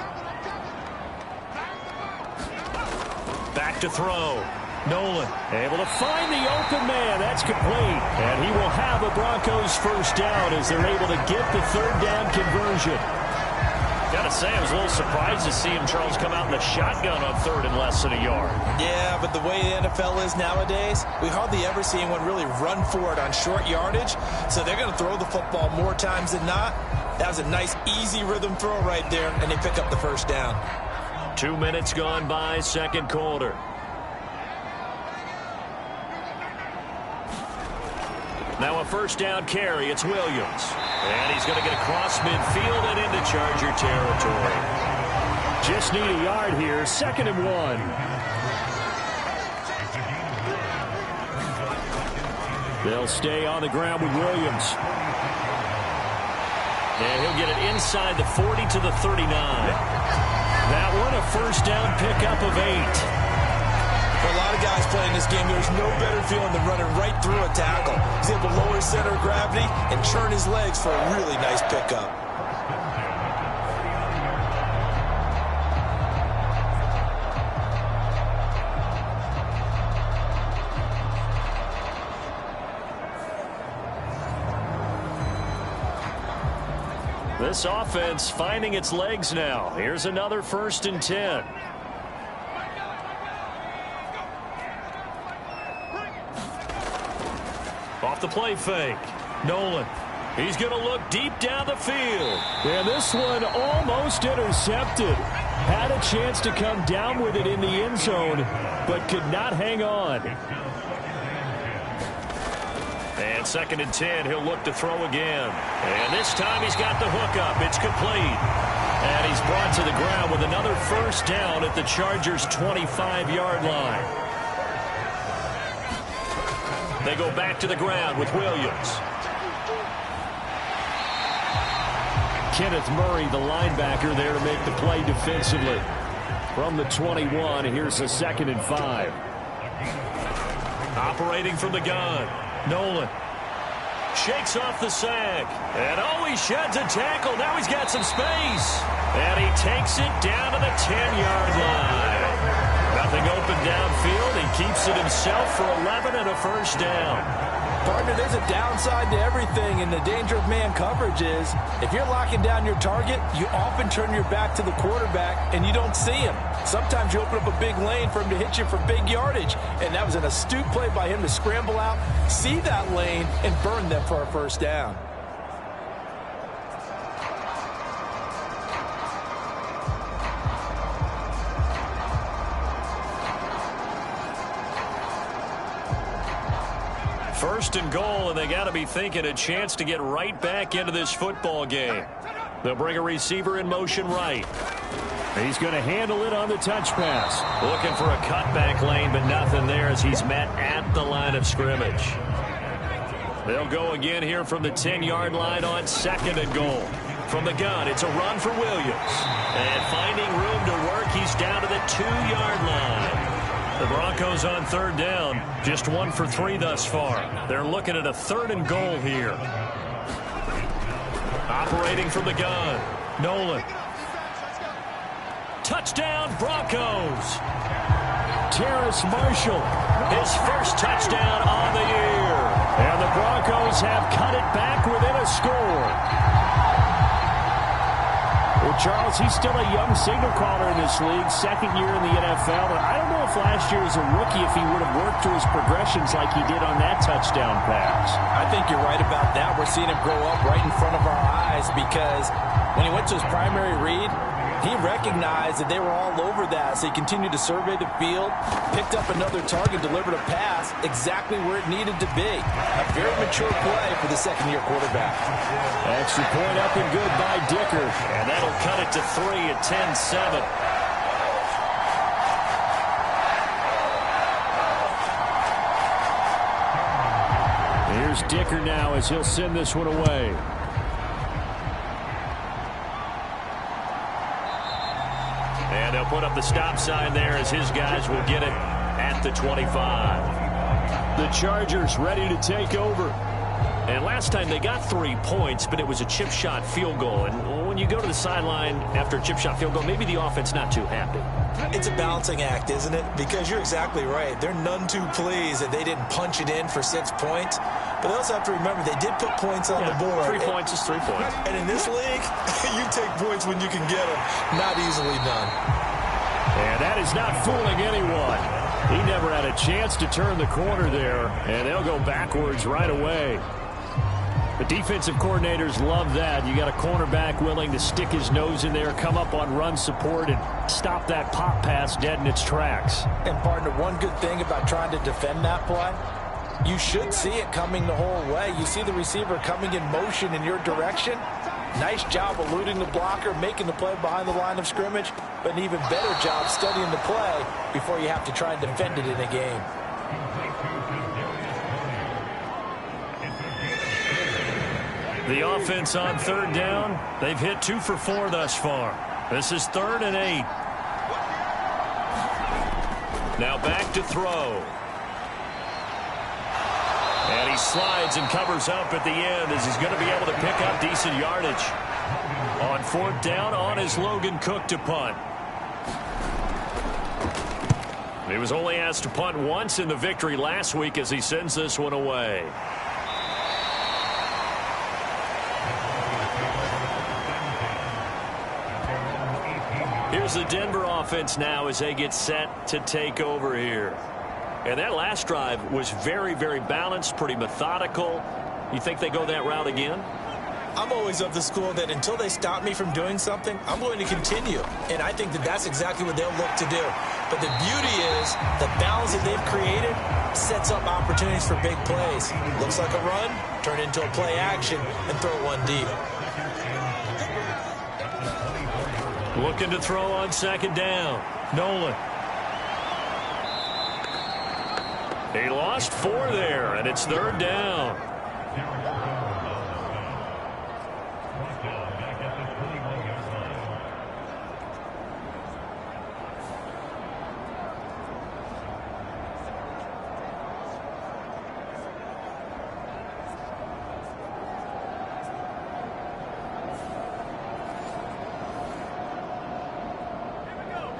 Back to throw. Nolan able to find the open man. That's complete. And he will have a Broncos 1st down as they're able to get the 3rd down conversion. Gotta say, I was a little surprised to see him, Charles, come out in the shotgun on 3rd and less than a yard. Yeah, but the way the NFL is nowadays, we hardly ever see anyone really run for it on short yardage. So they're going to throw the football more times than not. That was a nice, easy rhythm throw right there, and they pick up the 1st down. 2 minutes gone by, 2nd quarter. Now a 1st down carry. It's Williams. And he's going to get across midfield and into Charger territory. Just need a yard here. 2nd and 1. They'll stay on the ground with Williams. And he'll get it inside the 40 to the 39. That one a 1st down pickup of 8. For a lot of guys playing this game, there's no better feeling than running right through a tackle. He's able to lower his center of gravity and turn his legs for a really nice pickup. This offense finding its legs now. Here's another 1st and 10. Off the play fake. Nolan. He's going to look deep down the field. And this one almost intercepted. Had a chance to come down with it in the end zone, but could not hang on. And And 2nd and 10, he'll look to throw again. And this time he's got the hookup. It's complete. And he's brought to the ground with another first down at the Chargers' 25-yard line. They go back to the ground with Williams. Kenneth Murray, the linebacker, there to make the play defensively. From the 21, here's a 2nd and 5. Operating from the gun, Nolan. Shakes off the sack. And he sheds a tackle. Now he's got some space. And he takes it down to the 10-yard line. Nothing open downfield. He keeps it himself for 11 and a first down. Partner, there's a downside to everything, and the danger of man coverage is if you're locking down your target, you often turn your back to the quarterback and you don't see him. Sometimes you open up a big lane for him to hit you for big yardage, and that was an astute play by him to scramble out, see that lane, and burn them for a first down. First and goal, and they got to be thinking a chance to get right back into this football game. They'll bring a receiver in motion right. He's going to handle it on the touch pass. Looking for a cutback lane, but nothing there as he's met at the line of scrimmage. They'll go again here from the 10-yard line on 2nd and goal. From the gun, it's a run for Williams. And finding room to work, he's down to the 2-yard line. The Broncos on 3rd down, just 1 for 3 thus far. They're looking at a 3rd and goal here. Operating from the gun, Nolan. Touchdown, Broncos. Terrace Marshall, his first touchdown on the year. And the Broncos have cut it back within a score. Well, Charles, he's still a young signal caller in this league, 2nd year in the NFL. But I don't know if last year as a rookie, if he would have worked through his progressions like he did on that touchdown pass. I think you're right about that. We're seeing him grow up right in front of our eyes because when he went to his primary read, he recognized that they were all over that, so he continued to survey the field, picked up another target, delivered a pass exactly where it needed to be. A very mature play for the 2nd-year quarterback. Extra point up and good by Dicker. And that'll cut it to 3 at 10-7. Here's Dicker now as he'll send this one away. And they'll put up the stop sign there as his guys will get it at the 25. The Chargers ready to take over. And last time they got 3 points, but it was a chip shot field goal. And when you go to the sideline after a chip shot field goal, maybe the offense not too happy. It's a balancing act, isn't it? Because you're exactly right. They're none too pleased that they didn't punch it in for 6 points. But they also have to remember they did put points on the board. 3 points is 3 points. And in this league, you take points when you can get them. Not easily done. And that is not fooling anyone. He never had a chance to turn the corner there, and they'll go backwards right away. The defensive coordinators love that. You got a cornerback willing to stick his nose in there, come up on run support, and stop that pop pass dead in its tracks. And, partner, one good thing about trying to defend that play, you should see it coming the whole way. You see the receiver coming in motion in your direction. Nice job eluding the blocker, making the play behind the line of scrimmage, but an even better job studying the play before you have to try and defend it in a game. The offense on 3rd down, they've hit 2 for 4 thus far. This is 3rd and 8. Now back to throw. And he slides and covers up at the end as he's going to be able to pick up decent yardage. On 4th down, on is Logan Cook to punt. He was only asked to punt once in the victory last week as he sends this one away. Here's the Denver offense now as they get set to take over here. And that last drive was very, very balanced, pretty methodical. You think they go that route again? I'm always of the school that until they stop me from doing something, I'm going to continue. And I think that that's exactly what they'll look to do. But the beauty is the balance that they've created sets up opportunities for big plays. Looks like a run, turn into a play action, and throw one deep. Looking to throw on second down. Nolan. He lost 4 there, and it's third down.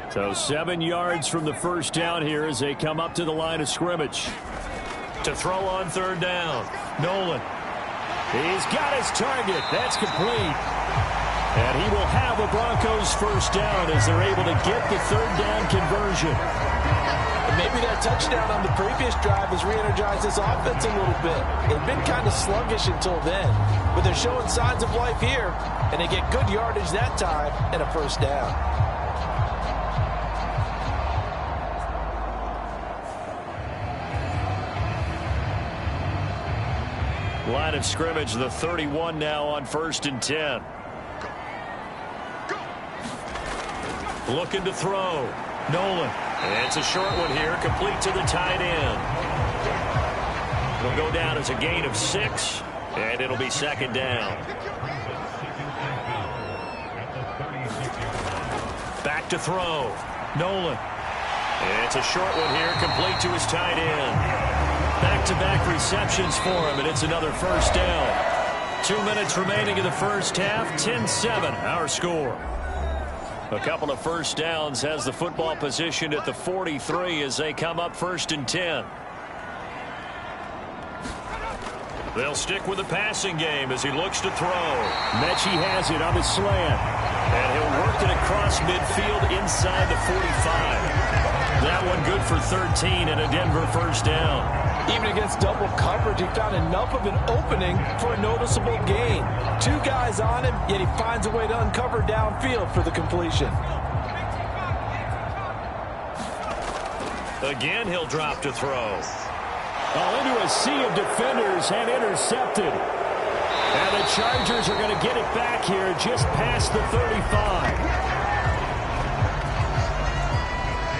So 7 yards from the first down here as they come up to the line of scrimmage. To throw on third down. Nolan. He's got his target. That's complete. And he will have a Broncos first down as they're able to get the third down conversion. And maybe that touchdown on the previous drive has re-energized this offense a little bit. They've been kind of sluggish until then, but they're showing signs of life here, and they get good yardage that time and a first down. Line of scrimmage, the 31 now on 1st and 10. Looking to throw. Nolan. And it's a short one here, complete to the tight end. It'll go down as a gain of 6, and it'll be second down. Back to throw. Nolan. And it's a short one here, complete to his tight end. Back-to-back receptions for him, and it's another first down. 2 minutes remaining in the first half, 10-7, our score. A couple of first downs has the football positioned at the 43 as they come up 1st and 10. They'll stick with the passing game as he looks to throw. Mechie has it on the slant. And he'll work it across midfield inside the 45. That one good for 13 and a Denver first down. Even against double coverage, he found enough of an opening for a noticeable gain. 2 guys on him, yet he finds a way to uncover downfield for the completion. Again, he'll drop to throw. Into a sea of defenders and intercepted. And the Chargers are going to get it back here just past the 35.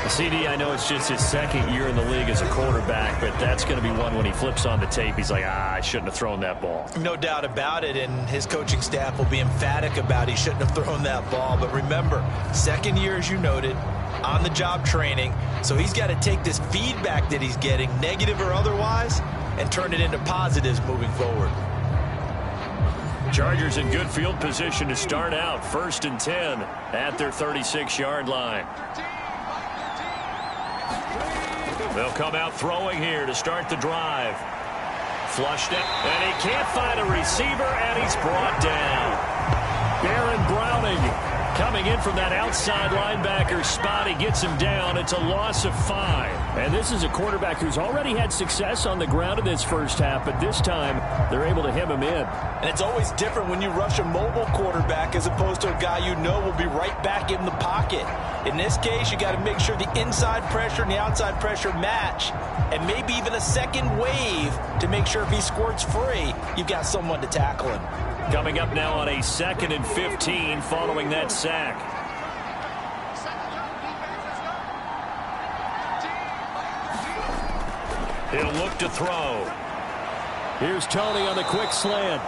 CD, I know it's just his second year in the league as a quarterback, but that's going to be one when he flips on the tape. He's like, I shouldn't have thrown that ball. No doubt about it, and his coaching staff will be emphatic about he shouldn't have thrown that ball. But remember, second year, as you noted, on-the-job training, so he's got to take this feedback that he's getting, negative or otherwise, and turn it into positives moving forward. Chargers in good field position to start out, 1st and 10 at their 36-yard line. They'll come out throwing here to start the drive. Flushed it, and he can't find a receiver, and he's brought down. Baron Browning coming in from that outside linebacker spot. He gets him down. It's a loss of 5. And this is a quarterback who's already had success on the ground in this first half, but this time they're able to hem him in. And it's always different when you rush a mobile quarterback as opposed to a guy you know will be right back in the pocket. In this case, you got to make sure the inside pressure and the outside pressure match, and maybe even a second wave to make sure if he squirts free, you've got someone to tackle him. Coming up now on a 2nd and 15 following that sack. He'll look to throw. Here's Tony on the quick slant.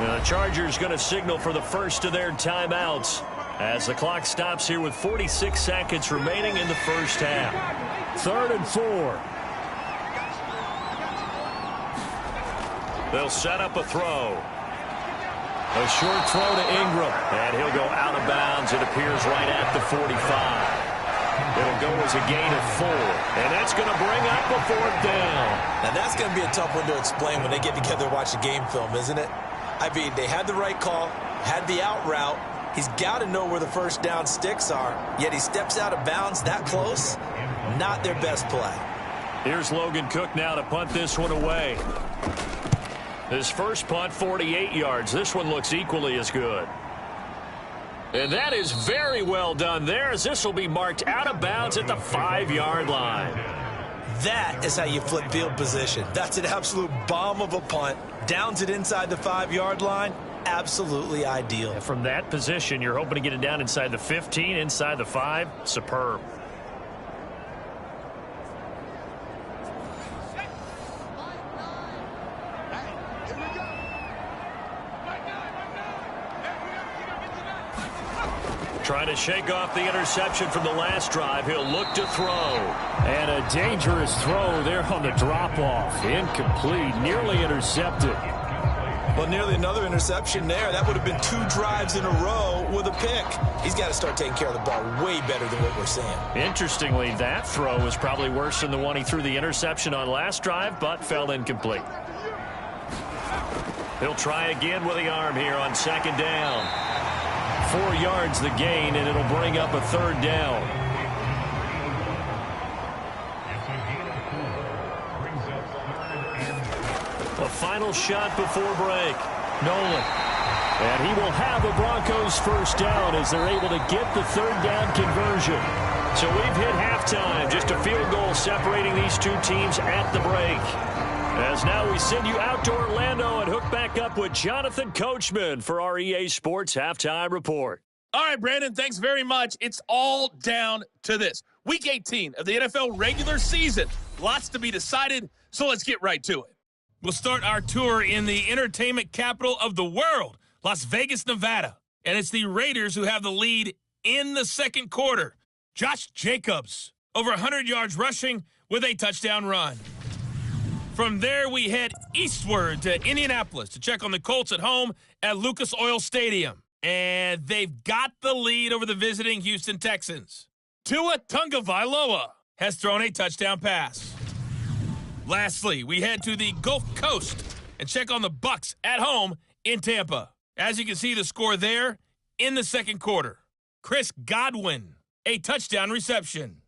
And the Chargers going to signal for the first of their timeouts as the clock stops here with 46 seconds remaining in the first half. 3rd and 4. They'll set up a throw. A short throw to Ingram, and he'll go out of bounds. It appears right at the 45. It'll go as a gain of 4, and that's going to bring up a 4th down. Now, that's going to be a tough one to explain when they get together and watch the game film, isn't it? I mean, they had the right call, had the out route. He's got to know where the first down sticks are, yet he steps out of bounds that close. Not their best play. Here's Logan Cook now to punt this one away. His first punt, 48 yards. This one looks equally as good. And that is very well done there, as this will be marked out of bounds at the 5-yard line. That is how you flip field position. That's an absolute bomb of a punt. Downs it inside the 5-yard line. Absolutely ideal. And from that position, you're hoping to get it down inside the 15, inside the 5. Superb. Trying to shake off the interception from the last drive. He'll look to throw. And a dangerous throw there on the drop-off. Incomplete, nearly intercepted. Well, nearly another interception there. That would have been 2 drives in a row with a pick. He's got to start taking care of the ball way better than what we're seeing. Interestingly, that throw was probably worse than the one he threw the interception on last drive, but fell incomplete. He'll try again with the arm here on 2nd down. 4 yards the gain, and it'll bring up a 3rd down. A final shot before break. Nolan. And he will have the Broncos' 1st down as they're able to get the 3rd down conversion. So we've hit halftime. Just a field goal separating these two teams at the break. As now we send you out to Orlando and hook back up with Jonathan Coachman for our EA Sports Halftime Report. All right, Brandon, thanks very much. It's all down to this. Week 18 of the NFL regular season. Lots to be decided, so let's get right to it. We'll start our tour in the entertainment capital of the world, Las Vegas, Nevada. And it's the Raiders who have the lead in the 2nd quarter. Josh Jacobs, over 100 yards rushing with a touchdown run. From there, we head eastward to Indianapolis to check on the Colts at home at Lucas Oil Stadium. And they've got the lead over the visiting Houston Texans. Tua Tagovailoa has thrown a touchdown pass. Lastly, we head to the Gulf Coast and check on the Bucs at home in Tampa. As you can see, the score there in the 2nd quarter. Chris Godwin, a touchdown reception.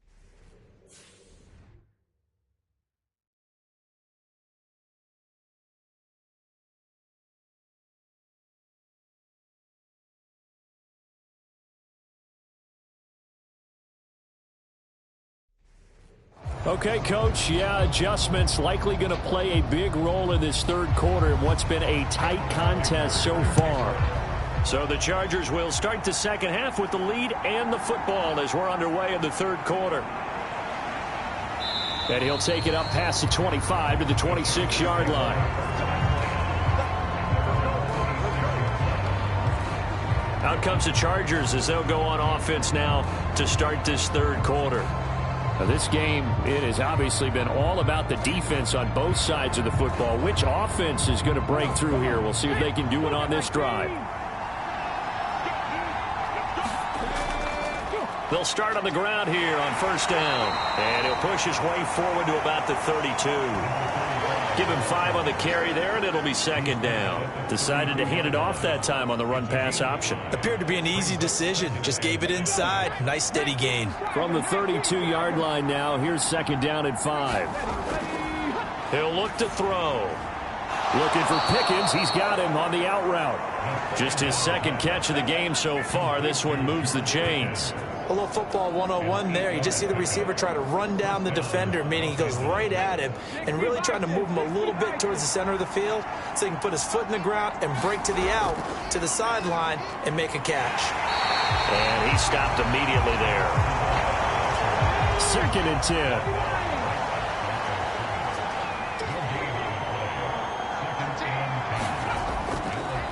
Okay, Coach, adjustments likely going to play a big role in this 3rd quarter in what's been a tight contest so far. So the Chargers will start the 2nd half with the lead and the football as we're underway in the 3rd quarter. And he'll take it up past the 25 to the 26-yard line. Out comes the Chargers as they'll go on offense now to start this 3rd quarter. Now, this game, it has obviously been all about the defense on both sides of the football. Which offense is going to break through here? We'll see if they can do it on this drive. They'll start on the ground here on 1st down. And he'll push his way forward to about the 32. Give him 5 on the carry there, and it'll be 2nd down. Decided to hand it off that time on the run-pass option. Appeared to be an easy decision. Just gave it inside. Nice, steady gain. From the 32-yard line now, here's 2nd down at 5. He'll look to throw. Looking for Pickens. He's got him on the out route. Just his 2nd catch of the game so far. This one moves the chains. A little football 101 there. You just see the receiver try to run down the defender, meaning he goes right at him and really trying to move him a little bit towards the center of the field so he can put his foot in the ground and break to the out, to the sideline, and make a catch. And he stopped immediately there. 2nd and 10.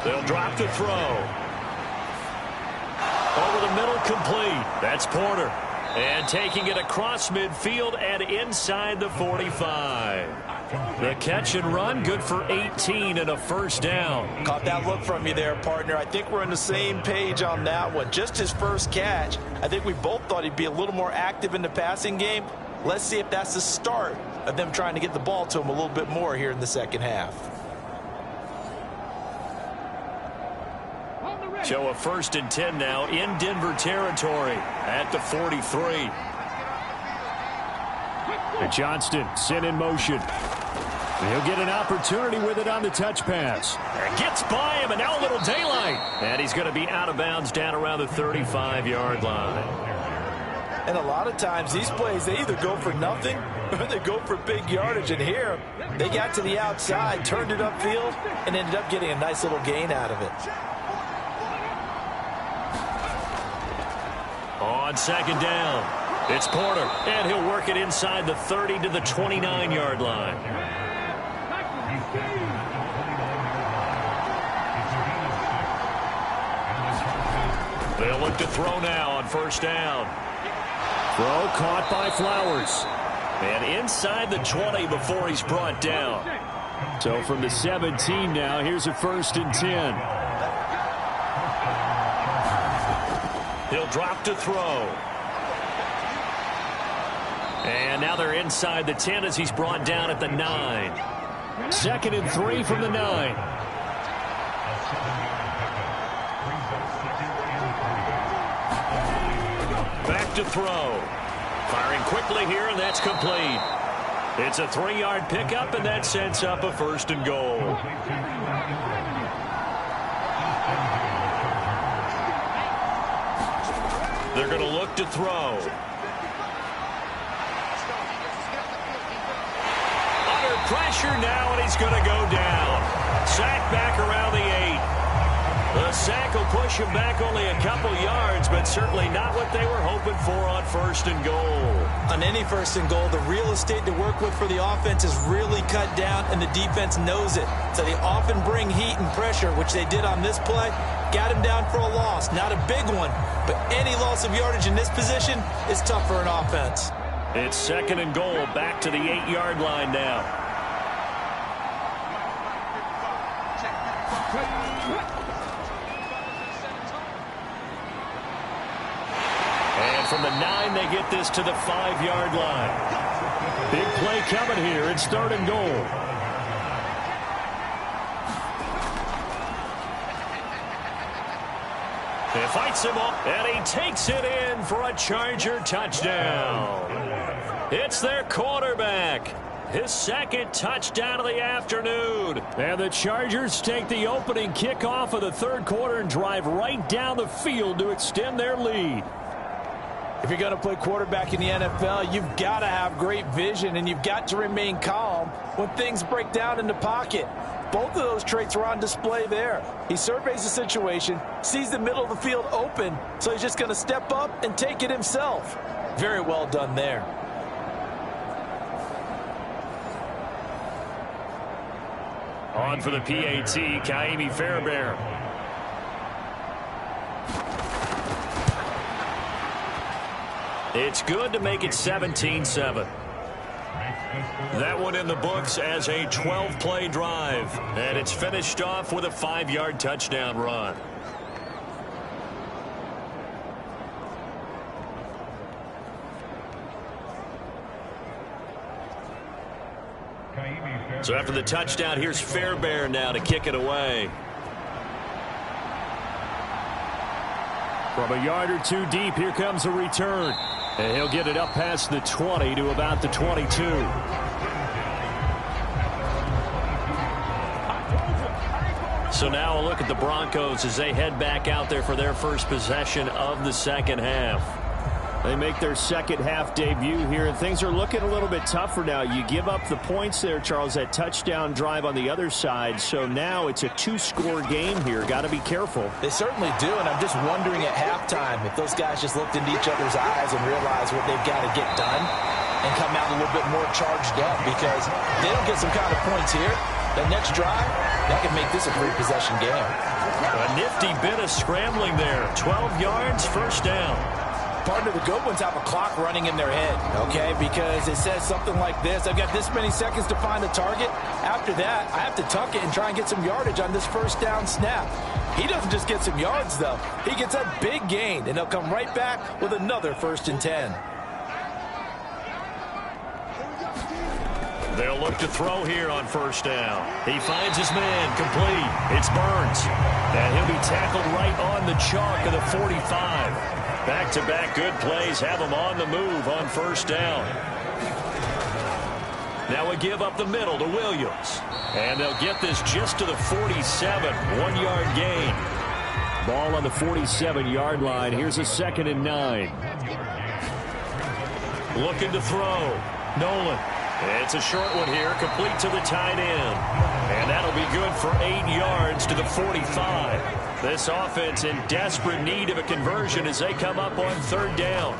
They'll drop to throw. Over the middle, complete. That's Porter. And taking it across midfield and inside the 45. The catch and run, good for 18 and a 1st down. Caught that look from you there, partner. I think we're on the same page on that one. Just his 1st catch. I think we both thought he'd be a little more active in the passing game. Let's see if that's the start of them trying to get the ball to him a little bit more here in the 2nd half. So a 1st and 10 now in Denver territory at the 43. And Johnston sent in motion. He'll get an opportunity with it on the touch pass. And gets by him, and now a little daylight. And he's going to be out of bounds down around the 35-yard line. And a lot of times these plays, they either go for nothing or they go for big yardage. And here, they got to the outside, turned it upfield, and ended up getting a nice little gain out of it. On second down, it's Porter, and he'll work it inside the 30 to the 29-yard line. They'll look to throw now on first down. Throw caught by Flowers. And inside the 20 before he's brought down. So from the 17 now, here's a 1st and 10. He'll drop to throw. And now they're inside the 10 as he's brought down at the 9. 2nd and 3 from the 9. Back to throw. Firing quickly here, and that's complete. It's a 3-yard pickup, and that sets up a 1st and goal. They're going to look to throw. Under pressure now, and he's going to go down. Sack back around the 8. The sack will push him back only a couple yards, but certainly not what they were hoping for on 1st and goal. On any 1st and goal, the real estate to work with for the offense is really cut down, and the defense knows it. So they often bring heat and pressure, which they did on this play. Got him down for a loss. Not a big one, but any loss of yardage in this position is tough for an offense. It's 2nd and goal, back to the 8-yard line now. And from the 9, they get this to the 5-yard line. Big play coming here. It's 3rd and goal. He fights him off, and he takes it in for a Charger touchdown. It's their quarterback. His 2nd touchdown of the afternoon. And the Chargers take the opening kickoff of the 3rd quarter and drive right down the field to extend their lead. If you're going to play quarterback in the NFL, you've got to have great vision, and you've got to remain calm when things break down in the pocket. Both of those traits were on display there. He surveys the situation, sees the middle of the field open, so he's just going to step up and take it himself. Very well done there. On for the PAT, Kaimi Fairbairn. It's good to make it 17-7. That one in the books as a 12-play drive. And it's finished off with a 5-yard touchdown run. So after the touchdown, here's Fairbairn now to kick it away. From a yard or two deep, here comes a return. And he'll get it up past the 20 to about the 22. So now a look at the Broncos as they head back out there for their first possession of the second half. They make their second half debut here, and things are looking a little bit tougher now. You give up the points there, Charles, that touchdown drive on the other side. So now it's a 2-score game here. Got to be careful. They certainly do, and I'm just wondering at halftime if those guys just looked into each other's eyes and realized what they've got to get done and come out a little bit more charged up, because they don't get some kind of points here. That next drive, that could make this a 3-possession game. A nifty bit of scrambling there. 12 yards, first down. Partner, the good ones have a clock running in their head, okay? Because it says something like this: I've got this many seconds to find a target. After that, I have to tuck it and try and get some yardage on this first down snap. He doesn't just get some yards, though. He gets a big gain, and they'll come right back with another 1st and 10. They'll look to throw here on first down. He finds his man, complete. It's Burns. And he'll be tackled right on the chalk of the 45. Back-to-back good plays have him on the move on first down. Now a give up the middle to Williams. And they'll get this just to the 47. 1-yard gain. Ball on the 47-yard line. Here's a 2nd and 9. Looking to throw. Nolan. It's a short one here, complete to the tight end. And that'll be good for 8 yards to the 45. This offense in desperate need of a conversion as they come up on 3rd down.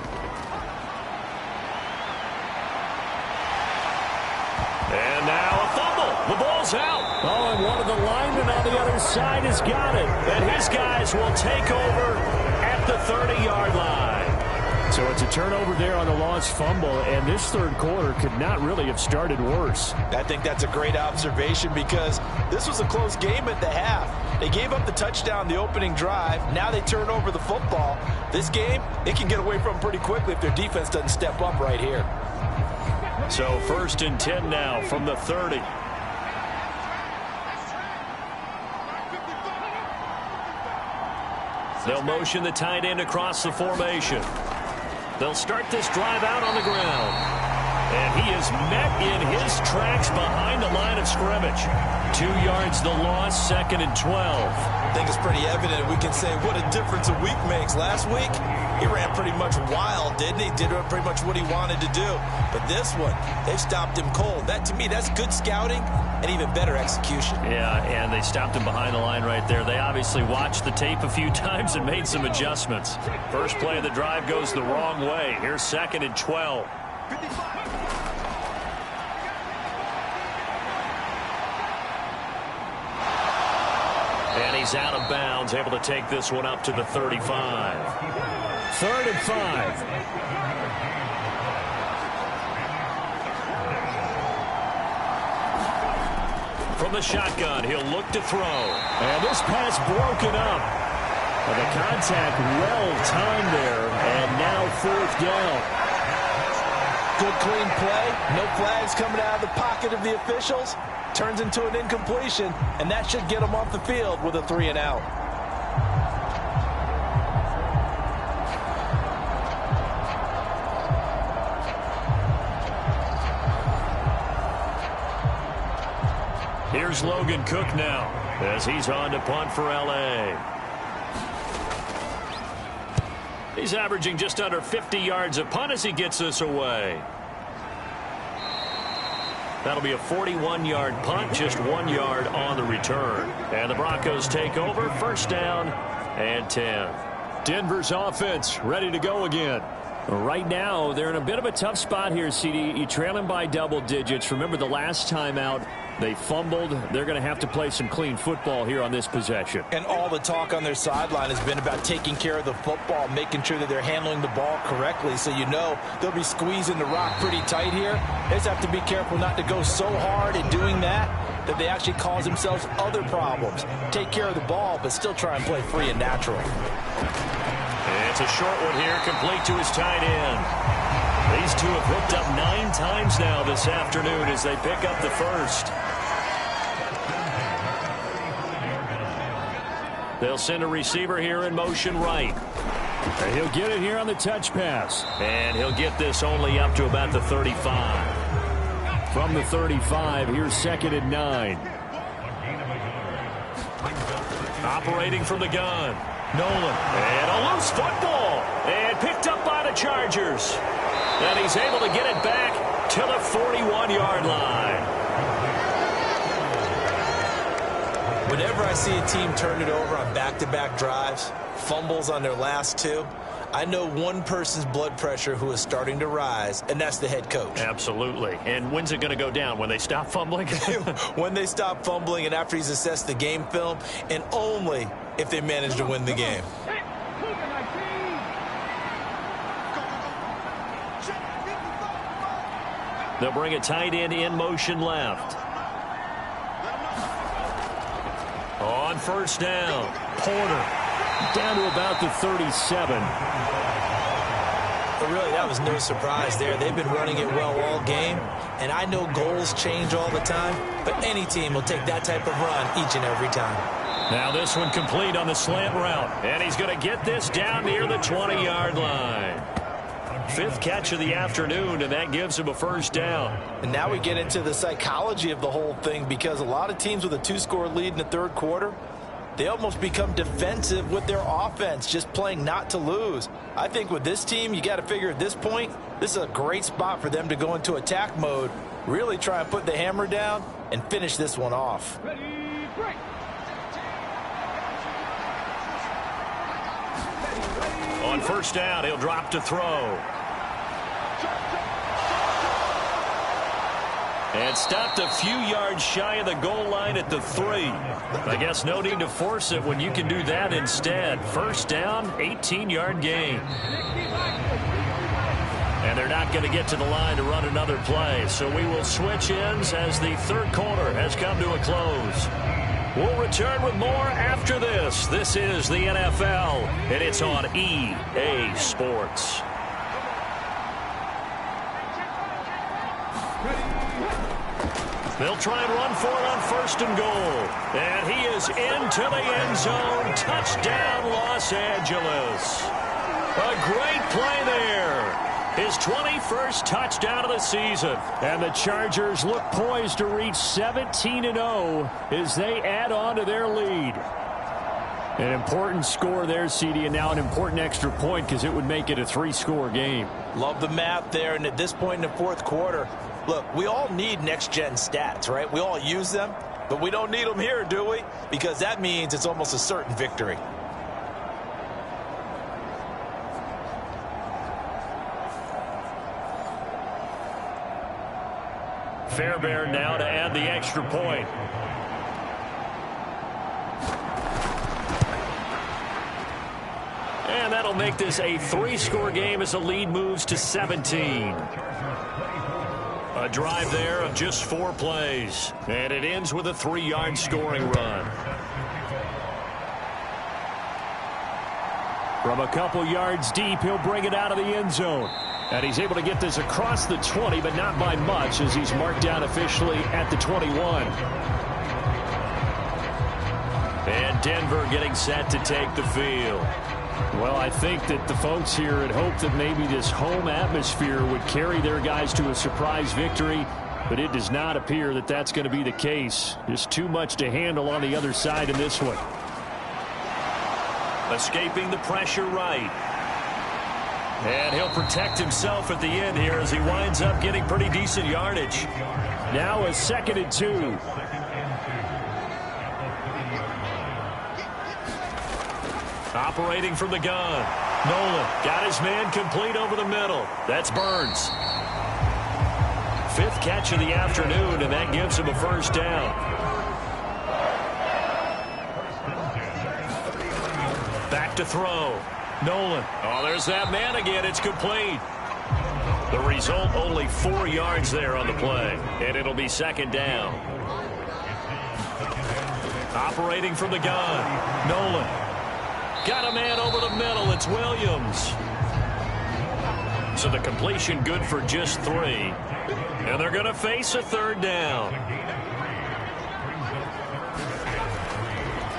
And now a fumble. The ball's out. Oh, and one of the linemen on the other side has got it. And his guys will take over at the 30-yard line. So it's a turnover there on the lost fumble, and this 3rd quarter could not really have started worse. I think that's a great observation because this was a close game at the half. They gave up the touchdown the opening drive. Now they turn over the football. This game, it can get away from them pretty quickly if their defense doesn't step up right here. So 1st and 10 now from the 30. They'll motion the tight end across the formation. They'll start this drive out on the ground. And he is met in his tracks behind the line of scrimmage. 2 yards the loss, 2nd and 12. I think it's pretty evident. We can say what a difference a week makes. Last week, he ran pretty much wild, didn't he? Did pretty much what he wanted to do. But this one, they stopped him cold. That, to me, that's good scouting and even better execution. Yeah, and they stopped him behind the line right there. They obviously watched the tape a few times and made some adjustments. First play of the drive goes the wrong way. Here's 2nd and 12. And he's out of bounds, able to take this one up to the 35. 3rd and 5. From the shotgun, he'll look to throw. And this pass broken up. And the contact well timed there. And now 4th down. Good clean play. No flags coming out of the pocket of the officials. Turns into an incompletion, and that should get them off the field with a 3 and out. Here's Logan Cook now as he's on to punt for L.A. He's averaging just under 50 yards a punt as he gets this away. That'll be a 41-yard punt, just 1 yard on the return. And the Broncos take over, 1st down and 10. Denver's offense ready to go again. Right now, they're in a bit of a tough spot here, CD. You trail them by double digits. Remember the last time out, they fumbled. They're going to have to play some clean football here on this possession. And all the talk on their sideline has been about taking care of the football, making sure that they're handling the ball correctly. So you know they'll be squeezing the rock pretty tight here. They just have to be careful not to go so hard in doing that they actually cause themselves other problems. Take care of the ball, but still try and play free and natural. It's a short one here, complete to his tight end. These two have hooked up 9 times now this afternoon as they pick up the first. They'll send a receiver here in motion right. And he'll get it here on the touch pass. And he'll get this only up to about the 35. From the 35, here's 2nd and 9. Operating from the gun. Nolan. And a loose football. And picked up by the Chargers. And he's able to get it back to the 41-yard line. Whenever I see a team turn it over on back-to-back drives, fumbles on their last 2, I know one person's blood pressure who is starting to rise, and that's the head coach. Absolutely. And when's it going to go down? When they stop fumbling? When they stop fumbling and after he's assessed the game film, and only if they manage to win the game. They'll bring a tight end in motion left. On 1st down, Porter down to about the 37. But really, that was no surprise there. They've been running it well all game, and I know goals change all the time, but any team will take that type of run each and every time. Now this one complete on the slant route, and he's going to get this down near the 20-yard line. Fifth catch of the afternoon, and that gives him a first down. And now we get into the psychology of the whole thing, because a lot of teams with a 2-score lead in the third quarter, they almost become defensive with their offense, just playing not to lose. I think with this team, you got to figure at this point, this is a great spot for them to go into attack mode, really try and put the hammer down and finish this one off. Ready, break. On first down, he'll drop to throw. And stopped a few yards shy of the goal line at the 3. I guess no need to force it when you can do that instead. First down, 18-yard gain. And they're not going to get to the line to run another play. So we will switch ends as the third quarter has come to a close. We'll return with more after this. This is the NFL, and it's on EA Sports. They'll try and run for it on first and goal. And he is into the end zone. Touchdown, Los Angeles. A great play there. His 21st touchdown of the season. And the Chargers look poised to reach 17-0 as they add on to their lead. An important score there, CD, and now an important extra point because it would make it a 3-score game. Love the math there, and at this point in the fourth quarter, look, we all need next-gen stats, right? We all use them, but we don't need them here, do we? Because that means it's almost a certain victory. Fairbairn now to add the extra point. And that'll make this a 3-score game as the lead moves to 17. A drive there of just 4 plays. And it ends with a 3-yard scoring run. From a couple yards deep, he'll bring it out of the end zone. And he's able to get this across the 20, but not by much as he's marked down officially at the 21. And Denver getting set to take the field. Well, I think that the folks here had hoped that maybe this home atmosphere would carry their guys to a surprise victory, but it does not appear that that's going to be the case. Just too much to handle on the other side in this one. Escaping the pressure right. And he'll protect himself at the end here as he winds up getting pretty decent yardage. Now a 2nd and 2. Operating from the gun. Nolan got his man complete over the middle. That's Burns. 5th catch of the afternoon, and that gives him a first down. Back to throw. Nolan. Oh, there's that man again. It's complete. The result, only 4 yards there on the play. And it'll be 2nd down. Operating from the gun. Nolan. Got a man over the middle. It's Williams. So the completion good for just 3. And they're going to face a 3rd down.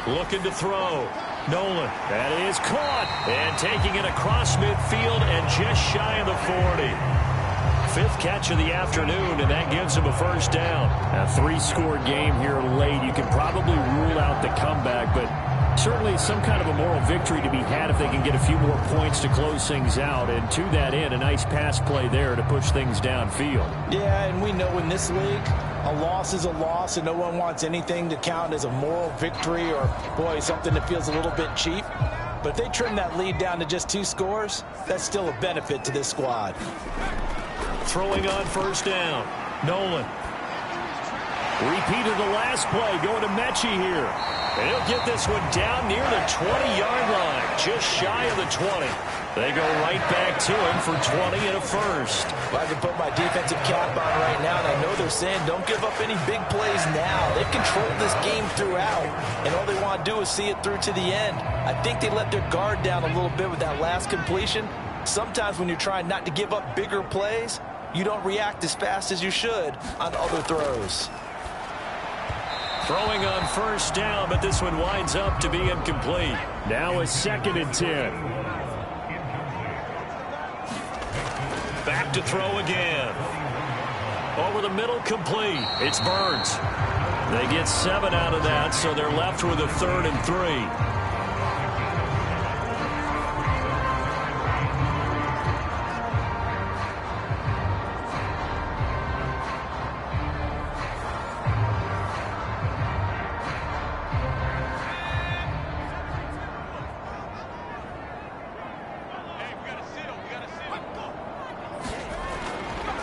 Looking to throw. Nolan. That is caught. And taking it across midfield and just shy of the 40. 5th catch of the afternoon, and that gives him a first down. A 3-score game here late. You can probably rule out the comeback, but certainly some kind of a moral victory to be had if they can get a few more points to close things out. And to that end, a nice pass play there to push things downfield. Yeah, and we know in this league, a loss is a loss, and no one wants anything to count as a moral victory or, boy, something that feels a little bit cheap. But if they trim that lead down to just 2 scores, that's still a benefit to this squad. Throwing on first down. Nolan. Repeat of the last play going to Mechie here. And he'll get this one down near the 20-yard line, just shy of the 20. They go right back to him for 20 and a first. Well, I can put my defensive cap on right now, and I know they're saying don't give up any big plays now. They've controlled this game throughout, and all they want to do is see it through to the end. I think they let their guard down a little bit with that last completion. Sometimes when you're trying not to give up bigger plays, you don't react as fast as you should on other throws. Throwing on first down, but this one winds up to be incomplete. Now a 2nd and 10. back to throw again. Over the middle, complete. It's Burns. They get 7 out of that, so they're left with a 3rd and 3.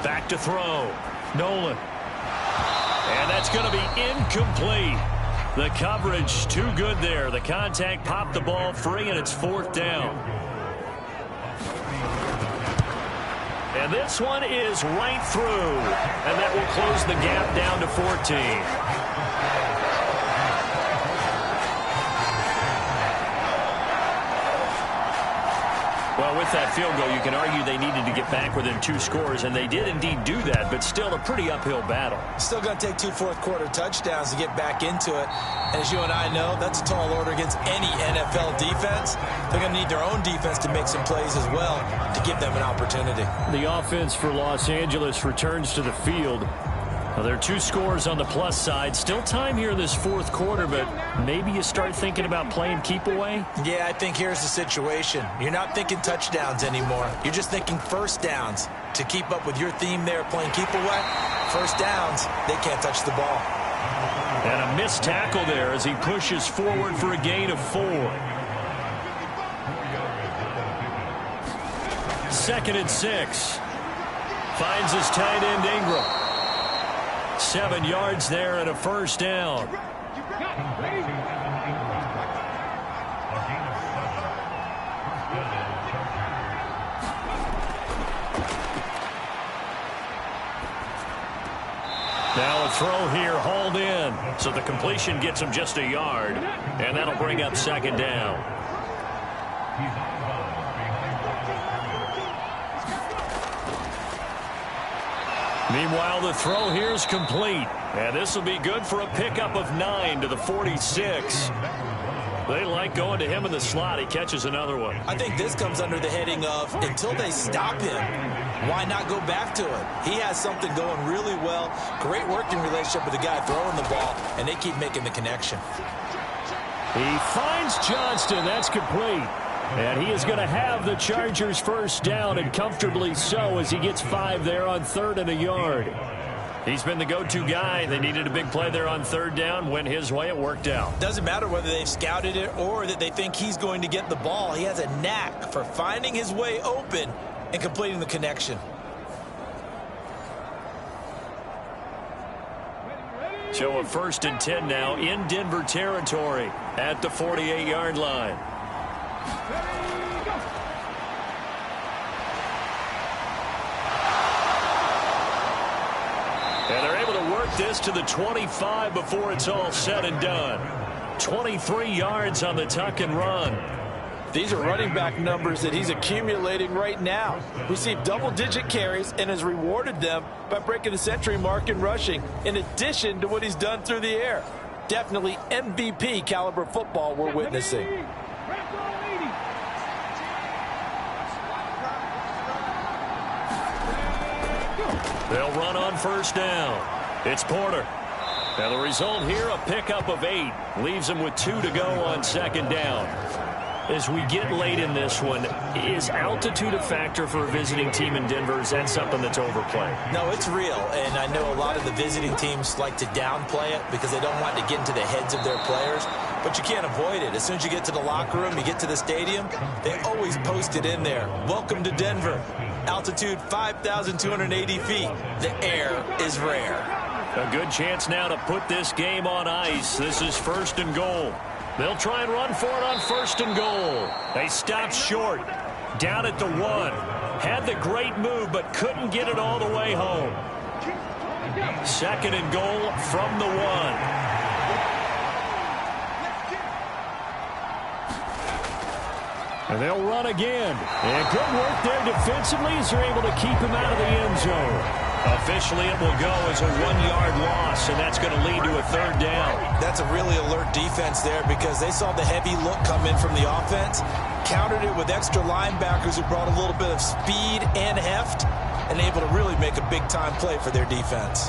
Back to throw. Nolan. And that's going to be incomplete. The coverage too good there. The contact popped the ball free, and it's 4th down. And this one is right through. And that will close the gap down to 14. Well, with that field goal, you can argue they needed to get back within 2 scores, and they did indeed do that, but still a pretty uphill battle. Still going to take 2 fourth-quarter touchdowns to get back into it. And as you and I know, that's a tall order against any NFL defense. They're going to need their own defense to make some plays as well to give them an opportunity. The offense for Los Angeles returns to the field. Well, there are 2 scores on the plus side. Still time here in this 4th quarter, but maybe you start thinking about playing keep away? Yeah, I think here's the situation. You're not thinking touchdowns anymore. You're just thinking first downs. To keep up with your theme there, playing keep away, first downs, they can't touch the ball. And a missed tackle there as he pushes forward for a gain of 4. 2nd and 6. Finds his tight end Ingram. 7 yards there and a first down. Now a throw here hauled in. So the completion gets him just a yard. And that'll bring up 2nd down. Meanwhile, the throw here is complete. And this will be good for a pickup of 9 to the 46. They like going to him in the slot. He catches another one. I think this comes under the heading of until they stop him, why not go back to it? He has something going really well. Great working relationship with the guy throwing the ball, and they keep making the connection. He finds Johnston. That's complete. And he is going to have the Chargers first down, and comfortably so, as he gets 5 there on 3rd and a yard. He's been the go-to guy. They needed a big play there on 3rd down. Went his way. It worked out. Doesn't matter whether they've scouted it or that they think he's going to get the ball. He has a knack for finding his way open and completing the connection. So a 1st and 10 now in Denver territory at the 48-yard line. And they're able to work this to the 25 before it's all said and done. 23 yards on the tuck and run. These are running back numbers that he's accumulating right now. Received double-digit carries and has rewarded them by breaking the century mark in rushing, in addition to what he's done through the air. Definitely MVP caliber football we're witnessing. They'll run on first down. It's Porter. Now the result here, a pickup of 8. Leaves him with 2 to go on 2nd down. As we get late in this one, is altitude a factor for a visiting team in Denver? Is that something that's overplayed? No, it's real, and I know a lot of the visiting teams like to downplay it because they don't want to get into the heads of their players, but you can't avoid it. As soon as you get to the locker room, you get to the stadium, they always post it in there. Welcome to Denver. Altitude 5,280 feet. The air is rare. A good chance now to put this game on ice. This is 1st and goal. They'll try and run for it on 1st and goal. They stopped short. Down at the 1. Had the great move, but couldn't get it all the way home. 2nd and goal from the 1. And they'll run again. And good work there defensively as they're able to keep him out of the end zone. Officially, it will go as a 1-yard loss, and that's going to lead to a 3rd down. That's a really alert defense there because they saw the heavy look come in from the offense, countered it with extra linebackers who brought a little bit of speed and heft, and able to really make a big-time play for their defense.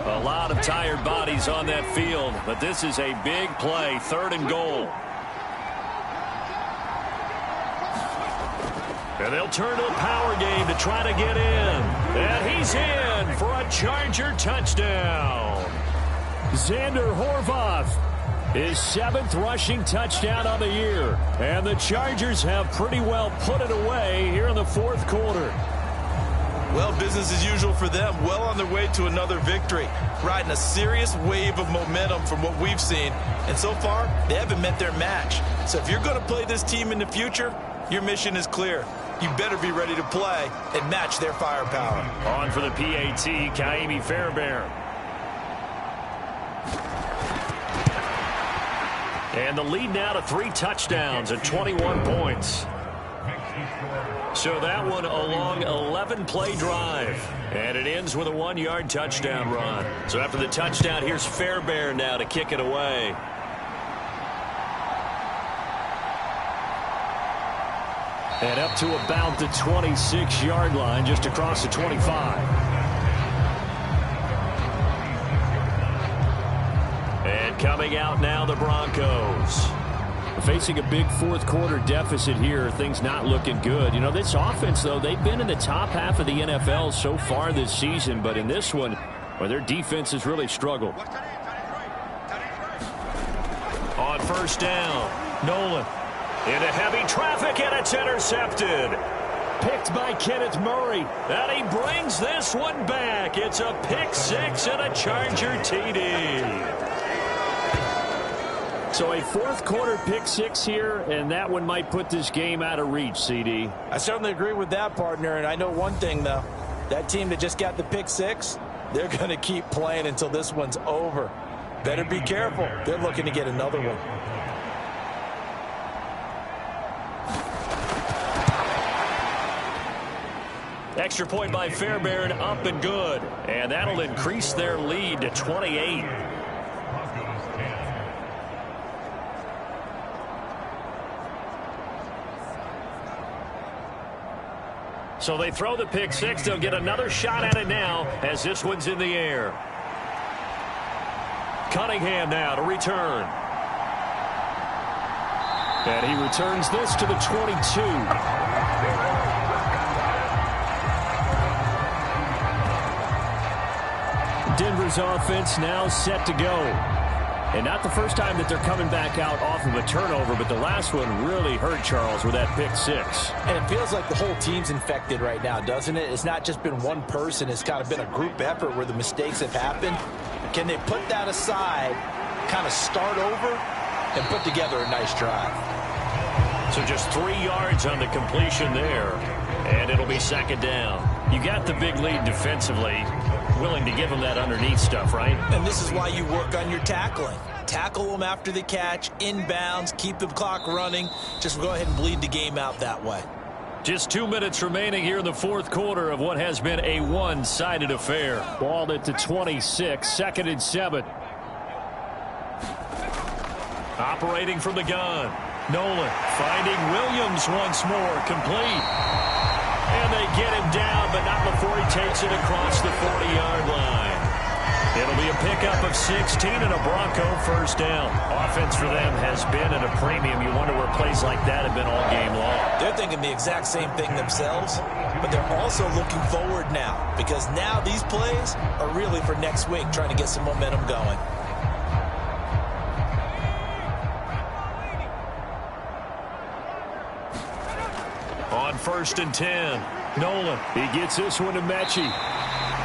A lot of tired bodies on that field, but this is a big play, 3rd and goal. And they'll turn to the power game to try to get in. And he's in for a Charger touchdown. Xander Horvath, his 7th rushing touchdown on the year. And the Chargers have pretty well put it away here in the 4th quarter. Well, business as usual for them. Well on their way to another victory. Riding a serious wave of momentum from what we've seen. And so far, they haven't met their match. So if you're going to play this team in the future, your mission is clear. You better be ready to play and match their firepower. On for the PAT, Kaimi Fairbairn. And the lead now to 3 touchdowns at 21 points. So that one a long 11-play drive. And it ends with a 1-yard touchdown run. So after the touchdown, here's Fairbairn now to kick it away. And up to about the 26-yard line, just across the 25. And coming out now, the Broncos. Facing a big 4th quarter deficit here, things not looking good. You know, this offense, though, they've been in the top half of the NFL so far this season, but in this one, well, their defense has really struggled. On 1st down, Nolan into heavy traffic, and it's intercepted. Picked by Kenneth Murray. And he brings this one back. It's a pick 6 and a Charger TD. So a 4th quarter pick 6 here, and that one might put this game out of reach, CD. I certainly agree with that, partner, and I know one thing, though. That team that just got the pick 6, they're going to keep playing until this one's over. Better be careful. They're looking to get another one. Extra point by Fairbairn, up and good. And that'll increase their lead to 28. So they throw the pick 6. They'll get another shot at it now as this one's in the air. Cunningham now to return. And he returns this to the 22. Denver's offense now set to go. And not the first time that they're coming back out off of a turnover, but the last one really hurt Charles with that pick 6. And it feels like the whole team's infected right now, doesn't it? It's not just been one person. It's kind of been a group effort where the mistakes have happened. Can they put that aside, kind of start over, and put together a nice drive? So just 3 yards on the completion there, and it'll be 2nd down. You got the big lead defensively. Willing to give them that underneath stuff, right? And this is why you work on your tackling. Tackle them after the catch, inbounds, keep the clock running. Just go ahead and bleed the game out that way. Just 2 minutes remaining here in the 4th quarter of what has been a one-sided affair. Ball at the 26, 2nd and 7. Operating from the gun. Nolan finding Williams once more, complete. And they get him down, but not before he takes it across the 40-yard line. It'll be a pickup of 16 and a Bronco 1st down. Offense for them has been at a premium. You wonder where plays like that have been all game long. They're thinking the exact same thing themselves, but they're also looking forward now, because now these plays are really for next week, trying to get some momentum going. On 1st and 10, Nolan. He gets this one to Mechie.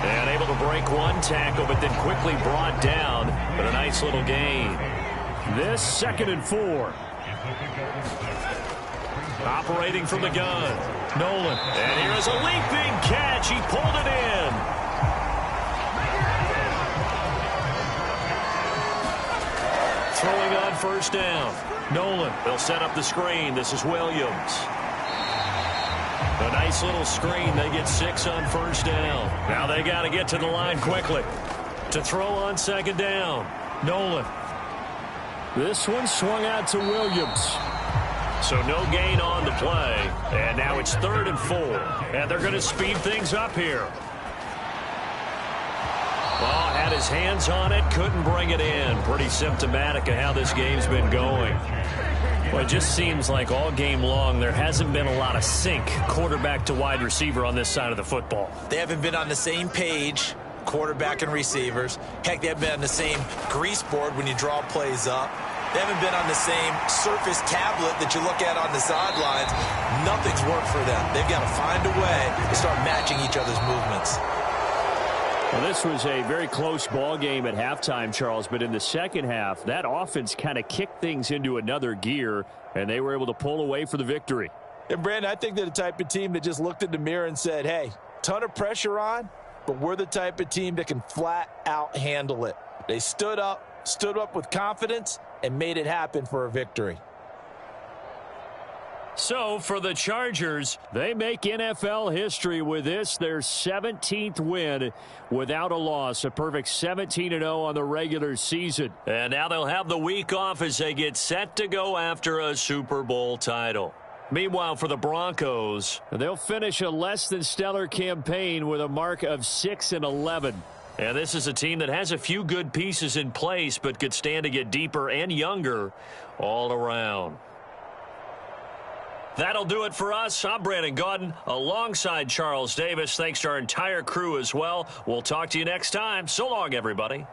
And able to break one tackle, but then quickly brought down. But a nice little gain. This 2nd and 4. Operating from the gun, Nolan. And here is a leaping catch. He pulled it in. Throwing on 1st down, Nolan. They'll set up the screen. This is Williams. A nice little screen. They get 6 on 1st down. Now they got to get to the line quickly. To throw on 2nd down, Nolan. This one swung out to Williams. So no gain on the play. And now it's 3rd and 4. And they're going to speed things up here. Well, had his hands on it, couldn't bring it in. Pretty symptomatic of how this game's been going. Well, it just seems like all game long there hasn't been a lot of sync quarterback to wide receiver on this side of the football. They haven't been on the same page, quarterback and receivers. Heck, they haven't been on the same grease board when you draw plays up. They haven't been on the same surface tablet that you look at on the sidelines. Nothing's worked for them. They've got to find a way to start matching each other's movements. Well, this was a very close ball game at halftime, Charles, but in the second half, that offense kind of kicked things into another gear, and they were able to pull away for the victory. And, Brandon, I think they're the type of team that just looked in the mirror and said, hey, ton of pressure on, but we're the type of team that can flat out handle it. They stood up with confidence, and made it happen for a victory. So for the Chargers, they make NFL history with this, their 17th win without a loss, a perfect 17-0 on the regular season. And now they'll have the week off as they get set to go after a Super Bowl title. Meanwhile, for the Broncos, they'll finish a less than stellar campaign with a mark of 6-11. And this is a team that has a few good pieces in place, but could stand to get deeper and younger all around. That'll do it for us. I'm Brandon Gaudin alongside Charles Davis. Thanks to our entire crew as well. We'll talk to you next time. So long, everybody.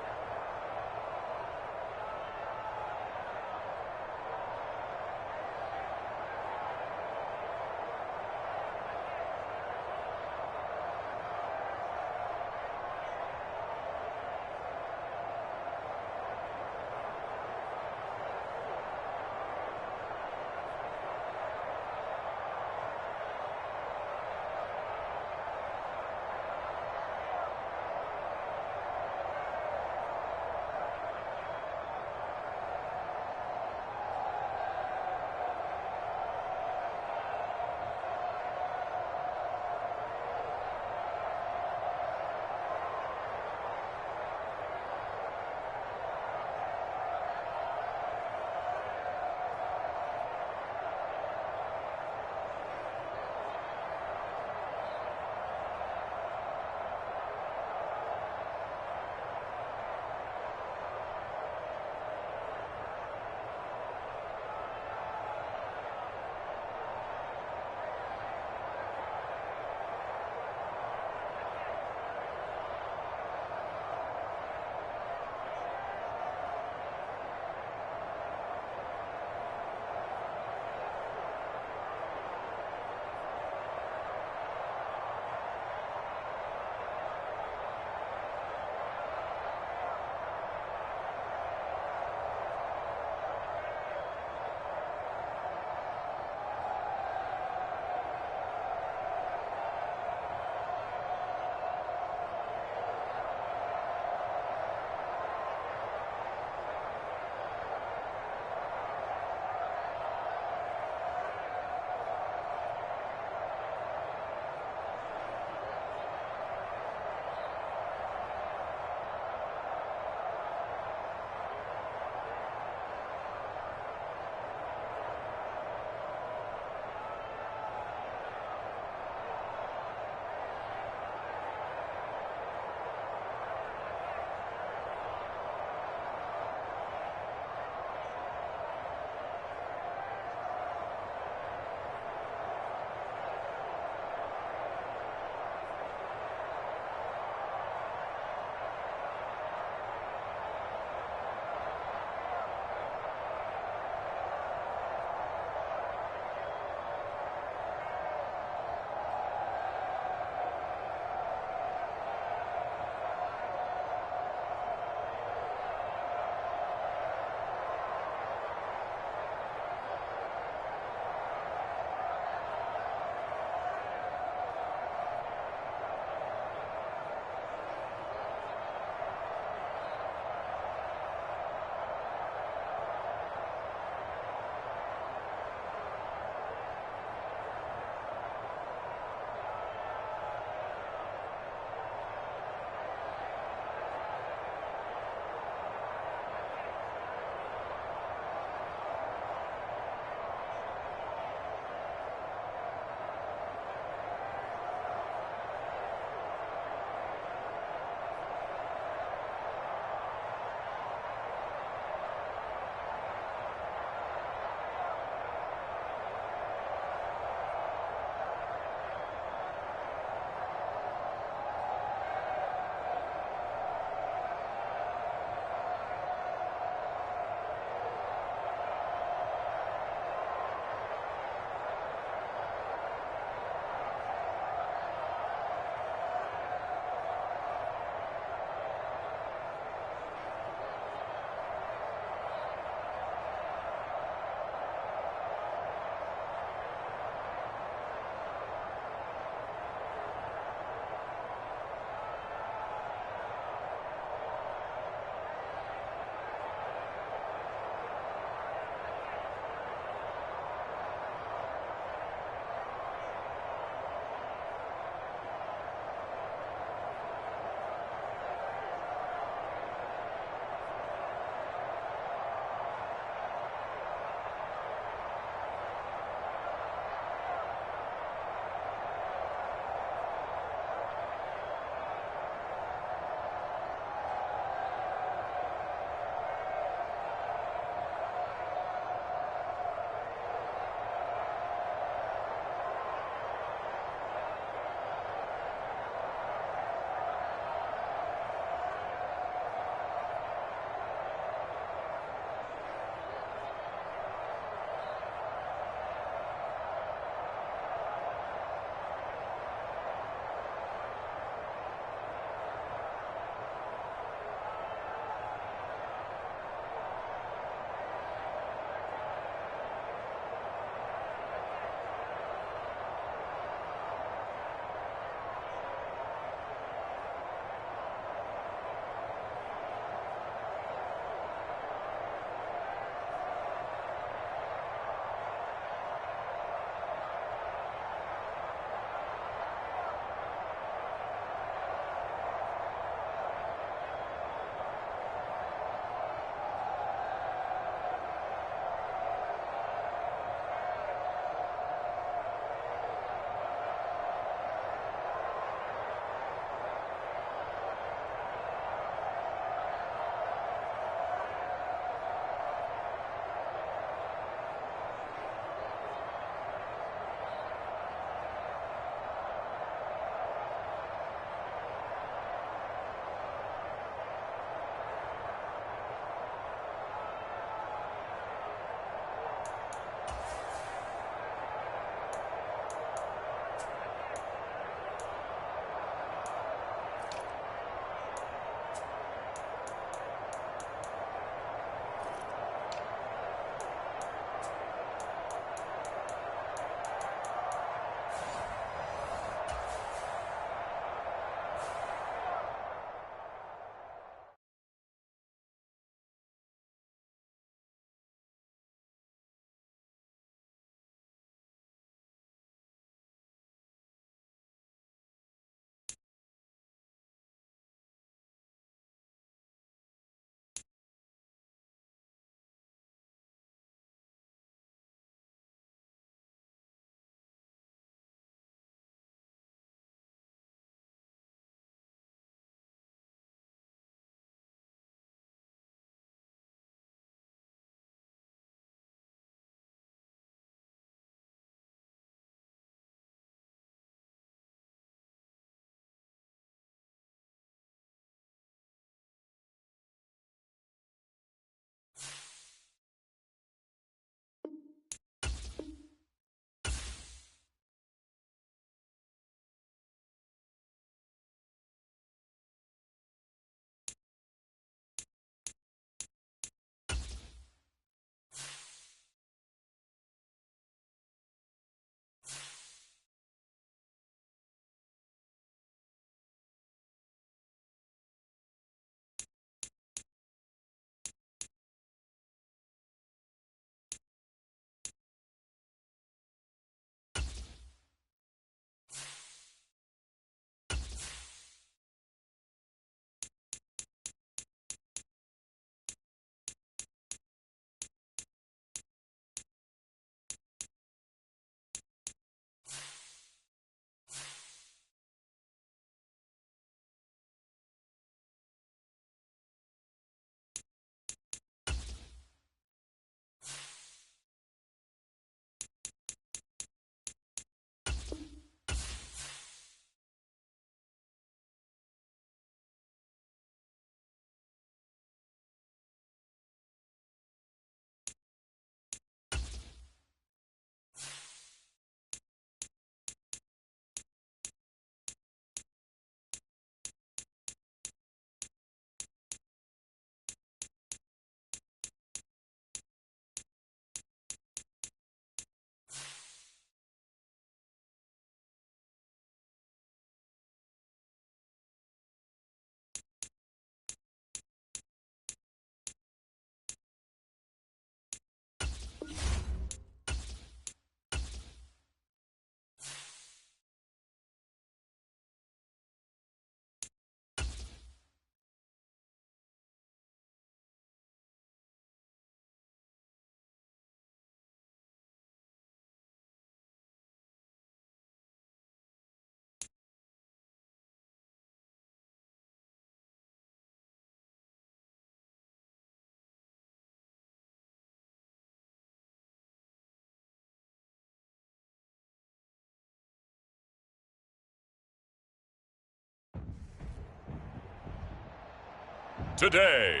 today.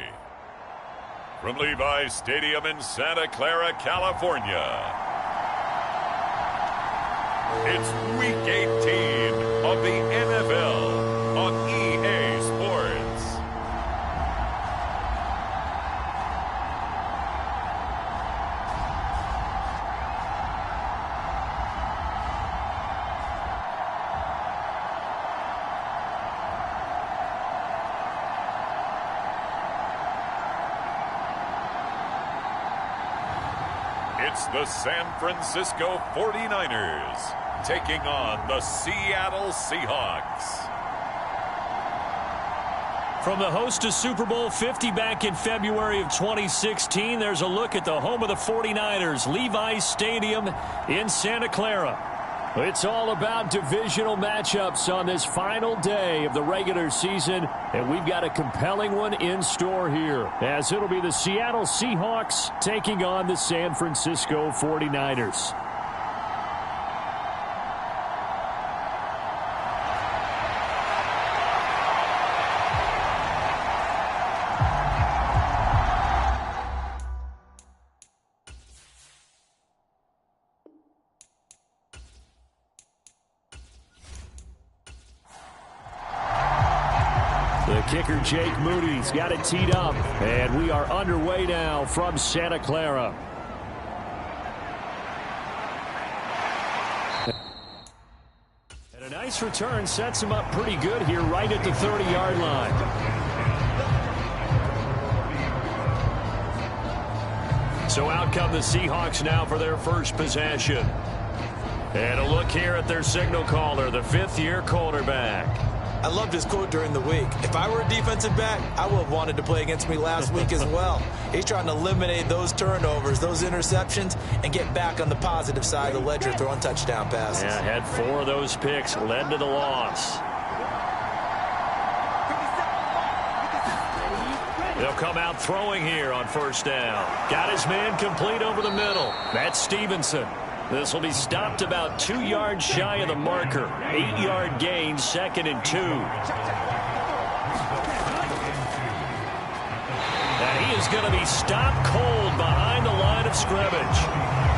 From Levi's Stadium in Santa Clara, California, it's Week 18 of the NFL on EA Sports. It's the San Francisco 49ers taking on the Seattle Seahawks. From the host to Super Bowl 50 back in February of 2016, there's a look at the home of the 49ers, Levi's Stadium in Santa Clara. It's all about divisional matchups on this final day of the regular season, and we've got a compelling one in store here, as it'll be the Seattle Seahawks taking on the San Francisco 49ers. The kicker, Jake Moody's got it teed up, and we are underway now from Santa Clara. And a nice return sets him up pretty good here right at the 30-yard line. So out come the Seahawks now for their first possession. And a look here at their signal caller, the fifth-year quarterback. I loved his quote during the week. If I were a defensive back, I would have wanted to play against me last week as well. He's trying to eliminate those turnovers, those interceptions, and get back on the positive side of the ledger throwing touchdown passes. Yeah, had 4 of those picks, led to the loss. They'll come out throwing here on first down. Got his man complete over the middle. That's Stevenson. This will be stopped about 2 yards shy of the marker. 8-yard gain, 2nd and 2. And he is going to be stopped cold behind the line of scrimmage.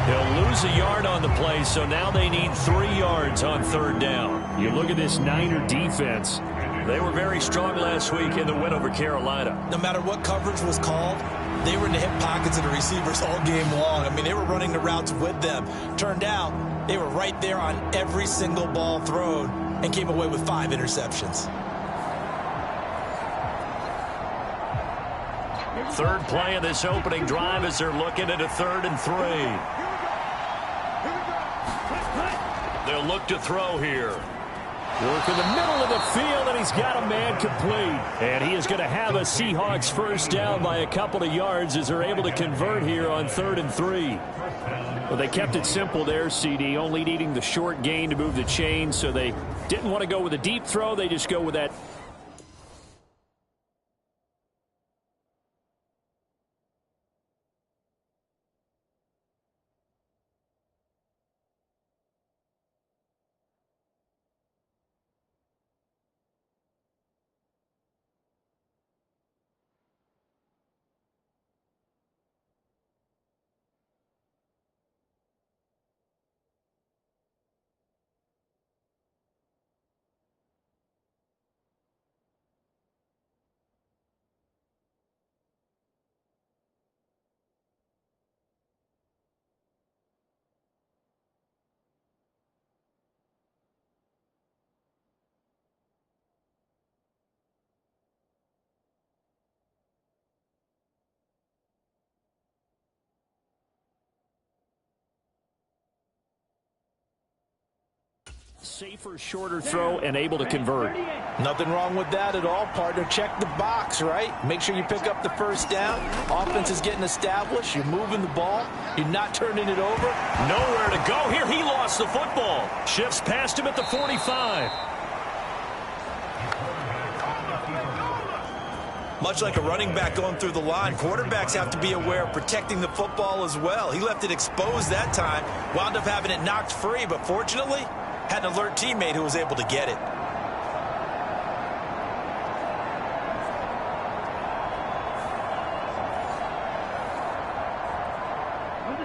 He'll lose a yard on the play, so now they need 3 yards on third down. You look at this Niner defense. They were very strong last week in the win over Carolina. No matter what coverage was called, they were in the hip pockets of the receivers all game long. I mean, they were running the routes with them. Turned out, they were right there on every single ball thrown and came away with 5 interceptions. Third play of this opening drive as they're looking at a 3rd and 3. They'll look to throw here. Work in the middle of the field, and he's got a man complete. And he is going to have a Seahawks first down by a couple of yards as they're able to convert here on 3rd and 3. Well, they kept it simple there, CD, only needing the short gain to move the chain, so they didn't want to go with a deep throw. They just go with that. Safer, shorter throw and able to convert. Nothing wrong with that at all, partner. Check the box, right? Make sure you pick up the first down. Offense is getting established. You're moving the ball. You're not turning it over. Nowhere to go here. He lost the football. Shifts past him at the 45. Much like a running back going through the line, quarterbacks have to be aware of protecting the football as well. He left it exposed that time, wound up having it knocked free, but fortunately, had an alert teammate who was able to get it.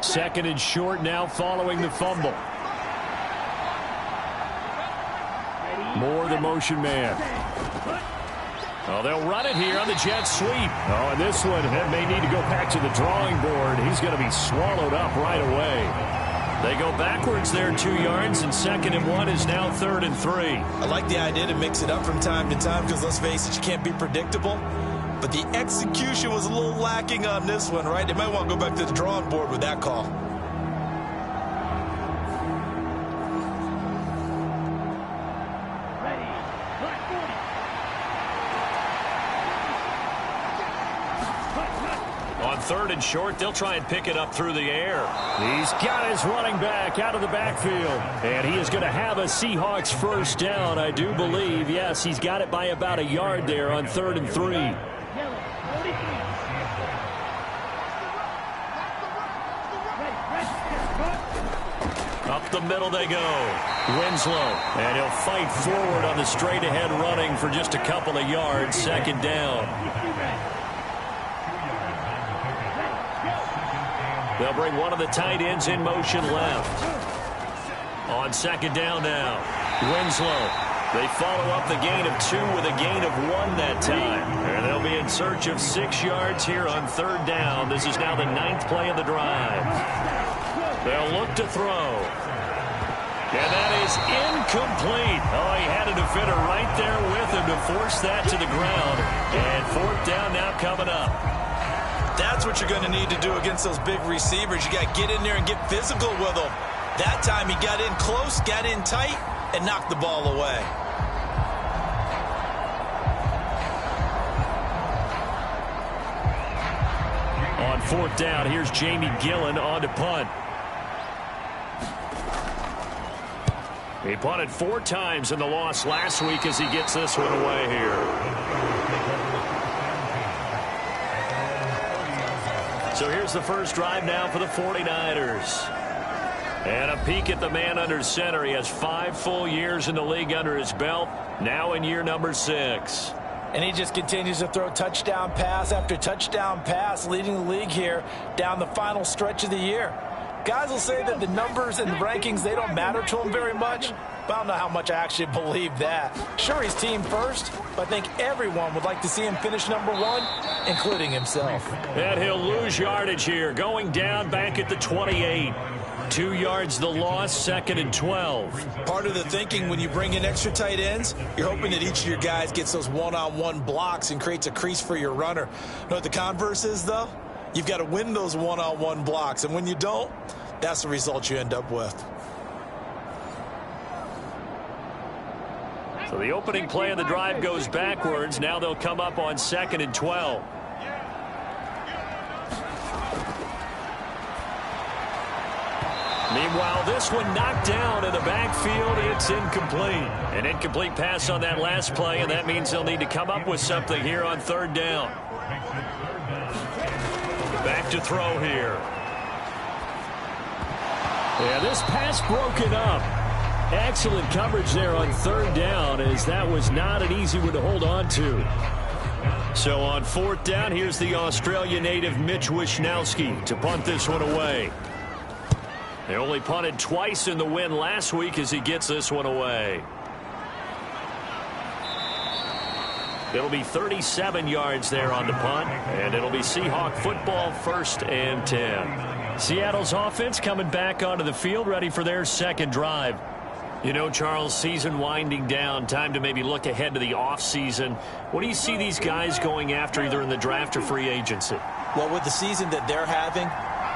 Second and short now following the fumble. Moore, the motion man. Oh, they'll run it here on the jet sweep. Oh, and this one may need to go back to the drawing board. He's going to be swallowed up right away. They go backwards there 2 yards, and 2nd and 1 is now 3rd and 3. I like the idea to mix it up from time to time because, let's face it, you can't be predictable. But the execution was a little lacking on this one, right? They might want to go back to the drawing board with that call. On 3rd and short, they'll try and pick it up through the air. He's got his running back out of the backfield. And he is going to have a Seahawks first down, I do believe. Yes, he's got it by about a yard there on 3rd and 3. Up the middle they go. Winslow. And he'll fight forward on the straight-ahead running for just a couple of yards. 2nd down. They'll bring one of the tight ends in motion left. On 2nd down now. Winslow. They follow up the gain of 2 with a gain of 1 that time. And they'll be in search of 6 yards here on 3rd down. This is now the 9th play of the drive. They'll look to throw. And that is incomplete. Oh, he had a defender right there with him to force that to the ground. And 4th down now coming up. That's what you're going to need to do against those big receivers. You got to get in there and get physical with them. That time he got in close, got in tight, and knocked the ball away. On 4th down, here's Jamie Gillen on to punt. He punted 4 times in the loss last week as he gets this one away here. So here's the first drive now for the 49ers. And a peek at the man under center. He has 5 full years in the league under his belt, now in year number 6. And he just continues to throw touchdown pass after touchdown pass, leading the league here down the final stretch of the year. Guys will say that the numbers and the rankings, they don't matter to him very much, but I don't know how much I actually believe that. Sure, he's team first, but I think everyone would like to see him finish number 1, including himself. And he'll lose yardage here, going down back at the 28. 2 yards the loss, 2nd and 12. Part of the thinking when you bring in extra tight ends, you're hoping that each of your guys gets those one-on-one blocks and creates a crease for your runner. You know what the converse is, though? You've got to win those one-on-one blocks, and when you don't, that's the result you end up with. So the opening play of the drive goes backwards. Now they'll come up on 2nd and 12. Meanwhile, this one knocked down in the backfield. It's incomplete. An incomplete pass on that last play, and that means they'll need to come up with something here on 3rd down. Back to throw here. Yeah, this pass broken up. Excellent coverage there on 3rd down, as that was not an easy one to hold on to. So on 4th down, here's the Australia native Mitch Wishnowsky to punt this one away. They only punted twice in the win last week as he gets this one away. It'll be 37 yards there on the punt, and it'll be Seahawk football, 1st and 10. Seattle's offense coming back onto the field, ready for their 2nd drive. You know, Charles, season winding down, time to maybe look ahead to the offseason. What do you see these guys going after, either in the draft or free agency? Well, with the season that they're having,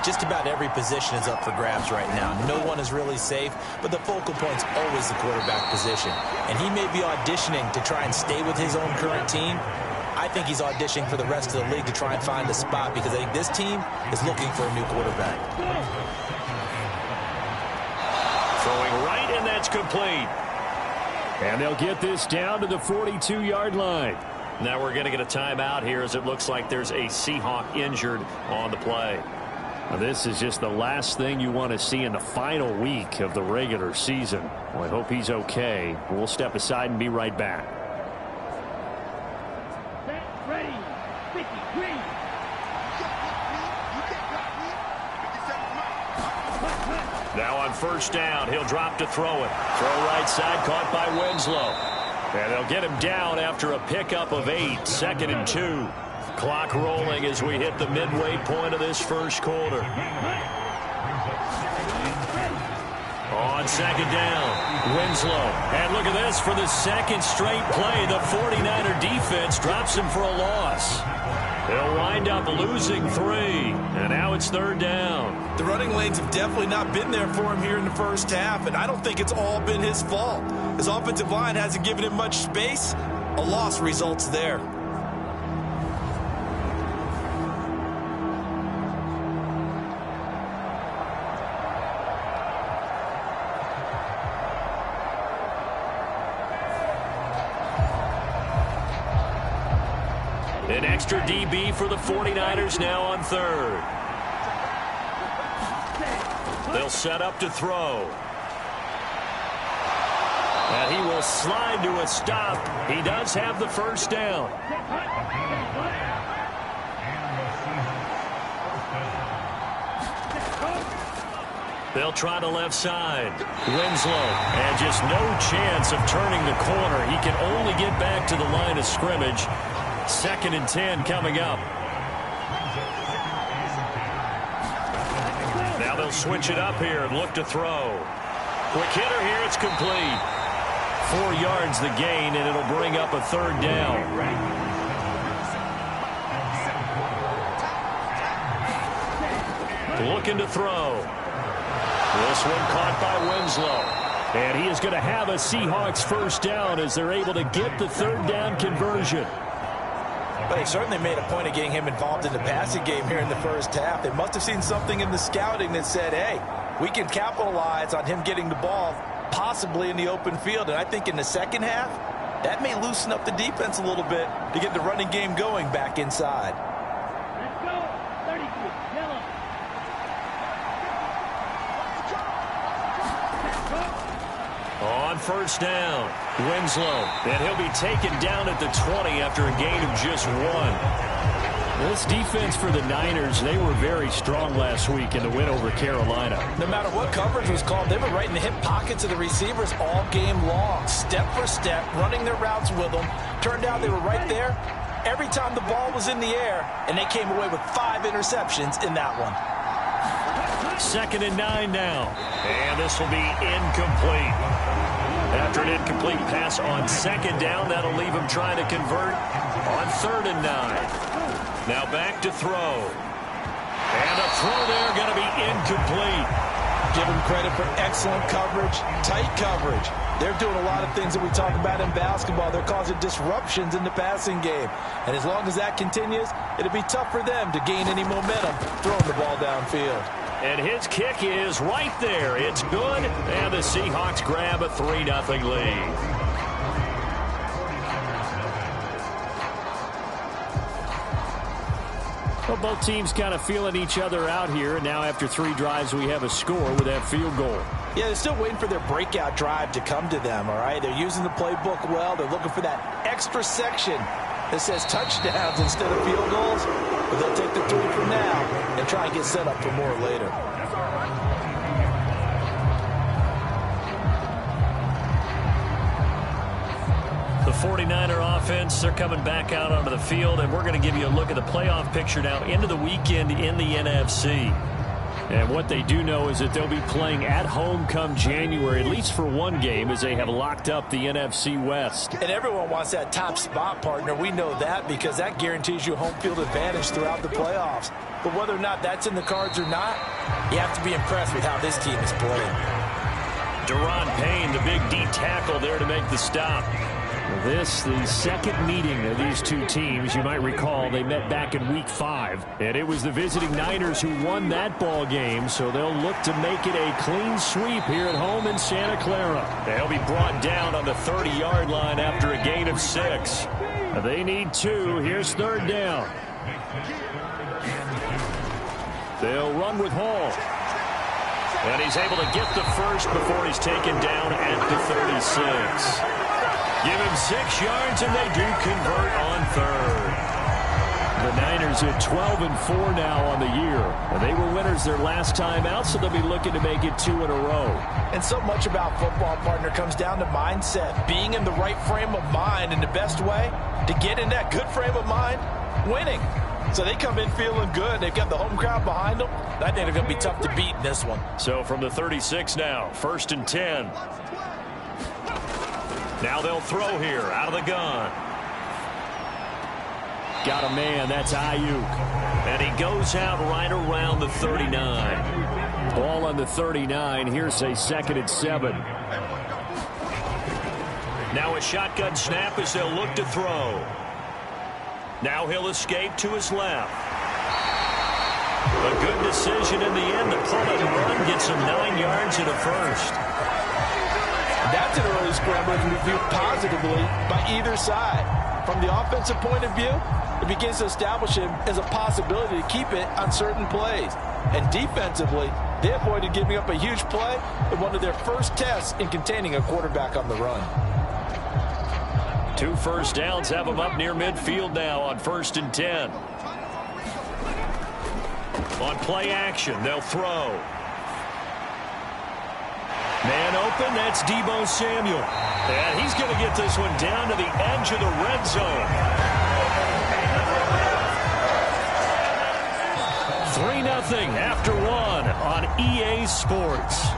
just about every position is up for grabs right now. No one is really safe, but the focal point's always the quarterback position. And he may be auditioning to try and stay with his own current team. I think he's auditioning for the rest of the league to try and find a spot because I think this team is looking for a new quarterback. Throwing right, and that's complete. And they'll get this down to the 42-yard line. Now we're going to get a timeout here as it looks like there's a Seahawk injured on the play. Now, this is just the last thing you want to see in the final week of the regular season. Well, I hope he's okay. We'll step aside and be right back. Ready, 50 green. Now on first down, he'll drop to throw it. Throw right side, caught by Winslow. And they'll get him down after a pickup of 8, 2nd and 2. Clock rolling as we hit the midway point of this first quarter. On second down, Winslow. And look at this, for the second straight play, the 49er defense drops him for a loss. They'll wind up losing 3, and now it's third down. The running lanes have definitely not been there for him here in the first half, and I don't think it's all been his fault. His offensive line hasn't given him much space. A loss results there. An extra DB for the 49ers now on third. They'll set up to throw. And he will slide to a stop. He does have the first down. They'll try the left side. Winslow, and just no chance of turning the corner. He can only get back to the line of scrimmage. 2nd and 10 coming up. Now they'll switch it up here and look to throw. Quick hitter here, it's complete. 4 yards the gain, and it'll bring up a third down. Looking to throw. This one caught by Winslow. And he is going to have a Seahawks first down as they're able to get the third down conversion. But they certainly made a point of getting him involved in the passing game here in the first half. They must have seen something in the scouting that said, hey, we can capitalize on him getting the ball possibly in the open field. And I think in the second half, that may loosen up the defense a little bit to get the running game going back inside. Let's go. 32. Yellow. On first down, Winslow, and he'll be taken down at the 20 after a gain of just 1. This defense for the Niners, they were very strong last week in the win over Carolina. No matter what coverage was called, they were right in the hip pockets of the receivers all game long, step for step, running their routes with them. Turned out they were right there every time the ball was in the air, and they came away with 5 interceptions in that one. 2nd and 9 now, and this will be incomplete. After an incomplete pass on second down, that'll leave him trying to convert on 3rd and 9. Now back to throw. And a throw there going to be incomplete. Give him credit for excellent coverage, tight coverage. They're doing a lot of things that we talk about in basketball. They're causing disruptions in the passing game. And as long as that continues, it'll be tough for them to gain any momentum throwing the ball downfield. And his kick is right there. It's good, and the Seahawks grab a 3-0 lead. Well, both teams kind of feeling each other out here. Now after 3 drives, we have a score with that field goal. Yeah, they're still waiting for their breakout drive to come to them, all right? They're using the playbook well. They're looking for that extra section that says touchdowns instead of field goals. But they'll take the 3 from now and try and get set up for more later. The 49er offense, they're coming back out onto the field, and we're going to give you a look at the playoff picture now into the weekend in the NFC. And what they do know is that they'll be playing at home come January, at least for one game, as they have locked up the NFC West. And everyone wants that top spot, partner. We know that because that guarantees you home field advantage throughout the playoffs. But whether or not that's in the cards or not, you have to be impressed with how this team is playing. Deron Payne, the big D tackle there to make the stop. This, the second meeting of these two teams. You might recall they met back in Week 5, and it was the visiting Niners who won that ball game, so they'll look to make it a clean sweep here at home in Santa Clara. They'll be brought down on the 30-yard line after a gain of 6. They need 2. Here's third down. They'll run with Hall. And he's able to get the first before he's taken down at the 36. Give him 6 yards, and they do convert on third. The Niners at 12-4 now on the year. And they were winners their last time out, so they'll be looking to make it 2 in a row. And so much about football, partner, comes down to mindset. Being in the right frame of mind, and the best way to get in that good frame of mind, winning. So they come in feeling good. They've got the home crowd behind them. I think they're going to be tough to beat in this one. So from the 36 now, 1st and 10. Now they'll throw here out of the gun. Got a man, that's Ayuk. And he goes out right around the 39. Ball on the 39. Here's a 2nd and 7. Now a shotgun snap as they'll look to throw. Now he'll escape to his left. A good decision in the end to pull it and run, gets him 9 yards and a first. That's an early scramble that can be viewed positively by either side. From the offensive point of view, it begins to establish him as a possibility to keep it on certain plays. And defensively, they avoided giving up a huge play in one of their first tests in containing a quarterback on the run. 2 first downs have them up near midfield now on 1st and 10. On play action, they'll throw. Man open, that's Deebo Samuel. And he's going to get this one down to the edge of the red zone. 3-0 after 1 on EA Sports.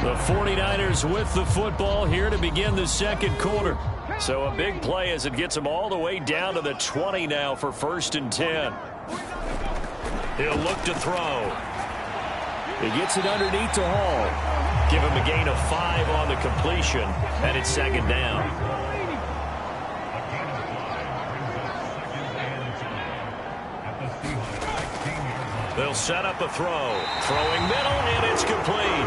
The 49ers with the football here to begin the 2nd quarter. So a big play as it gets them all the way down to the 20 now for 1st and 10. He'll look to throw. He gets it underneath to Hall. Give him a gain of 5 on the completion, and it's 2nd down. They'll set up a throw. Throwing middle, and it's complete.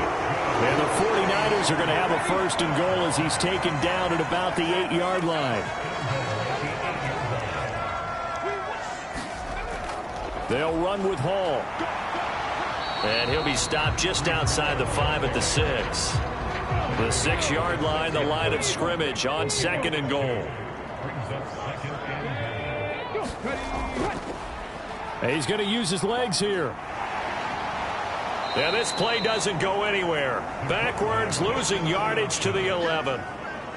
And the 49ers are going to have a 1st and goal as he's taken down at about the 8-yard line. They'll run with Hall. And he'll be stopped just outside the 5 at the 6. The 6-yard line, the line of scrimmage on 2nd and goal. And he's going to use his legs here. And this play doesn't go anywhere. Backwards, losing yardage to the 11.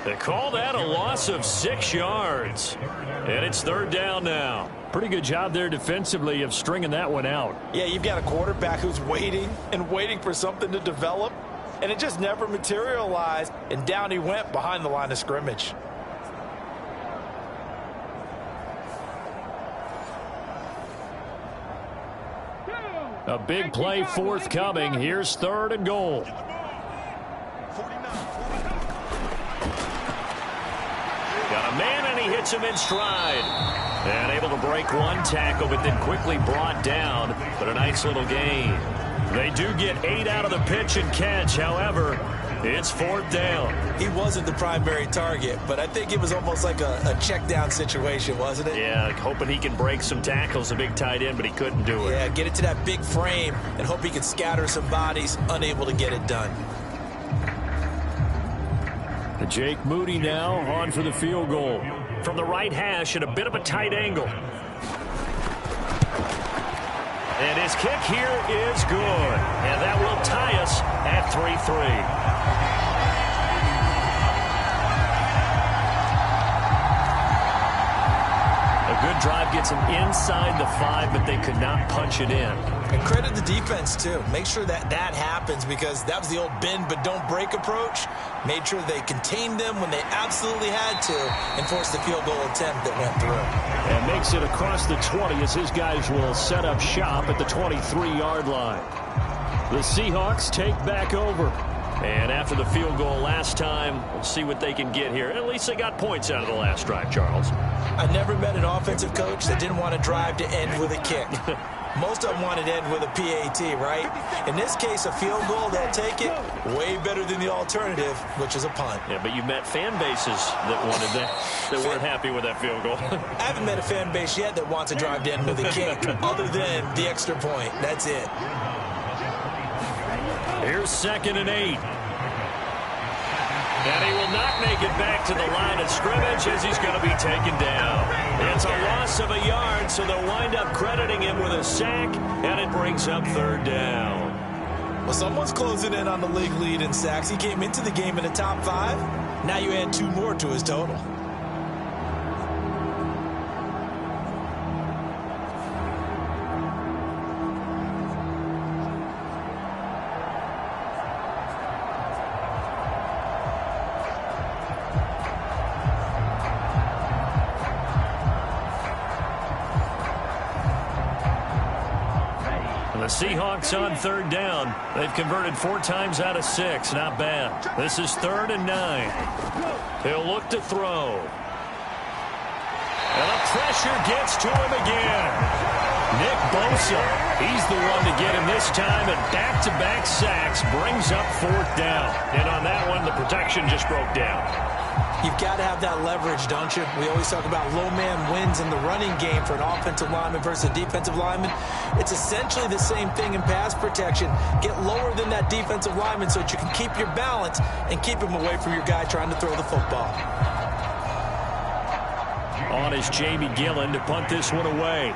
They call that a loss of 6 yards. And it's 3rd down now. Pretty good job there defensively of stringing that one out. Yeah, you've got a quarterback who's waiting and waiting for something to develop, and it just never materialized, and down he went behind the line of scrimmage. A big play forthcoming. Here's 3rd and goal. Got a man, and he hits him in stride. And able to break one tackle, but then quickly brought down. But a nice little gain. They do get 8 out of the pitch and catch. However, it's 4th down. He wasn't the primary target, but I think it was almost like a check down situation, wasn't it? Yeah, like hoping he can break some tackles, a big tight end, but he couldn't do it. Yeah, get it to that big frame and hope he can scatter some bodies, unable to get it done. Jake Moody now on for the field goal. From the right hash at a bit of a tight angle. And his kick here is good. And that will tie us at 3-3. A good drive gets him inside the 5, but they could not punch it in. And credit the defense, too. Make sure that happens, because that was the old bend but don't break approach. Made sure they contained them when they absolutely had to and forced the field goal attempt that went through. And makes it across the 20 as his guys will set up shop at the 23-yard line. The Seahawks take back over. And after the field goal last time, we'll see what they can get here. At least they got points out of the last drive, Charles. I never met an offensive coach that didn't want to drive to end with a kick. Most of them wanted to end with a PAT, right? In this case, a field goal, they'll take it. Way better than the alternative, which is a punt. Yeah, but you met fan bases that wanted that, that weren't happy with that field goal. I haven't met a fan base yet that wants to drive to end with a kick, other than the extra point. That's it. Here's 2nd and 8. And he will not make it back to the line of scrimmage as he's going to be taken down. It's a loss of a yard, so they'll wind up crediting him with a sack, and it brings up third down. Well, someone's closing in on the league lead in sacks. He came into the game in the top 5. Now you add 2 more to his total. The Seahawks on third down. They've converted 4 times out of 6. Not bad. This is 3rd and 9. He'll look to throw. And the pressure gets to him again. Nick Bosa, he's the one to get him this time, and back-to-back sacks brings up 4th down. And on that one, the protection just broke down. You've got to have that leverage, don't you? We always talk about low man wins in the running game for an offensive lineman versus a defensive lineman. It's essentially the same thing in pass protection. Get lower than that defensive lineman so that you can keep your balance and keep him away from your guy trying to throw the football. On is Jamie Gillen to punt this one away.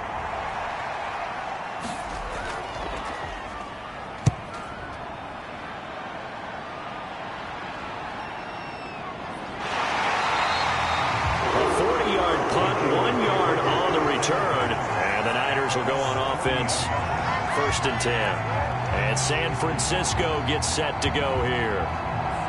Will go on offense. 1st and 10. And San Francisco gets set to go here.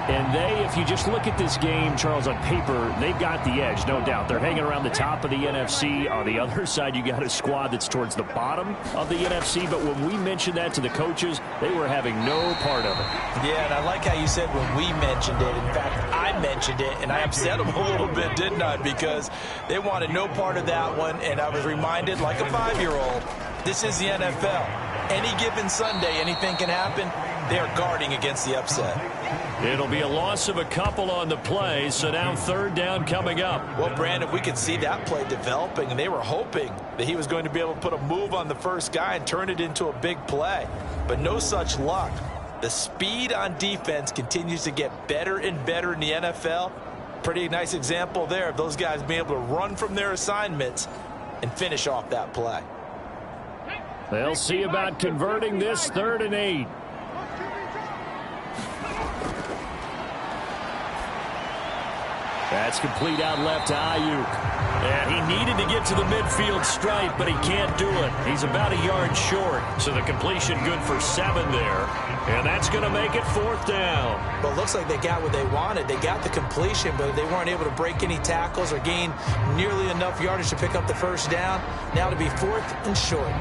And they, if you just look at this game, Charles, on paper, they've got the edge, no doubt. They're hanging around the top of the NFC. On the other side, you got a squad that's towards the bottom of the NFC. But when we mentioned that to the coaches, they were having no part of it. Yeah, and I like how you said when we mentioned it. In fact, I mentioned it, and I upset them a little bit, didn't I? Because they wanted no part of that one, and I was reminded, like a 5-year-old, this is the NFL. Any given Sunday, anything can happen. They are guarding against the upset. It'll be a loss of a couple on the play, so now 3rd down coming up. Well, Brandon, we could see that play developing, and they were hoping that he was going to be able to put a move on the first guy and turn it into a big play. But no such luck. The speed on defense continues to get better and better in the NFL. Pretty nice example there of those guys being able to run from their assignments and finish off that play. They'll see about converting this 3rd and 8. That's complete out left to Ayuk. And he needed to get to the midfield stripe, but he can't do it. He's about a yard short, so the completion good for 7 there. And that's going to make it 4th down. Well, it looks like they got what they wanted. They got the completion, but they weren't able to break any tackles or gain nearly enough yardage to pick up the first down. Now to be 4th and short.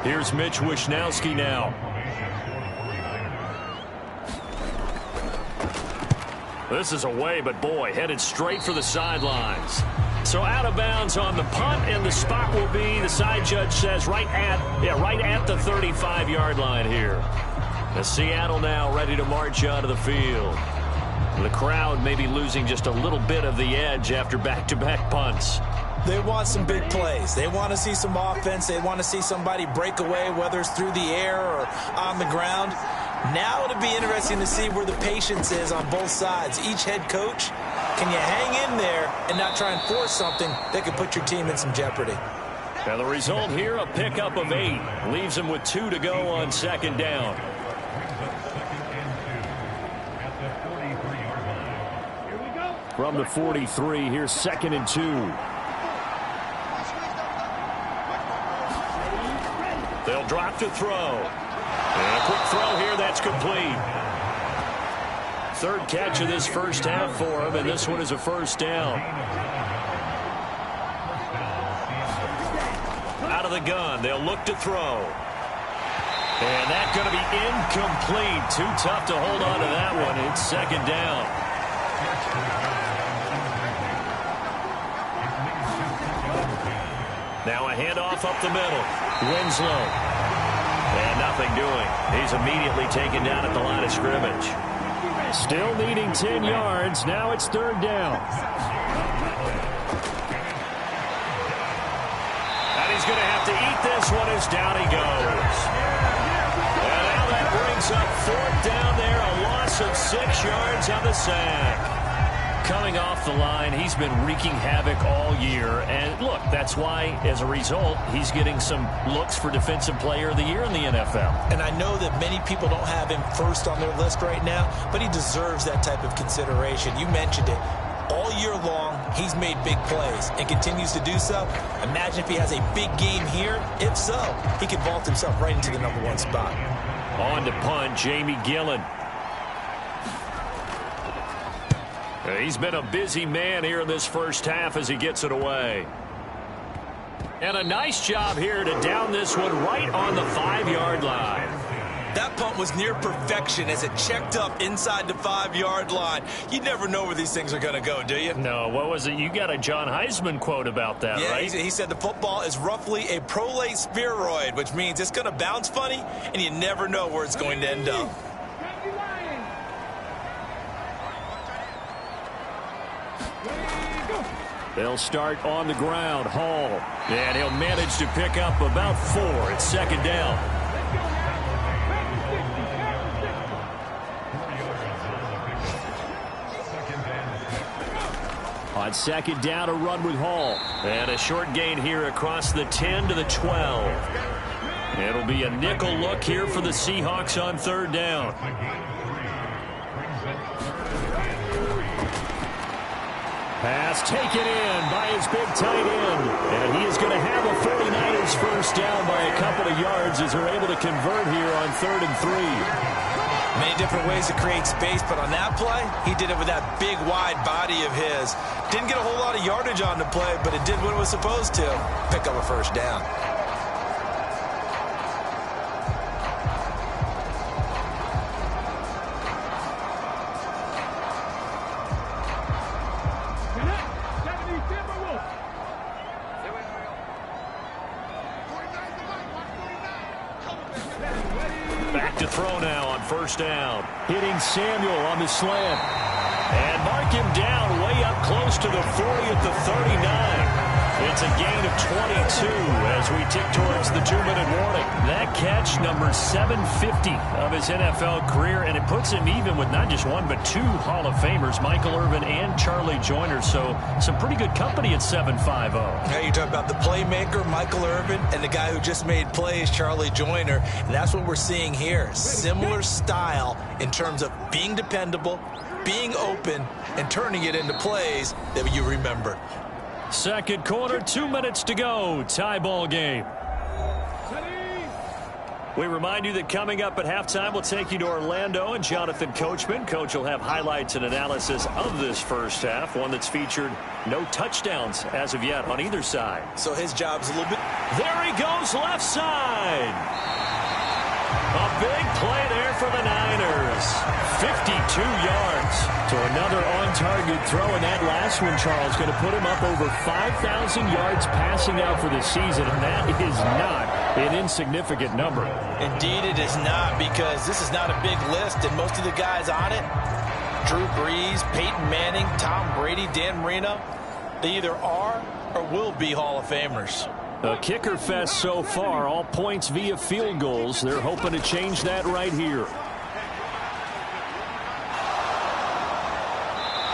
Here's Mitch Wishnowski now. This is away, but boy, headed straight for the sidelines. So out of bounds on the punt, and the spot will be, the side judge says, right at the 35-yard line here. The Seattle now ready to march onto the field. The crowd may be losing just a little bit of the edge after back-to-back punts. They want some big plays. They want to see some offense. They want to see somebody break away, whether it's through the air or on the ground. Now it'll be interesting to see where the patience is on both sides. Each head coach, can you hang in there and not try and force something that could put your team in some jeopardy? Now the result here, a pickup of 8. Leaves them with 2 to go on 2nd down. From the 43, here's 2nd and 2. They'll drop to throw. And a quick throw here, that's complete. 3rd catch of this first half for him, and this one is a 1st down. Out of the gun, they'll look to throw. And that's going to be incomplete. Too tough to hold on to that one. It's 2nd down. Now a handoff up the middle. Winslow. And nothing doing. He's immediately taken down at the line of scrimmage. Still needing 10 yards. Now it's 3rd down. going to have to eat this one as down he goes. And now that brings up 4th down there, a loss of 6 yards on the sack. Coming off the line, he's been wreaking havoc all year. And look, that's why, as a result, he's getting some looks for Defensive Player of the Year in the NFL. And I know that many people don't have him first on their list right now, but he deserves that type of consideration. You mentioned it. All year long, he's made big plays and continues to do so. Imagine if he has a big game here. If so, he could vault himself right into the #1 spot. On to punt, Jamie Gillen. He's been a busy man here in this first half as he gets it away. And a nice job here to down this one right on the 5-yard line. That punt was near perfection as it checked up inside the 5-yard line. You never know where these things are going to go, do you? No, what was it? You got a John Heisman quote about that, yeah, right? He said the football is roughly a prolate spheroid, which means it's going to bounce funny, and you never know where it's going to end up. They'll start on the ground. Hall. And he'll manage to pick up about 4. It's 2nd down. On 2nd down, a run with Hall. And a short gain here across the 10 to the 12. It'll be a nickel look here for the Seahawks on 3rd down. Pass taken in by his big tight end. And he is going to have a 49ers first down by a couple of yards as they're able to convert here on 3rd and 3. Many different ways to create space, but on that play, he did it with that big, wide body of his. Didn't get a whole lot of yardage on the play, but it did what it was supposed to. Pick up a first down. Back to throw now on 1st down. Hitting Samuel on the slant. And mark him down way up close to the 40 at the 39. It's a gain of 22 as we tick towards the 2-minute warning. That catch, number 750 of his NFL career, and it puts him even with not just 1 but 2 Hall of Famers, Michael Irvin and Charlie Joyner. So some pretty good company at 7.50. Now you talk about the playmaker, Michael Irvin, and the guy who just made plays, Charlie Joyner. And that's what we're seeing here. Similar style in terms of being dependable, being open, and turning it into plays that you remember. 2nd quarter, 2 minutes to go. Tie ball game. We remind you that coming up at halftime, we'll take you to Orlando and Jonathan Coachman. Coach will have highlights and analysis of this first half, one that's featured no touchdowns as of yet on either side. So his job's a little bit... There he goes, left side. A big play there for the Niners. 52 yards. So another on-target throw, and that last one, Charles, going to put him up over 5,000 yards passing out for the season, and that is not an insignificant number. Indeed it is not, because this is not a big list, and most of the guys on it, Drew Brees, Peyton Manning, Tom Brady, Dan Marino, they either are or will be Hall of Famers. A kicker fest so far, all points via field goals. They're hoping to change that right here.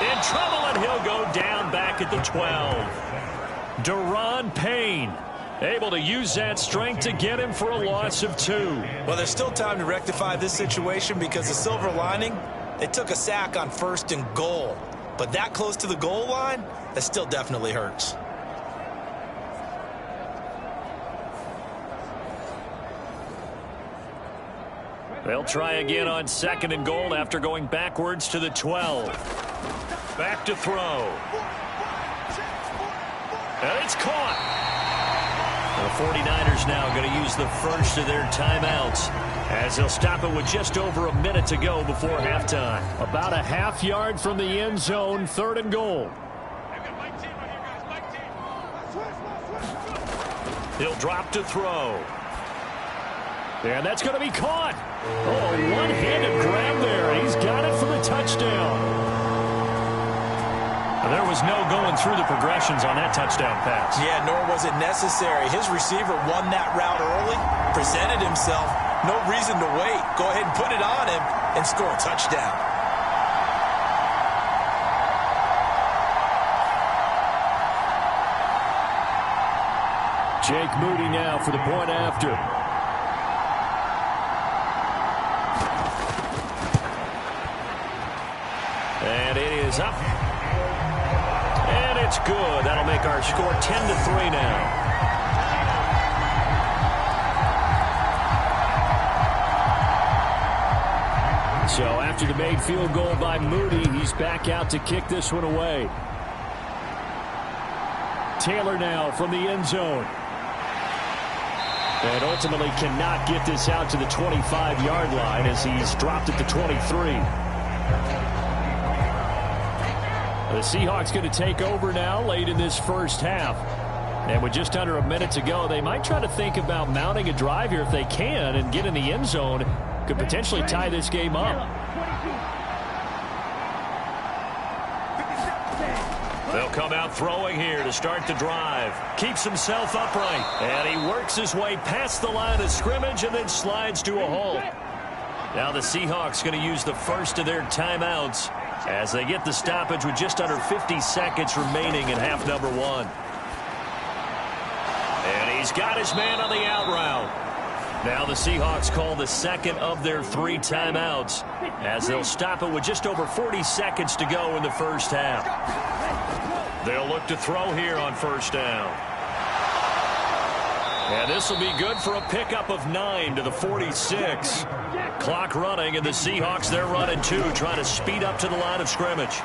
In trouble, and he'll go down back at the 12. Daron Payne able to use that strength to get him for a loss of 2. Well, there's still time to rectify this situation because the silver lining, they took a sack on 1st and goal. But that close to the goal line, that still definitely hurts. They'll try again on 2nd and goal after going backwards to the 12. Back to throw. And it's caught. The 49ers now going to use the first of their timeouts as they'll stop it with just over a minute to go before halftime. About a half yard from the end zone, 3rd and goal. He'll drop to throw. And that's going to be caught. Oh, one-handed grab there. He's got it for the touchdown. There was no going through the progressions on that touchdown pass. Yeah, nor was it necessary. His receiver won that route early, presented himself. No reason to wait. Go ahead and put it on him and score a touchdown. Jake Moody now for the point after. And it is up. And it's good. That'll make our score 10-3 now. So after the made field goal by Moody, he's back out to kick this one away. Taylor now from the end zone. And ultimately cannot get this out to the 25-yard line as he's dropped at the 23. The Seahawks going to take over now late in this first half. And with just under a minute to go, they might try to think about mounting a drive here if they can and get in the end zone. Could potentially tie this game up. They'll come out throwing here to start the drive. Keeps himself upright. And he works his way past the line of scrimmage and then slides to a halt. Now the Seahawks going to use the first of their timeouts as they get the stoppage with just under 50 seconds remaining in half number one. And he's got his man on the out route. Now the Seahawks call the second of their 3 timeouts as they'll stop it with just over 40 seconds to go in the first half. They'll look to throw here on first down. And this will be good for a pickup of 9 to the 46. Clock running, and the Seahawks, they're running 2, trying to speed up to the line of scrimmage.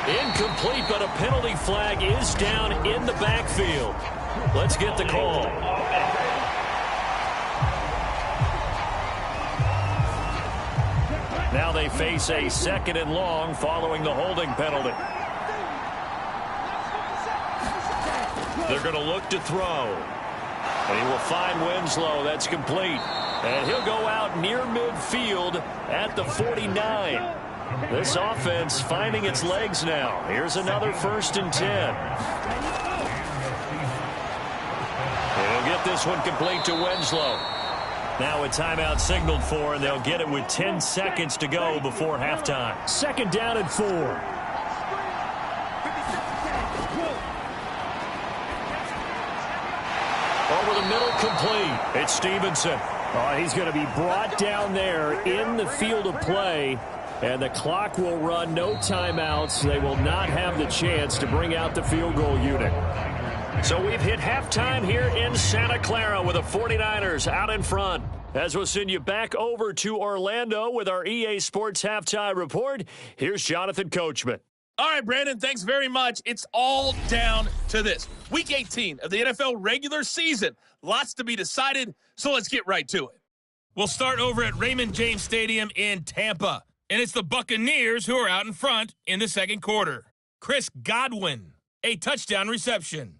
Incomplete, but a penalty flag is down in the backfield. Let's get the call. Now they face a 2nd and long following the holding penalty. They're going to look to throw. And he will find Winslow. That's complete. And he'll go out near midfield at the 49. This offense finding its legs now. Here's another 1st and 10. And he'll get this one complete to Winslow. Now a timeout signaled for, and they'll get it with 10 seconds to go before halftime. 2nd down and 4. Over the middle, complete. It's Stevenson. He's going to be brought down there in the field of play, and the clock will run. No timeouts. They will not have the chance to bring out the field goal unit. So we've hit halftime here in Santa Clara with the 49ers out in front. As we'll send you back over to Orlando with our EA Sports Halftime Report, here's Jonathan Coachman. All right, Brandon, thanks very much. It's all down to this. Week 18 of the NFL regular season. Lots to be decided, so let's get right to it. We'll start over at Raymond James Stadium in Tampa, and it's the Buccaneers who are out in front in the second quarter. Chris Godwin, a touchdown reception.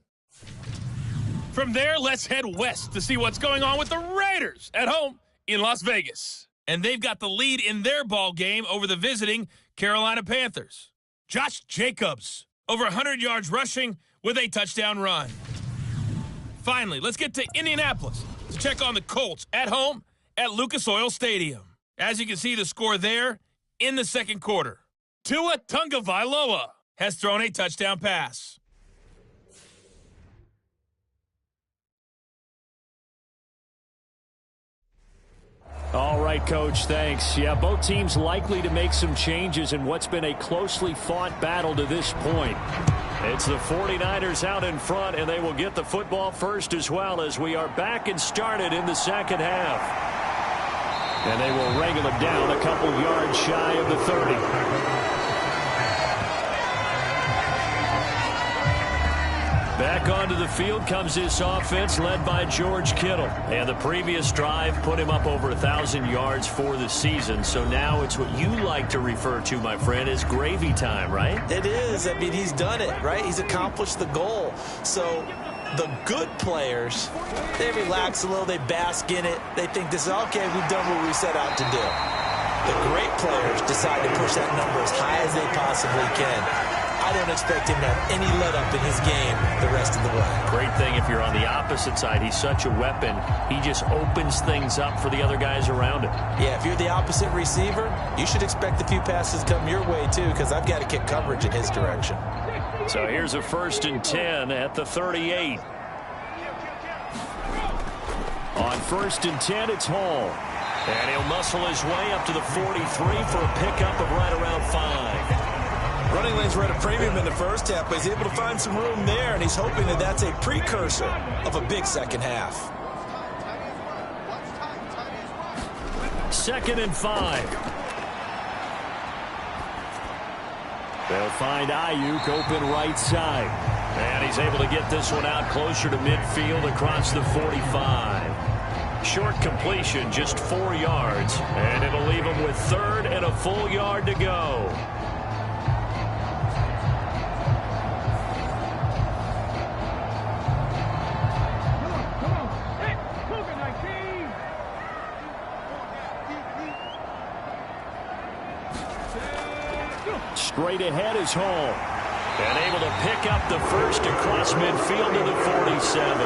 From there, let's head west to see what's going on with the Raiders at home in Las Vegas. And they've got the lead in their ball game over the visiting Carolina Panthers. Josh Jacobs, over 100 yards rushing with a touchdown run. Finally, let's get to Indianapolis to check on the Colts at home at Lucas Oil Stadium. As you can see, the score there in the second quarter. Tua Tagovailoa has thrown a touchdown pass. All right, Coach, thanks. Yeah, both teams likely to make some changes in what's been a closely fought battle to this point. It's the 49ers out in front, and they will get the football first as well as we are back and started in the second half. And they will wrangle it down a couple yards shy of the 30. Back onto the field comes this offense led by George Kittle. And the previous drive put him up over 1,000 yards for the season. So now it's what you like to refer to, my friend, as gravy time, right? It is. I mean, he's done it, right? He's accomplished the goal. So the good players, they relax a little. They bask in it. They think this is, okay, we've done what we set out to do. The great players decide to push that number as high as they possibly can. I don't expect him to have any let-up in his game the rest of the way. Great thing if you're on the opposite side. He's such a weapon. He just opens things up for the other guys around him. Yeah, if you're the opposite receiver, you should expect a few passes come your way, too, because I've got to kick coverage in his direction. So here's a 1st and 10 at the 38. On 1st and 10, it's Hall. And he'll muscle his way up to the 43 for a pickup of right around 5. Running lanes were at a premium in the first half, but he's able to find some room there, and he's hoping that that's a precursor of a big second half. 2nd and 5. They'll find Ayuk open right side. And he's able to get this one out closer to midfield across the 45. Short completion, just 4 yards, and it'll leave him with 3rd and a full yard to go. Straight ahead is Hall. And able to pick up the 1st across midfield to the 47.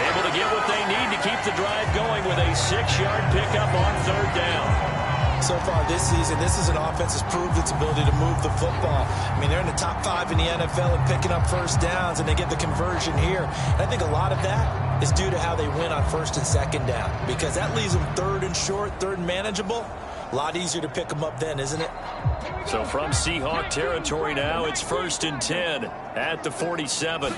Able to get what they need to keep the drive going with a 6-yard pickup on 3rd down. So far this season, this is an offense that's proved its ability to move the football. I mean, they're in the top 5 in the NFL and picking up 1st downs, and they get the conversion here. And I think a lot of that is due to how they win on 1st and 2nd down, because that leaves them 3rd and short, 3rd and manageable. A lot easier to pick them up then, isn't it? So from Seahawk territory now, it's 1st and 10 at the 47.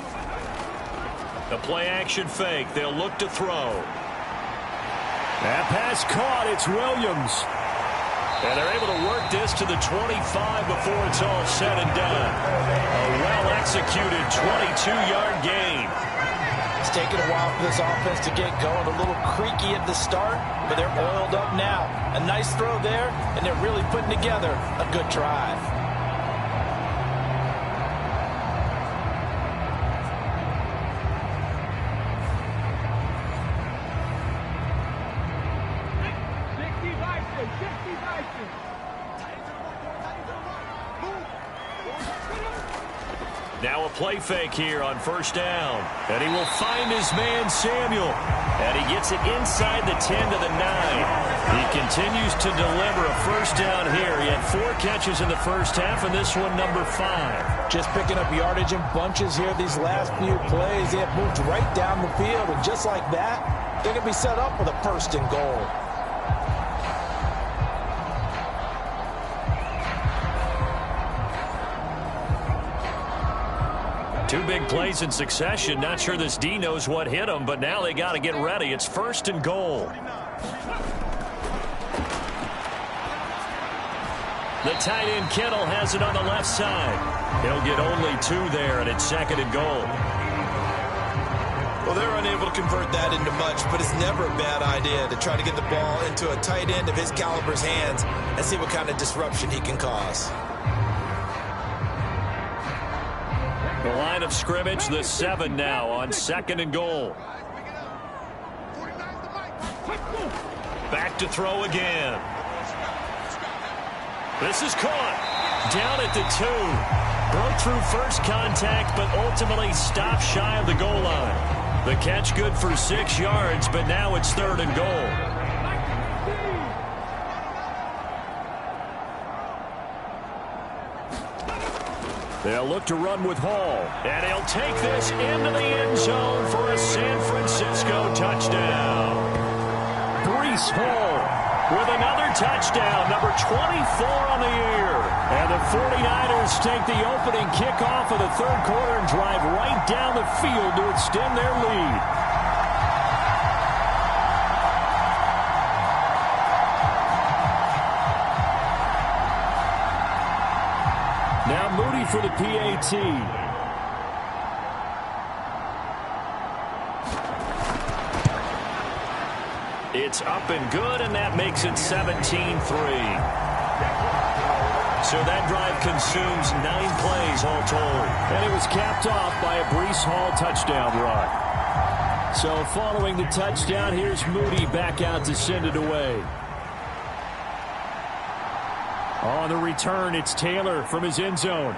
The play action fake. They'll look to throw. That pass caught. It's Williams. And they're able to work this to the 25 before it's all said and done. A well-executed 22-yard gain. It's taken a while for this offense to get going. A little creaky at the start, but they're oiled up now. A nice throw there, and they're really putting together a good drive. Now a play fake here on 1st down. And he will find his man, Samuel. And he gets it inside the 10 to the 9. He continues to deliver a 1st down here. He had 4 catches in the first half, and this one number 5. Just picking up yardage in bunches here these last few plays. They have moved right down the field, and just like that, they're going to be set up with a 1st and goal. Two big plays in succession. Not sure this D knows what hit him, but now they got to get ready. It's 1st and goal. The tight end Kittle has it on the left side. He'll get only 2 there, and it's 2nd and goal. Well, they're unable to convert that into much, but it's never a bad idea to try to get the ball into a tight end of his caliber's hands and see what kind of disruption he can cause. The line of scrimmage, the 7 now on 2nd and goal. Back to throw again. This is caught. Down at the 2. Broke through first contact, but ultimately stopped shy of the goal line. The catch good for 6 yards, but now it's 3rd and goal. They'll look to run with Hall. And he'll take this into the end zone for a San Francisco touchdown. Breece Hall with another touchdown, number 24 on the year. And the 49ers take the opening kickoff of the 3rd quarter and drive right down the field to extend their lead. Now Moody for the PAT. It's up and good, and that makes it 17-3. So that drive consumes 9 plays all told. And it was capped off by a Breece Hall touchdown run. So following the touchdown, here's Moody back out to send it away. On the return, it's Taylor from his end zone.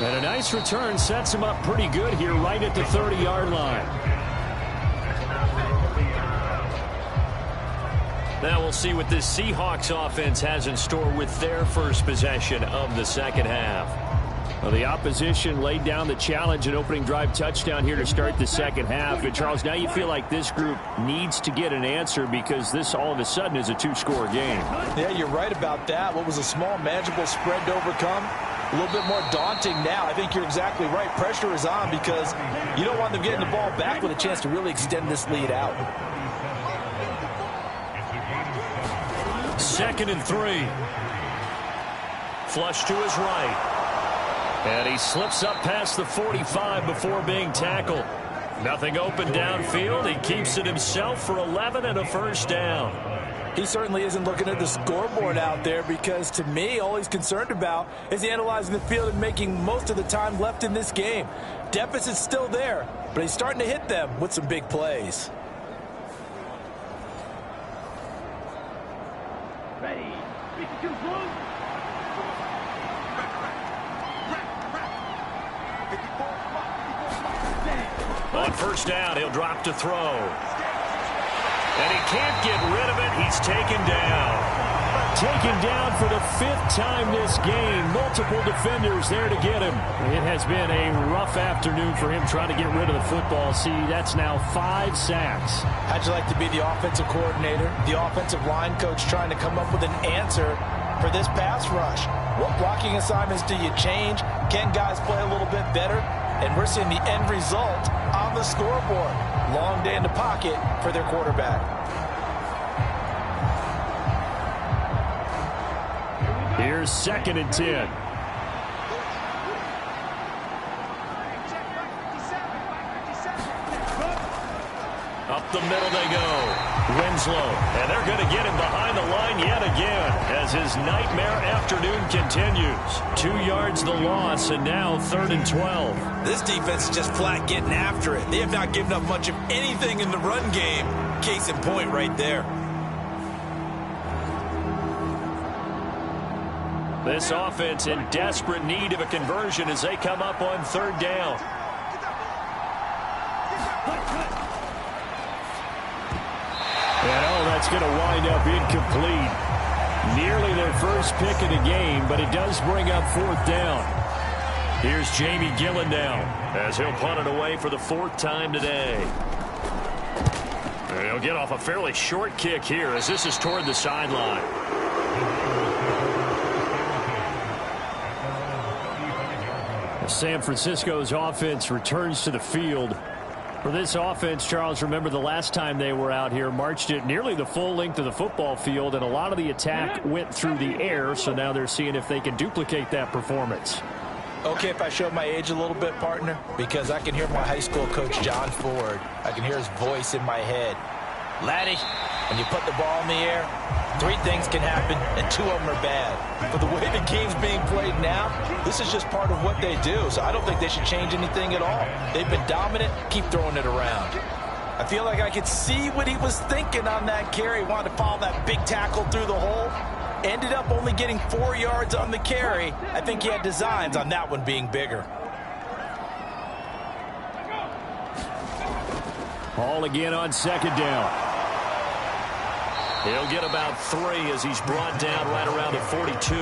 And a nice return sets him up pretty good here right at the 30-yard line. Now we'll see what this Seahawks offense has in store with their first possession of the second half. Well, the opposition laid down the challenge and opening drive touchdown here to start the second half. And, Charles, now you feel like this group needs to get an answer because this all of a sudden is a two-score game. Yeah, you're right about that. What was a small, manageable spread to overcome? A little bit more daunting now. I think you're exactly right. Pressure is on because you don't want them getting the ball back with a chance to really extend this lead out. 2nd and 3. Flush to his right. And he slips up past the 45 before being tackled. Nothing open downfield. He keeps it himself for 11 and a first down. He certainly isn't looking at the scoreboard out there because, to me, all he's concerned about is analyzing the field and making most of the time left in this game. Deficit's still there, but he's starting to hit them with some big plays. Ready. 52 close. On first down, he'll drop to throw. And he can't get rid of it. He's taken down. Taken down for the 5th time this game. Multiple defenders there to get him. It has been a rough afternoon for him trying to get rid of the football. See, that's now 5 sacks. How'd you like to be the offensive coordinator, the offensive line coach trying to come up with an answer for this pass rush? What blocking assignments do you change? Can guys play a little bit better? And we're seeing the end result on the scoreboard. Long day in the pocket for their quarterback. Here's 2nd and 10. Up the middle they go. Winslow. And they're going to get him behind the line yet again as his nightmare afternoon continues. 2 yards the loss, and now 3rd and 12. This defense is just flat getting after it. They have not given up much of anything in the run game. Case in point right there. This offense in desperate need of a conversion as they come up on 3rd down. And that's going to wind up incomplete. Nearly their first pick of the game, but it does bring up 4th down. Here's Jamie Gillen now as he'll punt it away for the 4th time today. And he'll get off a fairly short kick here as this is toward the sideline. San Francisco's offense returns to the field. For this offense, Charles, remember the last time they were out here, marched it nearly the full length of the football field, and a lot of the attack went through the air, so now they're seeing if they can duplicate that performance. Okay, if I show my age a little bit, partner, because I can hear my high school coach, John Ford. I can hear his voice in my head. Laddie, when you put the ball in the air, 3 things can happen, and 2 of them are bad. But the way the game's being played now, this is just part of what they do, so I don't think they should change anything at all. They've been dominant. Keep throwing it around. I feel like I could see what he was thinking on that carry. Wanted to follow that big tackle through the hole. Ended up only getting 4 yards on the carry. I think he had designs on that one being bigger. Ball again on 2nd down. He'll get about 3 as he's brought down right around the 42.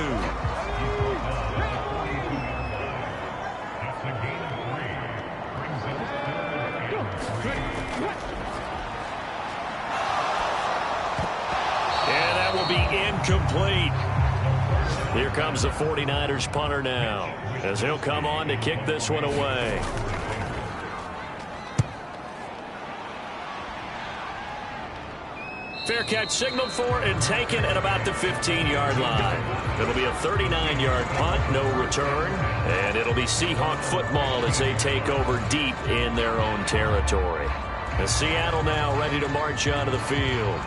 And that will be incomplete. Here comes the 49ers punter now as he'll come on to kick this one away. Fair catch signaled for and taken at about the 15-yard line. It'll be a 39-yard punt, no return, and it'll be Seahawk football as they take over deep in their own territory. And Seattle now ready to march onto the field.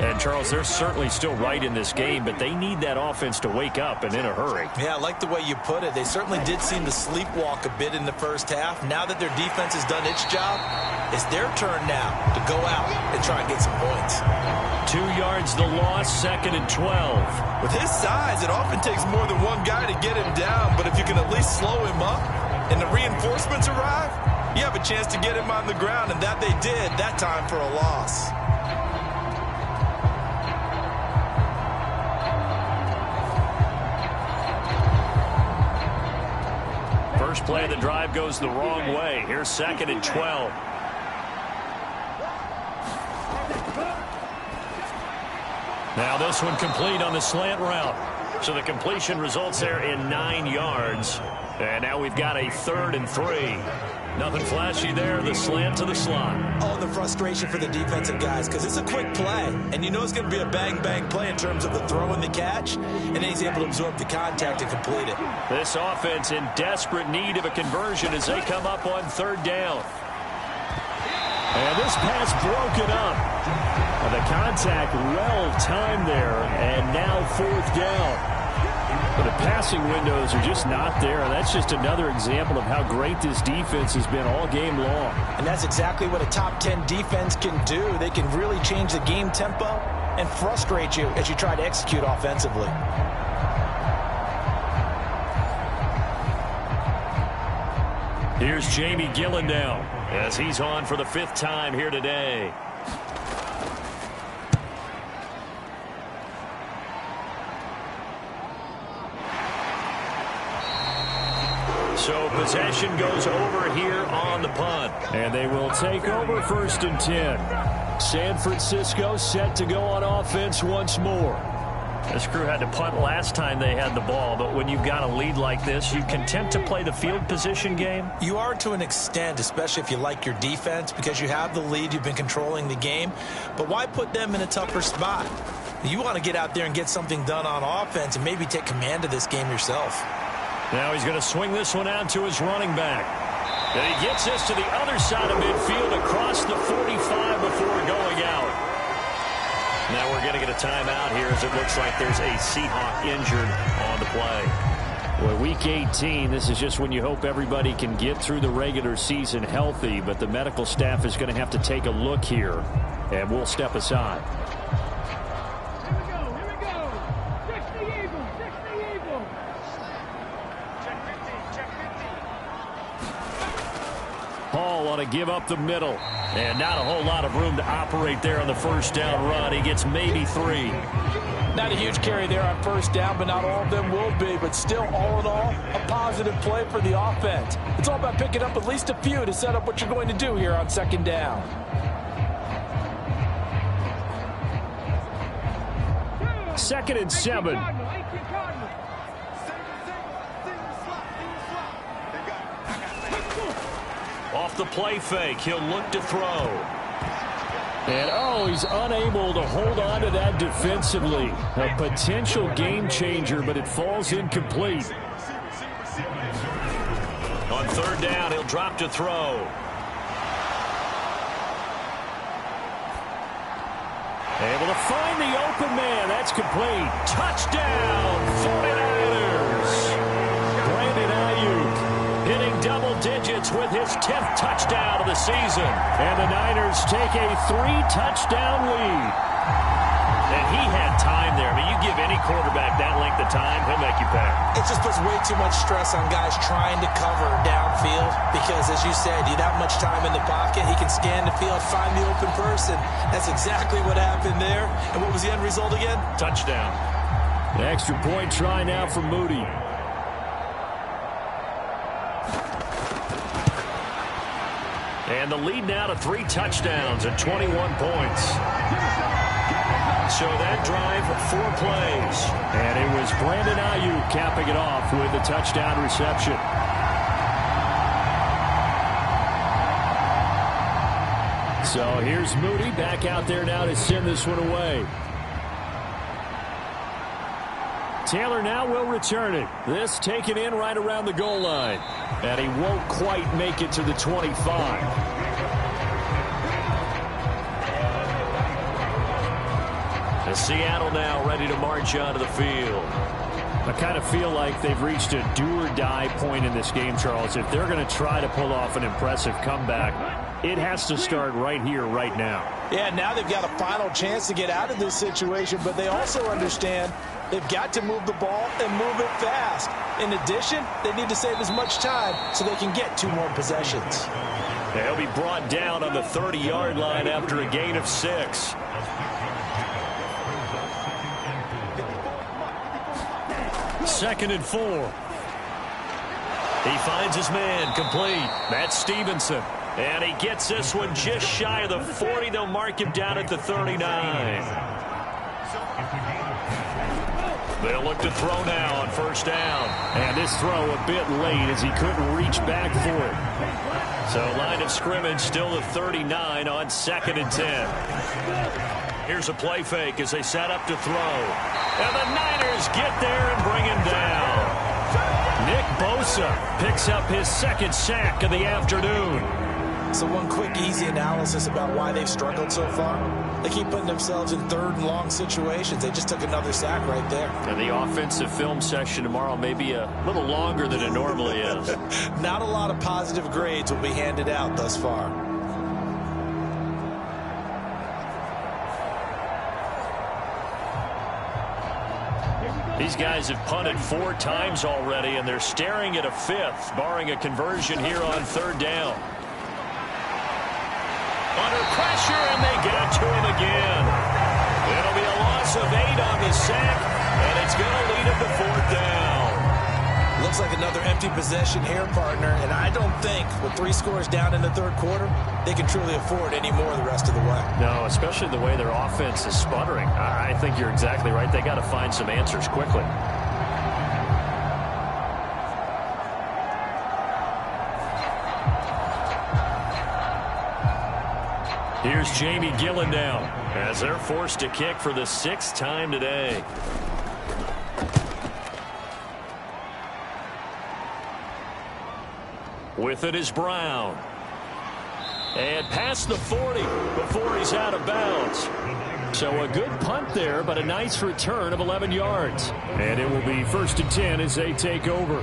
And, Charles, they're certainly still right in this game, but they need that offense to wake up and in a hurry. Yeah, I like the way you put it. They certainly did seem to sleepwalk a bit in the first half. Now that their defense has done its job, it's their turn now to go out and try and get some points. 2 yards the loss, 2nd and 12. With his size, it often takes more than one guy to get him down, but if you can at least slow him up and the reinforcements arrive, you have a chance to get him on the ground, and that they did that time for a loss. First play of the drive goes the wrong way. Here's 2nd and 12. Now this one complete on the slant route. So the completion results there in 9 yards. And now we've got a 3rd and 3. Nothing flashy there. The slant to the slot. Oh, the frustration for the defensive guys, because it's a quick play. And you know it's going to be a bang-bang play in terms of the throw and the catch. And then he's able to absorb the contact and complete it. This offense in desperate need of a conversion as they come up on 3rd down. And this pass broken up. The contact well-timed there, and now 4th down. But the passing windows are just not there, and that's just another example of how great this defense has been all game long. And that's exactly what a top 10 defense can do. They can really change the game tempo and frustrate you as you try to execute offensively. Here's Jamie Gillen now as he's on for the 5th time here today. So possession goes over here on the punt. And they will take over 1st and 10. San Francisco set to go on offense once more. This crew had to punt last time they had the ball, but when you've got a lead like this, you content to play the field position game? You are to an extent, especially if you like your defense, because you have the lead, you've been controlling the game. But why put them in a tougher spot? You want to get out there and get something done on offense and maybe take command of this game yourself. Now he's going to swing this one out to his running back. And he gets this to the other side of midfield across the 45 before going out. Now we're going to get a timeout here as it looks like there's a Seahawk injured on the play. Well, week 18, this is just when you hope everybody can get through the regular season healthy, but the medical staff is going to have to take a look here, and we'll step aside. Hall want to give up the middle. And not a whole lot of room to operate there on the 1st down run. He gets maybe 3. Not a huge carry there on 1st down, but not all of them will be. But still, all in all, a positive play for the offense. It's all about picking up at least a few to set up what you're going to do here on 2nd down. Second and 7. Off the play fake, he'll look to throw. And, oh, he's unable to hold on to that defensively. A potential game changer, but it falls incomplete. On 3rd down, he'll drop to throw. Able to find the open man. That's complete. Touchdown, 49ers. Brandon Ayuk hitting double digits with his 10th touchdown of the season. And the Niners take a 3-touchdown lead. And he had time there. I mean, you give any quarterback that length of time, he'll make you pay. It just puts way too much stress on guys trying to cover downfield because, as you said, you have much time in the pocket. He can scan the field, find the open person. That's exactly what happened there. And what was the end result again? Touchdown. The extra point try now for Moody. And the lead now to 3 touchdowns and 21 points. So that drive, 4 plays. And it was Brandon Ayuk capping it off with a touchdown reception. So here's Moody back out there now to send this one away. Taylor now will return it. This taken in right around the goal line. And he won't quite make it to the 25. And Seattle now ready to march onto the field. I kind of feel like they've reached a do-or-die point in this game, Charles. If they're going to try to pull off an impressive comeback, it has to start right here, right now. Yeah, now they've got a final chance to get out of this situation, but they also understand they've got to move the ball and move it fast. In addition, they need to save as much time so they can get 2 more possessions. He'll be brought down on the 30-yard line after a gain of 6. Second and 4. He finds his man complete. That's Stevenson. And he gets this one just shy of the 40. They'll mark him down at the 39. They'll look to throw now on first down. And this throw a bit late as he couldn't reach back for it. So line of scrimmage still the 39 on 2nd and 10. Here's a play fake as they set up to throw. And the Niners get there and bring him down. Nick Bosa picks up his 2nd sack of the afternoon. So one quick, easy analysis about why they've struggled so far. They keep putting themselves in 3rd and long situations. They just took another sack right there. And the offensive film session tomorrow may be a little longer than it normally is. Not a lot of positive grades will be handed out thus far. These guys have punted 4 times already, and they're staring at a 5th, barring a conversion here on 3rd down. Under pressure, and they get it to him again. It'll be a loss of 8 on the sack, and it's going to lead him to 4th down. Looks like another empty possession here, partner, and I don't think with 3 scores down in the 3rd quarter, they can truly afford any more the rest of the way. No, especially the way their offense is sputtering. I think you're exactly right. They got to find some answers quickly. Here's Jamie Gillen now as they're forced to kick for the 6th time today. With it is Brown. And past the 40 before he's out of bounds. So a good punt there, but a nice return of 11 yards. And it will be 1st and 10 as they take over.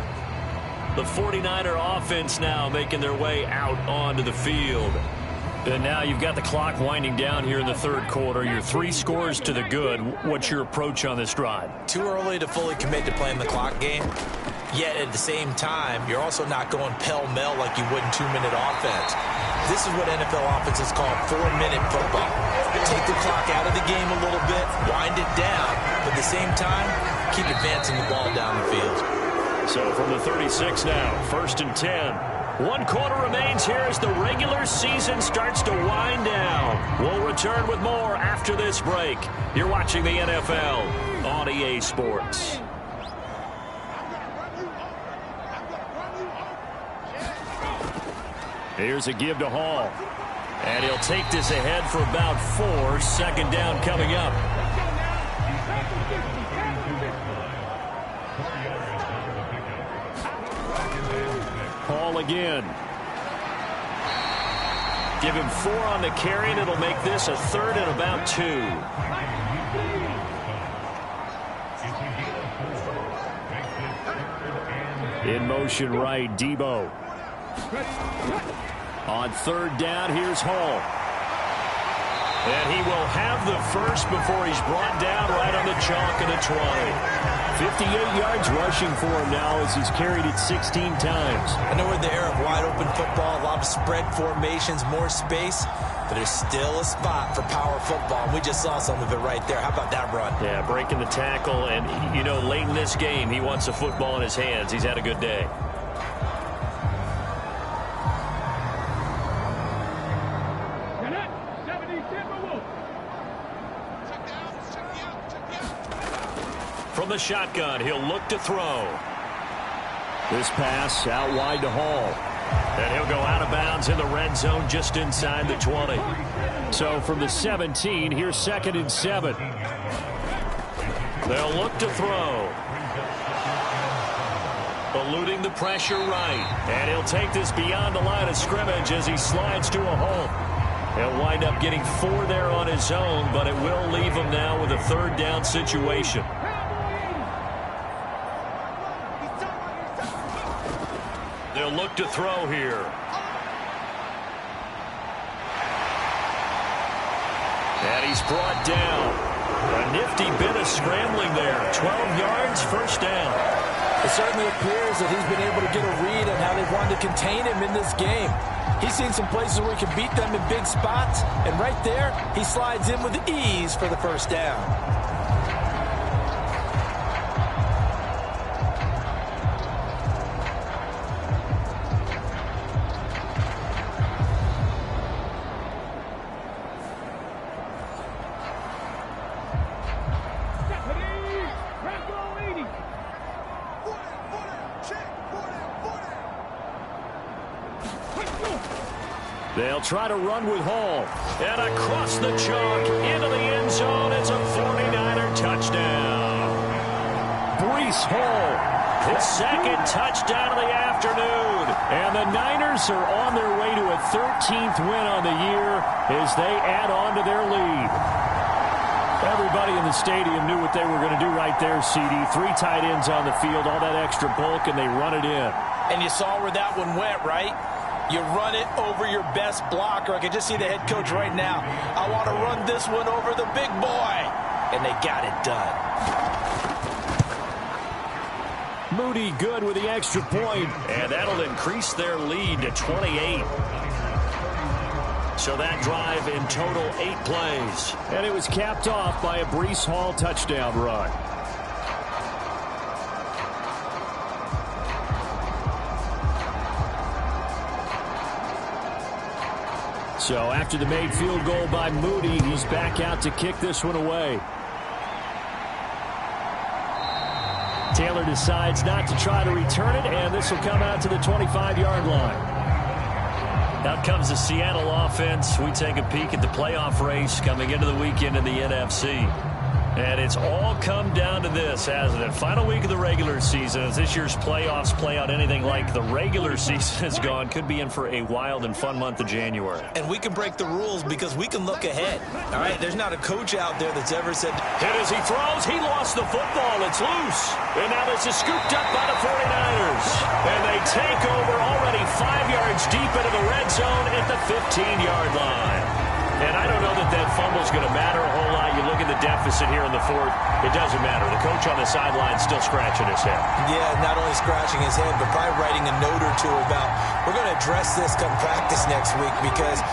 The 49er offense now making their way out onto the field. And now you've got the clock winding down here in the 3rd quarter. You're 3 scores to the good. What's your approach on this drive? Too early to fully commit to playing the clock game. Yet at the same time, you're also not going pell-mell like you would in 2-minute offense. This is what NFL offenses call 4-minute football. Take the clock out of the game a little bit, wind it down, but at the same time, keep advancing the ball down the field. So from the 36 now, 1st and 10. 1 quarter remains here as the regular season starts to wind down. We'll return with more after this break. You're watching the NFL on EA Sports. Here's a give to Hall. And he'll take this ahead for about 4. 2nd down coming up. Hall again. Give him 4 on the carry, and it'll make this a 3rd and about 2. In motion right, Debo. On 3rd down, here's Hall. And he will have the first before he's brought down right on the chalk of the 20. 58 yards rushing for him now as he's carried it 16 times. I know we're in the era of wide-open football, a lot of spread formations, more space, but there's still a spot for power football. We just saw some of it right there. How about that run? Yeah, breaking the tackle, and, you know, late in this game, he wants the football in his hands. He's had a good day. From the shotgun, he'll look to throw. This pass out wide to Hall. And he'll go out of bounds in the red zone just inside the 20. So from the 17, here's 2nd and 7. They'll look to throw. Eluding the pressure right. And he'll take this beyond the line of scrimmage as he slides to a hole. He'll wind up getting 4 there on his own, but it will leave him now with a 3rd down situation. They'll look to throw here. And he's brought down. A nifty bit of scrambling there. 12 yards, 1st down. It certainly appears that he's been able to get a read on how they wanted to contain him in this game. He's seen some places where he can beat them in big spots, and right there, he slides in with ease for the 1st down. They'll try to run with Hall. And across the chalk into the end zone. It's a 49er touchdown. Breece Hall, his 2nd touchdown of the afternoon. And the Niners are on their way to a 13th win on the year as they add on to their lead. Everybody in the stadium knew what they were going to do right there, CD. 3 tight ends on the field, all that extra bulk, and they run it in. And you saw where that one went, right? You run it over your best blocker. I can just see the head coach right now. I want to run this one over the big boy. And they got it done. Moody good with the extra point. And that'll increase their lead to 28. So that drive in total 8 plays. And it was capped off by a Breece Hall touchdown run. So after the made field goal by Moody, he's back out to kick this one away. Taylor decides not to try to return it, and this will come out to the 25-yard line. Out comes the Seattle offense. We take a peek at the playoff race coming into the weekend in the NFC. And it's all come down to this, hasn't it? Final week of the regular season. As this year's playoffs play out anything like the regular season has gone, could be in for a wild and fun month of January. And we can break the rules because we can look ahead. All right, there's not a coach out there that's ever said... Hit as he throws. He lost the football. It's loose. And now this is scooped up by the 49ers. And they take over already 5 yards deep into the red zone at the 15-yard line. And I don't know that that fumble's going to matter a whole lot. You look at the deficit here in the 4th, it doesn't matter. The coach on the sideline still scratching his head. Yeah, not only scratching his head, but probably writing a note or two about, we're going to address this come practice next week because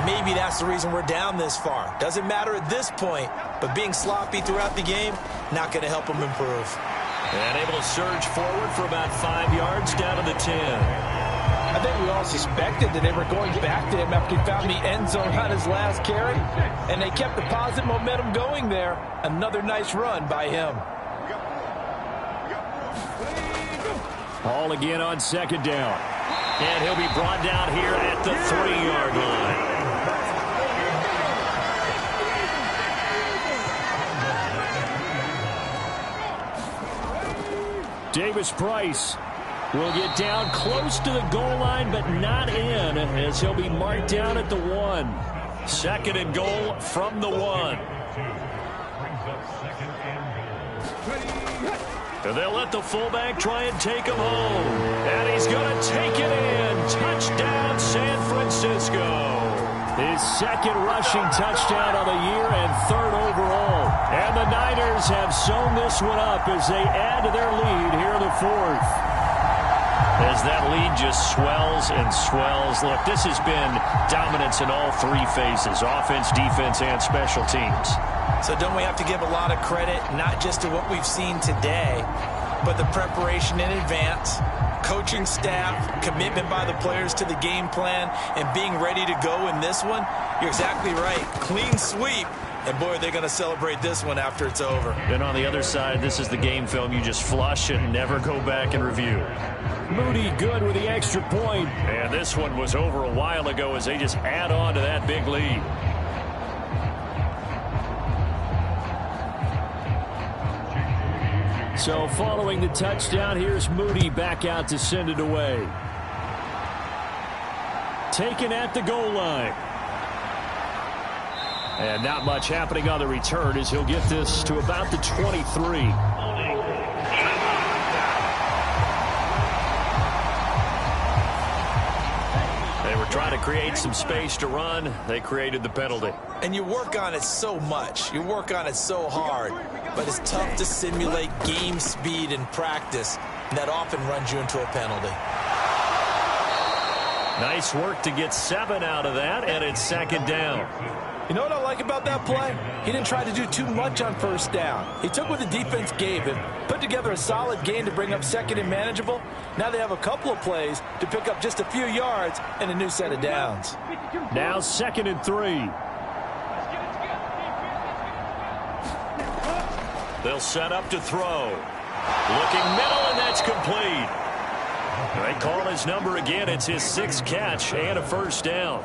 maybe that's the reason we're down this far. Doesn't matter at this point, but being sloppy throughout the game, not going to help them improve. And able to surge forward for about 5 yards down to the 10. I think we all suspected that they were going back to him after he found the end zone on his last carry, and they kept the positive momentum going there. Another nice run by him. Hall again on 2nd down. And he'll be brought down here at the 3-yard line. Davis Price will get down close to the goal line, but not in, as he'll be marked down at the 1. 2nd and goal from the 1. And they'll let the fullback try and take him home. And he's going to take it in. Touchdown, San Francisco. His 2nd rushing touchdown of the year and 3rd overall. And the Niners have sewn this one up as they add to their lead here in the 4th. As that lead just swells and swells. Look, this has been dominance in all 3 phases, offense, defense, and special teams. So don't we have to give a lot of credit, not just to what we've seen today, but the preparation in advance, coaching staff, commitment by the players to the game plan, and being ready to go in this one? You're exactly right. Clean sweep. And, boy, they're going to celebrate this one after it's over. And on the other side, this is the game film you just flush and never go back and review. Moody good with the extra point. And this one was over a while ago as they just add on to that big lead. So following the touchdown, here's Moody back out to send it away. Taken at the goal line. And not much happening on the return as he'll get this to about the 23. They were trying to create some space to run. They created the penalty. And you work on it so much. You work on it so hard. But it's tough to simulate game speed in practice. And that often runs you into a penalty. Nice work to get 7 out of that, and it's second down. You know what I like about that play? He didn't try to do too much on first down. He took what the defense gave him, put together a solid game to bring up second and manageable. Now they have a couple of plays to pick up just a few yards and a new set of downs. Now 2nd and 3. They'll set up to throw. Looking middle, and that's complete. They call his number again. It's his 6th catch and a first down.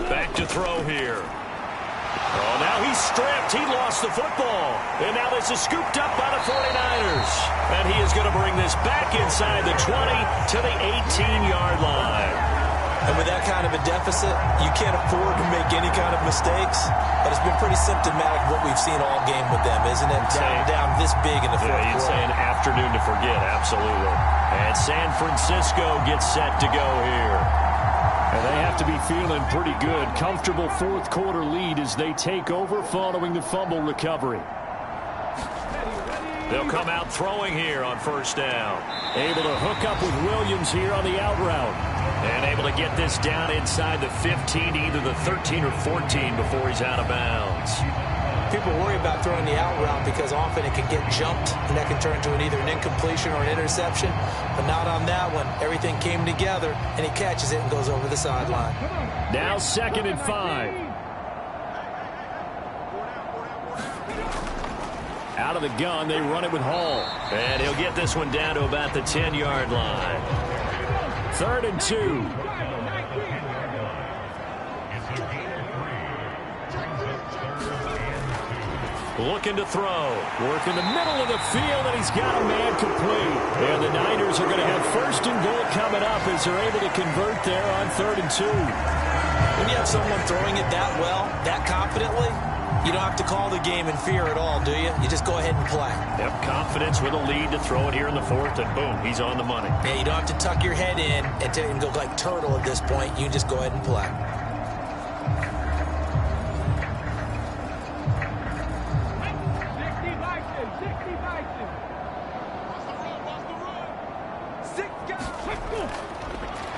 Back to throw here. Oh, now he's stripped. He lost the football. And now this is scooped up by the 49ers. And he is going to bring this back inside the 20 to the 18-yard line. And with that kind of a deficit, you can't afford to make any kind of mistakes. But it's been pretty symptomatic of what we've seen all game with them, isn't it? Down this big in the fourth quarter. You'd say an afternoon to forget, absolutely. And San Francisco gets set to go here. And they have to be feeling pretty good. Comfortable fourth quarter lead as they take over following the fumble recovery. They'll come out throwing here on first down. Able to hook up with Williams here on the out route. And able to get this down inside the 15, either the 13 or 14 before he's out of bounds. People worry about throwing the out route because often it can get jumped, and that can turn to either an incompletion or an interception. But not on that one. Everything came together, and he catches it and goes over the sideline. Now 2nd and 5. Out of the gun, they run it with Hall. And he'll get this one down to about the 10-yard line. 3rd and 2. Looking to throw. Work in the middle of the field, and he's got a man complete. And the Niners are going to have 1st and goal coming up as they're able to convert there on 3rd and 2. When you have someone throwing it that well, that confidently, you don't have to call the game in fear at all, do you? You just go ahead and play. Yep, confidence with a lead to throw it here in the 4th, and boom, he's on the money. Yeah, you don't have to tuck your head in and go like turtle at this point. You just go ahead and play.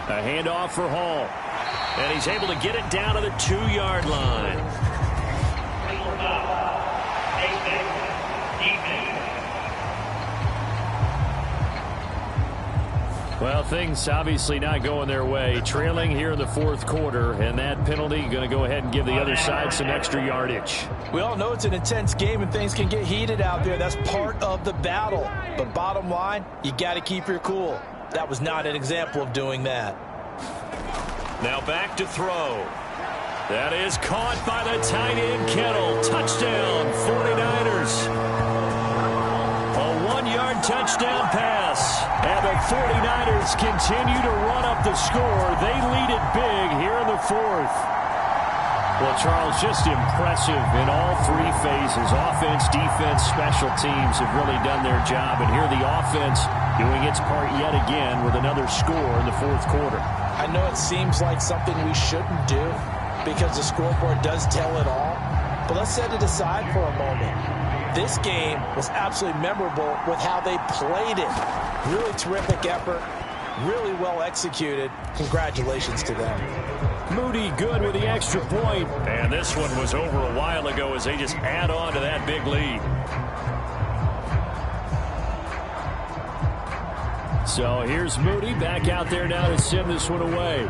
A handoff for Hall. And he's able to get it down to the 2-yard line. Well, things obviously not going their way. Trailing here in the 4th quarter, and that penalty going to go ahead and give the other side some extra yardage. We all know it's an intense game and things can get heated out there. That's part of the battle. But bottom line, you got to keep your cool. That was not an example of doing that. Now back to throw. That is caught by the tight end Kittle. Touchdown, 49ers. A 1-yard touchdown pass. And the 49ers continue to run up the score. They lead it big here in the 4th. Well, Charles, just impressive in all 3 phases. Offense, defense, special teams have really done their job. And here the offense doing its part yet again with another score in the 4th quarter. I know it seems like something we shouldn't do because the scoreboard does tell it all. But let's set it aside for a moment. This game was absolutely memorable with how they played it. Really terrific effort. Really well executed. Congratulations to them. Moody good with the extra point. And this one was over a while ago as they just add on to that big lead. So here's Moody back out there now to send this one away.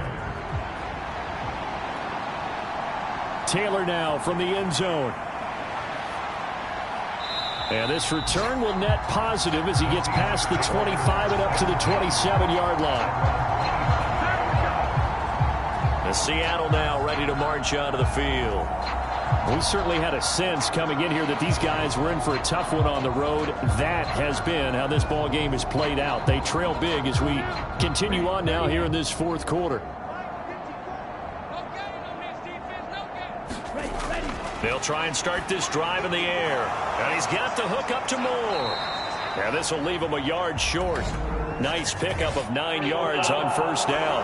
Taylor now from the end zone. And this return will net positive as he gets past the 25 and up to the 27-yard line. The Seattle now ready to march onto the field. We certainly had a sense coming in here that these guys were in for a tough one on the road. That has been how this ball game has played out. They trail big as we continue on now here in this fourth quarter. They'll try and start this drive in the air. And he's got the hook up to Moore. Now this will leave him a yard short. Nice pickup of 9 yards on first down.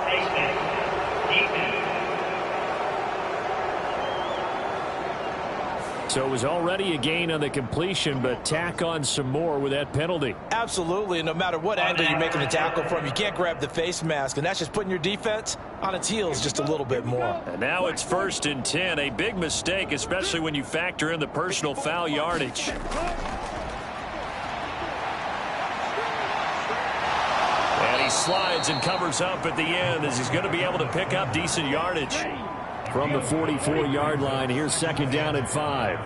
So it was already a gain on the completion, but tack on some more with that penalty. Absolutely. No matter what angle you're making the tackle from, you can't grab the face mask, and that's just putting your defense on its heels just a little bit more. And now it's 1st and 10. A big mistake, especially when you factor in the personal foul yardage. And he slides and covers up at the end as he's going to be able to pick up decent yardage. From the 44-yard line, here's 2nd down and 5.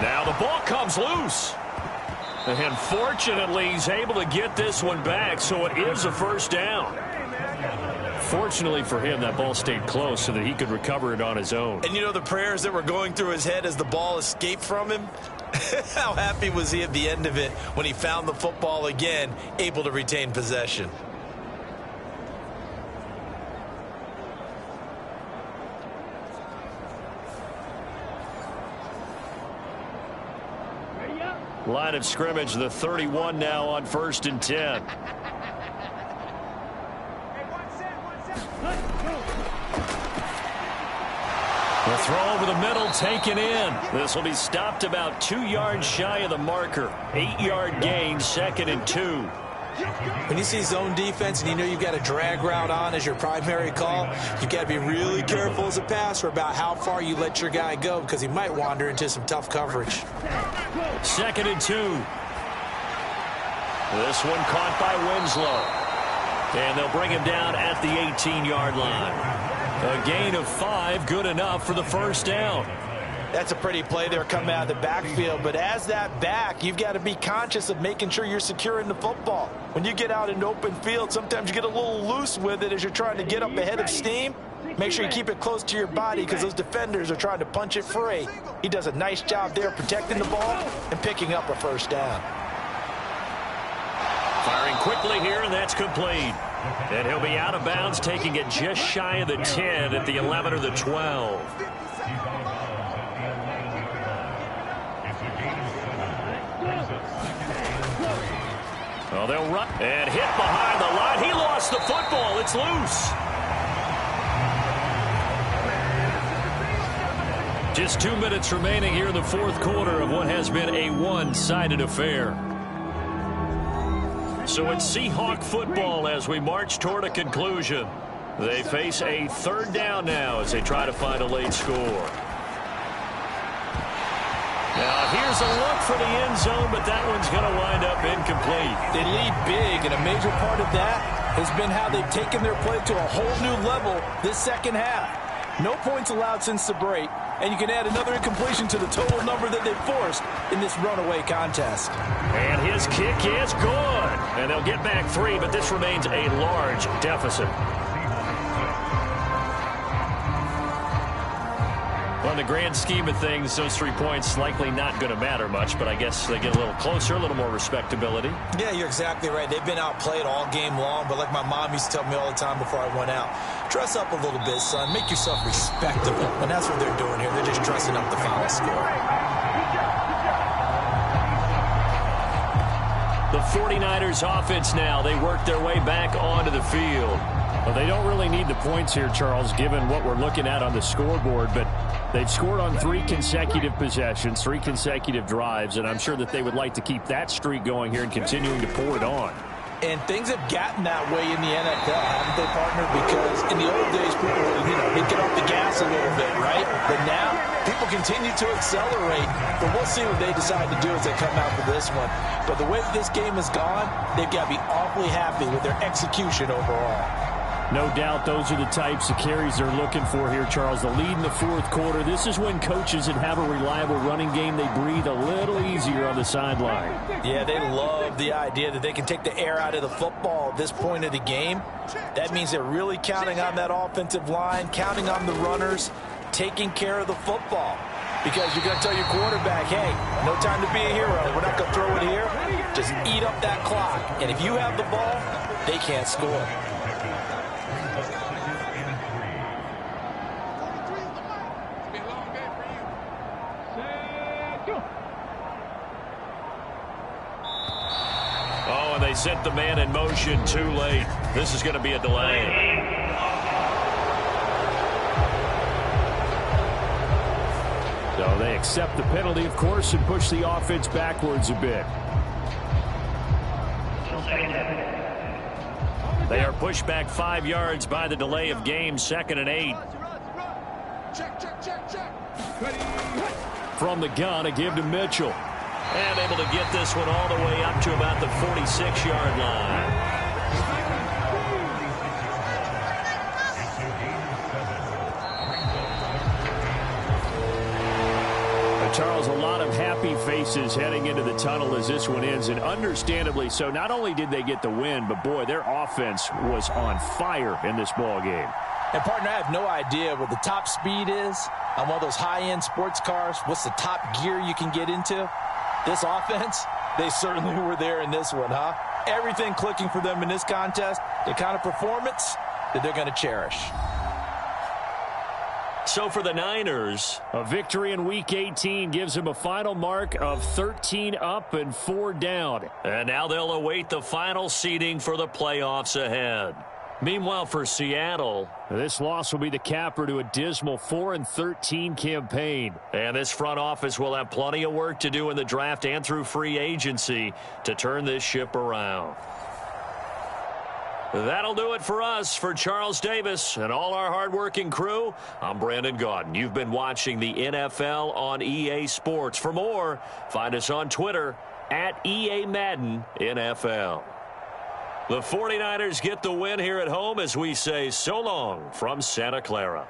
Now the ball comes loose. And fortunately, he's able to get this one back, so it is a first down. Fortunately for him, that ball stayed close so that he could recover it on his own. And you know the prayers that were going through his head as the ball escaped from him? How happy was he at the end of it when he found the football again, able to retain possession? Line of scrimmage, the 31 now on 1st and 10. The throw over the middle, taken in. This will be stopped about 2 yards shy of the marker. 8-yard gain, 2nd and 2. When you see zone defense and you know you've got a drag route on as your primary call, you've got to be really careful as a passer about how far you let your guy go because he might wander into some tough coverage. 2nd and 2. This one caught by Winslow. And they'll bring him down at the 18-yard line. A gain of 5, good enough for the first down. That's a pretty play there coming out of the backfield, but as that back, you've got to be conscious of making sure you're securing the football. When you get out in open field, sometimes you get a little loose with it as you're trying to get up ahead of steam. Make sure you keep it close to your body because those defenders are trying to punch it free. He does a nice job there protecting the ball and picking up a first down. Firing quickly here, and that's complete. And he'll be out of bounds, taking it just shy of the 10 at the 11 or the 12. Oh, they'll run and hit behind the line. He lost the football. It's loose. Just 2 minutes remaining here in the fourth quarter of what has been a one-sided affair. So it's Seahawk football as we march toward a conclusion. They face a 3rd down now as they try to find a late score. Now here's a look for the end zone, but that one's going to wind up incomplete. They lead big, and a major part of that has been how they've taken their play to a whole new level this second half. No points allowed since the break, and you can add another incompletion to the total number that they've forced in this runaway contest. And his kick is good. And they'll get back 3, but this remains a large deficit. Well, in the grand scheme of things, those 3 points likely not going to matter much, but I guess they get a little closer, a little more respectability. Yeah, you're exactly right. They've been outplayed all game long, but like my mom used to tell me all the time before I went out, dress up a little bit, son. Make yourself respectable. And that's what they're doing here. They're just dressing up the final score. The 49ers offense now, they work their way back onto the field. Well, they don't really need the points here, Charles, given what we're looking at on the scoreboard, but they've scored on 3 consecutive possessions, 3 consecutive drives, and I'm sure that they would like to keep that streak going here and continuing to pour it on. And things have gotten that way in the NFL, haven't they, partner? Because in the old days, people would, they'd get off the gas a little bit, right? But now, people continue to accelerate. But we'll see what they decide to do as they come out for this one. But the way this game has gone, they've got to be awfully happy with their execution overall. No doubt those are the types of carries they're looking for here, Charles. The lead in the fourth quarter. This is when coaches that have a reliable running game, they breathe a little easier on the sideline. Yeah, they love the idea that they can take the air out of the football at this point of the game. That means they're really counting on that offensive line, counting on the runners, taking care of the football. Because you're going to tell your quarterback, hey, no time to be a hero. We're not going to throw it here. Just eat up that clock. And if you have the ball, they can't score. Oh, and they set the man in motion too late. This is going to be a delay. So they accept the penalty, of course, and push the offense backwards a bit. They are pushed back 5 yards by the delay of game, 2nd and 8. From the gun, a give to Mitchell. And able to get this one all the way up to about the 46-yard line. Charles, a lot of happy faces heading into the tunnel as this one ends, and understandably so. Not only did they get the win, but, boy, their offense was on fire in this ball game. And, partner, I have no idea what the top speed is on one of those high-end sports cars. What's the top gear you can get into? This offense, they certainly were there in this one, huh? Everything clicking for them in this contest, the kind of performance that they're going to cherish. So for the Niners, a victory in Week 18 gives them a final mark of 13 up and 4 down. And now they'll await the final seeding for the playoffs ahead. Meanwhile, for Seattle, this loss will be the capper to a dismal 4-13 campaign. And this front office will have plenty of work to do in the draft and through free agency to turn this ship around. That'll do it for us. For Charles Davis and all our hardworking crew, I'm Brandon Gaudin. You've been watching the NFL on EA Sports. For more, find us on Twitter at EA Madden NFL. The 49ers get the win here at home as we say so long from Santa Clara.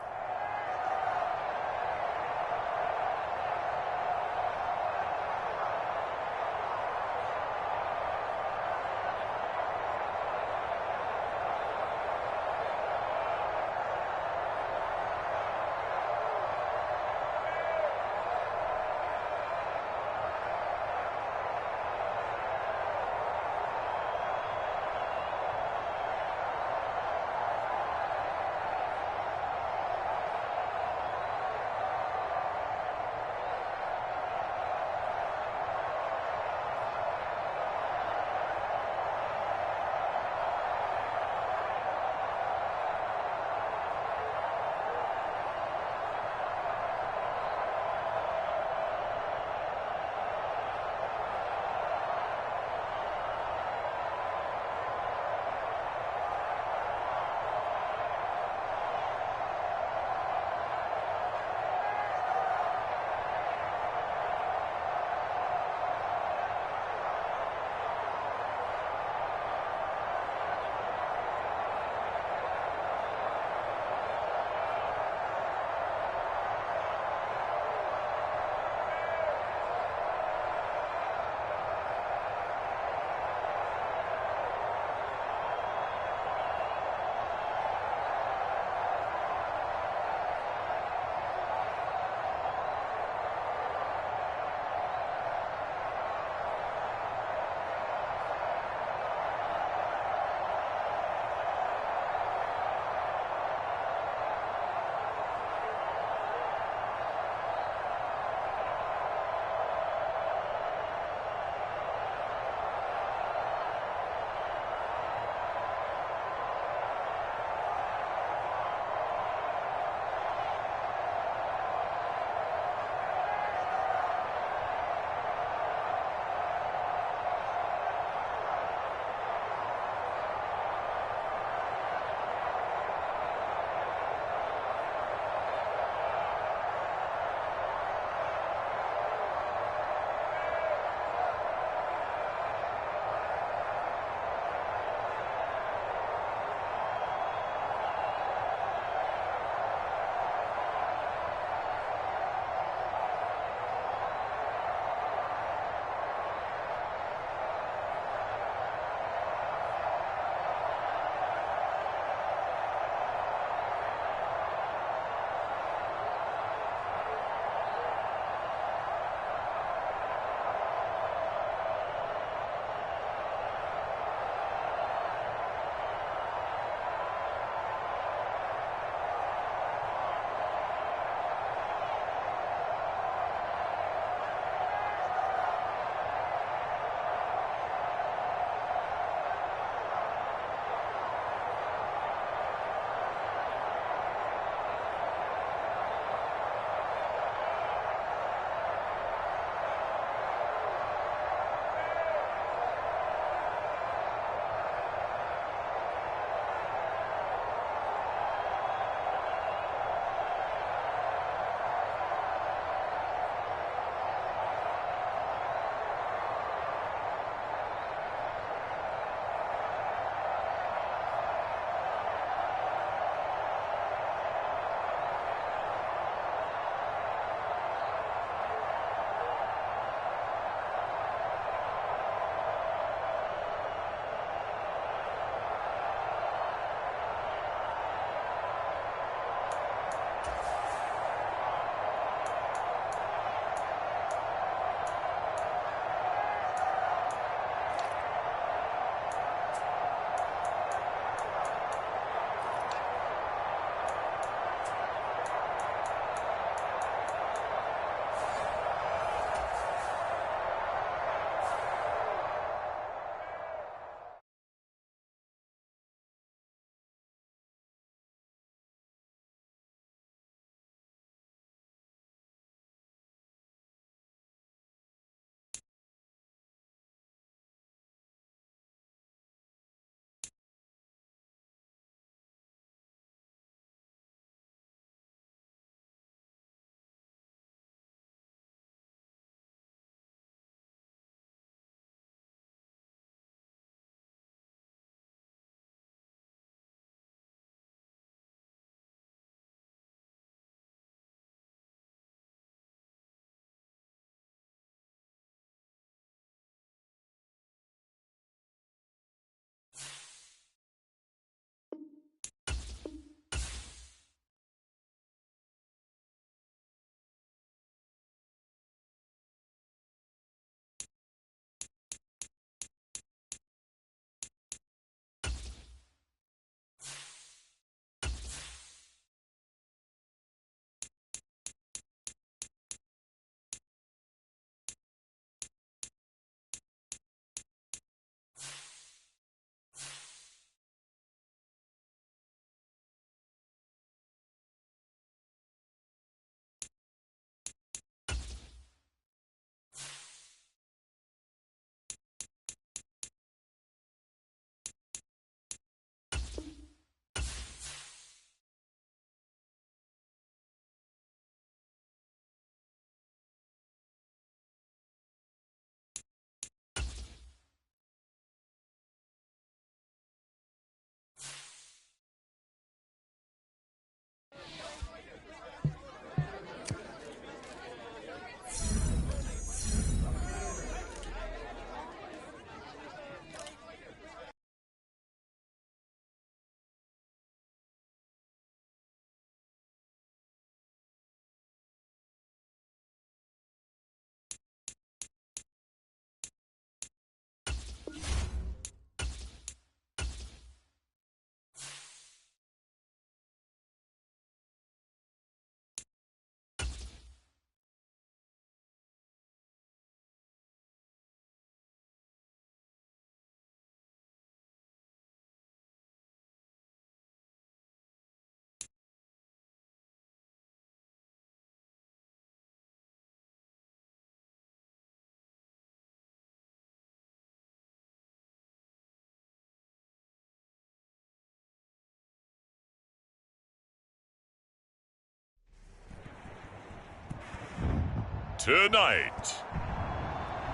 Tonight,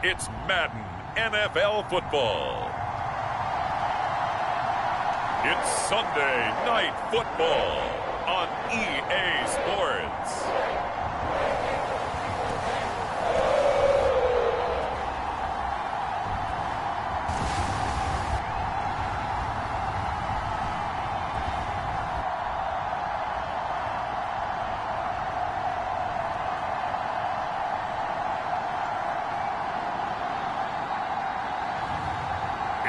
it's Madden NFL football. It's Sunday Night Football on EA Sports.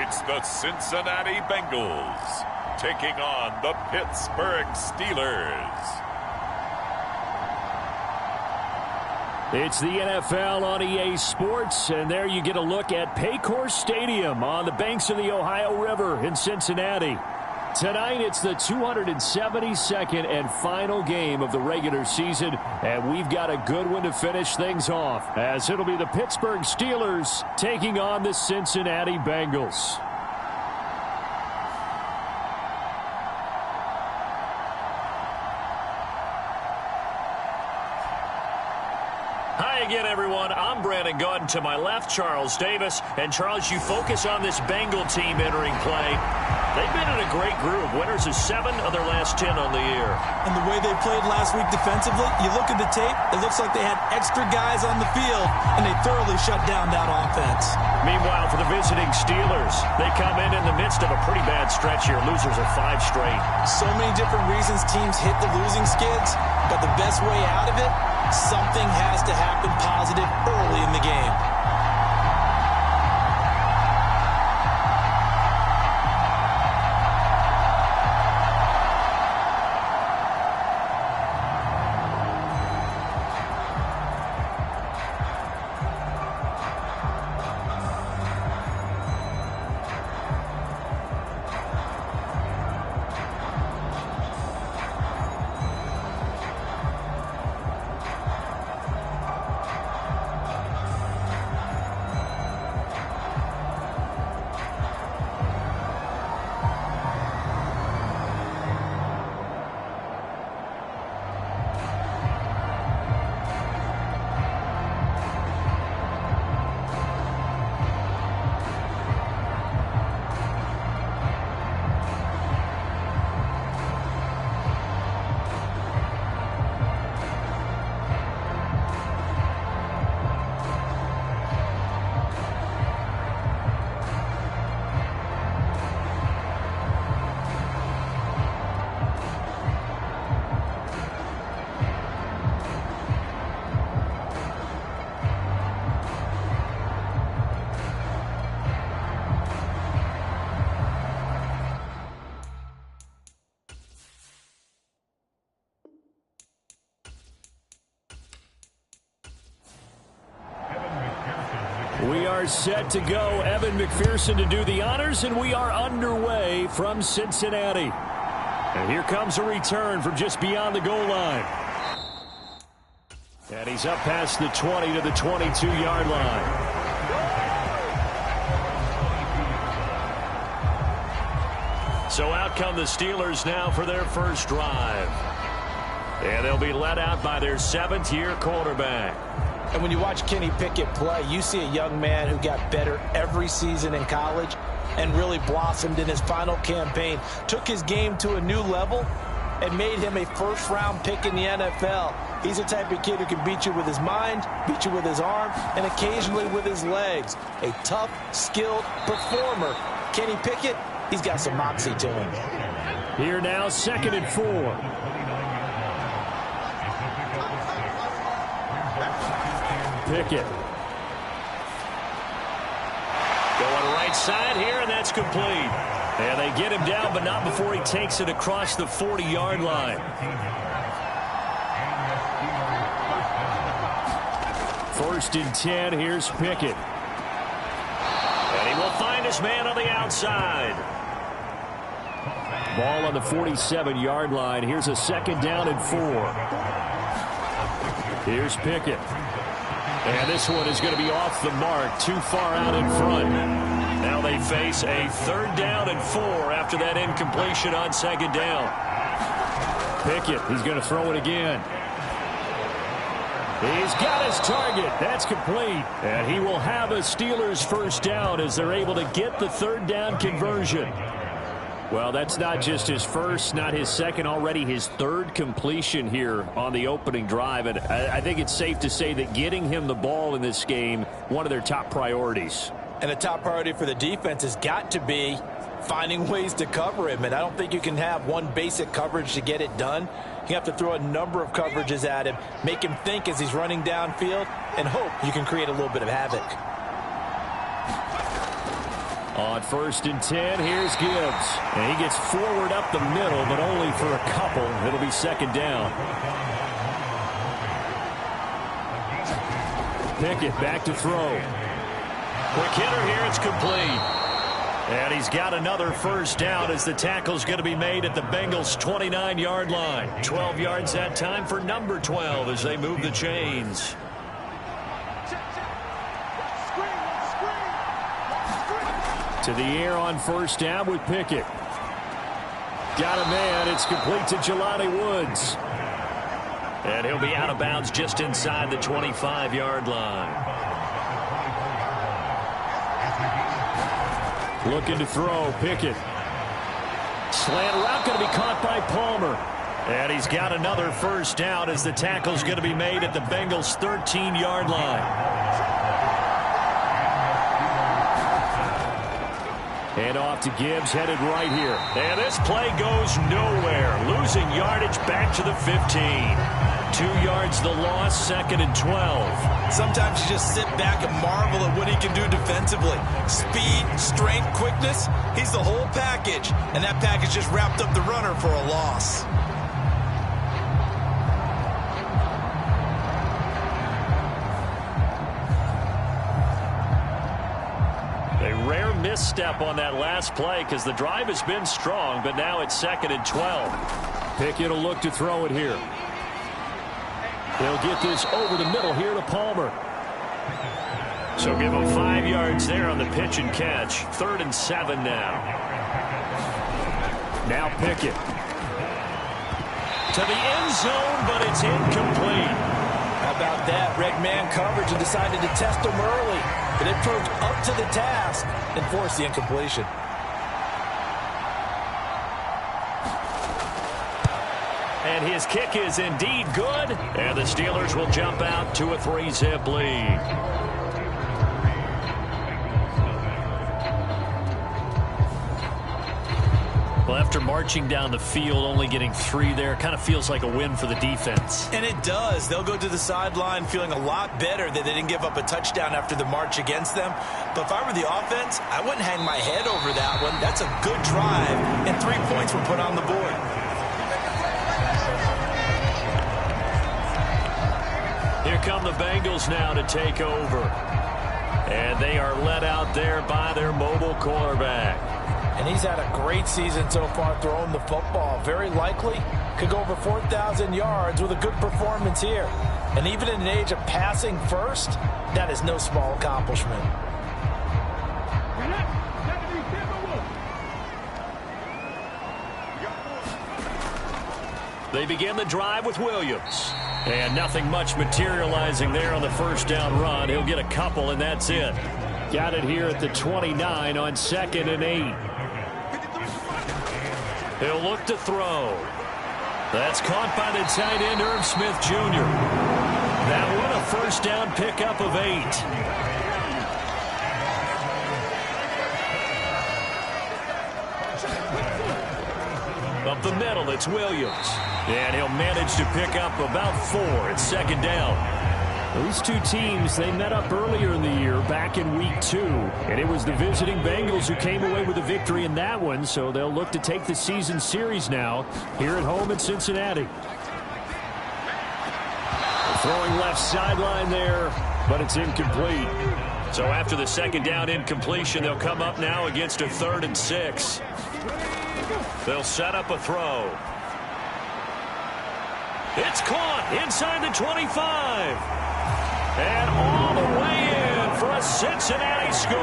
It's the Cincinnati Bengals taking on the Pittsburgh Steelers. It's the NFL on EA Sports, and there you get a look at Paycor Stadium on the banks of the Ohio River in Cincinnati. Tonight, it's the 272nd and final game of the regular season, and we've got a good one to finish things off, as it'll be the Pittsburgh Steelers taking on the Cincinnati Bengals. Hi again, everyone. I'm Brandon Gaunt. To my left, Charles Davis. And, Charles, you focus on this Bengal team entering play. They've been in a great group. Winners of 7 of their last 10 on the year. And the way they played last week defensively, you look at the tape, it looks like they had extra guys on the field, and they thoroughly shut down that offense. Meanwhile, for the visiting Steelers, they come in the midst of a pretty bad stretch here. Losers of 5 straight. So many different reasons teams hit the losing skids, but the best way out of it, something has to happen positive early in the game. We are set to go. Evan McPherson to do the honors, and we are underway from Cincinnati. And here comes a return from just beyond the goal line. And he's up past the 20 to the 22-yard line. So out come the Steelers now for their first drive. And they'll be led out by their 7th-year quarterback. And when you watch Kenny Pickett play, you see a young man who got better every season in college and really blossomed in his final campaign. Took his game to a new level and made him a first-round pick in the NFL. He's the type of kid who can beat you with his mind, beat you with his arm, and occasionally with his legs. A tough, skilled performer. Kenny Pickett, he's got some moxie to him. Here now, 2nd and 4. Pickett. Going right side here, and that's complete. And they get him down, but not before he takes it across the 40-yard line. 1st and 10, here's Pickett. And he will find his man on the outside. Ball on the 47-yard line. Here's a 2nd down and 4. Here's Pickett. And this one is going to be off the mark, too far out in front. Now they face a 3rd down and 4 after that incompletion on 2nd down. Pickett, he's going to throw it again. He's got his target. That's complete. And he will have a Steelers first down as they're able to get the third down conversion. Well, that's not just his first, not his second, already his third completion here on the opening drive. And I think it's safe to say that getting him the ball in this game, one of their top priorities. And the top priority for the defense has got to be finding ways to cover him. And I don't think you can have one basic coverage to get it done. You have to throw a number of coverages at him, make him think as he's running downfield, and hope you can create a little bit of havoc. On 1st and 10, here's Gibbs. And he gets forward up the middle, but only for a couple. It'll be second down. Pickett back to throw. Quick hitter here, it's complete. And he's got another first down as the tackle's going to be made at the Bengals' 29-yard line. 12 yards that time for number 12 as they move the chains. To the air on first down with Pickett. Got a man. It's complete to Jelani Woods. And he'll be out of bounds just inside the 25-yard line. Looking to throw, Pickett. Slant route going to be caught by Palmer. And he's got another first down as the tackle's going to be made at the Bengals' 13-yard line. Hand off to Gibbs, headed right here. And this play goes nowhere. Losing yardage back to the 15. 2 yards the loss, 2nd and 12. Sometimes you just sit back and marvel at what he can do defensively. Speed, strength, quickness, he's the whole package. And that package just wrapped up the runner for a loss. A rare misstep on that last play because the drive has been strong, but now it's 2nd and 12. Pickett will look to throw it here. They'll get this over the middle here to Palmer. So give him 5 yards there on the pitch and catch. 3rd and 7 now. Now Pickett. To the end zone, but it's incomplete. How about that? Red man coverage and decided to test him early. But it proved up to the task and forced the incompletion. And his kick is indeed good. And the Steelers will jump out to a 3-zip lead. Well, after marching down the field, only getting 3 there, kind of feels like a win for the defense. And it does. They'll go to the sideline feeling a lot better that they didn't give up a touchdown after the march against them. But if I were the offense, I wouldn't hang my head over that one. That's a good drive, and 3 points were put on the board. Here come the Bengals now to take over. And they are led out there by their mobile quarterback. And he's had a great season so far throwing the football. Very likely could go over 4,000 yards with a good performance here. And even in an age of passing first, that is no small accomplishment. They begin the drive with Williams. And nothing much materializing there on the first down run. He'll get a couple, and that's it. Got it here at the 29 on 2nd and 8. He'll look to throw. That's caught by the tight end, Irv Smith Jr. That one a first down pickup of 8. Up the middle, it's Williams. And he'll manage to pick up about 4. It's 2nd down. These two teams, they met up earlier in the year, back in week 2. And it was the visiting Bengals who came away with a victory in that one, so they'll look to take the season series now here at home in Cincinnati. Throwing left sideline there, but it's incomplete. So after the 2nd down incompletion, they'll come up now against a 3rd and 6. They'll set up a throw. It's caught inside the 25. And all the way in for a Cincinnati score.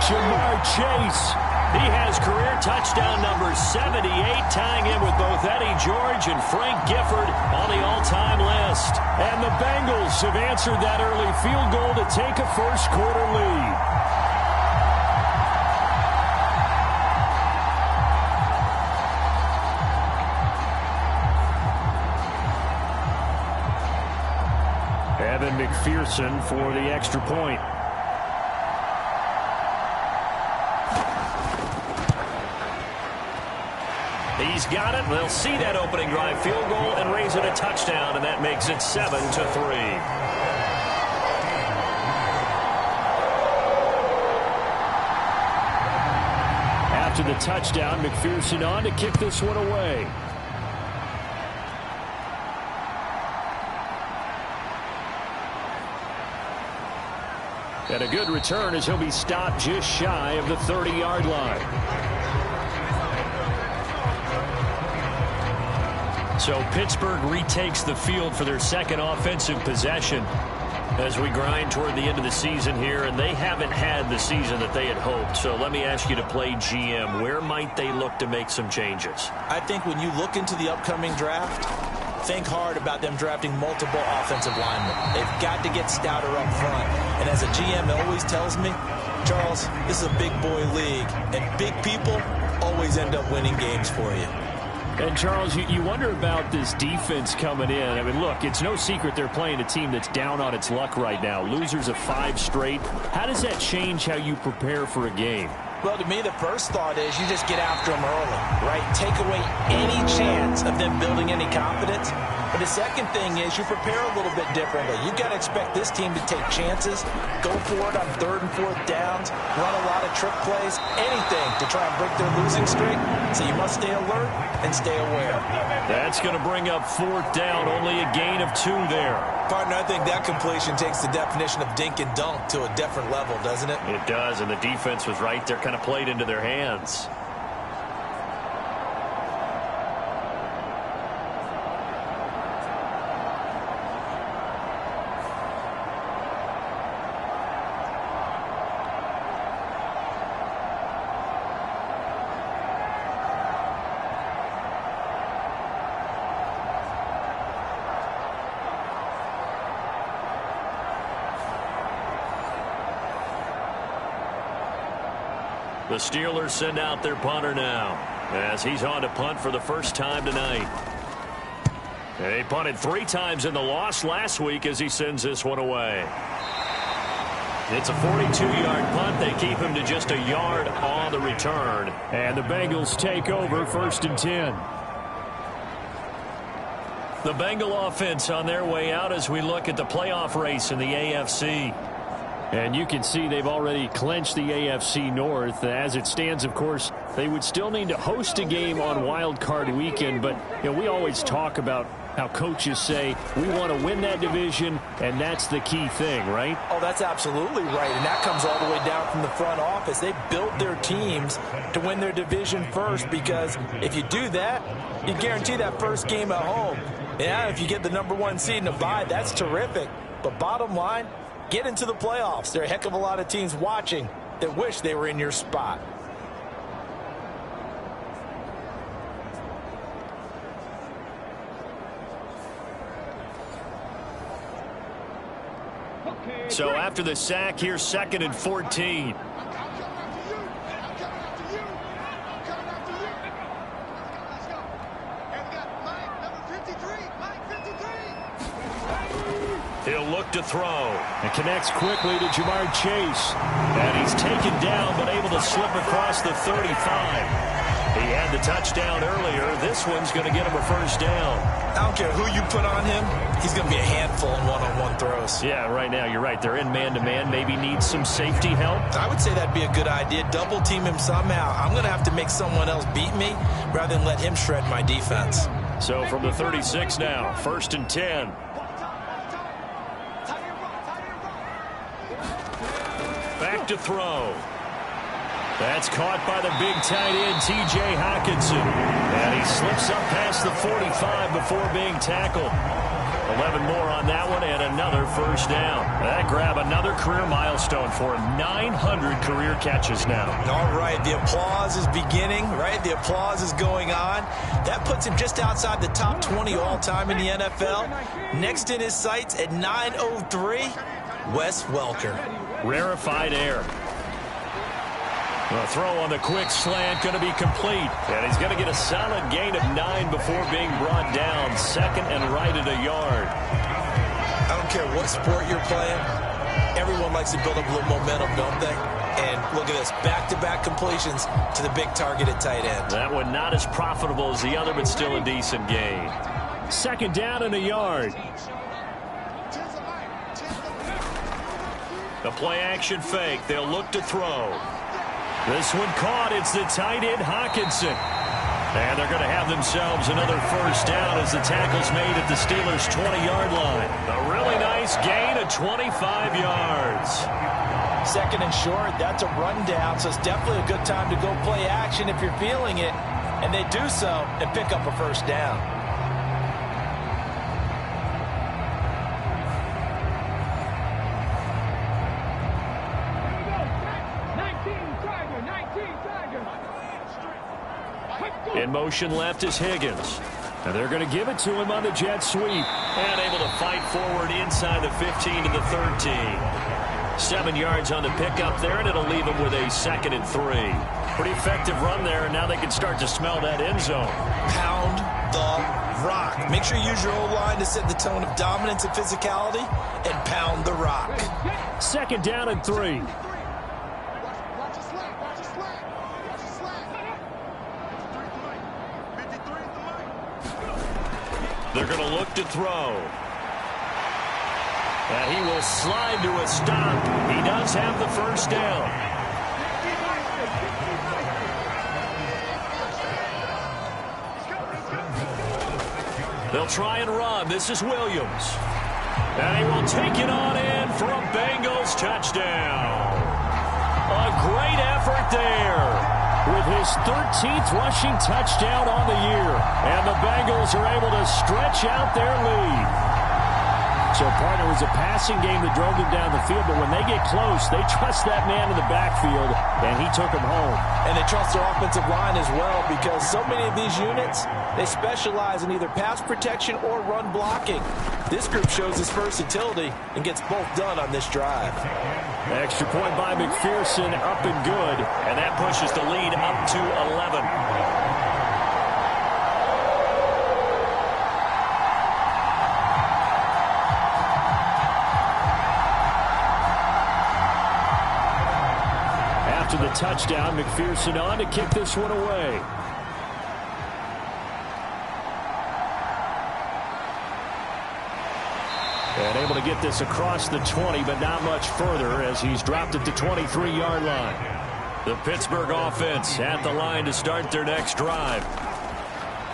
Jamar Chase He has career touchdown number 78, tying him with both Eddie George and Frank Gifford on the all-time list. And the Bengals have answered that early field goal to take a first-quarter lead. Evan McPherson for the extra point. He's got it. They'll see that opening drive field goal and raise it a touchdown, and that makes it 7-3. After the touchdown, McPherson on to kick this one away. And a good return as he'll be stopped just shy of the 30-yard line. So Pittsburgh retakes the field for their second offensive possession as we grind toward the end of the season here, and they haven't had the season that they had hoped. So let me ask you to play GM. Where might they look to make some changes? I think when you look into the upcoming draft, think hard about them drafting multiple offensive linemen. They've got to get stouter up front. And as a GM always tells me, Charles, this is a big boy league, and big people always end up winning games for you. And, Charles, you wonder about this defense coming in. I mean, look, it's no secret they're playing a team that's down on its luck right now. Losers of 5 straight. How does that change how you prepare for a game? Well, to me, the first thought is you just get after them early, right? Take away any chance of them building any confidence. But the second thing is you prepare a little bit differently. You've got to expect this team to take chances, go for it on 3rd and 4th downs, run a lot of trick plays, anything to try and break their losing streak. So you must stay alert and stay aware. That's going to bring up 4th down, only a gain of 2 there. Partner, I think that completion takes the definition of dink and dunk to a different level, doesn't it? It does, and the defense was right there, kind of played into their hands. The Steelers send out their punter now as he's on to punt for the first time tonight. He punted 3 times in the loss last week as he sends this one away. It's a 42-yard punt. They keep him to just a yard on the return. And the Bengals take over 1st and 10. The Bengal offense on their way out as we look at the playoff race in the AFC. And you can see they've already clinched the AFC North. As it stands, of course, they would still need to host a game on Wild Card Weekend. But we always talk about how coaches say we want to win that division, and that's the key thing, right? Oh, that's absolutely right. And that comes all the way down from the front office. They built their teams to win their division first, because if you do that, you guarantee that first game at home. Yeah, if you get the #1 seed in a bye, that's terrific. But bottom line, get into the playoffs. There are a heck of a lot of teams watching that wish they were in your spot. So after the sack, here's 2nd and 14. He'll look to throw. It connects quickly to Jamar Chase. And he's taken down, but able to slip across the 35. He had the touchdown earlier. This one's going to get him a first down. I don't care who you put on him. He's going to be a handful in one-on-one throws. Yeah, right now, you're right. They're in man-to-man. Maybe needs some safety help. I would say that'd be a good idea. Double team him somehow. I'm going to have to make someone else beat me rather than let him shred my defense. So from the 36 now, 1st and 10. Back to throw. That's caught by the big tight end, T.J. Hockenson. And he Slips up past the 45 before being tackled. 11 more on that one and another first down. That grab another career milestone for him. 900 career catches now. All right, the applause is beginning, right? The applause is going on. That puts him just outside the top 20 all-time in the NFL. Next in his sights at 903, Wes Welker. Rarefied air. The throw on the quick slant going to be complete. And he's going to get a solid gain of 9 before being brought down. Second and right at a yard. I don't care what sport you're playing. Everyone likes to build up a little momentum, don't they? And look at this, back-to-back completions to the big targeted tight end. That one not as profitable as the other, but still a decent gain. Second down and a yard. The play-action fake. They'll look to throw. This one caught. It's the tight end, Hawkinson. And they're going to have themselves another first down as the tackle's made at the Steelers' 20-yard line. A really nice gain of 25 yards. Second and short, that's a rundown, so it's definitely a good time to go play action if you're feeling it. And they do so and pick up a first down. In motion left is Higgins. And they're going to give it to him on the jet sweep. And able to fight forward inside the 15 to the 13. 7 yards on the pickup there, and it'll leave him with a 2nd and 3. Pretty effective run there, and now they can start to smell that end zone. Pound the rock. Make sure you use your O-line to set the tone of dominance and physicality, and pound the rock. Second down and 3. They're going to look to throw. And he will slide to a stop. He does have the first down. They'll try and run. This is Williams. And he will take it on in for a Bengals touchdown. A great effort there. With his 13th rushing touchdown on the year. And the Bengals are able to stretch out their lead. So, partner, it was a passing game that drove them down the field, but when they get close, they trust that man in the backfield, and he took them home. And they trust their offensive line as well, because so many of these units, they specialize in either pass protection or run blocking. This group shows its versatility and gets both done on this drive. Extra point by McPherson, up and good. And that pushes the lead up to 11. After the touchdown, McPherson on to kick this one away. And able to get this across the 20, but not much further as he's dropped at the 23-yard line. The Pittsburgh offense at the line to start their next drive.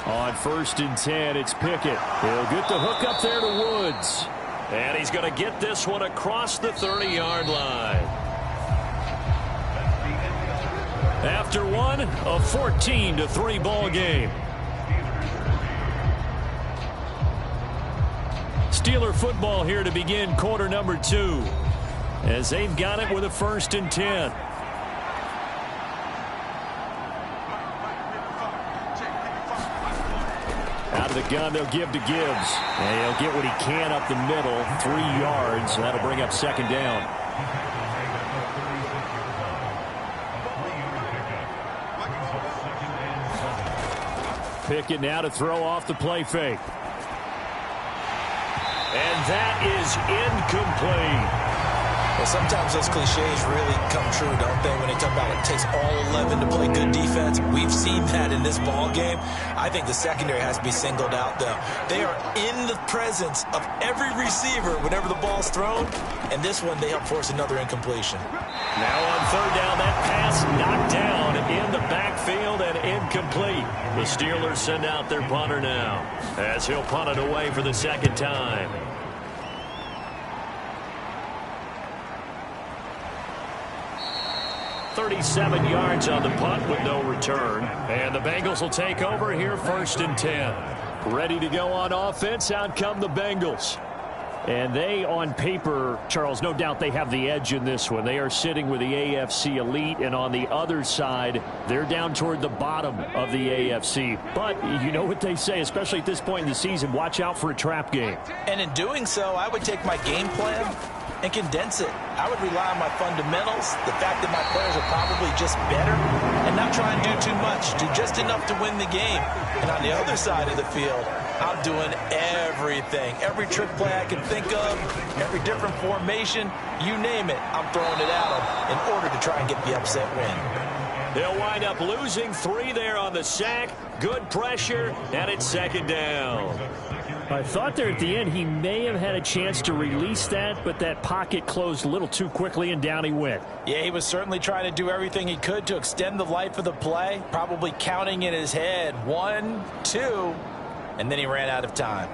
On 1st and 10, it's Pickett. He'll get the hook up there to Woods. And he's going to get this one across the 30-yard line. After one, a 14-3 ball game. Steeler football here to begin quarter number 2. As they've got it with a 1st and 10. Out of the gun, they'll give to Gibbs. And he'll get what he can up the middle, 3 yards. And that'll bring up 2nd down. Pickett now to throw off the play fake. And that is incomplete. Well, sometimes those cliches really come true, don't they? When they talk about it takes all 11 to play good defense. We've seen that in this ball game. I think the secondary has to be singled out, though. They are in the presence of every receiver whenever the ball's thrown. And this one, they help force another incompletion. Now on 3rd down, that pass knocked down in the backfield and incomplete. The Steelers send out their punter now as he'll punt it away for the 2nd time. 37 yards on the punt with no return. And the Bengals will take over here 1st and 10. Ready to go on offense. Out come the Bengals. And they, on paper, Charles, no doubt they have the edge in this one. They are sitting with the AFC elite, and on the other side, they're down toward the bottom of the AFC. But you know what they say, especially at this point in the season, watch out for a trap game. And in doing so, I would take my game plan and condense it. I would rely on my fundamentals, the fact that my players are probably just better, and not try and do too much, do just enough to win the game. And on the other side of the field, I'm doing everything. Every trick play I can think of, every different formation, you name it, I'm throwing it at them in order to try and get the upset win. They'll wind up losing 3 there on the sack. Good pressure, and it's 2nd down. I thought there at the end he may have had a chance to release that, but that pocket closed a little too quickly, and down he went. Yeah, he was certainly trying to do everything he could to extend the life of the play, probably counting in his head 1, 2, and then he ran out of time.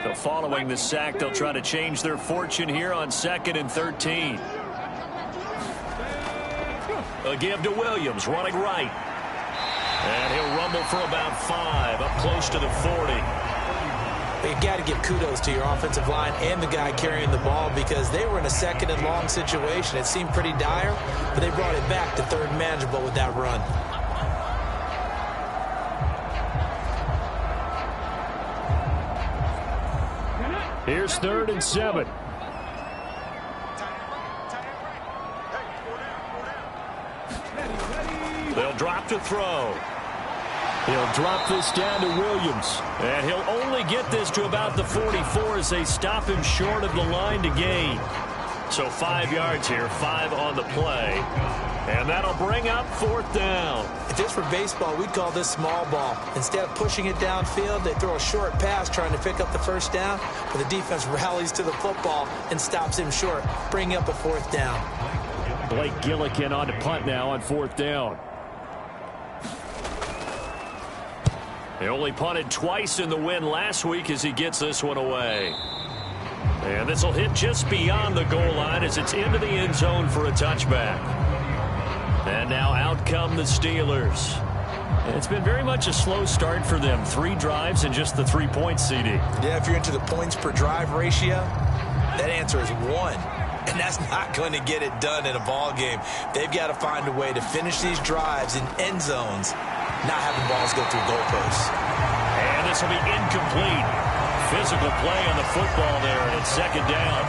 So following the sack, they'll try to change their fortune here on 2nd and 13. A give to Williams, running right. And he'll rumble for about 5, up close to the 40. You got to give kudos to your offensive line and the guy carrying the ball, because they were in a 2nd and long situation. It seemed pretty dire, but they brought it back to 3rd and manageable with that run. Here's 3rd and 7. They'll drop to throw. He'll drop this down to Williams. And he'll only get this to about the 44 as they stop him short of the line to gain. So 5 yards here, 5 on the play. And that'll bring up 4th down. If this were baseball, we'd call this small ball. Instead of pushing it downfield, they throw a short pass trying to pick up the 1st down, but the defense rallies to the football and stops him short, bringing up a 4th down. Blake Gillikin on to punt now on 4th down. He only punted twice in the win last week as he gets this one away. And this will hit just beyond the goal line as it's into the end zone for a touchback. And now out come the Steelers. It's been very much a slow start for them. 3 drives and just the 3 points, CD. Yeah, if you're into the points per drive ratio, that answer is 1. And that's not going to get it done in a ball game. They've got to find a way to finish these drives in end zones, not having balls go through goalposts. And this will be incomplete. Physical play on the football there, and it's 2nd down.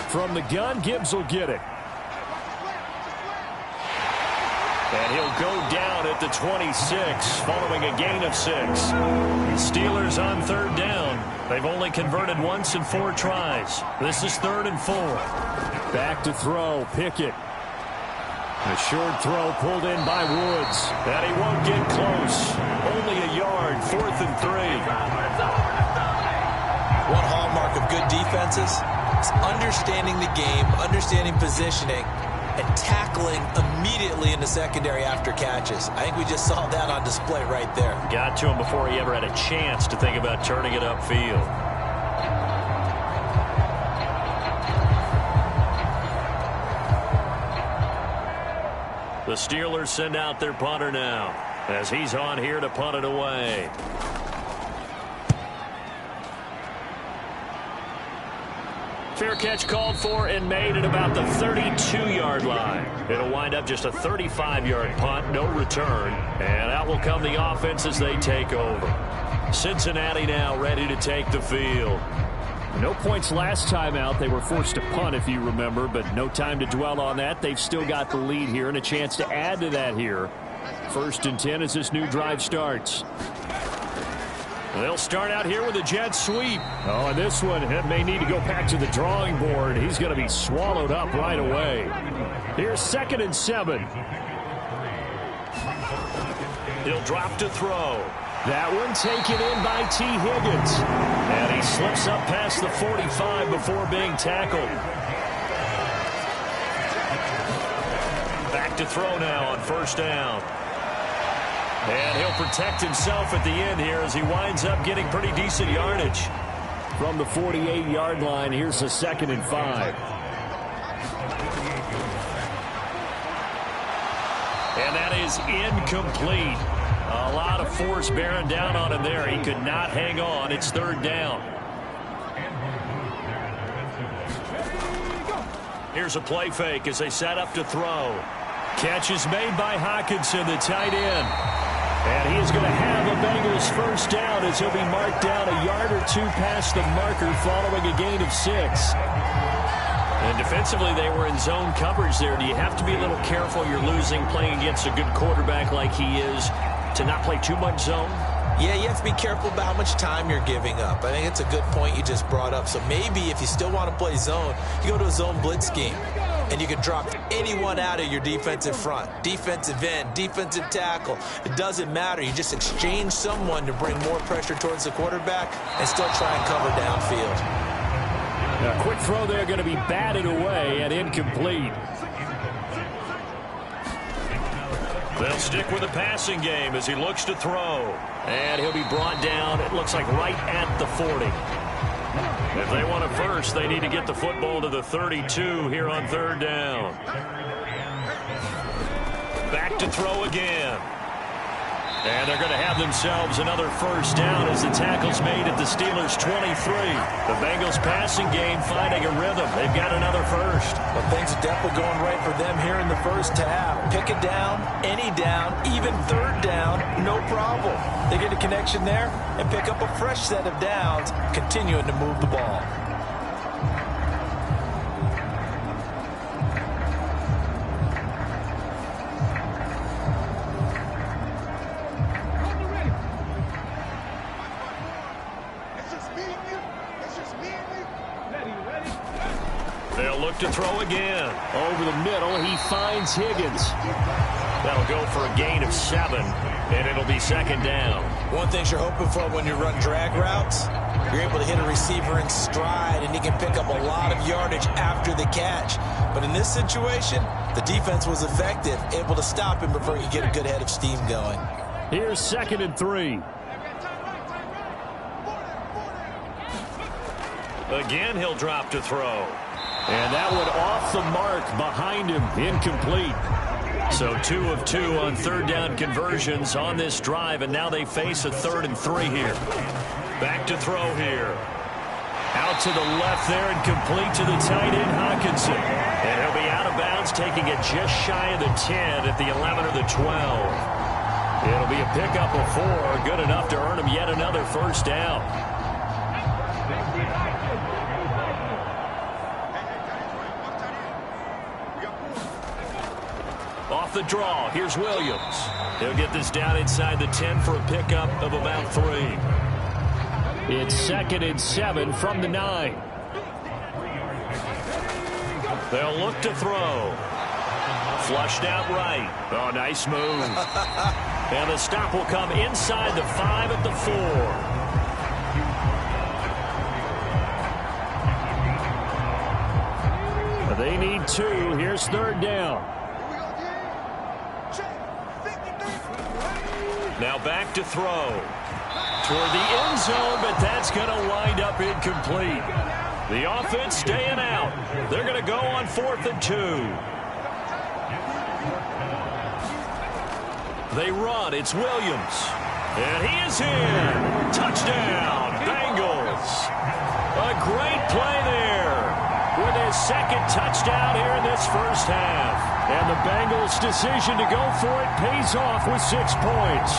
From the gun, Gibbs will get it. And he'll go down at the 26 following a gain of 6. Steelers on 3rd down. They've only converted once in 4 tries. This is 3rd and 4. Back to throw, Pickett. A short throw pulled in by Woods. And he won't get close. Only a yard, 4th and 3. One hallmark of good defenses is understanding the game, understanding positioning, and tackling immediately in the secondary after catches. I think we just saw that on display right there. Got to him before he ever had a chance to think about turning it upfield. The Steelers send out their punter now as he's on here to punt it away. Fair catch called for and made at about the 32-yard line. It'll wind up just a 35-yard punt, no return. And out will come the offense as they take over. Cincinnati now ready to take the field. No points last time out. They were forced to punt, if you remember, but no time to dwell on that. They've still got the lead here and a chance to add to that here. 1st and 10 as this new drive starts. They'll start out here with a jet sweep. Oh, and this one may need to go back to the drawing board. He's going to be swallowed up right away. Here's 2nd and 7. He'll drop to throw. That one taken in by T. Higgins. And he slips up past the 45 before being tackled. Back to throw now on first down. And he'll protect himself at the end here as he winds up getting pretty decent yardage. From the 48-yard line, here's a 2nd and 5. And that is incomplete. A lot of force bearing down on him there. He could not hang on. It's 3rd down. Here's a play fake as they set up to throw. Catch is made by Hockenson, the tight end. And he is going to have a Bengals first down as he'll be marked down a yard or two past the marker following a gain of 6. And defensively, they were in zone coverage there. Do you have to be a little careful? You're losing playing against a good quarterback like he is to not play too much zone? Yeah, you have to be careful about how much time you're giving up. I think it's a good point you just brought up. So maybe if you still want to play zone, you go to a zone blitz scheme. And you can drop anyone out of your defensive front. Defensive end, defensive tackle. It doesn't matter. You just exchange someone to bring more pressure towards the quarterback and still try and cover downfield. A quick throw there going to be batted away and incomplete. They'll stick with the passing game as he looks to throw. And he'll be brought down, it looks like right at the 40. If they want a first, they need to get the football to the 32 here on 3rd down. Back to throw again. And they're going to have themselves another first down as the tackle's made at the Steelers' 23. The Bengals passing game finding a rhythm. They've got another first. Well, things are definitely going right for them here in the first half. Pick it down, any down, even 3rd down, no problem. They get a connection there and pick up a fresh set of downs, continuing to move the ball. To throw again. Over the middle, he finds Higgins. That'll go for a gain of 7, and it'll be 2nd down. One thing you're hoping for when you run drag routes, you're able to hit a receiver in stride, and he can pick up a lot of yardage after the catch. But in this situation, the defense was effective, able to stop him before he could get a good head of steam going. Here's 2nd and 3. Again, he'll drop to throw. And that one off the mark behind him, incomplete. So 2 of 2 on 3rd down conversions on this drive, and now they face a 3rd and 3 here. Back to throw here. Out to the left there and complete to the tight end, Hockenson. And he'll be out of bounds, taking it just shy of the 10 at the 11 or the 12. It'll be a pickup of 4, good enough to earn him yet another first down. Off the draw, here's Williams. He'll get this down inside the 10 for a pickup of about 3. It's 2nd and 7 from the 9. They'll look to throw. Flushed out right. Oh, nice move. And the stop will come inside the 5 at the 4. They need 2. Here's 3rd down. Now back to throw. Toward the end zone, but that's going to wind up incomplete. The offense staying out. They're going to go on 4th and 2. They run. It's Williams. And he is in. Touchdown, Bengals. A great play there with his 2nd touchdown here in this first half. And the Bengals' decision to go for it pays off with 6 points.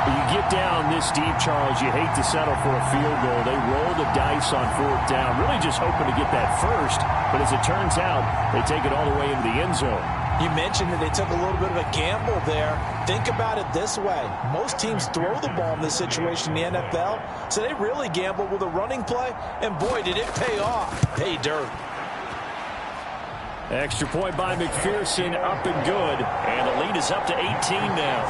You get down this deep, Charles, you hate to settle for a field goal. They roll the dice on 4th down, really just hoping to get that first. But as it turns out, they take it all the way into the end zone. You mentioned that they took a little bit of a gamble there. Think about it this way. Most teams throw the ball in this situation in the NFL, so they really gamble with a running play, and boy, did it pay off. Pay dirt. Extra point by McPherson, up and good. And the lead is up to 18 now.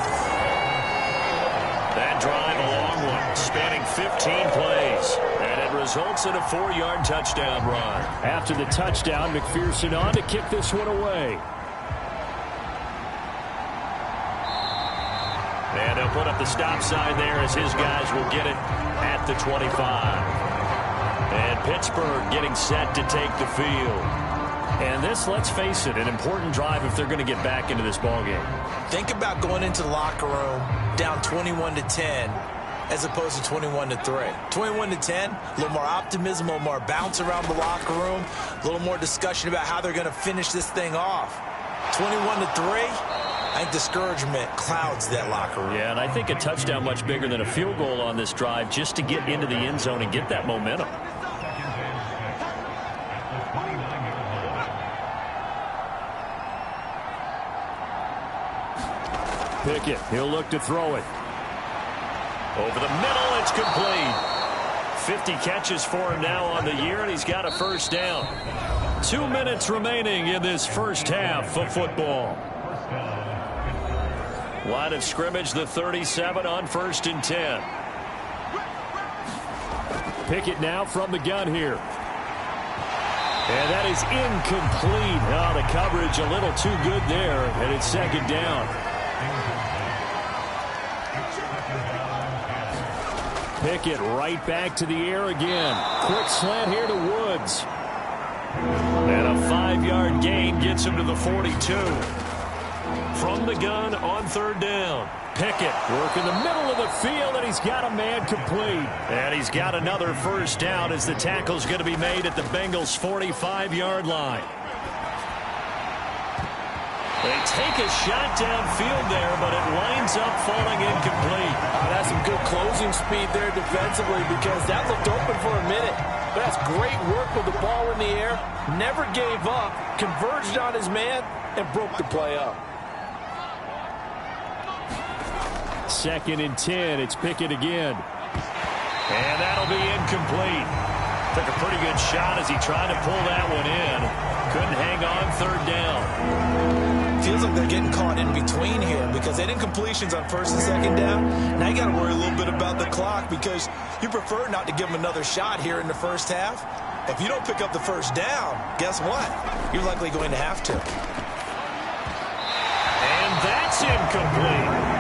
That drive a long one, spanning 15 plays. And it results in a 4-yard touchdown run. After the touchdown, McPherson on to kick this one away. And he'll put up the stop sign there as his guys will get it at the 25. And Pittsburgh getting set to take the field. And this, let's face it, an important drive if they're going to get back into this ballgame. Think about going into the locker room down 21-10 as opposed to 21-3. 21-10, a little more optimism, a little more bounce around the locker room, a little more discussion about how they're going to finish this thing off. 21-3, I think discouragement clouds that locker room. Yeah, and I think a touchdown much bigger than a field goal on this drive just to get into the end zone and get that momentum. Pickett, he'll look to throw it. Over the middle, it's complete. 50 catches for him now on the year, and he's got a first down. 2 minutes remaining in this first half of football. Line of scrimmage, the 37 on 1st and 10. Pickett now from the gun here. And that is incomplete. Oh, the coverage a little too good there, and it's second down. Pickett right back to the air again. Quick slant here to Woods. And a 5-yard gain gets him to the 42. From the gun on 3rd down. Pickett working the middle of the field, and he's got a man complete. And he's got another first down as the tackle's going to be made at the Bengals' 45-yard line. They take a shot downfield there, but it winds up falling incomplete. That's some good closing speed there defensively because that looked open for a minute. But that's great work with the ball in the air. Never gave up, converged on his man, and broke the play up. 2nd and 10. It's Pickett again. And that'll be incomplete. Took a pretty good shot as he tried to pull that one in. Couldn't hang on 3rd down. Feels like they're getting caught in between here because they didn't completions on 1st and 2nd down. Now you got to worry a little bit about the clock because you prefer not to give them another shot here in the first half. If you don't pick up the first down, guess what? You're likely going to have to. And that's incomplete.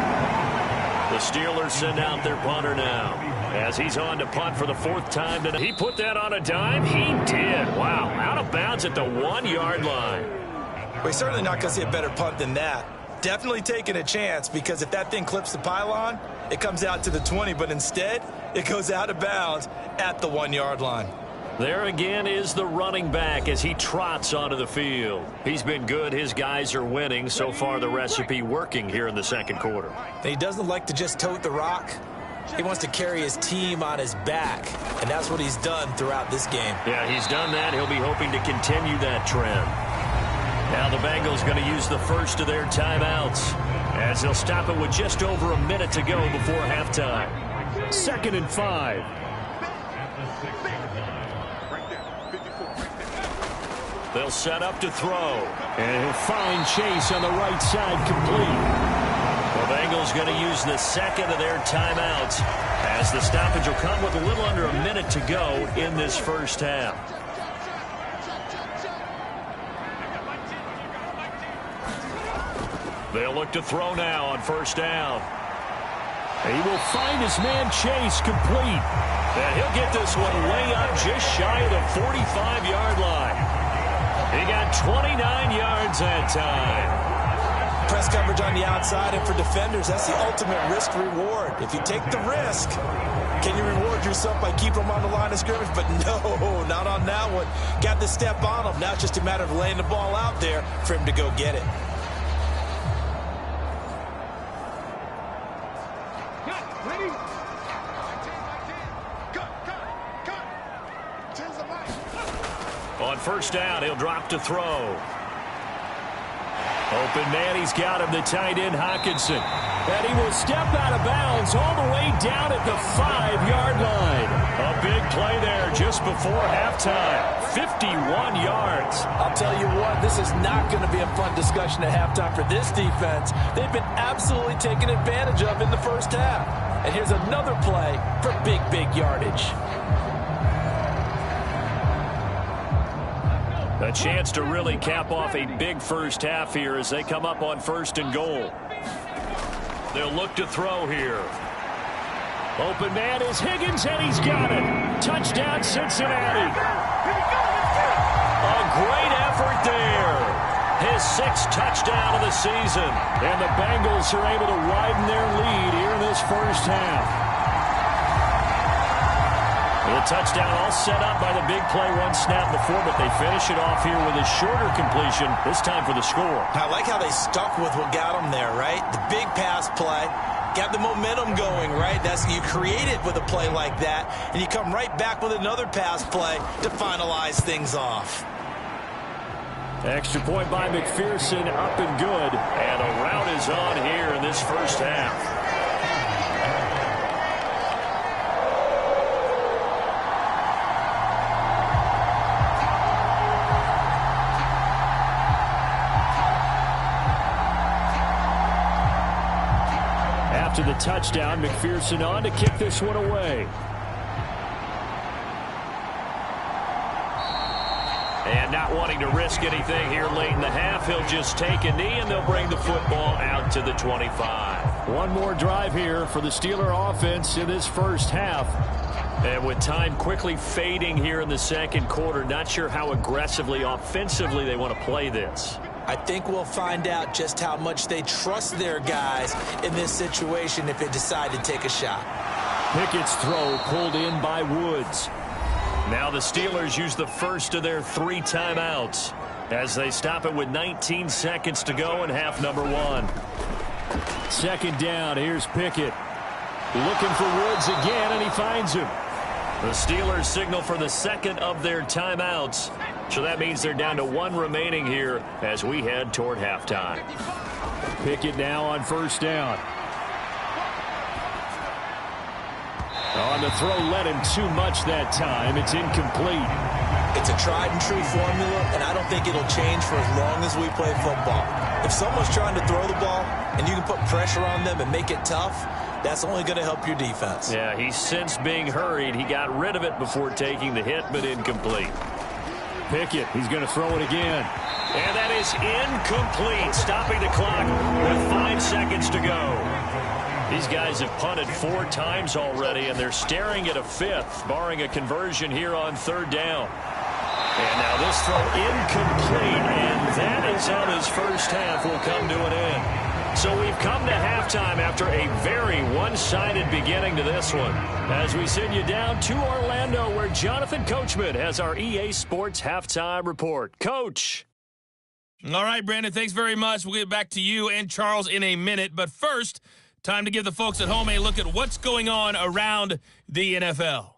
The Steelers send out their punter now as he's on to punt for the 4th time today. He put that on a dime? He did. Wow. Out of bounds at the 1-yard line. Well, he's certainly not going to see a better punt than that. Definitely taking a chance because if that thing clips the pylon, it comes out to the 20, but instead it goes out of bounds at the 1-yard line. There again is the running back as he trots onto the field. He's been good. His guys are winning. So far, the recipe working here in the 2nd quarter. And he doesn't like to just tote the rock. He wants to carry his team on his back, and that's what he's done throughout this game. Yeah, he's done that. He'll be hoping to continue that trend. Now the Bengals going to use the first of their timeouts as they'll stop it with just over a minute to go before halftime. 2nd and 5. They'll set up to throw. And he'll find Chase on the right side complete. The Bengals going to use the 2nd of their timeouts as the stoppage will come with a little under a minute to go in this first half. They'll look to throw now on 1st down. He will find his man Chase complete. And he'll get this one way up just shy of the 45-yard line. He got 29 yards that time. Press coverage on the outside, and for defenders, that's the ultimate risk-reward. If you take the risk, can you reward yourself by keeping them on the line of scrimmage? But no, not on that one. Got the step on him. Now it's just a matter of laying the ball out there for him to go get it. On 1st down, he'll drop to throw. Open man, he's got him, the tight end, Hockenson. And he will step out of bounds all the way down at the 5-yard line. A big play there just before halftime. 51 yards. I'll tell you what, this is not going to be a fun discussion at halftime for this defense. They've been absolutely taken advantage of in the first half. And here's another play for big, big yardage. A chance to really cap off a big first half here as they come up on 1st and goal. They'll look to throw here. Open man is Higgins, and he's got it. Touchdown, Cincinnati. A great effort there. His 6th touchdown of the season. And the Bengals are able to widen their lead here in this first half. The touchdown all set up by the big play one snap before, but they finish it off here with a shorter completion, this time for the score. I like how they stuck with what got them there, right? The big pass play. Got the momentum going, right? That's you create it with a play like that, and you come right back with another pass play to finalize things off. Extra point by McPherson, up and good. And a rout is on here in this first half. After the touchdown, McPherson on to kick this one away. And not wanting to risk anything here late in the half, he'll just take a knee and they'll bring the football out to the 25. One more drive here for the Steeler offense in this first half. And with time quickly fading here in the second quarter, not sure how aggressively, offensively they want to play this. I think we'll find out just how much they trust their guys in this situation if they decide to take a shot. Pickett's throw pulled in by Woods. Now the Steelers use the first of their 3 timeouts as they stop it with 19 seconds to go in half number 1. 2nd down, here's Pickett. Looking for Woods again, and he finds him. The Steelers signal for the 2nd of their timeouts. So that means they're down to 1 remaining here as we head toward halftime. Pickett now on 1st down. On the throw, led him too much that time. It's incomplete. It's a tried and true formula, and I don't think it'll change for as long as we play football. If someone's trying to throw the ball and you can put pressure on them and make it tough, that's only going to help your defense. Yeah, he's since being hurried. He got rid of it before taking the hit, but incomplete. Pickett, he's going to throw it again. And that is incomplete, stopping the clock with 5 seconds to go. These guys have punted 4 times already, and they're staring at a 5th, barring a conversion here on 3rd down. And now this throw incomplete, and that is how this first half will come to an end. So we've come to halftime after a very one-sided beginning to this one. As we send you down to Orlando, where Jonathan Coachman has our EA Sports Halftime Report. Coach. All right, Brandon, thanks very much. We'll get back to you and Charles in a minute. But first, time to give the folks at home a look at what's going on around the NFL.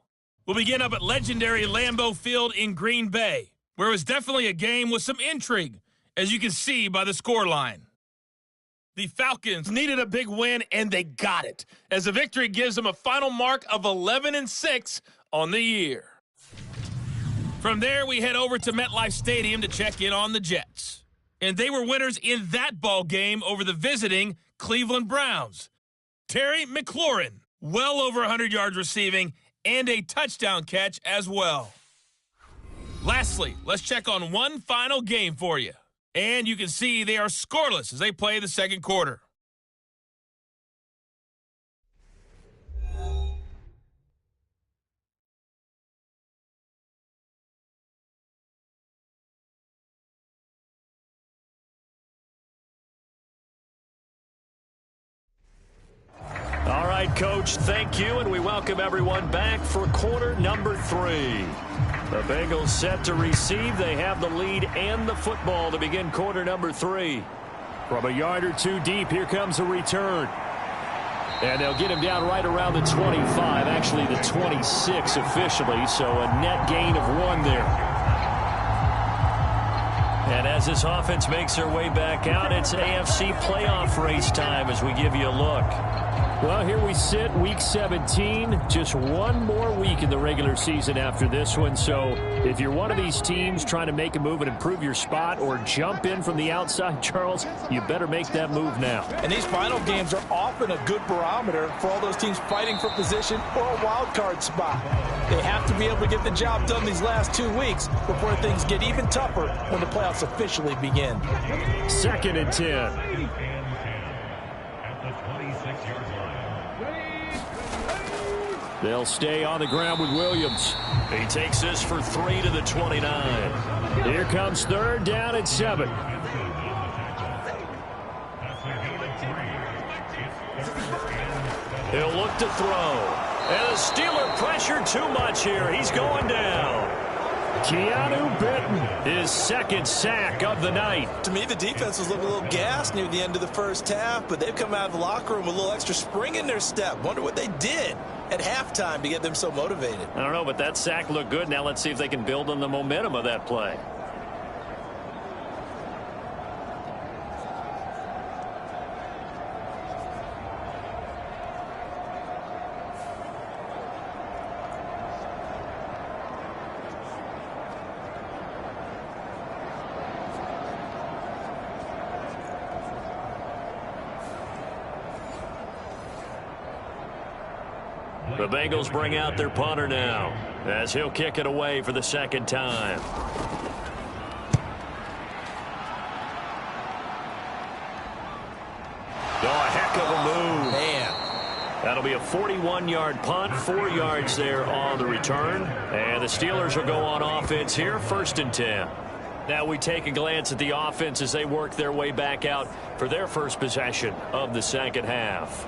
We'll begin up at legendary Lambeau Field in Green Bay, where it was definitely a game with some intrigue, as you can see by the scoreline. The Falcons needed a big win, and they got it, as the victory gives them a final mark of 11-6 on the year. From there, we head over to MetLife Stadium to check in on the Jets. And they were winners in that ball game over the visiting Cleveland Browns. Terry McLaurin, well over 100 yards receiving, and a touchdown catch as well. Lastly, let's check on one final game for you. And you can see they are scoreless as they play the second quarter. All right, Coach, thank you, and we welcome everyone back for quarter number 3. The Bengals set to receive. They have the lead and the football to begin quarter number 3. From a yard or 2 deep, here comes a return. And they'll get him down right around the 25, actually the 26 officially, so a net gain of 1 there. And As this offense makes their way back out, it's AFC playoff race time as we give you a look. Well, here we sit, Week 17. Just one more week in the regular season after this one. So if you're one of these teams trying to make a move and improve your spot or jump in from the outside, Charles, you better make that move now. And these final games are often a good barometer for all those teams fighting for position or a wild card spot. They have to be able to get the job done these last 2 weeks before things get even tougher when the playoffs officially begin. 2nd and 10. They'll stay on the ground with Williams. He takes this for 3 to the 29. Here comes 3rd down and 7. He'll look to throw. And the Steeler pressure too much here. He's going down. Keanu Benton, his 2nd sack of the night. To me, the defense was looking a little gassed near the end of the first half, but they've come out of the locker room with a little extra spring in their step. Wonder what they did at halftime to get them so motivated. I don't know, but that sack looked good. Now let's see if they can build on the momentum of that play. The Bengals bring out their punter now as he'll kick it away for the 2nd time. Oh, a heck of a move. Man. That'll be a 41-yard punt, 4 yards there on the return. And the Steelers will go on offense here, 1st and 10. Now we take a glance at the offense as they work their way back out for their first possession of the 2nd half.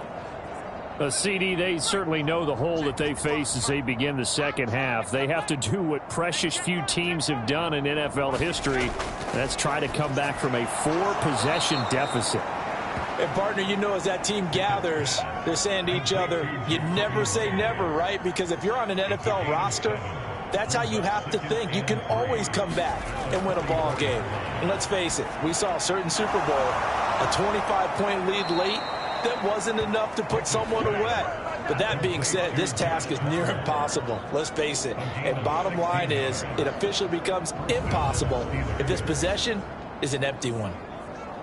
CD, they certainly know the hole that they face as they begin the 2nd half. They have to do what precious few teams have done in NFL history. That's try to come back from a 4-possession deficit. And, partner, you know as that team gathers, they're saying to each other, you never say never, right? Because if you're on an NFL roster, that's how you have to think. You can always come back and win a ball game. And let's face it, we saw a certain Super Bowl, a 25-point lead late, that wasn't enough to put someone away. But that being said, this task is near impossible. Let's face it. And bottom line is, it officially becomes impossible if this possession is an empty one.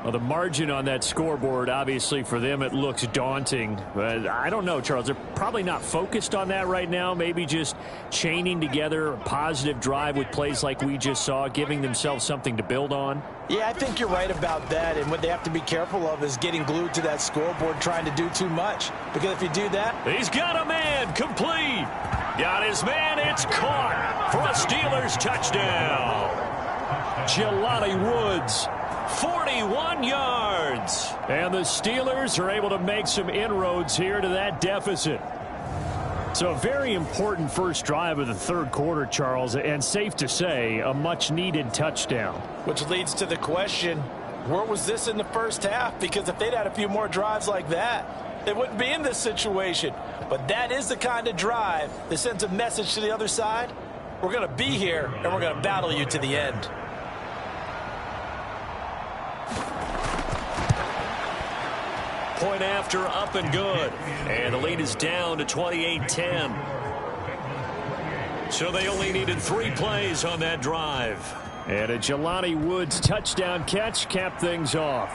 Well, the margin on that scoreboard, obviously, for them, it looks daunting. But I don't know, Charles. They're probably not focused on that right now. Maybe just chaining together a positive drive with plays like we just saw, giving themselves something to build on. Yeah, I think you're right about that. And what they have to be careful of is getting glued to that scoreboard, trying to do too much. Because if you do that... He's got a man, complete. Got his man, it's caught for a Steelers touchdown. Jelani Woods. 41 yards. And the Steelers are able to make some inroads here to that deficit. So a very important first drive of the 3rd quarter, Charles, and safe to say, a much-needed touchdown. Which leads to the question, where was this in the first half? Because if they'd had a few more drives like that, they wouldn't be in this situation. But that is the kind of drive that sends a message to the other side. We're going to be here, and we're going to battle you to the end. Point after, up and good. And the lead is down to 28-10. So they only needed 3 plays on that drive. And a Jelani Woods touchdown catch capped things off.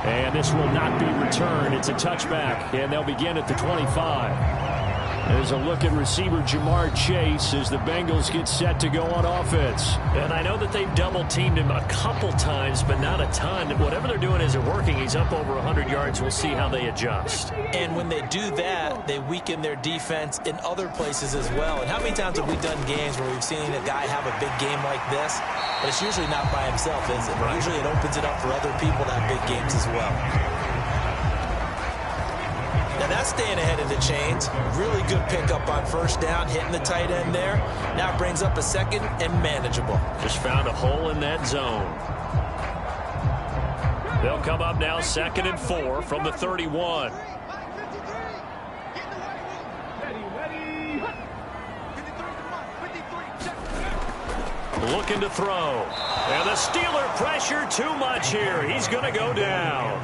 And this will not be returned. It's a touchback, and they'll begin at the 25. There's a look at receiver Jamar Chase as the Bengals get set to go on offense. And I know that they've double-teamed him a couple times, but not a ton. Whatever they're doing isn't working. He's up over 100 yards. We'll see how they adjust. And when they do that, they weaken their defense in other places as well. And how many times have we done games where we've seen a guy have a big game like this? But it's usually not by himself, is it? Right. Usually it opens it up for other people to have big games as well. Now that's staying ahead of the chains. Really good pickup on first down, hitting the tight end there. Now it brings up a 2nd and manageable. Just found a hole in that zone. They'll come up now 2nd and 4 from the 31. Looking to throw. And the Steeler pressure too much here. He's going to go down.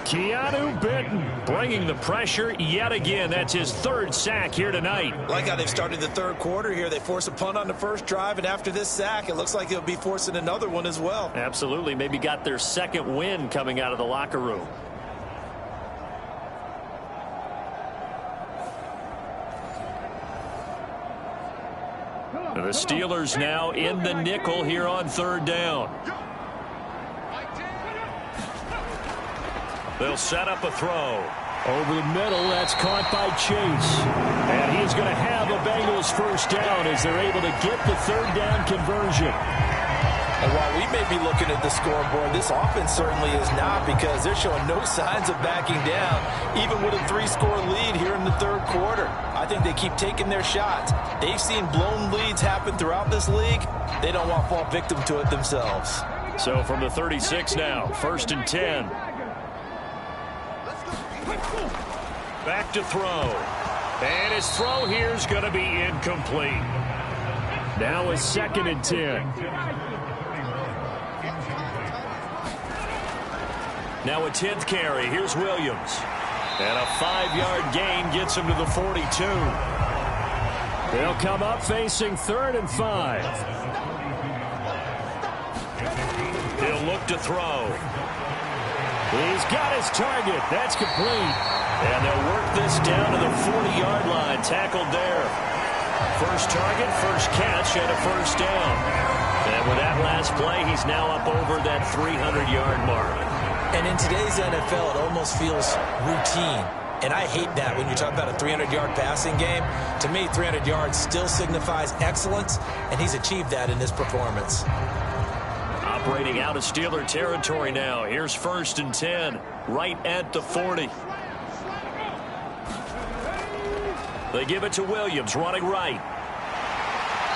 Keanu Benton bringing the pressure yet again. That's his third sack here tonight. Like how they've started the third quarter here. They force a punt on the first drive, and after this sack, it looks like they'll be forcing another one as well. Absolutely. Maybe got their second win coming out of the locker room. The Steelers now in the nickel here on third down. They'll set up a throw. Over the middle, that's caught by Chase. And he's going to have a Bengals first down as they're able to get the third down conversion. And while we may be looking at the scoreboard, this offense certainly is not, because they're showing no signs of backing down, even with a 3-score lead here in the third quarter. I think they keep taking their shots. They've seen blown leads happen throughout this league. They don't want to fall victim to it themselves. So from the 36 now, 1st and 10. Back to throw. And his throw here is going to be incomplete. Now a 2nd and 10. Now a 10th carry. Here's Williams. And a 5-yard gain gets him to the 42. They'll come up facing 3rd and 5. He'll look to throw. He's got his target. That's complete. And they'll work this down to the 40-yard line. Tackled there. First target, first catch, and a first down. And with that last play, he's now up over that 300-yard mark. And in today's NFL, it almost feels routine. And I hate that when you talk about a 300-yard passing game. To me, 300 yards still signifies excellence, and he's achieved that in this performance. Operating out of Steeler territory now. Here's 1st and 10, right at the 40. They give it to Williams, running right.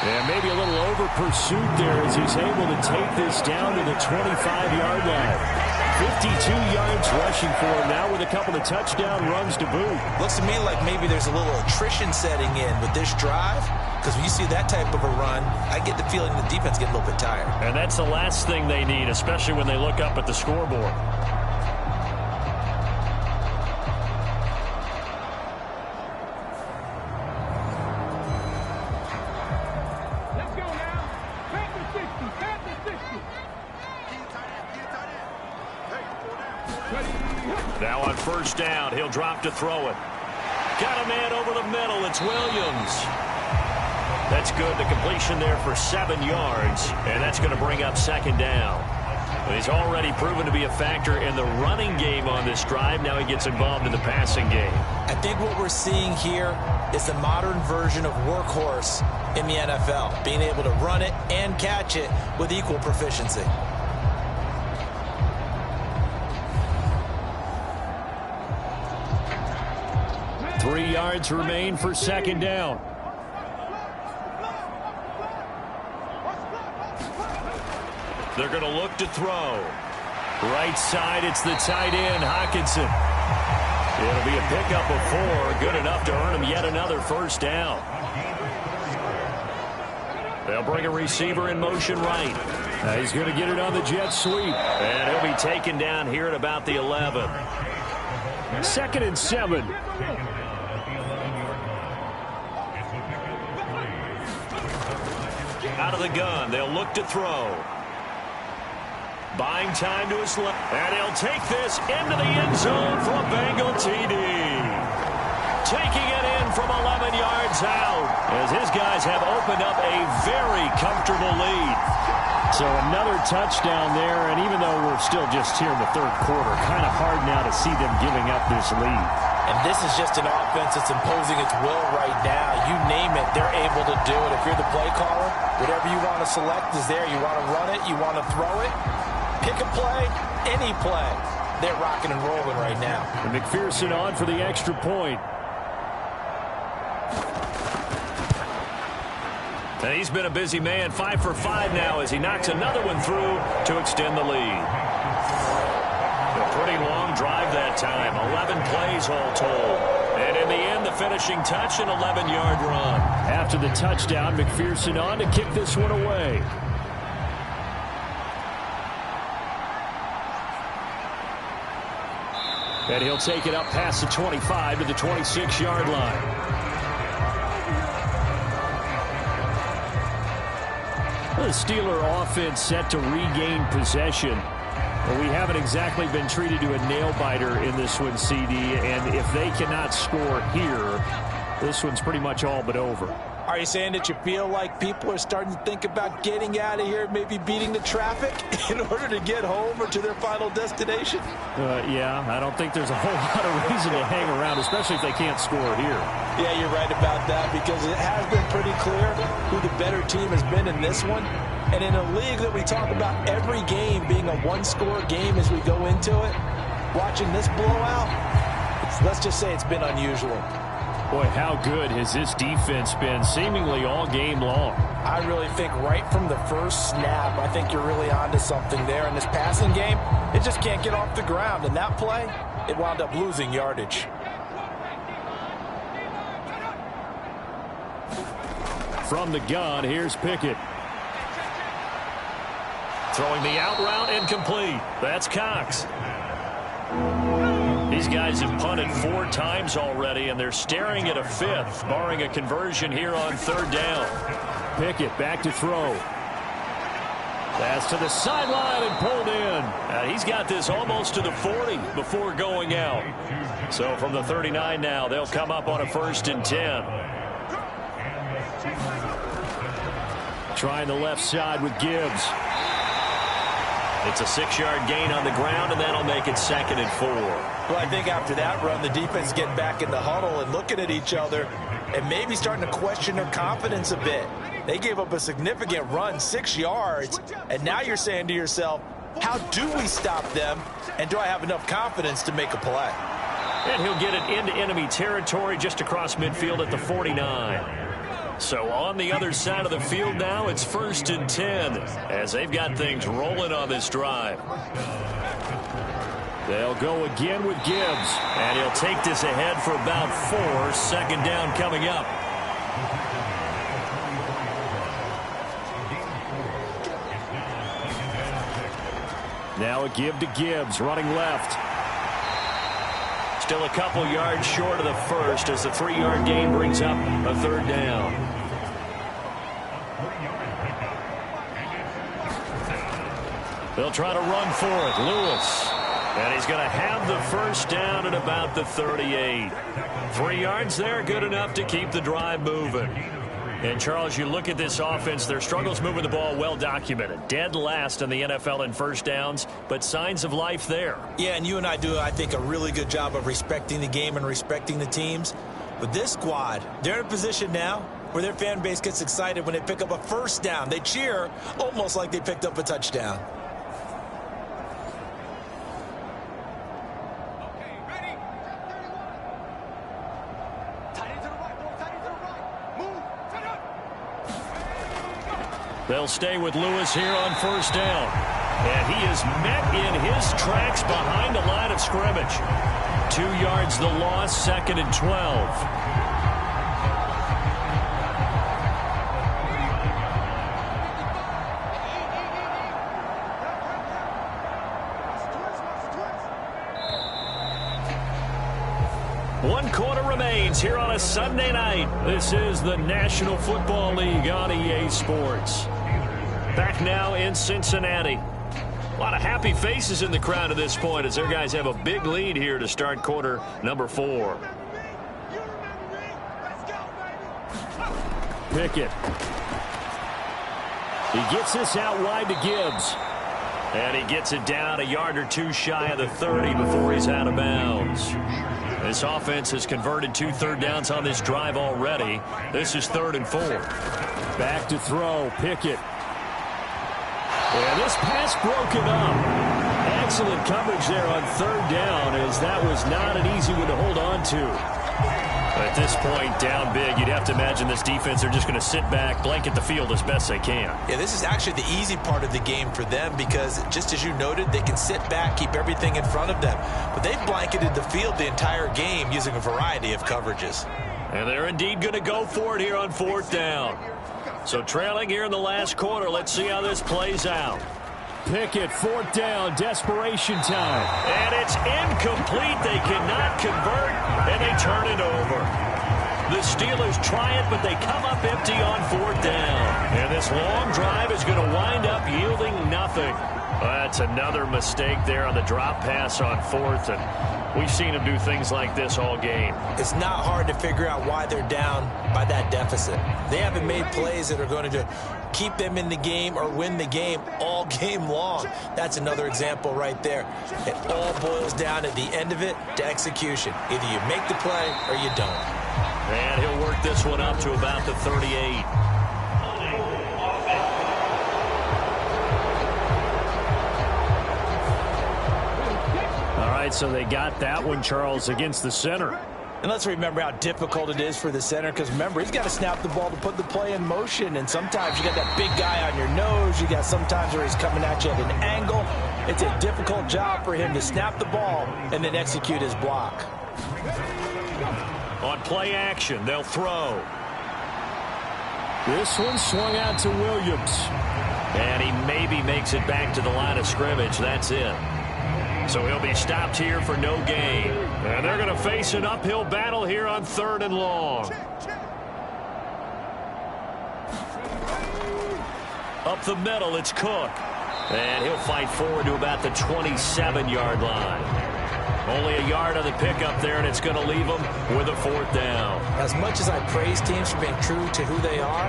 And maybe a little over pursuit there as he's able to take this down to the 25-yard line. 52 yards rushing for him now with a couple of touchdown runs to boot. Looks to me like maybe there's a little attrition setting in with this drive, because when you see that type of a run, I get the feeling the defense get a little bit tired. And that's the last thing they need, especially when they look up at the scoreboard. Now on first down, he'll drop to throw it. Got a man over the middle. It's Williams. That's good. The completion there for 7 yards, and that's going to bring up 2nd down. He's already proven to be a factor in the running game on this drive. Now he gets involved in the passing game. I think what we're seeing here is the modern version of workhorse in the NFL, being able to run it and catch it with equal proficiency. Three yards remain for 2nd down. They're going to look to throw. Right side, it's the tight end, Hockenson. It'll be a pickup of 4, good enough to earn him yet another first down. They'll bring a receiver in motion right. Now he's going to get it on the jet sweep. And he'll be taken down here at about the 11. 2nd and 7. Out of the gun, they'll look to throw. Buying time to his left. And he'll take this into the end zone for a Bengal TD. Taking it in from 11 yards out as his guys have opened up a very comfortable lead. So another touchdown there, and even though we're still just here in the third quarter, kind of hard now to see them giving up this lead. And this is just an offense that's imposing its will right now. You name it, they're able to do it. If you're the play caller, whatever you want to select is there. You want to run it, you want to throw it, pick a play, any play. They're rocking and rolling right now. And McPherson on for the extra point. And he's been a busy man, 5 for 5 now as he knocks another one through to extend the lead. A pretty long drive that time, 11 plays all told. And in the end, the finishing touch, an 11-yard run. After the touchdown, McPherson on to kick this one away. And he'll take it up past the 25 to the 26-yard line. The Steeler offense set to regain possession. But we haven't exactly been treated to a nail-biter in this one, CD. And if they cannot score here, this one's pretty much all but over. Are you saying that you feel like people are starting to think about getting out of here, maybe beating the traffic in order to get home or to their final destination? Yeah, I don't think there's a whole lot of reason to hang around, especially if they can't score here. Yeah, you're right about that, because it has been pretty clear who the better team has been in this one. And in a league that we talk about every game being a one-score game as we go into it, watching this blowout, let's just say it's been unusual. Boy, how good has this defense been seemingly all game long? I really think right from the first snap, I think you're really onto something there. In this passing game, it just can't get off the ground. And that play, it wound up losing yardage. From the gun, here's Pickett. Throwing the out route, incomplete. That's Cox. These guys have punted 4 times already, and they're staring at a 5th, barring a conversion here on 3rd down. Pickett back to throw. Pass to the sideline and pulled in. He's got this almost to the 40 before going out. So from the 39 now, they'll come up on a 1st and 10. Trying the left side with Gibbs. It's a 6-yard gain on the ground, and that'll make it 2nd and 4. Well, I think after that run, the defense is getting back in the huddle and looking at each other and maybe starting to question their confidence a bit. They gave up a significant run, 6 yards, and now you're saying to yourself, how do we stop them, and do I have enough confidence to make a play? And he'll get it into enemy territory just across midfield at the 49. So on the other side of the field now, it's 1st and 10 as they've got things rolling on this drive. They'll go again with Gibbs. And he'll take this ahead for about 4. 2nd down coming up. Now a give to Gibbs, running left. Still a couple yards short of the 1st as the 3-yard gain brings up a 3rd down. They'll try to run for it. Lewis. And he's going to have the 1st down at about the 38. 3 yards there, good enough to keep the drive moving. And, Charles, you look at this offense, their struggles moving the ball well documented. Dead last in the NFL in 1st downs, but signs of life there. Yeah, and you and I do, I think, a really good job of respecting the game and respecting the teams. But this squad, they're in a position now where their fan base gets excited when they pick up a 1st down. They cheer almost like they picked up a touchdown. They'll stay with Lewis here on 1st down. And he is met in his tracks behind the line of scrimmage. 2 yards the loss, 2nd and 12. One quarter remains here on a Sunday night. This is the National Football League on EA Sports. Back now in Cincinnati. A lot of happy faces in the crowd at this point as their guys have a big lead here to start quarter number 4. Pickett. He gets this out wide to Gibbs. And he gets it down a yard or 2 shy of the 30 before he's out of bounds. This offense has converted 2 3rd downs on this drive already. This is 3rd and 4. Back to throw, Pickett. And this pass broken up. Excellent coverage there on 3rd down, as that was not an easy one to hold on to. At this point, down big, you'd have to imagine this defense, they're just going to sit back, blanket the field as best they can. Yeah, this is actually the easy part of the game for them because, just as you noted, they can sit back, keep everything in front of them. But they've blanketed the field the entire game using a variety of coverages. And they're indeed going to go for it here on 4th down. So trailing here in the last quarter, let's see how this plays out. Pickett, 4th down, desperation time. And it's incomplete. They cannot convert, and they turn it over. The Steelers try it, but they come up empty on 4th down. And this long drive is going to wind up yielding nothing. That's another mistake there on the drop pass on 4th, and we've seen them do things like this all game. It's not hard to figure out why they're down by that deficit. They haven't made plays that are going to keep them in the game or win the game all game long. That's another example right there. It all boils down at the end of it to execution. Either you make the play or you don't. And he'll work this one up to about the 38. So they got that one, Charles, against the center. And let's remember how difficult it is for the center, because remember, he's got to snap the ball to put the play in motion, and sometimes you got that big guy on your nose. You got sometimes where he's coming at you at an angle. It's a difficult job for him to snap the ball and then execute his block. On play action, they'll throw. This one swung out to Williams. And he maybe makes it back to the line of scrimmage. That's it. So he'll be stopped here for no gain. And they're going to face an uphill battle here on 3rd and long. Up the middle, it's Cook. And he'll fight forward to about the 27-yard line. Only a yard on the pickup there, and it's going to leave them with a 4th down. As much as I praise teams for being true to who they are,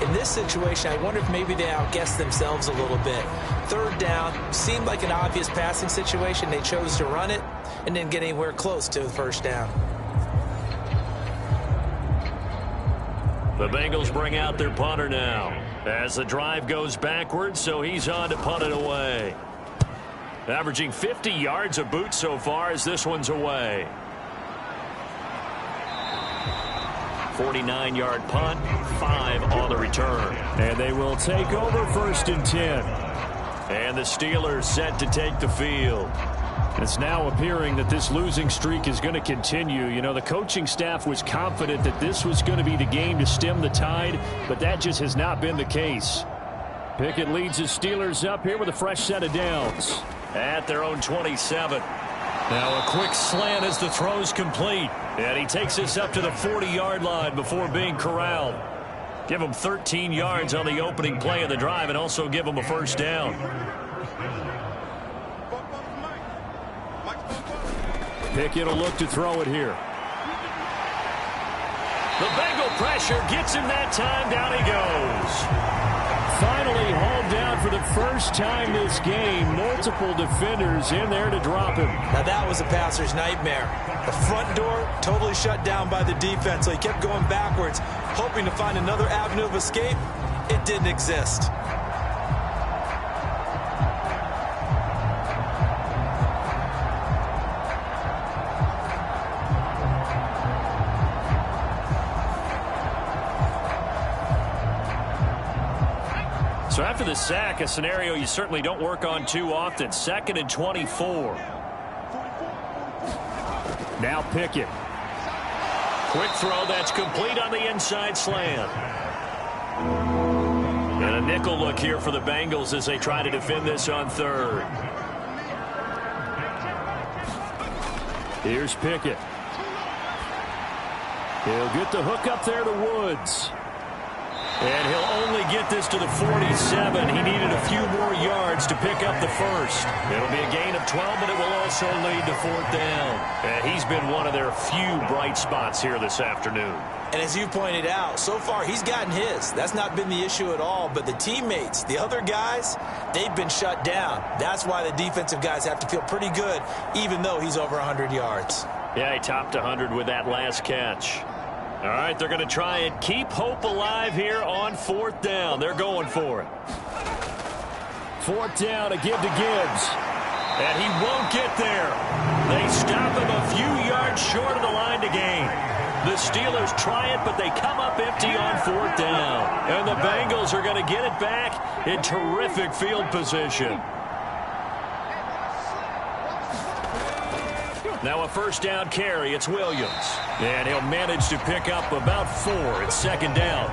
in this situation, I wonder if maybe they outguessed themselves a little bit. 3rd down seemed like an obvious passing situation. They chose to run it and didn't get anywhere close to the 1st down. The Bengals bring out their punter now as the drive goes backwards, so he's on to punt it away. Averaging 50 yards a boot so far as this one's away. 49-yard punt, 5 on the return. And they will take over 1st and 10. And the Steelers set to take the field. It's now appearing that this losing streak is going to continue. You know, the coaching staff was confident that this was going to be the game to stem the tide, but that just has not been the case. Pickett leads his Steelers up here with a fresh set of downs. At their own 27. Now a quick slant as the throw's complete. And he takes this up to the 40-yard line before being corralled. Give him 13 yards on the opening play of the drive and also give him a 1st down. Pickett will look to throw it here. The Bengal pressure gets him that time. Down he goes. Finally hauled down for the first time this game. Multiple defenders in there to drop him. Now that was a passer's nightmare. The front door totally shut down by the defense, so he kept going backwards, hoping to find another avenue of escape. It didn't exist. So after the sack, a scenario you certainly don't work on too often. 2nd and 24. Now Pickett. Quick throw that's complete on the inside slant. And a nickel look here for the Bengals as they try to defend this on 3rd. Here's Pickett. He'll get the hook up there to Woods. And he'll only get this to the 47. He needed a few more yards to pick up the 1st. It'll be a gain of 12, but it will also lead to 4th down. And he's been one of their few bright spots here this afternoon. And as you pointed out, so far he's gotten his. That's not been the issue at all. But the teammates, the other guys, they've been shut down. That's why the defensive guys have to feel pretty good, even though he's over 100 yards. Yeah, he topped 100 with that last catch. All right, they're going to try and keep hope alive here on 4th down. They're going for it. 4th down to give to Gibbs. And he won't get there. They stop him a few yards short of the line to gain. The Steelers try it, but they come up empty on 4th down. And the Bengals are going to get it back in terrific field position. Now a 1st down carry. It's Williams. And he'll manage to pick up about 4 at 2nd down.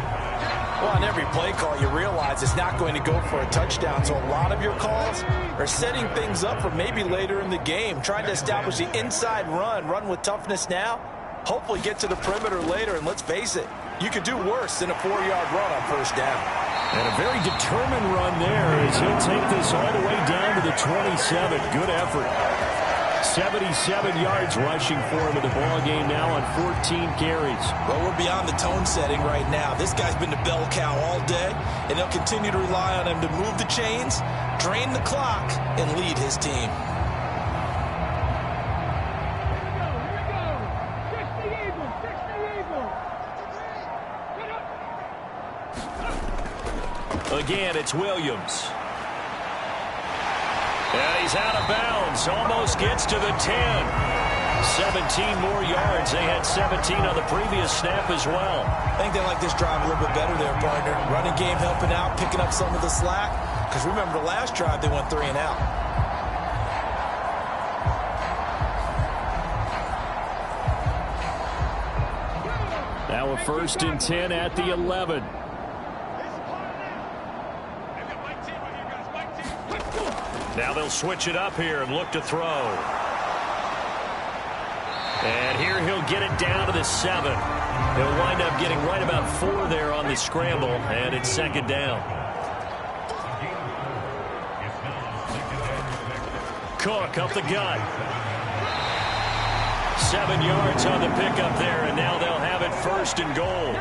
Well, on every play call, you realize it's not going to go for a touchdown. So a lot of your calls are setting things up for maybe later in the game, trying to establish the inside run with toughness now, hopefully get to the perimeter later. And let's face it, you could do worse than a 4-yard run on first down. And a very determined run there as he'll take this all the way down to the 27. Good effort. 77 yards rushing for him in the ball game now on 14 carries. Well, we're beyond the tone setting right now. This guy's been the bell cow all day, and they'll continue to rely on him to move the chains, drain the clock, and lead his team. Again, it's Williams. And he's out of bounds. Almost gets to the 10. 17 more yards. They had 17 on the previous snap as well. I think they like this drive a little bit better there, partner. Running game helping out, picking up some of the slack. Because remember, the last drive, they went 3 and out. Now a 1st and 10 at the 11. Now they'll switch it up here and look to throw. And here he'll get it down to the 7. He'll wind up getting right about 4 there on the scramble, and it's 2nd down. Cook up the gut. 7 yards on the pickup there, and now they'll have it 1st and goal.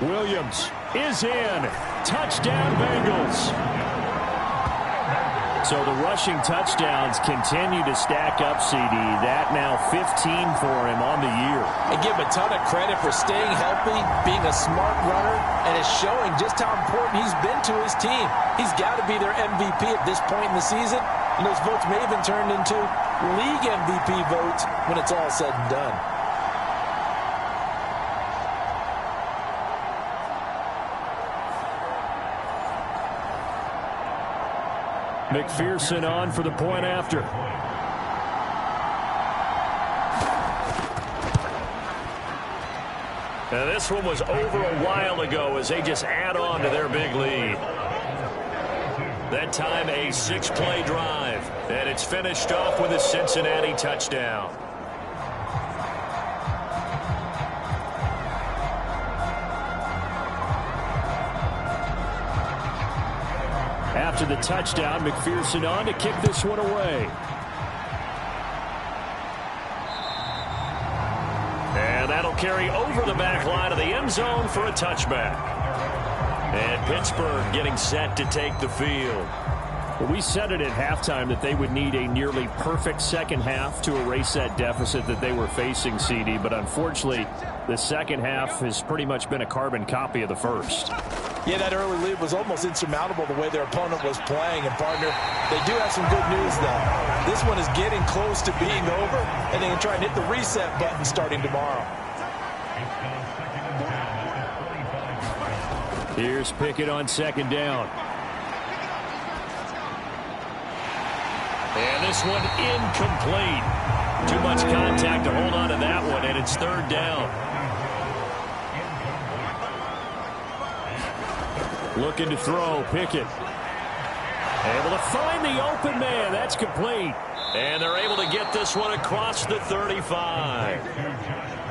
Williams is in. Touchdown, Bengals. So the rushing touchdowns continue to stack up, CD. That now 15 for him on the year. And give him a ton of credit for staying healthy, being a smart runner, and it's showing just how important he's been to his team. He's got to be their MVP at this point in the season, and those votes may even turn into league MVP votes when it's all said and done. McPherson on for the point after. Now this one was over a while ago as they just add on to their big lead. That time a 6-play drive, and it's finished off with a Cincinnati touchdown. After the touchdown, McPherson on to kick this one away. And that'll carry over the back line of the end zone for a touchback. And Pittsburgh getting set to take the field. Well, we said it at halftime that they would need a nearly perfect second half to erase that deficit that they were facing, CD. But unfortunately, the second half has pretty much been a carbon copy of the first. Yeah, that early lead was almost insurmountable the way their opponent was playing. And, partner, they do have some good news, though. This one is getting close to being over, and they can try and hit the reset button starting tomorrow. Here's Pickett on 2nd down. And this one incomplete. Too much contact to hold on to that one, and it's 3rd down. Looking to throw, Pickett. Able to find the open man. That's complete. And they're able to get this one across the 35.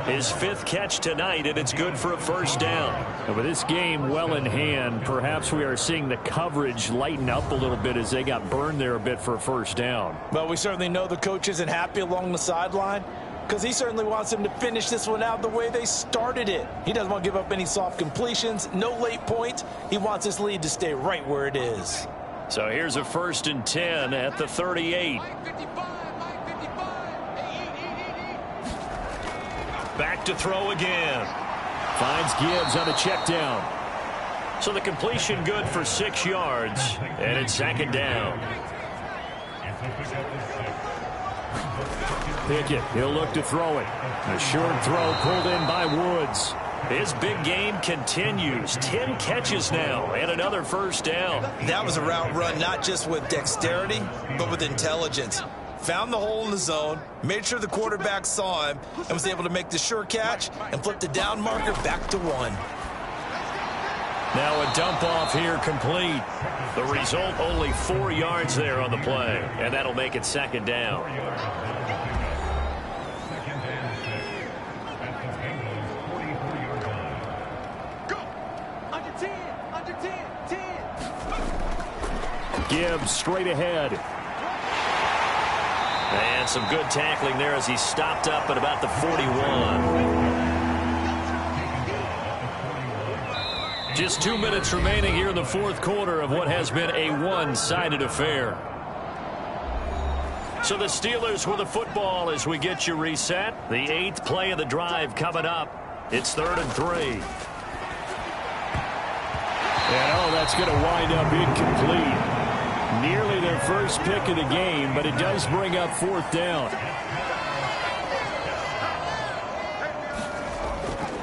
His 5th catch tonight, and it's good for a 1st down. And with this game well in hand, perhaps we are seeing the coverage lighten up a little bit as they got burned there a bit for a 1st down. Well, we certainly know the coach isn't happy along the sideline, because he certainly wants them to finish this one out the way they started it. He doesn't want to give up any soft completions, no late points. He wants this lead to stay right where it is. So here's a 1st and 10 at the 38. Back to throw again. Finds Gibbs on a check down. So the completion good for 6 yards, and it's 2nd down. Pickett, he'll look to throw it. A short throw pulled in by Woods. His big game continues. 10 catches now and another 1st down. That was a route run not just with dexterity, but with intelligence. found the hole in the zone, made sure the quarterback saw him, and was able to make the sure catch and flip the down marker back to 1. Now a dump off here complete. The result, only 4 yards there on the play, and that'll make it 2nd down. Gibbs straight ahead. And some good tackling there as he stopped up at about the 41. Just 2 minutes remaining here in the 4th quarter of what has been a one-sided affair. So the Steelers with the football as we get you reset. The 8th play of the drive coming up. It's 3rd and 3. And that's going to wind up incomplete. Nearly their first pick of the game, but it does bring up 4th down.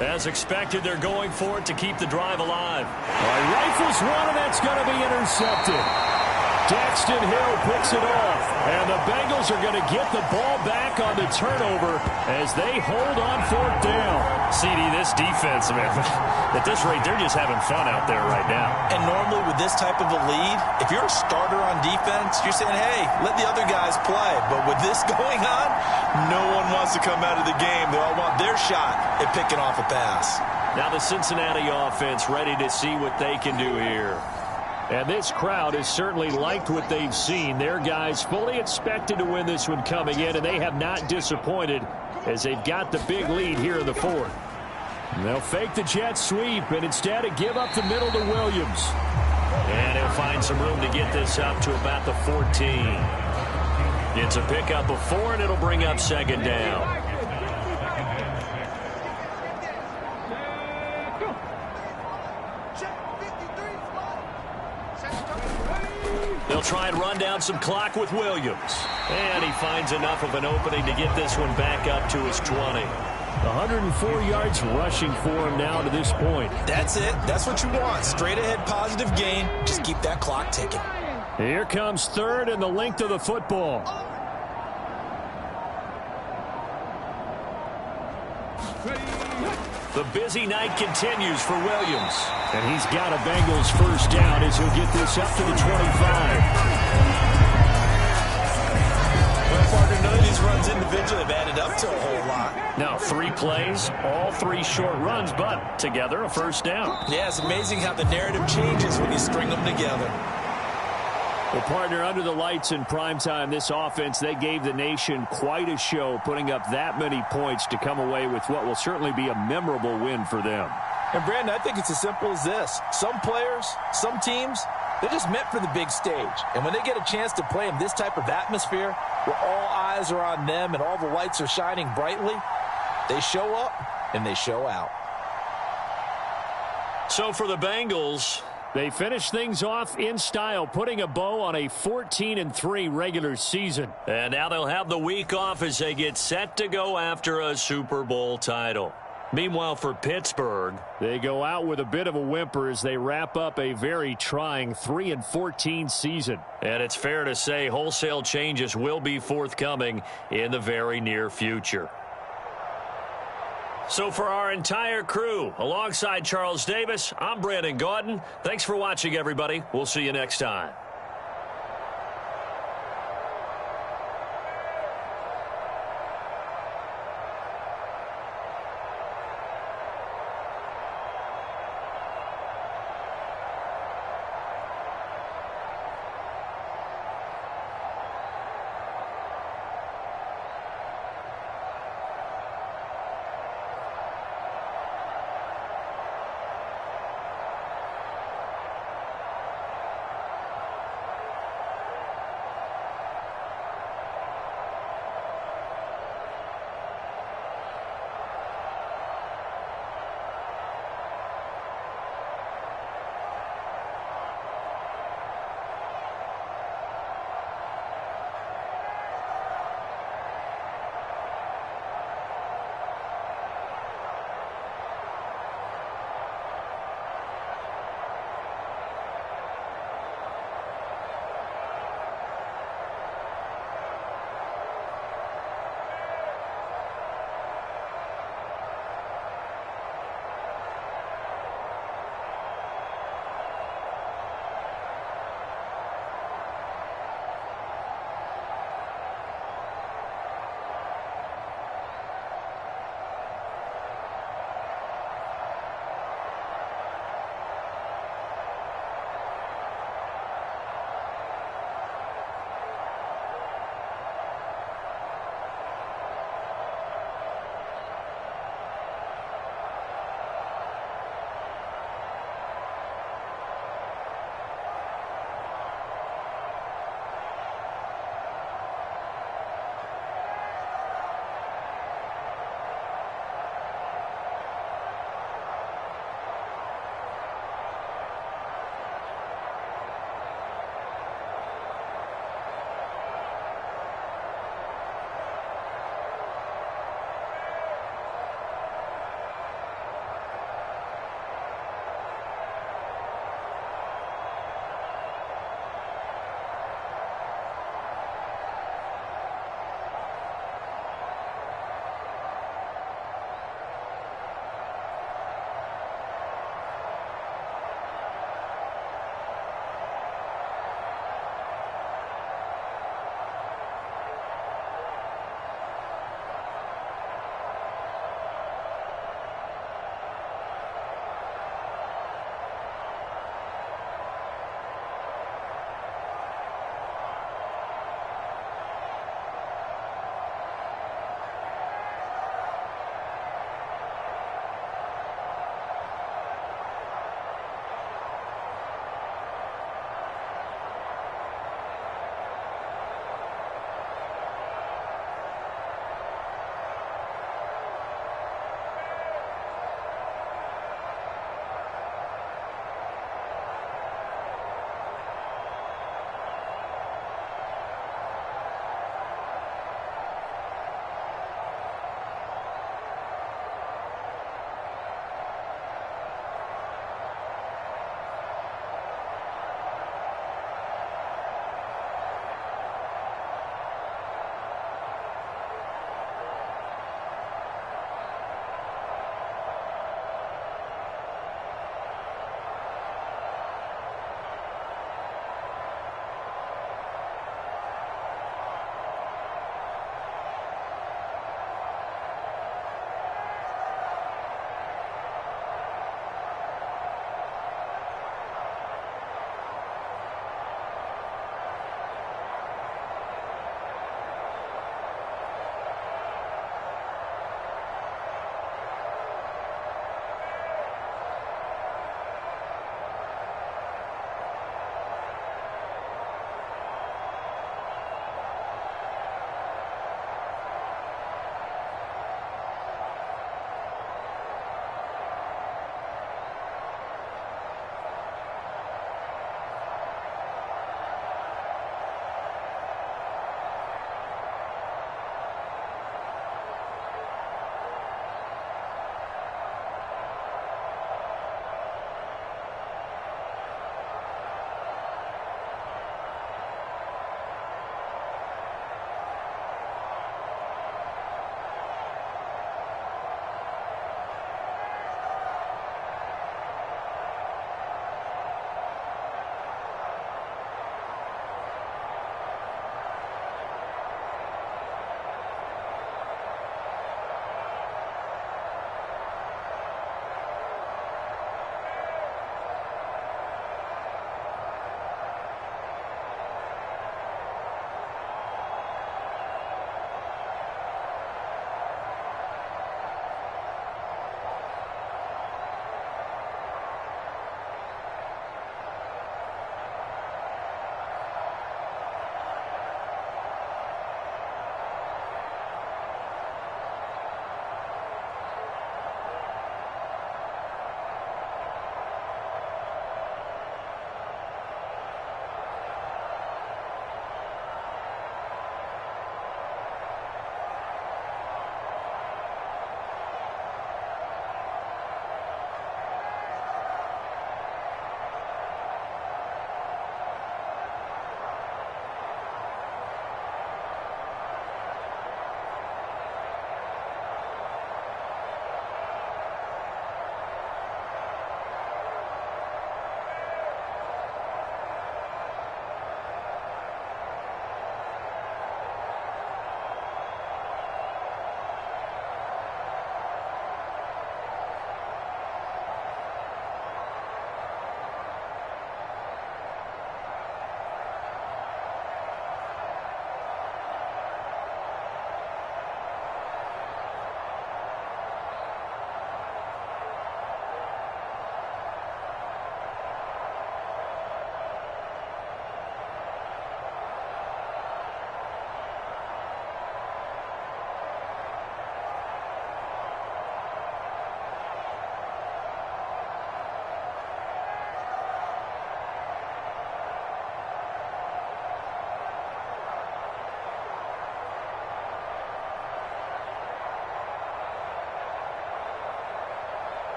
As expected, they're going for it to keep the drive alive. Rifles one, and that's going to be intercepted. Daxton Hill picks it off, and the Bengals are going to get the ball back on the turnover as they hold on 4th down. CD, this defense, man, at this rate, they're just having fun out there right now. And normally with this type of a lead, if you're a starter on defense, you're saying, hey, let the other guys play. But with this going on, no one wants to come out of the game. They all want their shot at picking off a pass. Now the Cincinnati offense ready to see what they can do here. And this crowd has certainly liked what they've seen. Their guys fully expected to win this one coming in, and they have not disappointed as they've got the big lead here in the 4th. And they'll fake the jet sweep and instead give up the middle to Williams. And he'll find some room to get this up to about the 14. It's a pickup of 4, and it'll bring up 2nd down. They'll try and run down some clock with Williams. And he finds enough of an opening to get this one back up to his 20. 104 yards rushing for him now to this point. That's it. That's what you want. Straight ahead positive gain. Just keep that clock ticking. Here comes 3rd and the length of the football. The busy night continues for Williams. And he's got a Bengals first down as he'll get this up to the 25. Well, partner, none of these runs individually have added up to a whole lot. Now 3 plays, all 3 short runs, but together a first down. Yeah, it's amazing how the narrative changes when you string them together. Well, partner, under the lights in primetime, this offense, they gave the nation quite a show, putting up that many points to come away with what will certainly be a memorable win for them. And, Brandon, I think it's as simple as this. Some players, some teams, they're just meant for the big stage. And when they get a chance to play in this type of atmosphere where all eyes are on them and all the lights are shining brightly, they show up and they show out. So for the Bengals, they finish things off in style, putting a bow on a 14-3 regular season. And now they'll have the week off as they get set to go after a Super Bowl title. Meanwhile, for Pittsburgh, they go out with a bit of a whimper as they wrap up a very trying 3-14 season. And it's fair to say wholesale changes will be forthcoming in the very near future. So for our entire crew, alongside Charles Davis, I'm Brandon Gaudin. Thanks for watching, everybody. We'll see you next time.